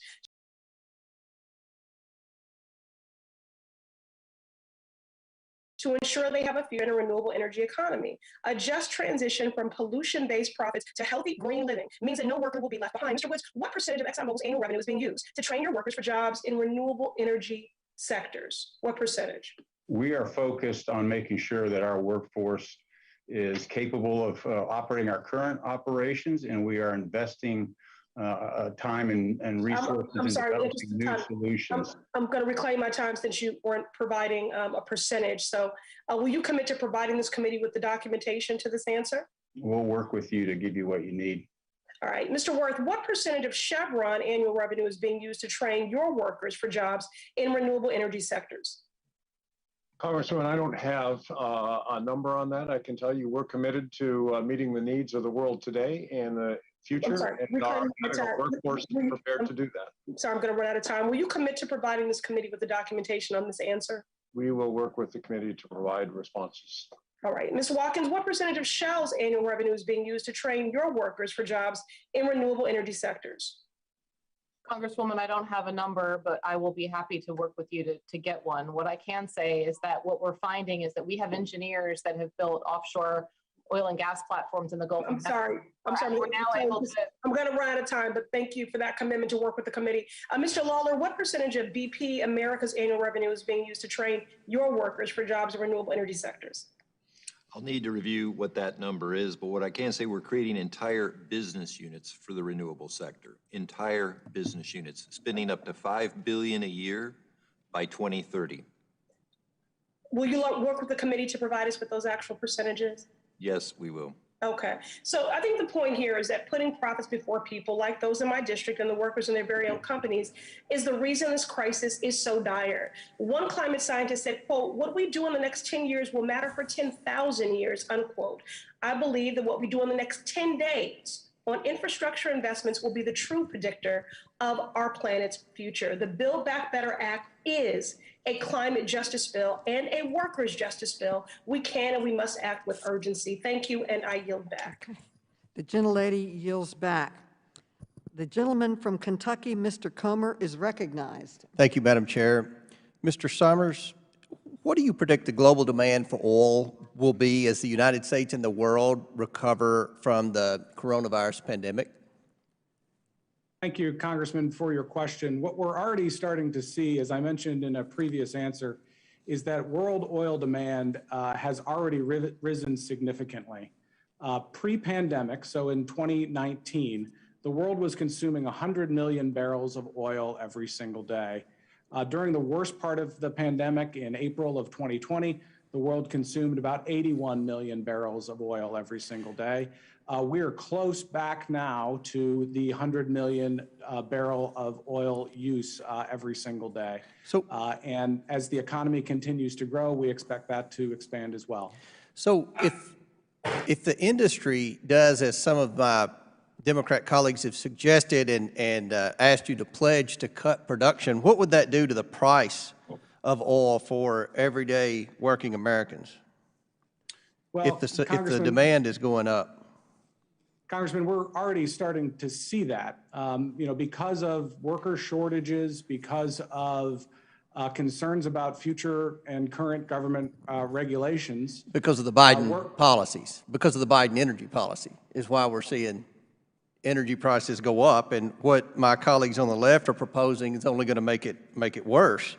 to ensure they have a fair and renewable energy economy. A just transition from pollution-based profits to healthy green living means that no worker will be left behind. Mr. Woods, what percentage of ExxonMobil's annual revenue is being used to train your workers for jobs in renewable energy sectors? What percentage?
We are focused on making sure that our workforce is capable of operating our current operations, and we are investing time and resources in developing new solutions.
I'm going to reclaim my time since you weren't providing a percentage. So will you commit to providing this committee with the documentation to this answer?
We'll work with you to give you what you need.
All right. Mr. Worth, what percentage of Chevron annual revenue is being used to train your workers for jobs in renewable energy sectors?
Congressman, I don't have a number on that. I can tell you we're committed to meeting the needs of the world today and the future, and our workforce is prepared to do that.
Sorry, I'm going to run out of time. Will you commit to providing this committee with the documentation on this answer?
We will work with the committee to provide responses.
All right. Ms. Watkins, what percentage of Shell's annual revenue is being used to train your workers for jobs in renewable energy sectors?
Congresswoman, I don't have a number, but I will be happy to work with you to get one. What I can say is that what we're finding is that we have engineers that have built offshore oil and gas platforms in the Gulf.
I'm sorry. We're
now able to.
I'm going to run out of time, but thank you for that commitment to work with the committee. Mr. Lawler, what percentage of BP America's annual revenue is being used to train your workers for jobs in renewable energy sectors?
I'll need to review what that number is, but what I can say, we're creating entire business units for the renewable sector, entire business units, spending up to $5 billion a year by 2030.
Will you work with the committee to provide us with those actual percentages?
Yes, we will.
Okay, so I think the point here is that putting profits before people like those in my district and the workers in their very own companies is the reason this crisis is so dire. One climate scientist said, quote, "What we do in the next 10 years will matter for 10,000 years," unquote. I believe that what we do in the next 10 days on infrastructure investments will be the true predictor of our planet's future. The Build Back Better Act is a climate justice bill and a workers' justice bill. We can and we must act with urgency. Thank you, and I yield back.
Okay. The gentlelady yields back. The gentleman from Kentucky, Mr. Comer, is recognized.
Thank you, Madam Chair. Mr. Summers, what do you predict the global demand for oil will be as the United States and the world recover from the coronavirus pandemic?
Thank you, Congressman, for your question. What we're already starting to see, as I mentioned in a previous answer, is that world oil demand has already risen significantly. Pre-pandemic, so in 2019, the world was consuming 100 million barrels of oil every single day. During the worst part of the pandemic in April of 2020, the world consumed about 81 million barrels of oil every single day. We are close back now to the 100 million barrel of oil use every single day.
So,
and as the economy continues to grow, we expect that to expand as well.
So if the industry does, as some of my Democrat colleagues have suggested and asked you to pledge to cut production, what would that do to the price of oil for everyday working Americans?
Well,
if the demand is going up?
Congressman, we're already starting to see that, because of worker shortages, because of concerns about future and current government regulations.
Because of the Biden policies, because of the Biden energy policy is why we're seeing energy prices go up. And what my colleagues on the left are proposing is only going to make it worse.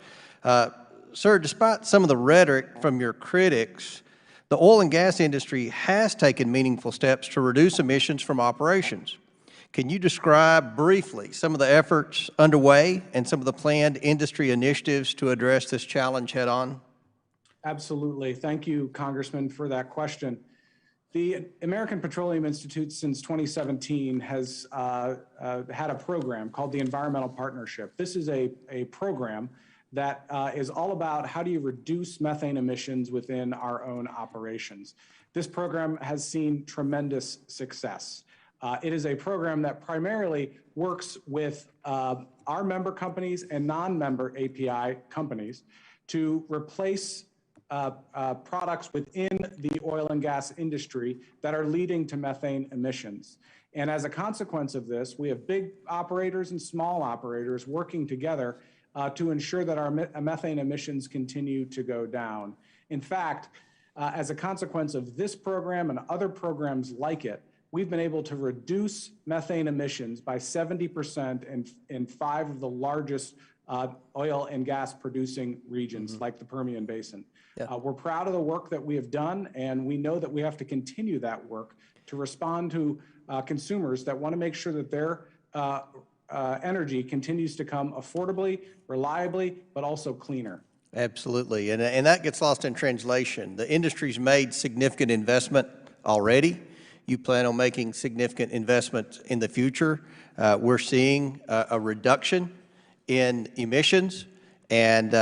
Sir, despite some of the rhetoric from your critics, the oil and gas industry has taken meaningful steps to reduce emissions from operations. Can you describe briefly some of the efforts underway and some of the planned industry initiatives to address this challenge head on?
Absolutely. Thank you, Congressman, for that question. The American Petroleum Institute since 2017 has had a program called the Environmental Partnership. This is a program that is all about how do you reduce methane emissions within our own operations. This program has seen tremendous success. It is a program that primarily works with our member companies and non-member API companies to replace products within the oil and gas industry that are leading to methane emissions. And as a consequence of this, we have big operators and small operators working together to ensure that our methane emissions continue to go down. In fact, as a consequence of this program and other programs like it, we've been able to reduce methane emissions by 70% in 5 of the largest oil and gas producing regions, like the Permian Basin.
Yeah.
We're proud of the work that we have done, and we know that we have to continue that work to respond to consumers that want to make sure that their energy continues to come affordably, reliably, but also cleaner.
Absolutely, and that gets lost in translation. The industry's made significant investment already. You plan on making significant investments in the future. We're seeing a reduction in emissions, and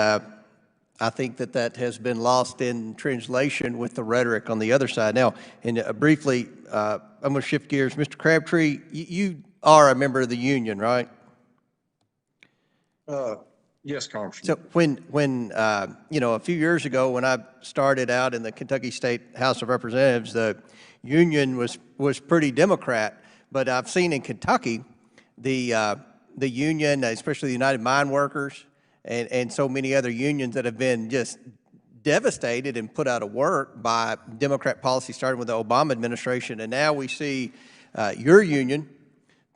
I think that has been lost in translation with the rhetoric on the other side. Now, and briefly, I'm going to shift gears. Mr. Crabtree, you are a member of the union, right?
Yes, Congressman.
So when a few years ago when I started out in the Kentucky State House of Representatives, the union was pretty Democrat, but I've seen in Kentucky the the union, especially the United Mine Workers, and so many other unions that have been just devastated and put out of work by Democrat policy, starting with the Obama administration. And now we see your union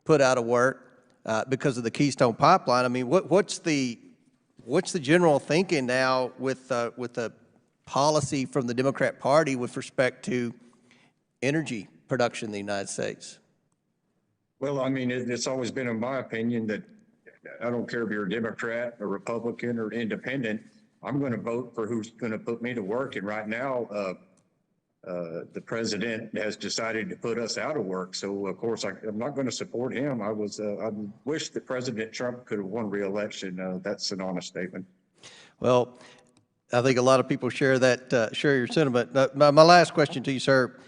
put out of work because of the Keystone Pipeline. I mean, what's the general thinking now with the policy from the Democrat Party with respect to energy production in the United States?
Well, I mean, it's always been in my opinion that I don't care if you're a Democrat or Republican or independent, I'm going to vote for who's going to put me to work. And right now, the president has decided to put us out of work. So, of course, I'm not going to support him. I wish that President Trump could have won re-election. That's an honest statement.
Well, I think a lot of people share that, share your sentiment. My last question to you, sir.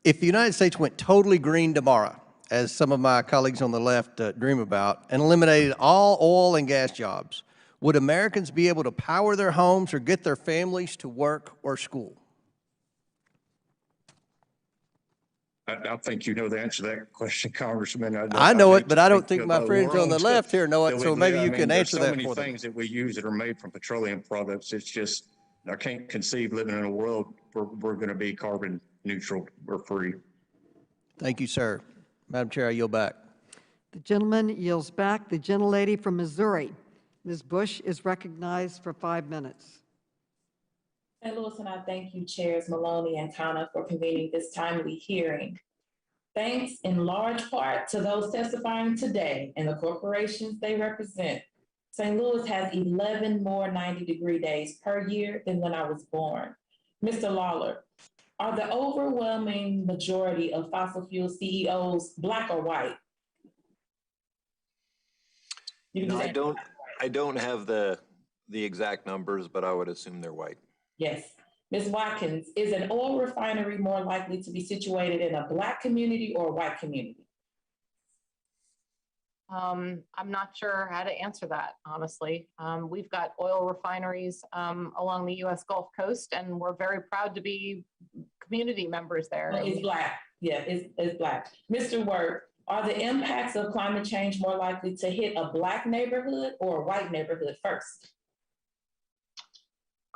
If the United States went totally green tomorrow, as some of my colleagues on the left dream about, and eliminated all oil and gas jobs, would Americans be able to power their homes or get their families to work or school?
I think you know the answer to that question, Congressman.
I know it, but I don't think my friends on the left here know it, so maybe you can answer that for them.
There's so many things that we use that are made from petroleum products. It's just, I can't conceive living in a world where we're going to be carbon neutral or free.
Thank you, sir. Madam Chair, I yield back.
The gentleman yields back. The gentlelady from Missouri, Ms. Bush, is recognized for 5 minutes.
St. Louis, and I thank you, Chairs Maloney and Khanna, for convening this timely hearing. Thanks in large part to those testifying today and the corporations they represent. St. Louis has 11 more 90-degree days per year than when I was born. Mr. Lawler, are the overwhelming majority of fossil fuel CEOs Black or white?
No, I don't have the exact numbers, but I would assume they're white.
Yes. Ms. Watkins, is an oil refinery more likely to be situated in a Black community or a white community?
I'm not sure how to answer that, honestly. We've got oil refineries along the U.S. Gulf Coast, and we're very proud to be community members there.
It's Black. Yeah, it's Black. Mr. Wirt, are the impacts of climate change more likely to hit a Black neighborhood or a white neighborhood first?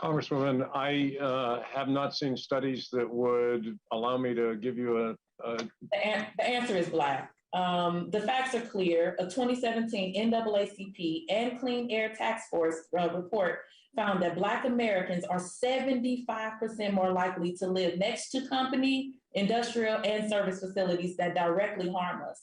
Congresswoman, I have not seen studies that would allow me to give you
The answer is Black. The facts are clear. A 2017 NAACP and Clean Air Task Force report found that Black Americans are 75% more likely to live next to company, industrial, and service facilities that directly harm us.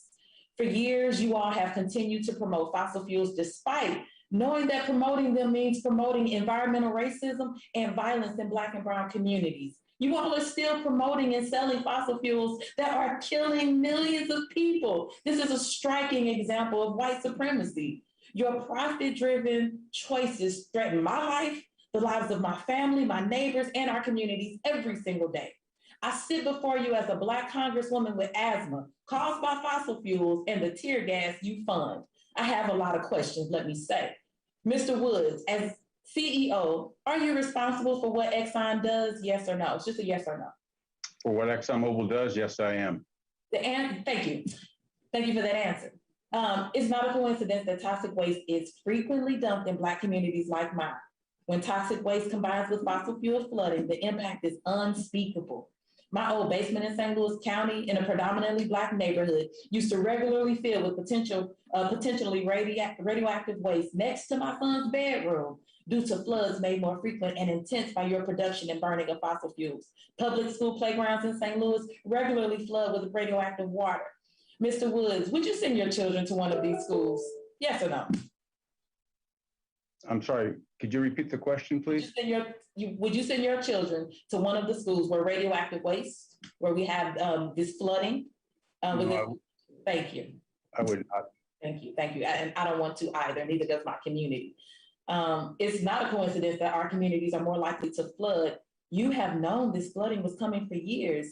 For years, you all have continued to promote fossil fuels despite knowing that promoting them means promoting environmental racism and violence in Black and brown communities. You all are still promoting and selling fossil fuels that are killing millions of people. This is a striking example of white supremacy. Your profit-driven choices threaten my life, the lives of my family, my neighbors, and our communities every single day. I sit before you as a Black congresswoman with asthma caused by fossil fuels and the tear gas you fund. I have a lot of questions, let me say. Mr. Woods, as CEO, are you responsible for what Exxon does? Yes or no? It's just a yes or no.
For what ExxonMobil does, yes, I am.
Thank you. Thank you for that answer. It's not a coincidence that toxic waste is frequently dumped in Black communities like mine. When toxic waste combines with fossil fuel flooding, the impact is unspeakable. My old basement in St. Louis County in a predominantly Black neighborhood used to regularly fill with potentially radioactive waste next to my son's bedroom due to floods made more frequent and intense by your production and burning of fossil fuels. Public school playgrounds in St. Louis regularly flood with radioactive water. Mr. Woods, would you send your children to one of these schools? Yes or no?
I'm sorry, could you repeat the question, please?
Would you send your children to one of the schools where radioactive waste, where we have this flooding? Thank you.
I would not.
Thank you, thank you. And I don't want to either, neither does my community. It's not a coincidence that our communities are more likely to flood. You have known this flooding was coming for years.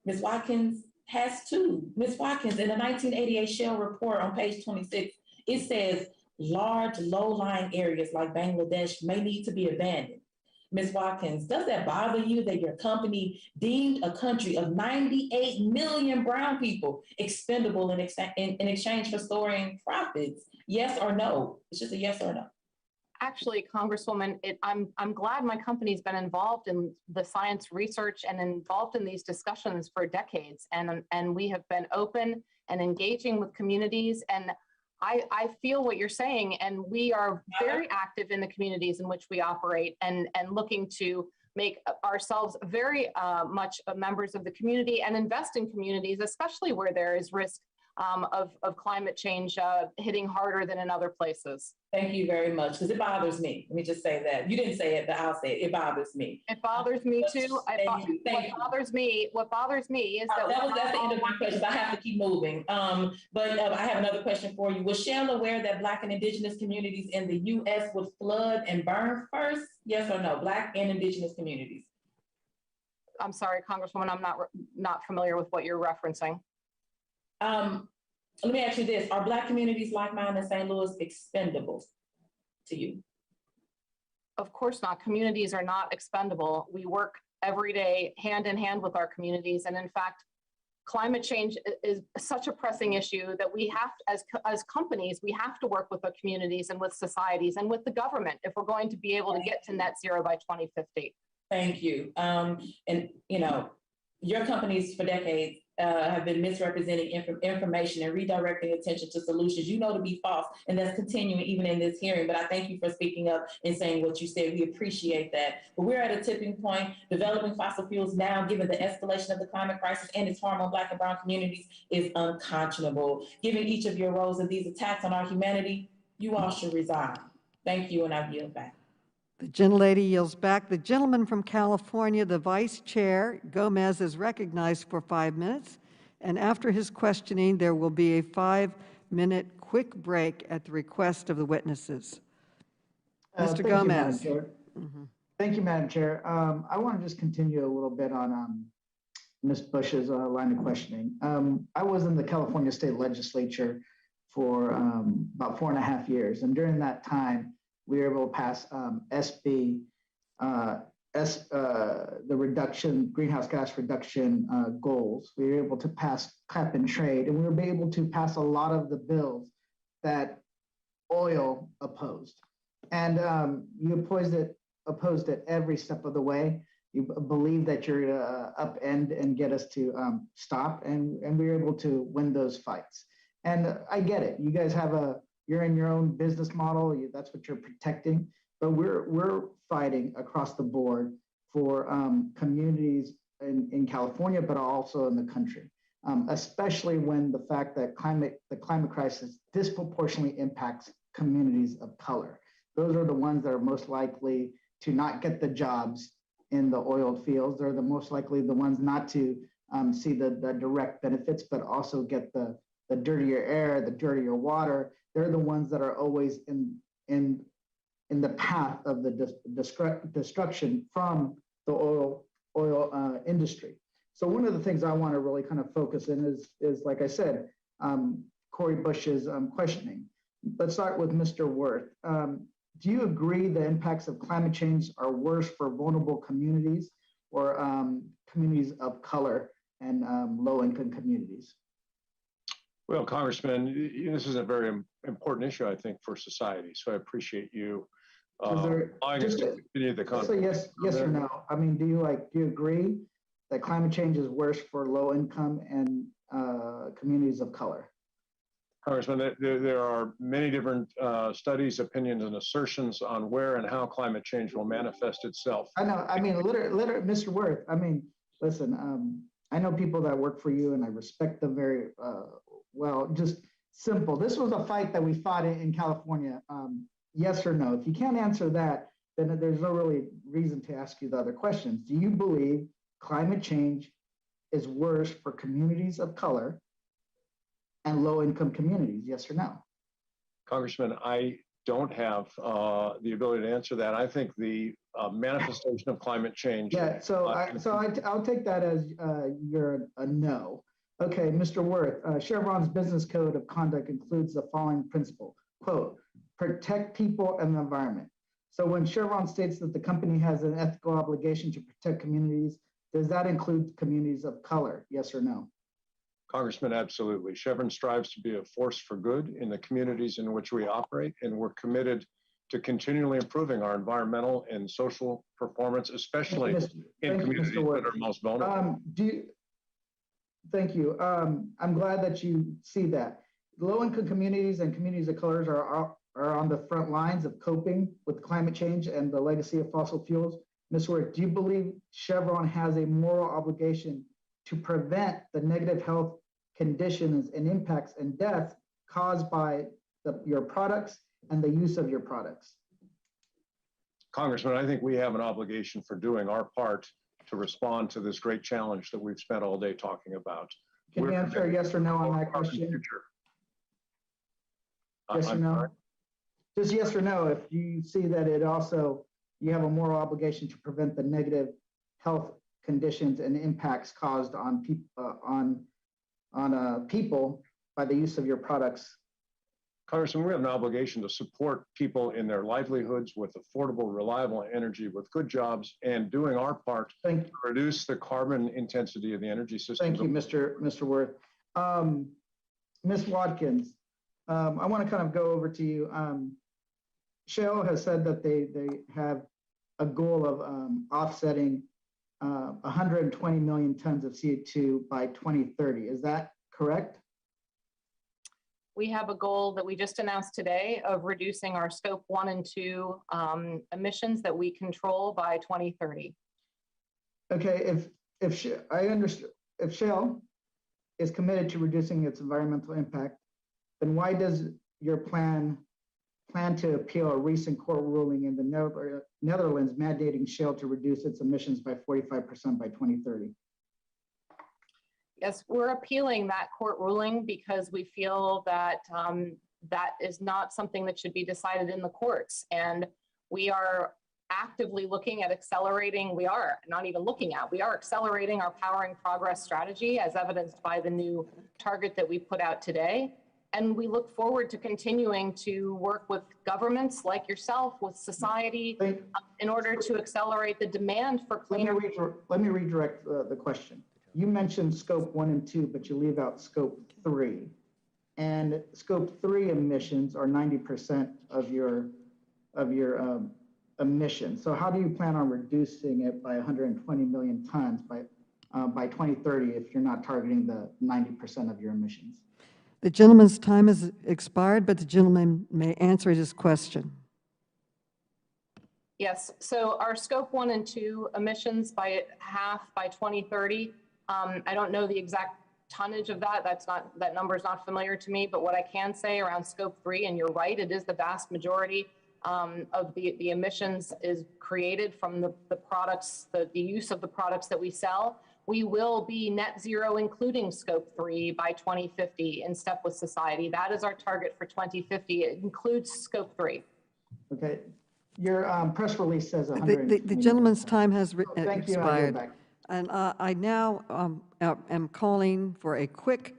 Ms. Watkins has too. Ms. Watkins, in the 1988 Shell report on page 26, it says large low-lying areas like Bangladesh may need to be abandoned. Ms. Watkins, does that bother you that your company deemed a country of 98 million brown people expendable in exchange for storing profits? Yes or no? It's just a yes or no.
Actually, Congresswoman, I'm glad my company's been involved in the science research and involved in these discussions for decades. And we have been open and engaging with communities. And I feel what you're saying. And we are very active in the communities in which we operate and looking to make ourselves very much members of the community and invest in communities, especially where there is risk of climate change hitting harder than in other places.
Thank you very much, because it bothers me. Let me just say that. You didn't say it, but I'll say it. It bothers me.
It bothers me too. What bothers me is that
that's the end of my questions. I have to keep moving. But I have another question for you. Was Shell aware that Black and Indigenous communities in the U.S. would flood and burn first? Yes or no? Black and Indigenous communities.
I'm sorry, Congresswoman, I'm not familiar with what you're referencing.
Let me ask you this. Are Black communities like mine in St. Louis expendable to you?
Of course not. Communities are not expendable. We work every day hand in hand with our communities. And in fact, climate change is such a pressing issue that we have to, as companies, we have to work with the communities and with societies and with the government if we're going to be able to get to net zero by 2050.
Thank you. And you know, your companies for decades have been misrepresenting information and redirecting attention to solutions you know to be false, and that's continuing even in this hearing. But I thank you for speaking up and saying what you said. We appreciate that. But we're at a tipping point. Developing fossil fuels now, given the escalation of the climate crisis and its harm on Black and brown communities, is unconscionable. Given each of your roles in these attacks on our humanity, you all should resign. Thank you, and I yield back.
The gentlelady yields back. The gentleman from California, the Vice Chair, Gomez, is recognized for 5 minutes. And after his questioning, there will be a 5-minute quick break at the request of the witnesses. Mr. Gomez.
Thank you, Madam Chair. I want to just continue a little bit on Ms. Bush's line of questioning. I was in the California State Legislature for about 4.5 years. And during that time, we were able to pass the greenhouse gas reduction goals. We were able to pass cap and trade, and we were able to pass a lot of the bills that oil opposed. And you opposed it every step of the way. You believe that you're gonna upend and get us to stop, and we were able to win those fights. And I get it. You guys have you're in your own business model. That's what you're protecting. But we're fighting across the board for communities in California, but also in the country, especially when the fact that the climate crisis disproportionately impacts communities of color. Those are the ones that are most likely to not get the jobs in the oil fields. They're the most likely the ones not to see the direct benefits, but also get the dirtier air, the dirtier water. They're the ones that are always in the path of the destruction from the oil industry. So one of the things I want to really kind of focus in is like I said, Cori Bush's questioning. Let's start with Mr. Worth. Do you agree the impacts of climate change are worse for vulnerable communities or communities of color and low-income communities?
Well, Congressman, this is a very important issue, I think, for society. So I appreciate you allowing us to continue the conversation.
Yes or no? I mean, do you agree that climate change is worse for low-income and communities of color?
Congressman, there are many different studies, opinions, and assertions on where and how climate change will manifest itself.
I know. I mean, literally, Mr. Worth. I mean, listen. I know people that work for you, and I respect them very well. Just simple. This was a fight that we fought in California. Yes or no? If you can't answer that, then there's no really reason to ask you the other questions. Do you believe climate change is worse for communities of color and low-income communities? Yes or no?
Congressman, I don't have the ability to answer that. I think the manifestation of climate change.
Yeah, I'll take that as you're a no. Okay, Mr. Worth, Chevron's business code of conduct includes the following principle, quote, protect people and the environment. So when Chevron states that the company has an ethical obligation to protect communities, does that include communities of color? Yes or no?
Congressman, absolutely. Chevron strives to be a force for good in the communities in which we operate, and we're committed to continually improving our environmental and social performance, especially in communities that are most vulnerable.
Thank you. I'm glad that you see that. Low-income communities and communities of colors are on the front lines of coping with climate change and the legacy of fossil fuels. Ms. Ward, do you believe Chevron has a moral obligation to prevent the negative health conditions and impacts and death caused by your products and the use of your products?
Congressman, I think we have an obligation for doing our part to respond to this great challenge that we've spent all day talking about.
Can you answer yes or no on that question? Yes or no? Just yes or no, if you see that you have a moral obligation to prevent the negative health conditions and impacts caused on people by the use of your products.
Congressman, we have an obligation to support people in their livelihoods with affordable, reliable energy, with good jobs, and doing our part to reduce the carbon intensity of the energy system.
Thank you, Mr. Worth. Ms. Watkins, I want to kind of go over to you. Shell has said that they have a goal of offsetting 120 million tons of CO2 by 2030. Is that correct?
We have a goal that we just announced today of reducing our scope 1 and 2 emissions that we control by 2030.
Okay, if Shell is committed to reducing its environmental impact, then why does your plan to appeal a recent court ruling in the Netherlands mandating Shell to reduce its emissions by 45% by 2030?
Yes, we're appealing that court ruling because we feel that that is not something that should be decided in the courts. And we are actively looking at accelerating, we are accelerating our Powering Progress strategy as evidenced by the new target that we put out today. And we look forward to continuing to work with governments like yourself, with society, in order to accelerate the demand for cleaner.
Let me redirect the question. You mentioned scope 1 and 2, but you leave out scope 3. And scope 3 emissions are 90% of your emissions. So how do you plan on reducing it by 120 million tons by 2030 if you're not targeting the 90% of your emissions?
The gentleman's time has expired, but the gentleman may answer his question.
Yes, so our scope 1 and 2 emissions by half by 2030. I don't know the exact tonnage of that. That number is not familiar to me, but what I can say around scope 3, and you're right, it is the vast majority of the emissions is created from the products, the use of the products that we sell. We will be net zero, including scope 3 by 2050 in step with society. That is our target for 2050. It includes scope 3.
Okay. Your press release says 100.
The gentleman's time has
Thank you.
expired. And I now am calling for a quick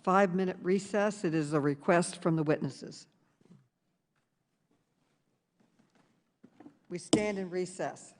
5-minute recess. It is a request from the witnesses. We stand in recess.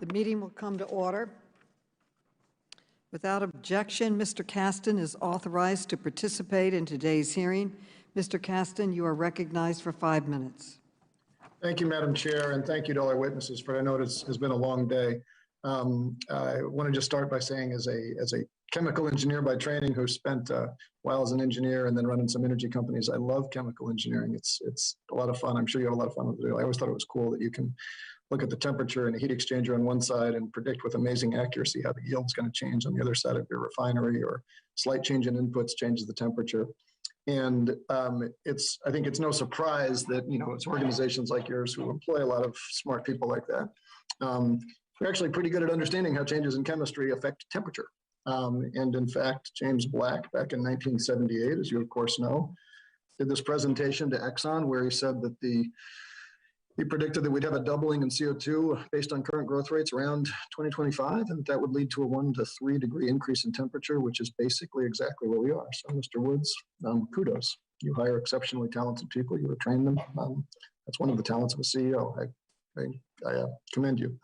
The meeting will come to order. Without objection, Mr. Caston is authorized to participate in today's hearing. Mr. Caston, you are recognized for 5 minutes.
Thank you, Madam Chair, and thank you to all our witnesses for I know it has been a long day. I want to just start by saying as a chemical engineer by training who spent a while as an engineer and then running some energy companies, I love chemical engineering. It's a lot of fun. I'm sure you have a lot of fun with it. I always thought it was cool that you can look at the temperature in a heat exchanger on one side and predict with amazing accuracy how the yield's going to change on the other side of your refinery, or slight change in inputs changes the temperature. And I think it's no surprise that, it's organizations like yours who employ a lot of smart people like that. We're actually pretty good at understanding how changes in chemistry affect temperature. And in fact, James Black, back in 1978, as you of course know, did this presentation to Exxon where he said that he predicted that we'd have a doubling in CO2 based on current growth rates around 2025, and that would lead to a 1 to 3 degree increase in temperature, which is basically exactly where we are. So, Mr. Woods, kudos. You hire exceptionally talented people. You retrain them. That's one of the talents of a CEO. I commend you.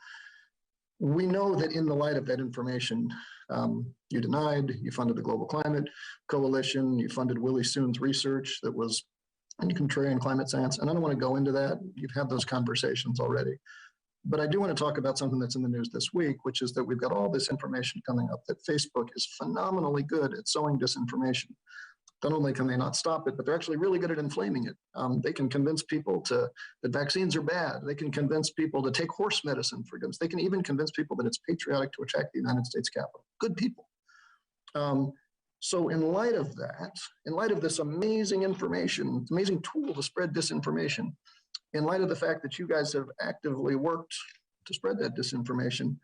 We know that in the light of that information, you denied, you funded the Global Climate Coalition, you funded Willie Soon's research that was in contrarian climate science. And I don't want to go into that. You've had those conversations already. But I do want to talk about something that's in the news this week, which is that we've got all this information coming up that Facebook is phenomenally good at sowing disinformation. Not only can they not stop it, but they're actually really good at inflaming it. They can convince people that vaccines are bad. They can convince people to take horse medicine, for goodness. They can even convince people that it's patriotic to attack the United States Capitol. Good people. So in light of that, in light of this amazing information, amazing tool to spread disinformation, in light of the fact that you guys have actively worked to spread that disinformation,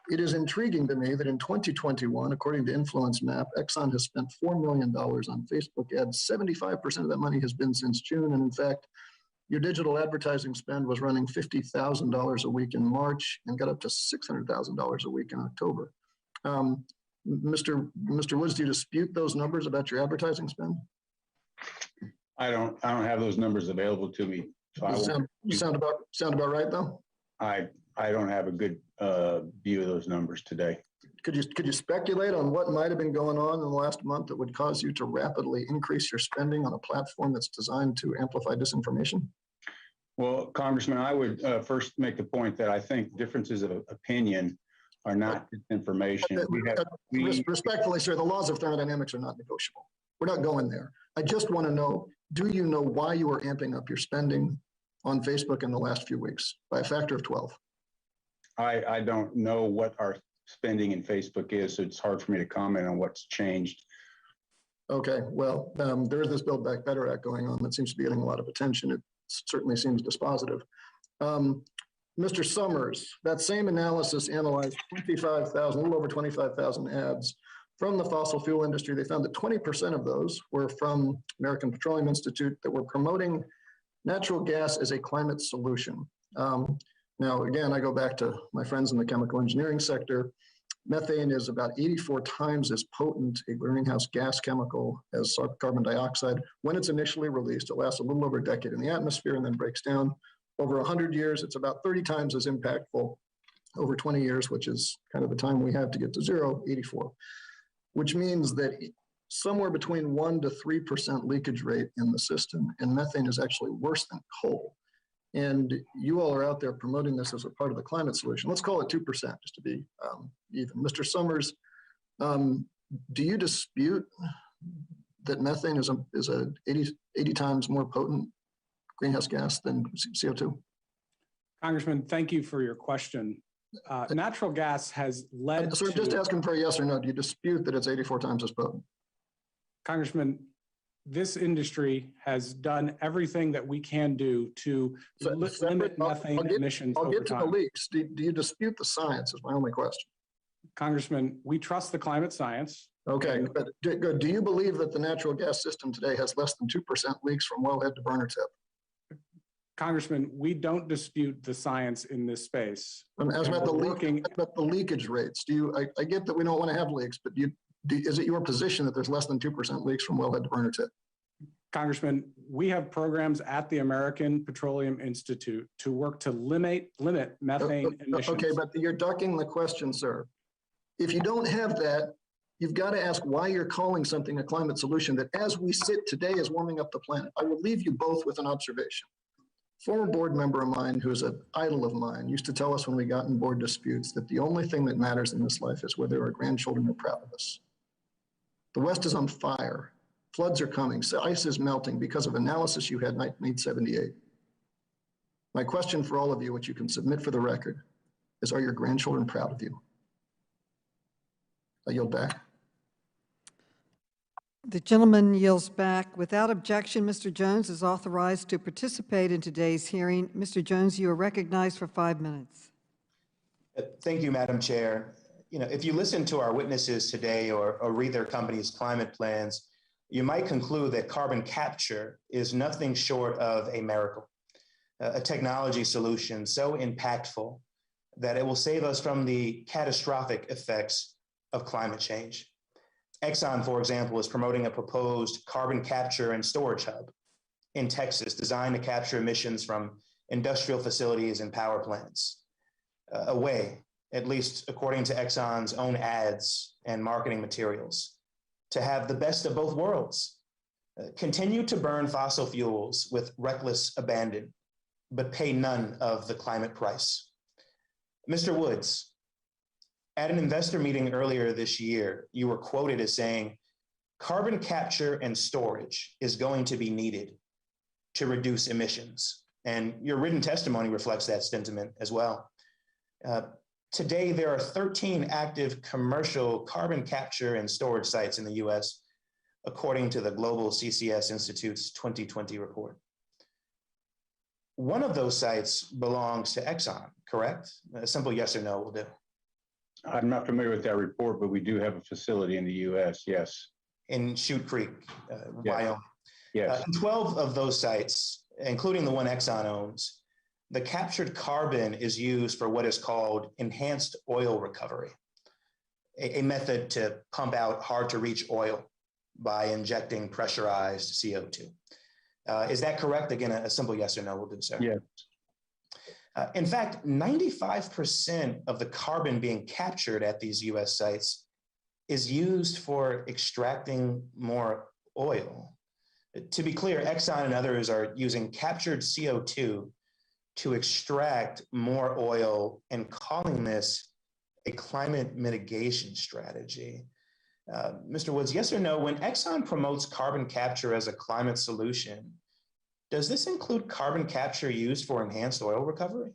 it is intriguing to me that in 2021, according to Influence Map, Exxon has spent $4 million on Facebook ads. 75% of that money has been since June. And in fact, your digital advertising spend was running $50,000 a week in March and got up to $600,000 a week in October. Mr. Woods, do you dispute those numbers about your advertising spend?
I don't have those numbers available to me. So
sound about right though?
I don't have a good view of those numbers today.
Could you speculate on what might have been going on in the last month that would cause you to rapidly increase your spending on a platform that's designed to amplify disinformation?
Well, Congressman, I would first make the point that I think differences of opinion are not disinformation.
Respectfully, sir, the laws of thermodynamics are not negotiable. We're not going there. I just want to know, do you know why you are amping up your spending on Facebook in the last few weeks by a factor of 12?
I don't know what our spending in Facebook is, so it's hard for me to comment on what's changed.
Okay, well, there is this Build Back Better Act going on that seems to be getting a lot of attention. It certainly seems dispositive. Mr. Summers, that same analysis analyzed 25,000, a little over 25,000 ads from the fossil fuel industry. They found that 20% of those were from American Petroleum Institute that were promoting natural gas as a climate solution. Now, again, I go back to my friends in the chemical engineering sector. Methane is about 84 times as potent a greenhouse gas chemical as carbon dioxide. When it's initially released, it lasts a little over a decade in the atmosphere and then breaks down. Over 100 years, it's about 30 times as impactful. Over 20 years, which is kind of the time we have to get to zero, 84, which means that somewhere between 1 to 3% leakage rate in the system, and methane is actually worse than coal. And you all are out there promoting this as a part of the climate solution. Let's call it 2%, just to be even. Mr. Summers, do you dispute that methane is a 80 times more potent greenhouse gas than CO2?
Congressman, thank you for your question. Natural gas has led
So I'm just asking for a yes or no. Do you dispute that it's 84 times as potent?
Congressman, this industry has done everything that we can do to limit methane emissions
I'll
over
get to
time.
the leaks. Do you dispute the science is my only question.
Congressman, we trust the climate science.
Okay, good. Do you believe that the natural gas system today has less than 2% leaks from wellhead to burner tip?
Congressman, we don't dispute the science in this space.
As about the leakage rates, I get that we don't want to have leaks, but is it your position that there's less than 2% leaks from wellhead to burner tip?
Congressman, we have programs at the American Petroleum Institute to work to limit methane emissions.
Okay, but you're ducking the question, sir. If you don't have that, you've got to ask why you're calling something a climate solution that, as we sit today, is warming up the planet. I will leave you both with an observation. Former board member of mine, who is an idol of mine, used to tell us when we got in board disputes that the only thing that matters in this life is whether our grandchildren are proud of us. The West is on fire. Floods are coming. So ice is melting because of analysis you had in 1978. My question for all of you, which you can submit for the record, is, are your grandchildren proud of you? I yield back.
The gentleman yields back. Without objection, Mr. Jones is authorized to participate in today's hearing. Mr. Jones, you are recognized for 5 minutes.
Thank you, Madam Chair. You know, if you listen to our witnesses today or read their company's climate plans, you might conclude that carbon capture is nothing short of a miracle, a technology solution so impactful that it will save us from the catastrophic effects of climate change. Exxon, for example, is promoting a proposed carbon capture and storage hub in Texas designed to capture emissions from industrial facilities and power plants. A way, at least according to Exxon's own ads and marketing materials, to have the best of both worlds. Continue to burn fossil fuels with reckless abandon, but pay none of the climate price. Mr. Woods, at an investor meeting earlier this year, you were quoted as saying, carbon capture and storage is going to be needed to reduce emissions. And your written testimony reflects that sentiment as well. Today, there are 13 active commercial carbon capture and storage sites in the US, according to the Global CCS Institute's 2020 report. One of those sites belongs to Exxon, correct? A simple yes or no will do.
I'm not familiar with that report, but we do have a facility in the US, yes.
In Chute Creek, Wyoming.
Yes.
12 of those sites, including the one Exxon owns, the captured carbon is used for what is called enhanced oil recovery, a method to pump out hard-to-reach oil by injecting pressurized CO2. Is that correct? Again, a simple yes or no will do, sir.
Yes.
In fact, 95% of the carbon being captured at these US sites is used for extracting more oil. To be clear, Exxon and others are using captured CO2 to extract more oil and calling this a climate mitigation strategy. Mr. Woods, yes or no, when Exxon promotes carbon capture as a climate solution, does this include carbon capture used for enhanced oil recovery?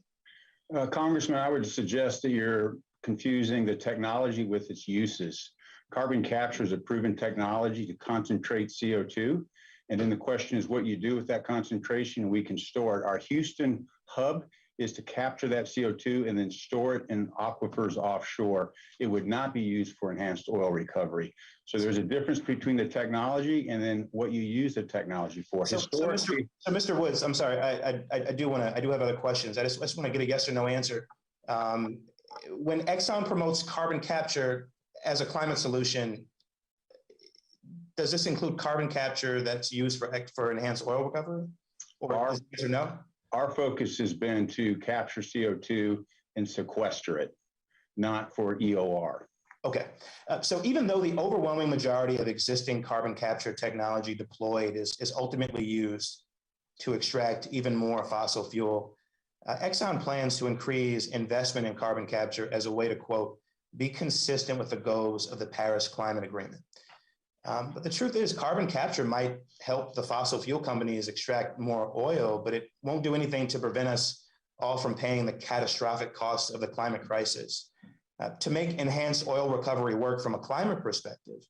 Congressman, I would suggest that you're confusing the technology with its uses. Carbon capture is a proven technology to concentrate CO2. And then the question is what you do with that concentration. We can store it. Our Houston hub is to capture that CO2 and then store it in aquifers offshore. It would not be used for enhanced oil recovery. So there's a difference between the technology and then what you use the technology for.
So Mr. Woods, I'm sorry, I do have other questions. I just want to get a yes or no answer. When Exxon promotes carbon capture as a climate solution, does this include carbon capture that's used for enhanced oil recovery? Or yes or no?
Our focus has been to capture CO2 and sequester it, not for EOR.
Okay, so even though the overwhelming majority of existing carbon capture technology deployed is ultimately used to extract even more fossil fuel, Exxon plans to increase investment in carbon capture as a way to, quote, be consistent with the goals of the Paris Climate Agreement. But the truth is, carbon capture might help the fossil fuel companies extract more oil, but it won't do anything to prevent us all from paying the catastrophic costs of the climate crisis. To make enhanced oil recovery work from a climate perspective,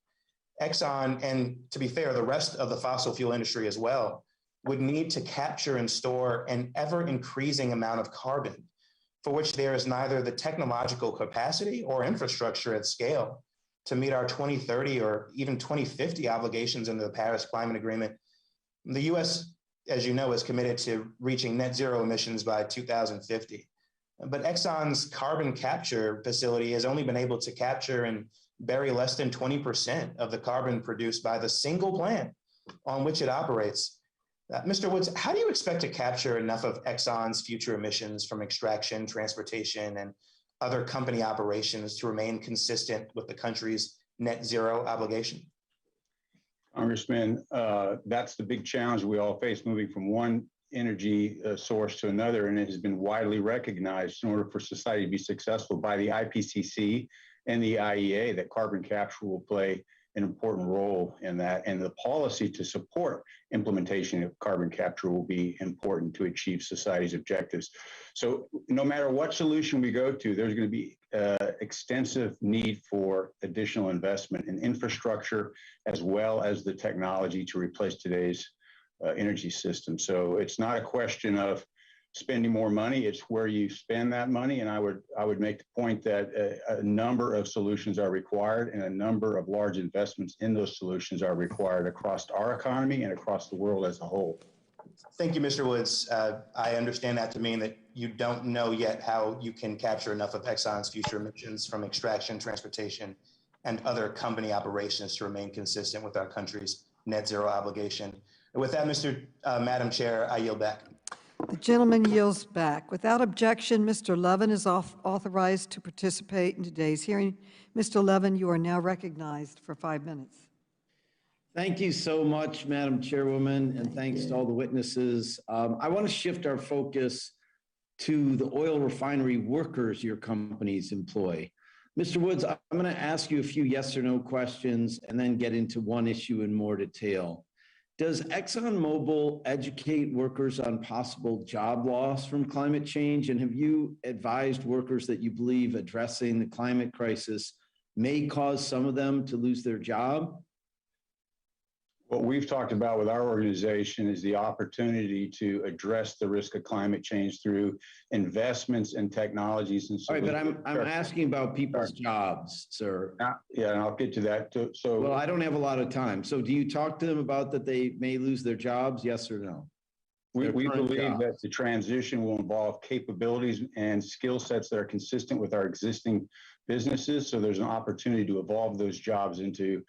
Exxon, and to be fair, the rest of the fossil fuel industry as well, would need to capture and store an ever-increasing amount of carbon, for which there is neither the technological capacity or infrastructure at scale to meet our 2030 or even 2050 obligations under the Paris Climate Agreement. The US, as you know, is committed to reaching net zero emissions by 2050. But Exxon's carbon capture facility has only been able to capture and bury less than 20% of the carbon produced by the single plant on which it operates. Mr. Woods, how do you expect to capture enough of Exxon's future emissions from extraction, transportation, and other company operations to remain consistent with the country's net zero obligation?
Congressman, that's the big challenge we all face, moving from one energy source to another, and it has been widely recognized in order for society to be successful by the IPCC and the IEA that carbon capture will play an important role in that, and the policy to support implementation of carbon capture will be important to achieve society's objectives. So no matter what solution we go to, there's going to be extensive need for additional investment in infrastructure as well as the technology to replace today's energy system. So it's not a question of spending more money, it's where you spend that money. And I would make the point that a number of solutions are required and a number of large investments in those solutions are required across our economy and across the world as a whole.
Thank you, Mr. Woods. I understand that to mean that you don't know yet how you can capture enough of Exxon's future emissions from extraction, transportation, and other company operations to remain consistent with our country's net zero obligation. And with that, Madam Chair, I yield back.
The gentleman yields back. Without objection, Mr. Levin is authorized to participate in today's hearing. Mr. Levin, you are now recognized for 5 minutes.
Thank you so much, Madam Chairwoman, and thanks to all the witnesses. I want to shift our focus to the oil refinery workers your companies employ. Mr. Woods, I'm going to ask you a few yes or no questions and then get into one issue in more detail. Does ExxonMobil educate workers on possible job loss from climate change? And have you advised workers that you believe addressing the climate crisis may cause some of them to lose their job?
What we've talked about with our organization is the opportunity to address the risk of climate change through investments in technologies and solutions.
All right, but I'm asking about people's jobs, sir.
Yeah, and I'll get to that too. So,
well, I don't have a lot of time. So do you talk to them about that they may lose their jobs, yes or no?
we believe that the transition will involve capabilities and skill sets that are consistent with our existing businesses. So there's an opportunity to evolve those jobs into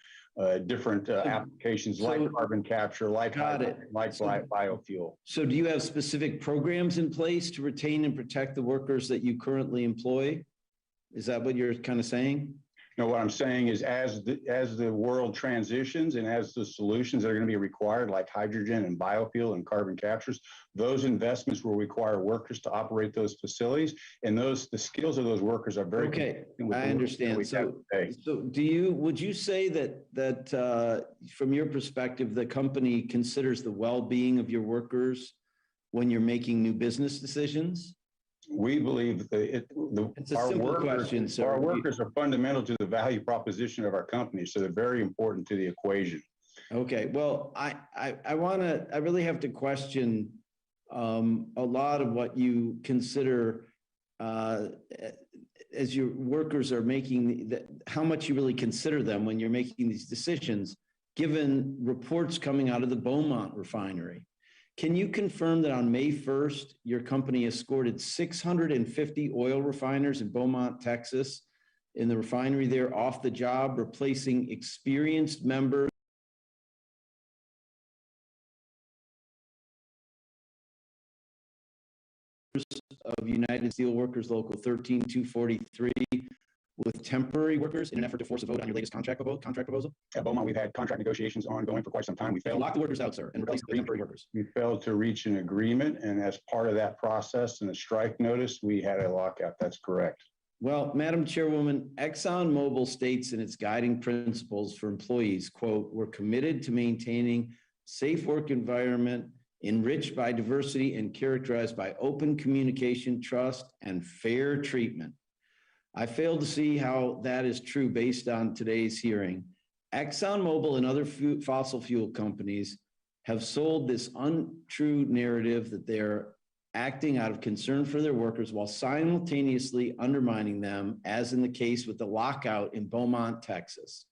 different applications like carbon capture, like biofuel.
So do you have specific programs in place to retain and protect the workers that you currently employ? Is that what you're kind of saying?
No, what I'm saying is as the world transitions and as the solutions that are going to be required, like hydrogen and biofuel and carbon captures, those investments will require workers to operate those facilities, and the skills of those workers are very
okay. I understand. So would you say that from your perspective, the company considers the well-being of your workers when you're making new business decisions?
We believe our workers are fundamental to the value proposition of our company, so they're very important to the equation.
Okay, well, I really have to question a lot of what you consider as your workers are making, how much you really consider them when you're making these decisions, given reports coming out of the Beaumont refinery. Can you confirm that on May 1st, your company escorted 650 oil refiners in Beaumont, Texas, in the refinery there off the job, replacing experienced members of United Steelworkers Local 13243 with temporary workers in an effort to force a vote on your latest contract proposal?
At Beaumont, we've had contract negotiations ongoing for quite some time. We failed.
Lock the workers out, sir, and replace the temporary workers.
We failed to reach an agreement, and as part of that process and a strike notice, we had a lockout. That's correct.
Well, Madam Chairwoman, ExxonMobil states in its guiding principles for employees, quote, "We're committed to maintaining safe work environment enriched by diversity and characterized by open communication, trust, and fair treatment." I fail to see how that is true based on today's hearing. ExxonMobil and other fossil fuel companies have sold this untrue narrative that they're acting out of concern for their workers while simultaneously undermining them, as in the case with the lockout in Beaumont, Texas.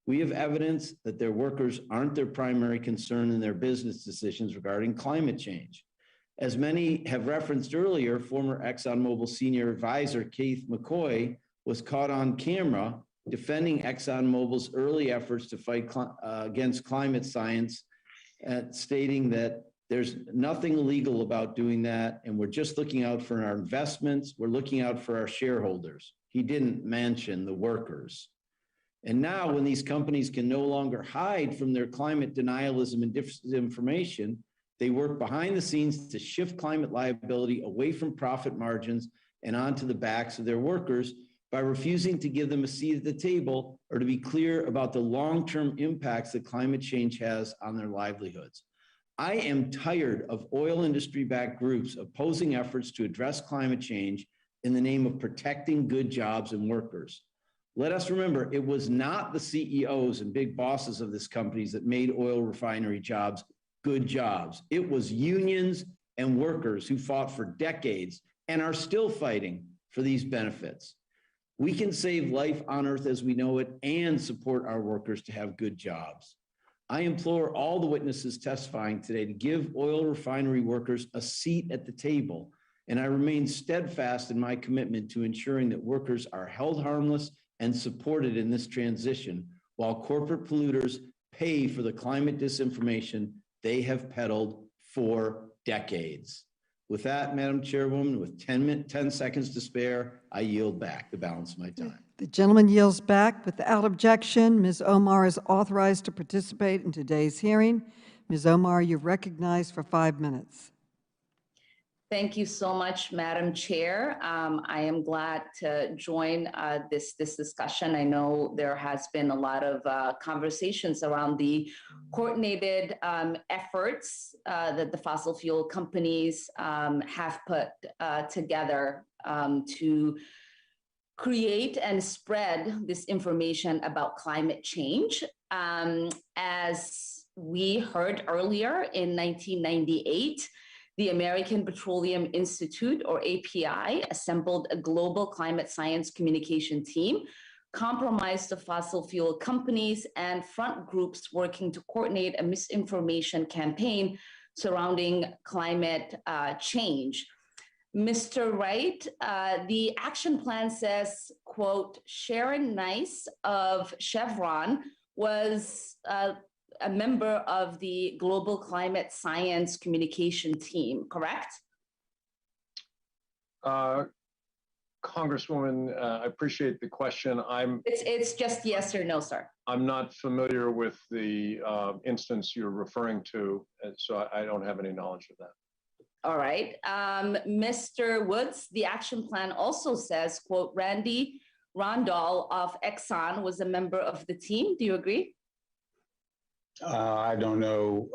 We have evidence that their workers aren't their primary concern in their business decisions regarding climate change. As many have referenced earlier, former ExxonMobil senior advisor Keith McCoy was caught on camera defending ExxonMobil's early efforts to fight against climate science stating that there's nothing illegal about doing that, and we're just looking out for our investments. We're looking out for our shareholders. He didn't mention the workers. And now when these companies can no longer hide from their climate denialism and disinformation, they work behind the scenes to shift climate liability away from profit margins and onto the backs of their workers by refusing to give them a seat at the table or to be clear about the long-term impacts that climate change has on their livelihoods. I am tired of oil industry-backed groups opposing efforts to address climate change in the name of protecting good jobs and workers. Let us remember, it was not the CEOs and big bosses of this companies that made oil refinery jobs good jobs. It was unions and workers who fought for decades and are still fighting for these benefits. We can save life on Earth as we know it and support our workers to have good jobs. I implore all the witnesses testifying today to give oil refinery workers a seat at the table, and I remain steadfast in my commitment to ensuring that workers are held harmless and supported in this transition, while corporate polluters pay for the climate disinformation they have peddled for decades. With that, Madam Chairwoman, with 10 seconds to spare, I yield back the balance of my time.
The gentleman yields back without objection. Ms. Omar is authorized to participate in today's hearing. Ms. Omar, you're recognized for 5 minutes.
Thank you so much, Madam Chair. I am glad to join this discussion. I know there has been a lot of conversations around the coordinated efforts that the fossil fuel companies have put together to create and spread this information about climate change. As we heard earlier, in 1998, the American Petroleum Institute, or API, assembled a global climate science communication team comprised of fossil fuel companies and front groups working to coordinate a misinformation campaign surrounding climate change. Mr. Wright, the action plan says, quote, Sharon Nice of Chevron was a member of the Global Climate Science Communication Team, correct?
Congresswoman, I appreciate the question.
It's just yes or no, sir.
I'm not familiar with the instance you're referring to, so I don't have any knowledge of that.
All right. Mr. Woods, the action plan also says, quote, Randy Rondall of Exxon was a member of the team. Do you agree?
I don't know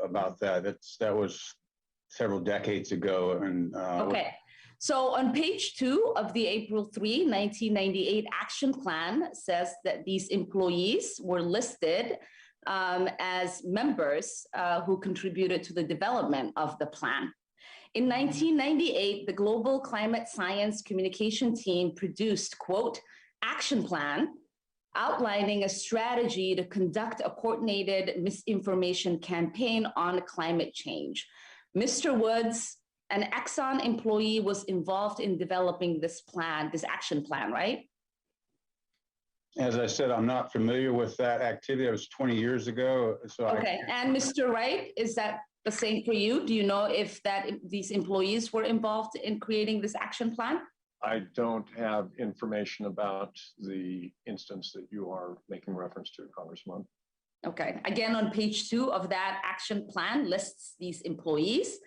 about that. That was several decades ago. And
okay. So on page 2 of the April 3, 1998 action plan says that these employees were listed as members who contributed to the development of the plan. In 1998, the Global Climate Science Communication Team produced, quote, action plan outlining a strategy to conduct a coordinated misinformation campaign on climate change. Mr. Woods, an Exxon employee, was involved in developing this plan, this action plan, right?
As I said, I'm not familiar with that activity. It was 20 years ago. So
okay, and Mr. Wright, is that the same for you? Do you know if these employees were involved in creating this action plan?
I don't have information about the instance that you are making reference to, Congresswoman.
Okay, again, on page 2 of that action plan lists these employees.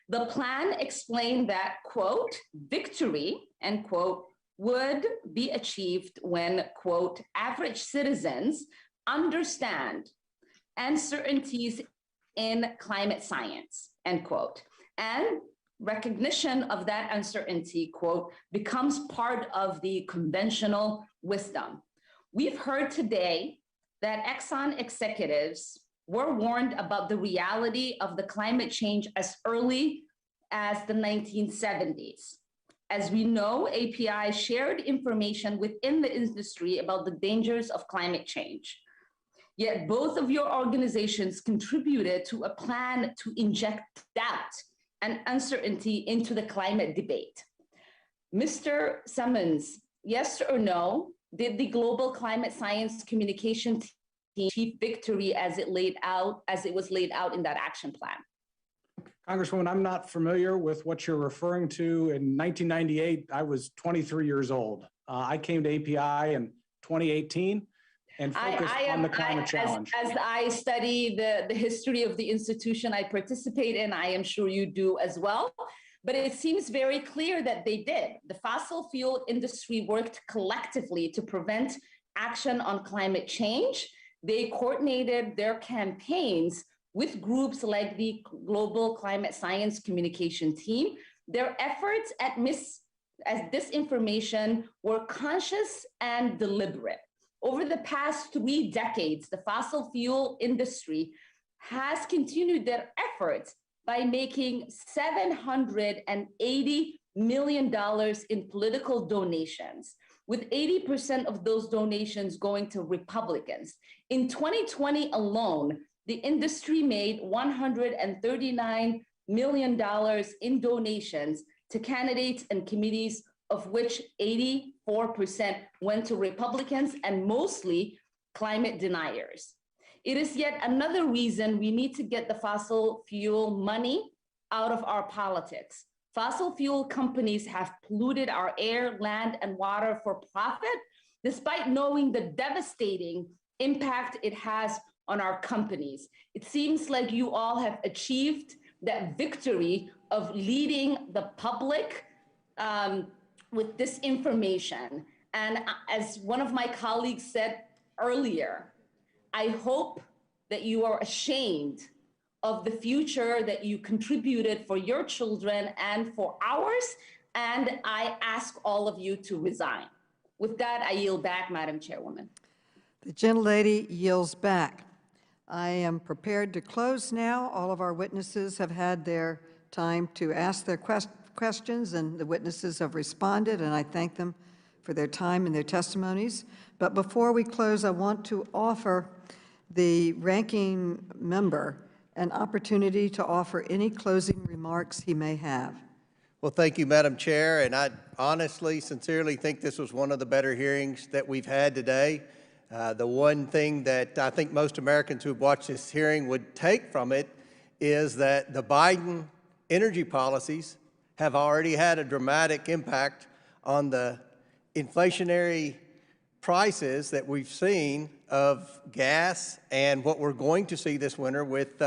The plan explained that, quote, victory, end quote, would be achieved when, quote, average citizens understand uncertainties in climate science, end quote, and recognition of that uncertainty, quote, becomes part of the conventional wisdom. We've heard today that Exxon executives were warned about the reality of the climate change as early as the 1970s. As we know, API shared information within the industry about the dangers of climate change. Yet both of your organizations contributed to a plan to inject doubt and uncertainty into the climate debate. Mr. Simmons, yes or no, did the Global Climate Science Communication achieve victory as it was laid out in that action plan?
Congresswoman, I'm not familiar with what you're referring to. In 1998, I was 23 years old. I came to API in 2018 and focused on the climate challenge.
As I study the history of the institution I participate in, I am sure you do as well. But it seems very clear that they did. The fossil fuel industry worked collectively to prevent action on climate change. They coordinated their campaigns with groups like the Global Climate Science Communication Team. Their efforts at disinformation were conscious and deliberate. Over the past 3 decades, the fossil fuel industry has continued their efforts by making $780 million in political donations, with 80% of those donations going to Republicans. In 2020 alone, the industry made $139 million in donations to candidates and committees, of which 84% went to Republicans and mostly climate deniers. It is yet another reason we need to get the fossil fuel money out of our politics. Fossil fuel companies have polluted our air, land, and water for profit, despite knowing the devastating impact it has on our companies. It seems like you all have achieved that victory of leading the public with disinformation. And as one of my colleagues said earlier, I hope that you are ashamed of the future that you contributed for your children and for ours, and I ask all of you to resign. With that, I yield back, Madam Chairwoman.
The gentlelady yields back. I am prepared to close now. All of our witnesses have had their time to ask their questions, and the witnesses have responded, and I thank them for their time and their testimonies. But before we close, I want to offer the ranking member an opportunity to offer any closing remarks he may have.
Well, thank you, Madam Chair, and I honestly, sincerely think this was one of the better hearings that we've had today. The one thing that I think most Americans who've watched this hearing would take from it is that the Biden energy policies have already had a dramatic impact on the inflationary prices that we've seen of gas and what we're going to see this winter with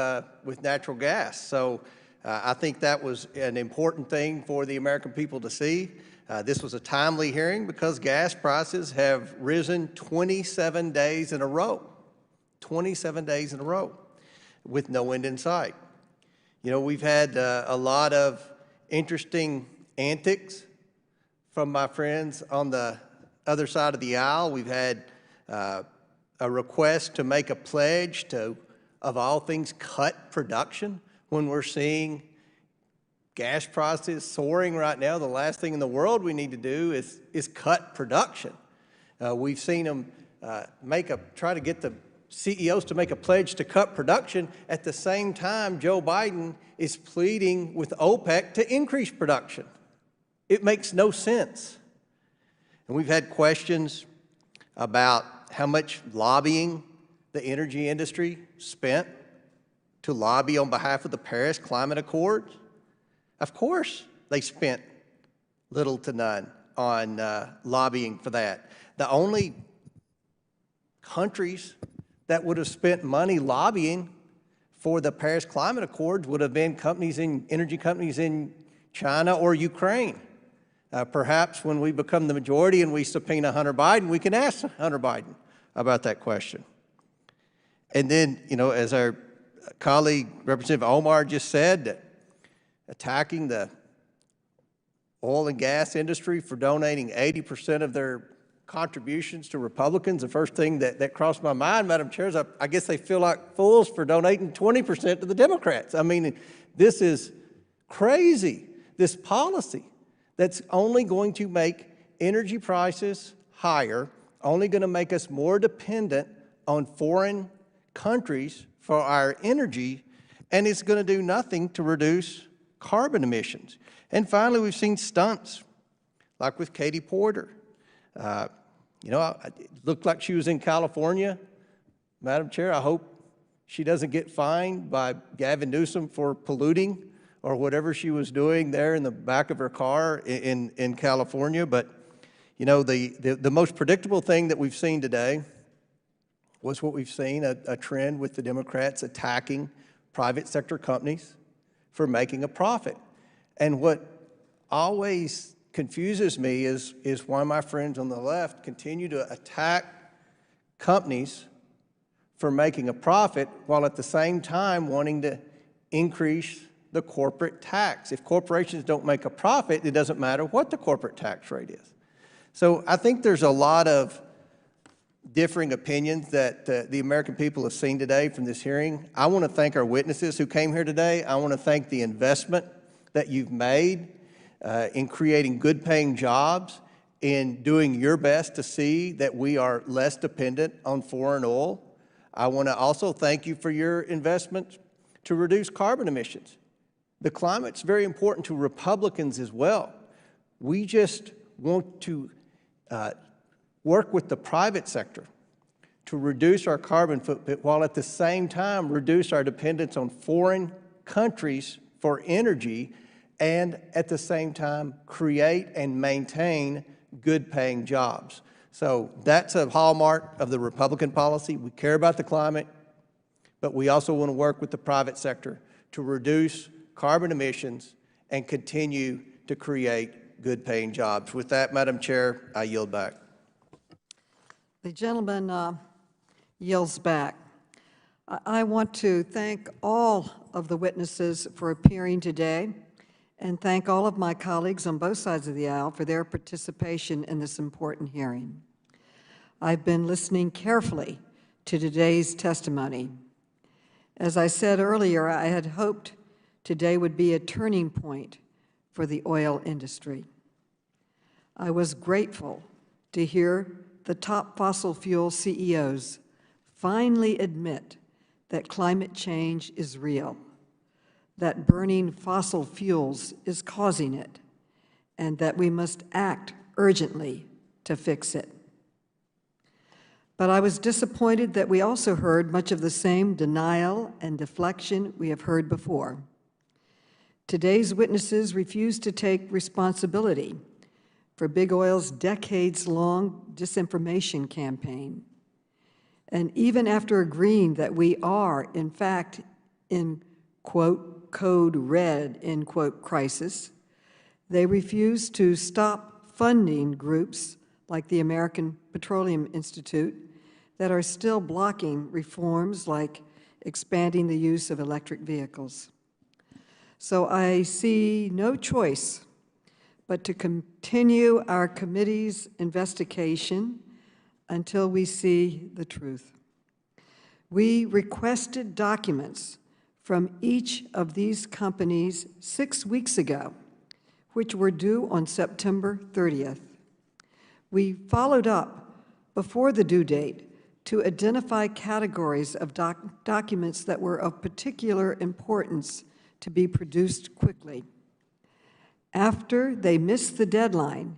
natural gas. So I think that was an important thing for the American people to see. This was a timely hearing because gas prices have risen 27 days in a row, 27 days in a row with no end in sight. You know, we've had a lot of interesting antics from my friends on the other side of the aisle. We've had a request to make a pledge to, of all things, cut production when we're seeing gas prices soaring right now. The last thing in the world we need to do is cut production. We've seen them try to get the CEOs to make a pledge to cut production. At the same time, Joe Biden is pleading with OPEC to increase production. It makes no sense. And we've had questions about how much lobbying the energy industry spent to lobby on behalf of the Paris Climate Accord. Of course, they spent little to none on lobbying for that. The only countries that would have spent money lobbying for the Paris Climate Accords would have been energy companies in China or Ukraine. Perhaps when we become the majority and we subpoena Hunter Biden, we can ask Hunter Biden about that question. And then, you know, as our colleague, Representative Omar, just said, that attacking the oil and gas industry for donating 80% of their contributions to Republicans, the first thing that crossed my mind, Madam Chair, is I guess they feel like fools for donating 20% to the Democrats. I mean, this is crazy, this policy that's only going to make energy prices higher, only going to make us more dependent on foreign countries for our energy, and it's going to do nothing to reduce carbon emissions. And finally, we've seen stunts, like with Katie Porter. You know, it looked like she was in California Madam Chair, I hope she doesn't get fined by Gavin Newsom for polluting or whatever she was doing there in the back of her car in California. But, you know, the most predictable thing that we've seen today was what we've seen, a trend with the Democrats attacking private sector companies for making a profit. And what always confuses me is why my friends on the left continue to attack companies for making a profit while at the same time wanting to increase the corporate tax. If corporations don't make a profit, it doesn't matter what the corporate tax rate is. So I think there's a lot of differing opinions that the American people have seen today from this hearing. I want to thank our witnesses who came here today. I want to thank the investment that you've made in creating good-paying jobs, in doing your best to see that we are less dependent on foreign oil. I want to also thank you for your investment to reduce carbon emissions. The climate's very important to Republicans as well. We just want to work with the private sector to reduce our carbon footprint while at the same time reduce our dependence on foreign countries for energy, and at the same time create and maintain good-paying jobs. So that's a hallmark of the Republican policy. We care about the climate, but we also want to work with the private sector to reduce carbon emissions and continue to create good-paying jobs. With that, Madam Chair, I yield back.
The gentleman yields back. I want to thank all of the witnesses for appearing today and thank all of my colleagues on both sides of the aisle for their participation in this important hearing. I've been listening carefully to today's testimony. As I said earlier, I had hoped today would be a turning point for the oil industry. I was grateful to hear the top fossil fuel CEOs finally admit that climate change is real, that burning fossil fuels is causing it, and that we must act urgently to fix it. But I was disappointed that we also heard much of the same denial and deflection we have heard before. Today's witnesses refuse to take responsibility for Big Oil's decades-long disinformation campaign. And even after agreeing that we are, in fact, in, quote, code red, end quote, crisis, they refuse to stop funding groups like the American Petroleum Institute that are still blocking reforms like expanding the use of electric vehicles. So I see no choice but to continue our committee's investigation until we see the truth. We requested documents from each of these companies 6 weeks ago, which were due on September 30th. We followed up before the due date to identify categories of documents that were of particular importance to be produced quickly. After they missed the deadline,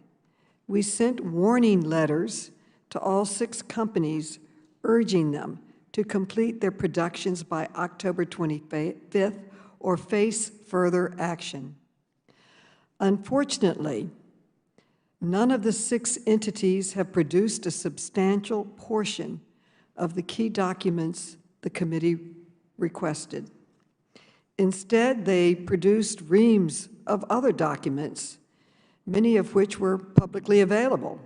we sent warning letters to all 6 companies urging them to complete their productions by October 25th or face further action. Unfortunately, none of the 6 entities have produced a substantial portion of the key documents the committee requested. Instead, they produced reams of other documents, many of which were publicly available.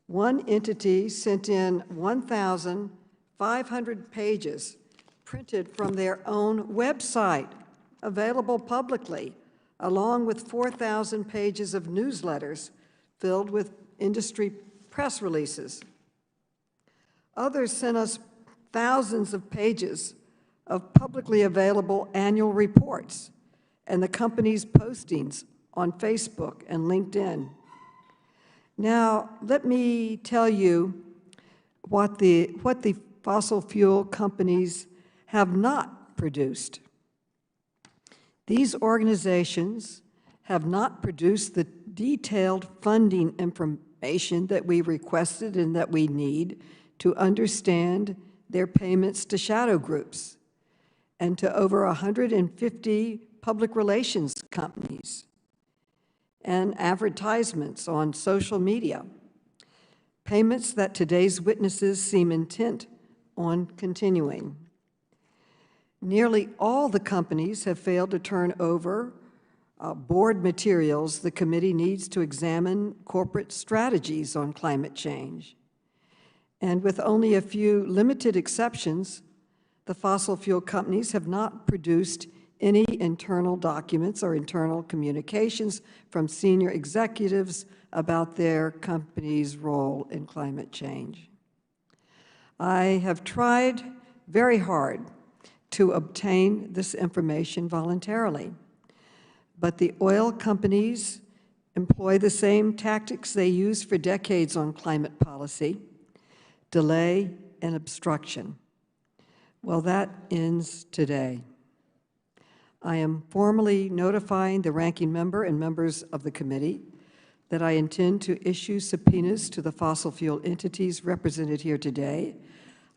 One entity sent in 1,500 pages printed from their own website, available publicly, along with 4,000 pages of newsletters filled with industry press releases. Others sent us thousands of pages of publicly available annual reports and the company's postings on Facebook and LinkedIn. Now, let me tell you what the fossil fuel companies have not produced. These organizations have not produced the detailed funding information that we requested and that we need to understand their payments to shadow groups and to over 150 public relations companies and advertisements on social media, payments that today's witnesses seem intent on continuing. Nearly all the companies have failed to turn over board materials the committee needs to examine corporate strategies on climate change. And with only a few limited exceptions, the fossil fuel companies have not produced any internal documents or internal communications from senior executives about their company's role in climate change. I have tried very hard to obtain this information voluntarily, but the oil companies employ the same tactics they used for decades on climate policy: delay and obstruction. Well, that ends today. I am formally notifying the ranking member and members of the committee that I intend to issue subpoenas to the fossil fuel entities represented here today.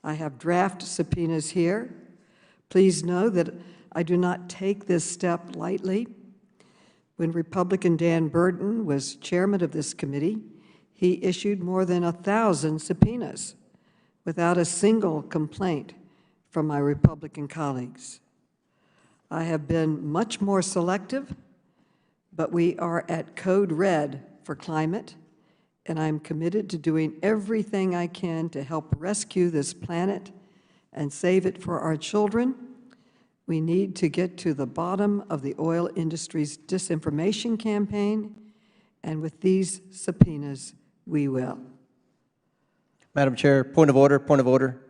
I have draft subpoenas here. Please know that I do not take this step lightly. When Republican Dan Burton was chairman of this committee, he issued more than 1,000 subpoenas without a single complaint from my Republican colleagues. I have been much more selective, but we are at code red for climate, and I'm committed to doing everything I can to help rescue this planet and save it for our children. We need to get to the bottom of the oil industry's disinformation campaign, and with these subpoenas, we will.
Madam Chair, point of order, point of order.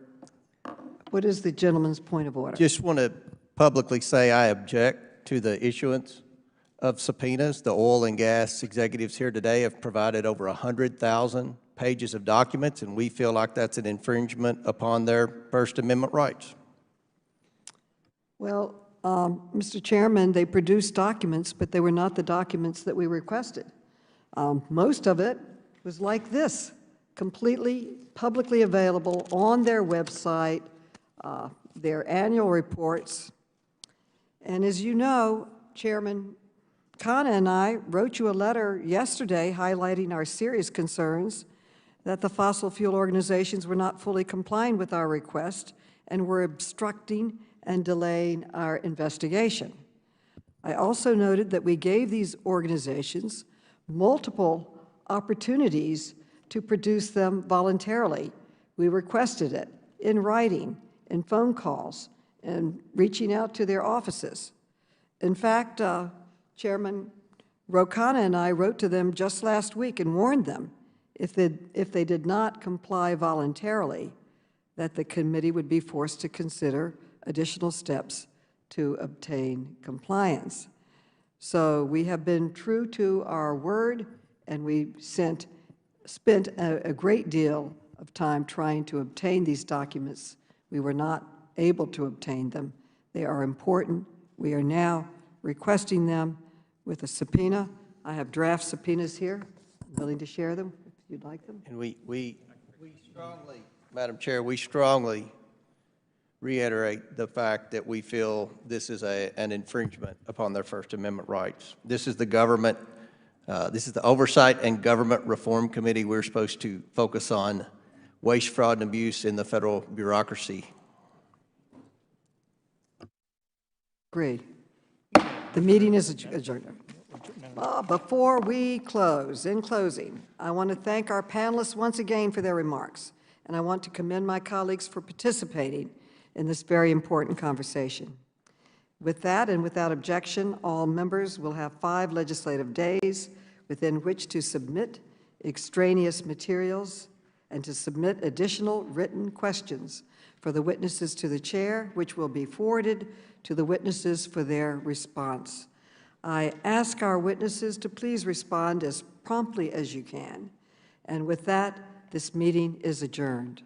What is the gentleman's point of order?
Just want to publicly say I object to the issuance of subpoenas. The oil and gas executives here today have provided over 100,000 pages of documents, and we feel like that's an infringement upon their First Amendment rights.
Well, Mr. Chairman, they produced documents, but they were not the documents that we requested. Most of it was like this, completely publicly available on their website, their annual reports. And as you know, Chairman Khanna and I wrote you a letter yesterday highlighting our serious concerns that the fossil fuel organizations were not fully complying with our request and were obstructing and delaying our investigation. I also noted that we gave these organizations multiple opportunities to produce them voluntarily. We requested it in writing, in phone calls, and reaching out to their offices. In fact, Chairman Ro Khanna and I wrote to them just last week and warned them if they did not comply voluntarily, that the committee would be forced to consider additional steps to obtain compliance. So we have been true to our word, and we spent a great deal of time trying to obtain these documents. We were not able to obtain them. They are important. We are now requesting them with a subpoena. I have draft subpoenas here. I'm willing to share them if you'd like them.
And we strongly, Madam Chair, we strongly reiterate the fact that we feel this is an infringement upon their First Amendment rights. This is the government, this is the Oversight and Government Reform Committee. We're supposed to focus on waste, fraud, and abuse in the federal bureaucracy.
Agreed. The meeting is adjourned. Before we close, in closing, I want to thank our panelists once again for their remarks, and I want to commend my colleagues for participating in this very important conversation. With that and without objection, all members will have 5 legislative days within which to submit extraneous materials and to submit additional written questions for the witnesses to the chair, which will be forwarded to the witnesses for their response. I ask our witnesses to please respond as promptly as you can. And with that, this meeting is adjourned.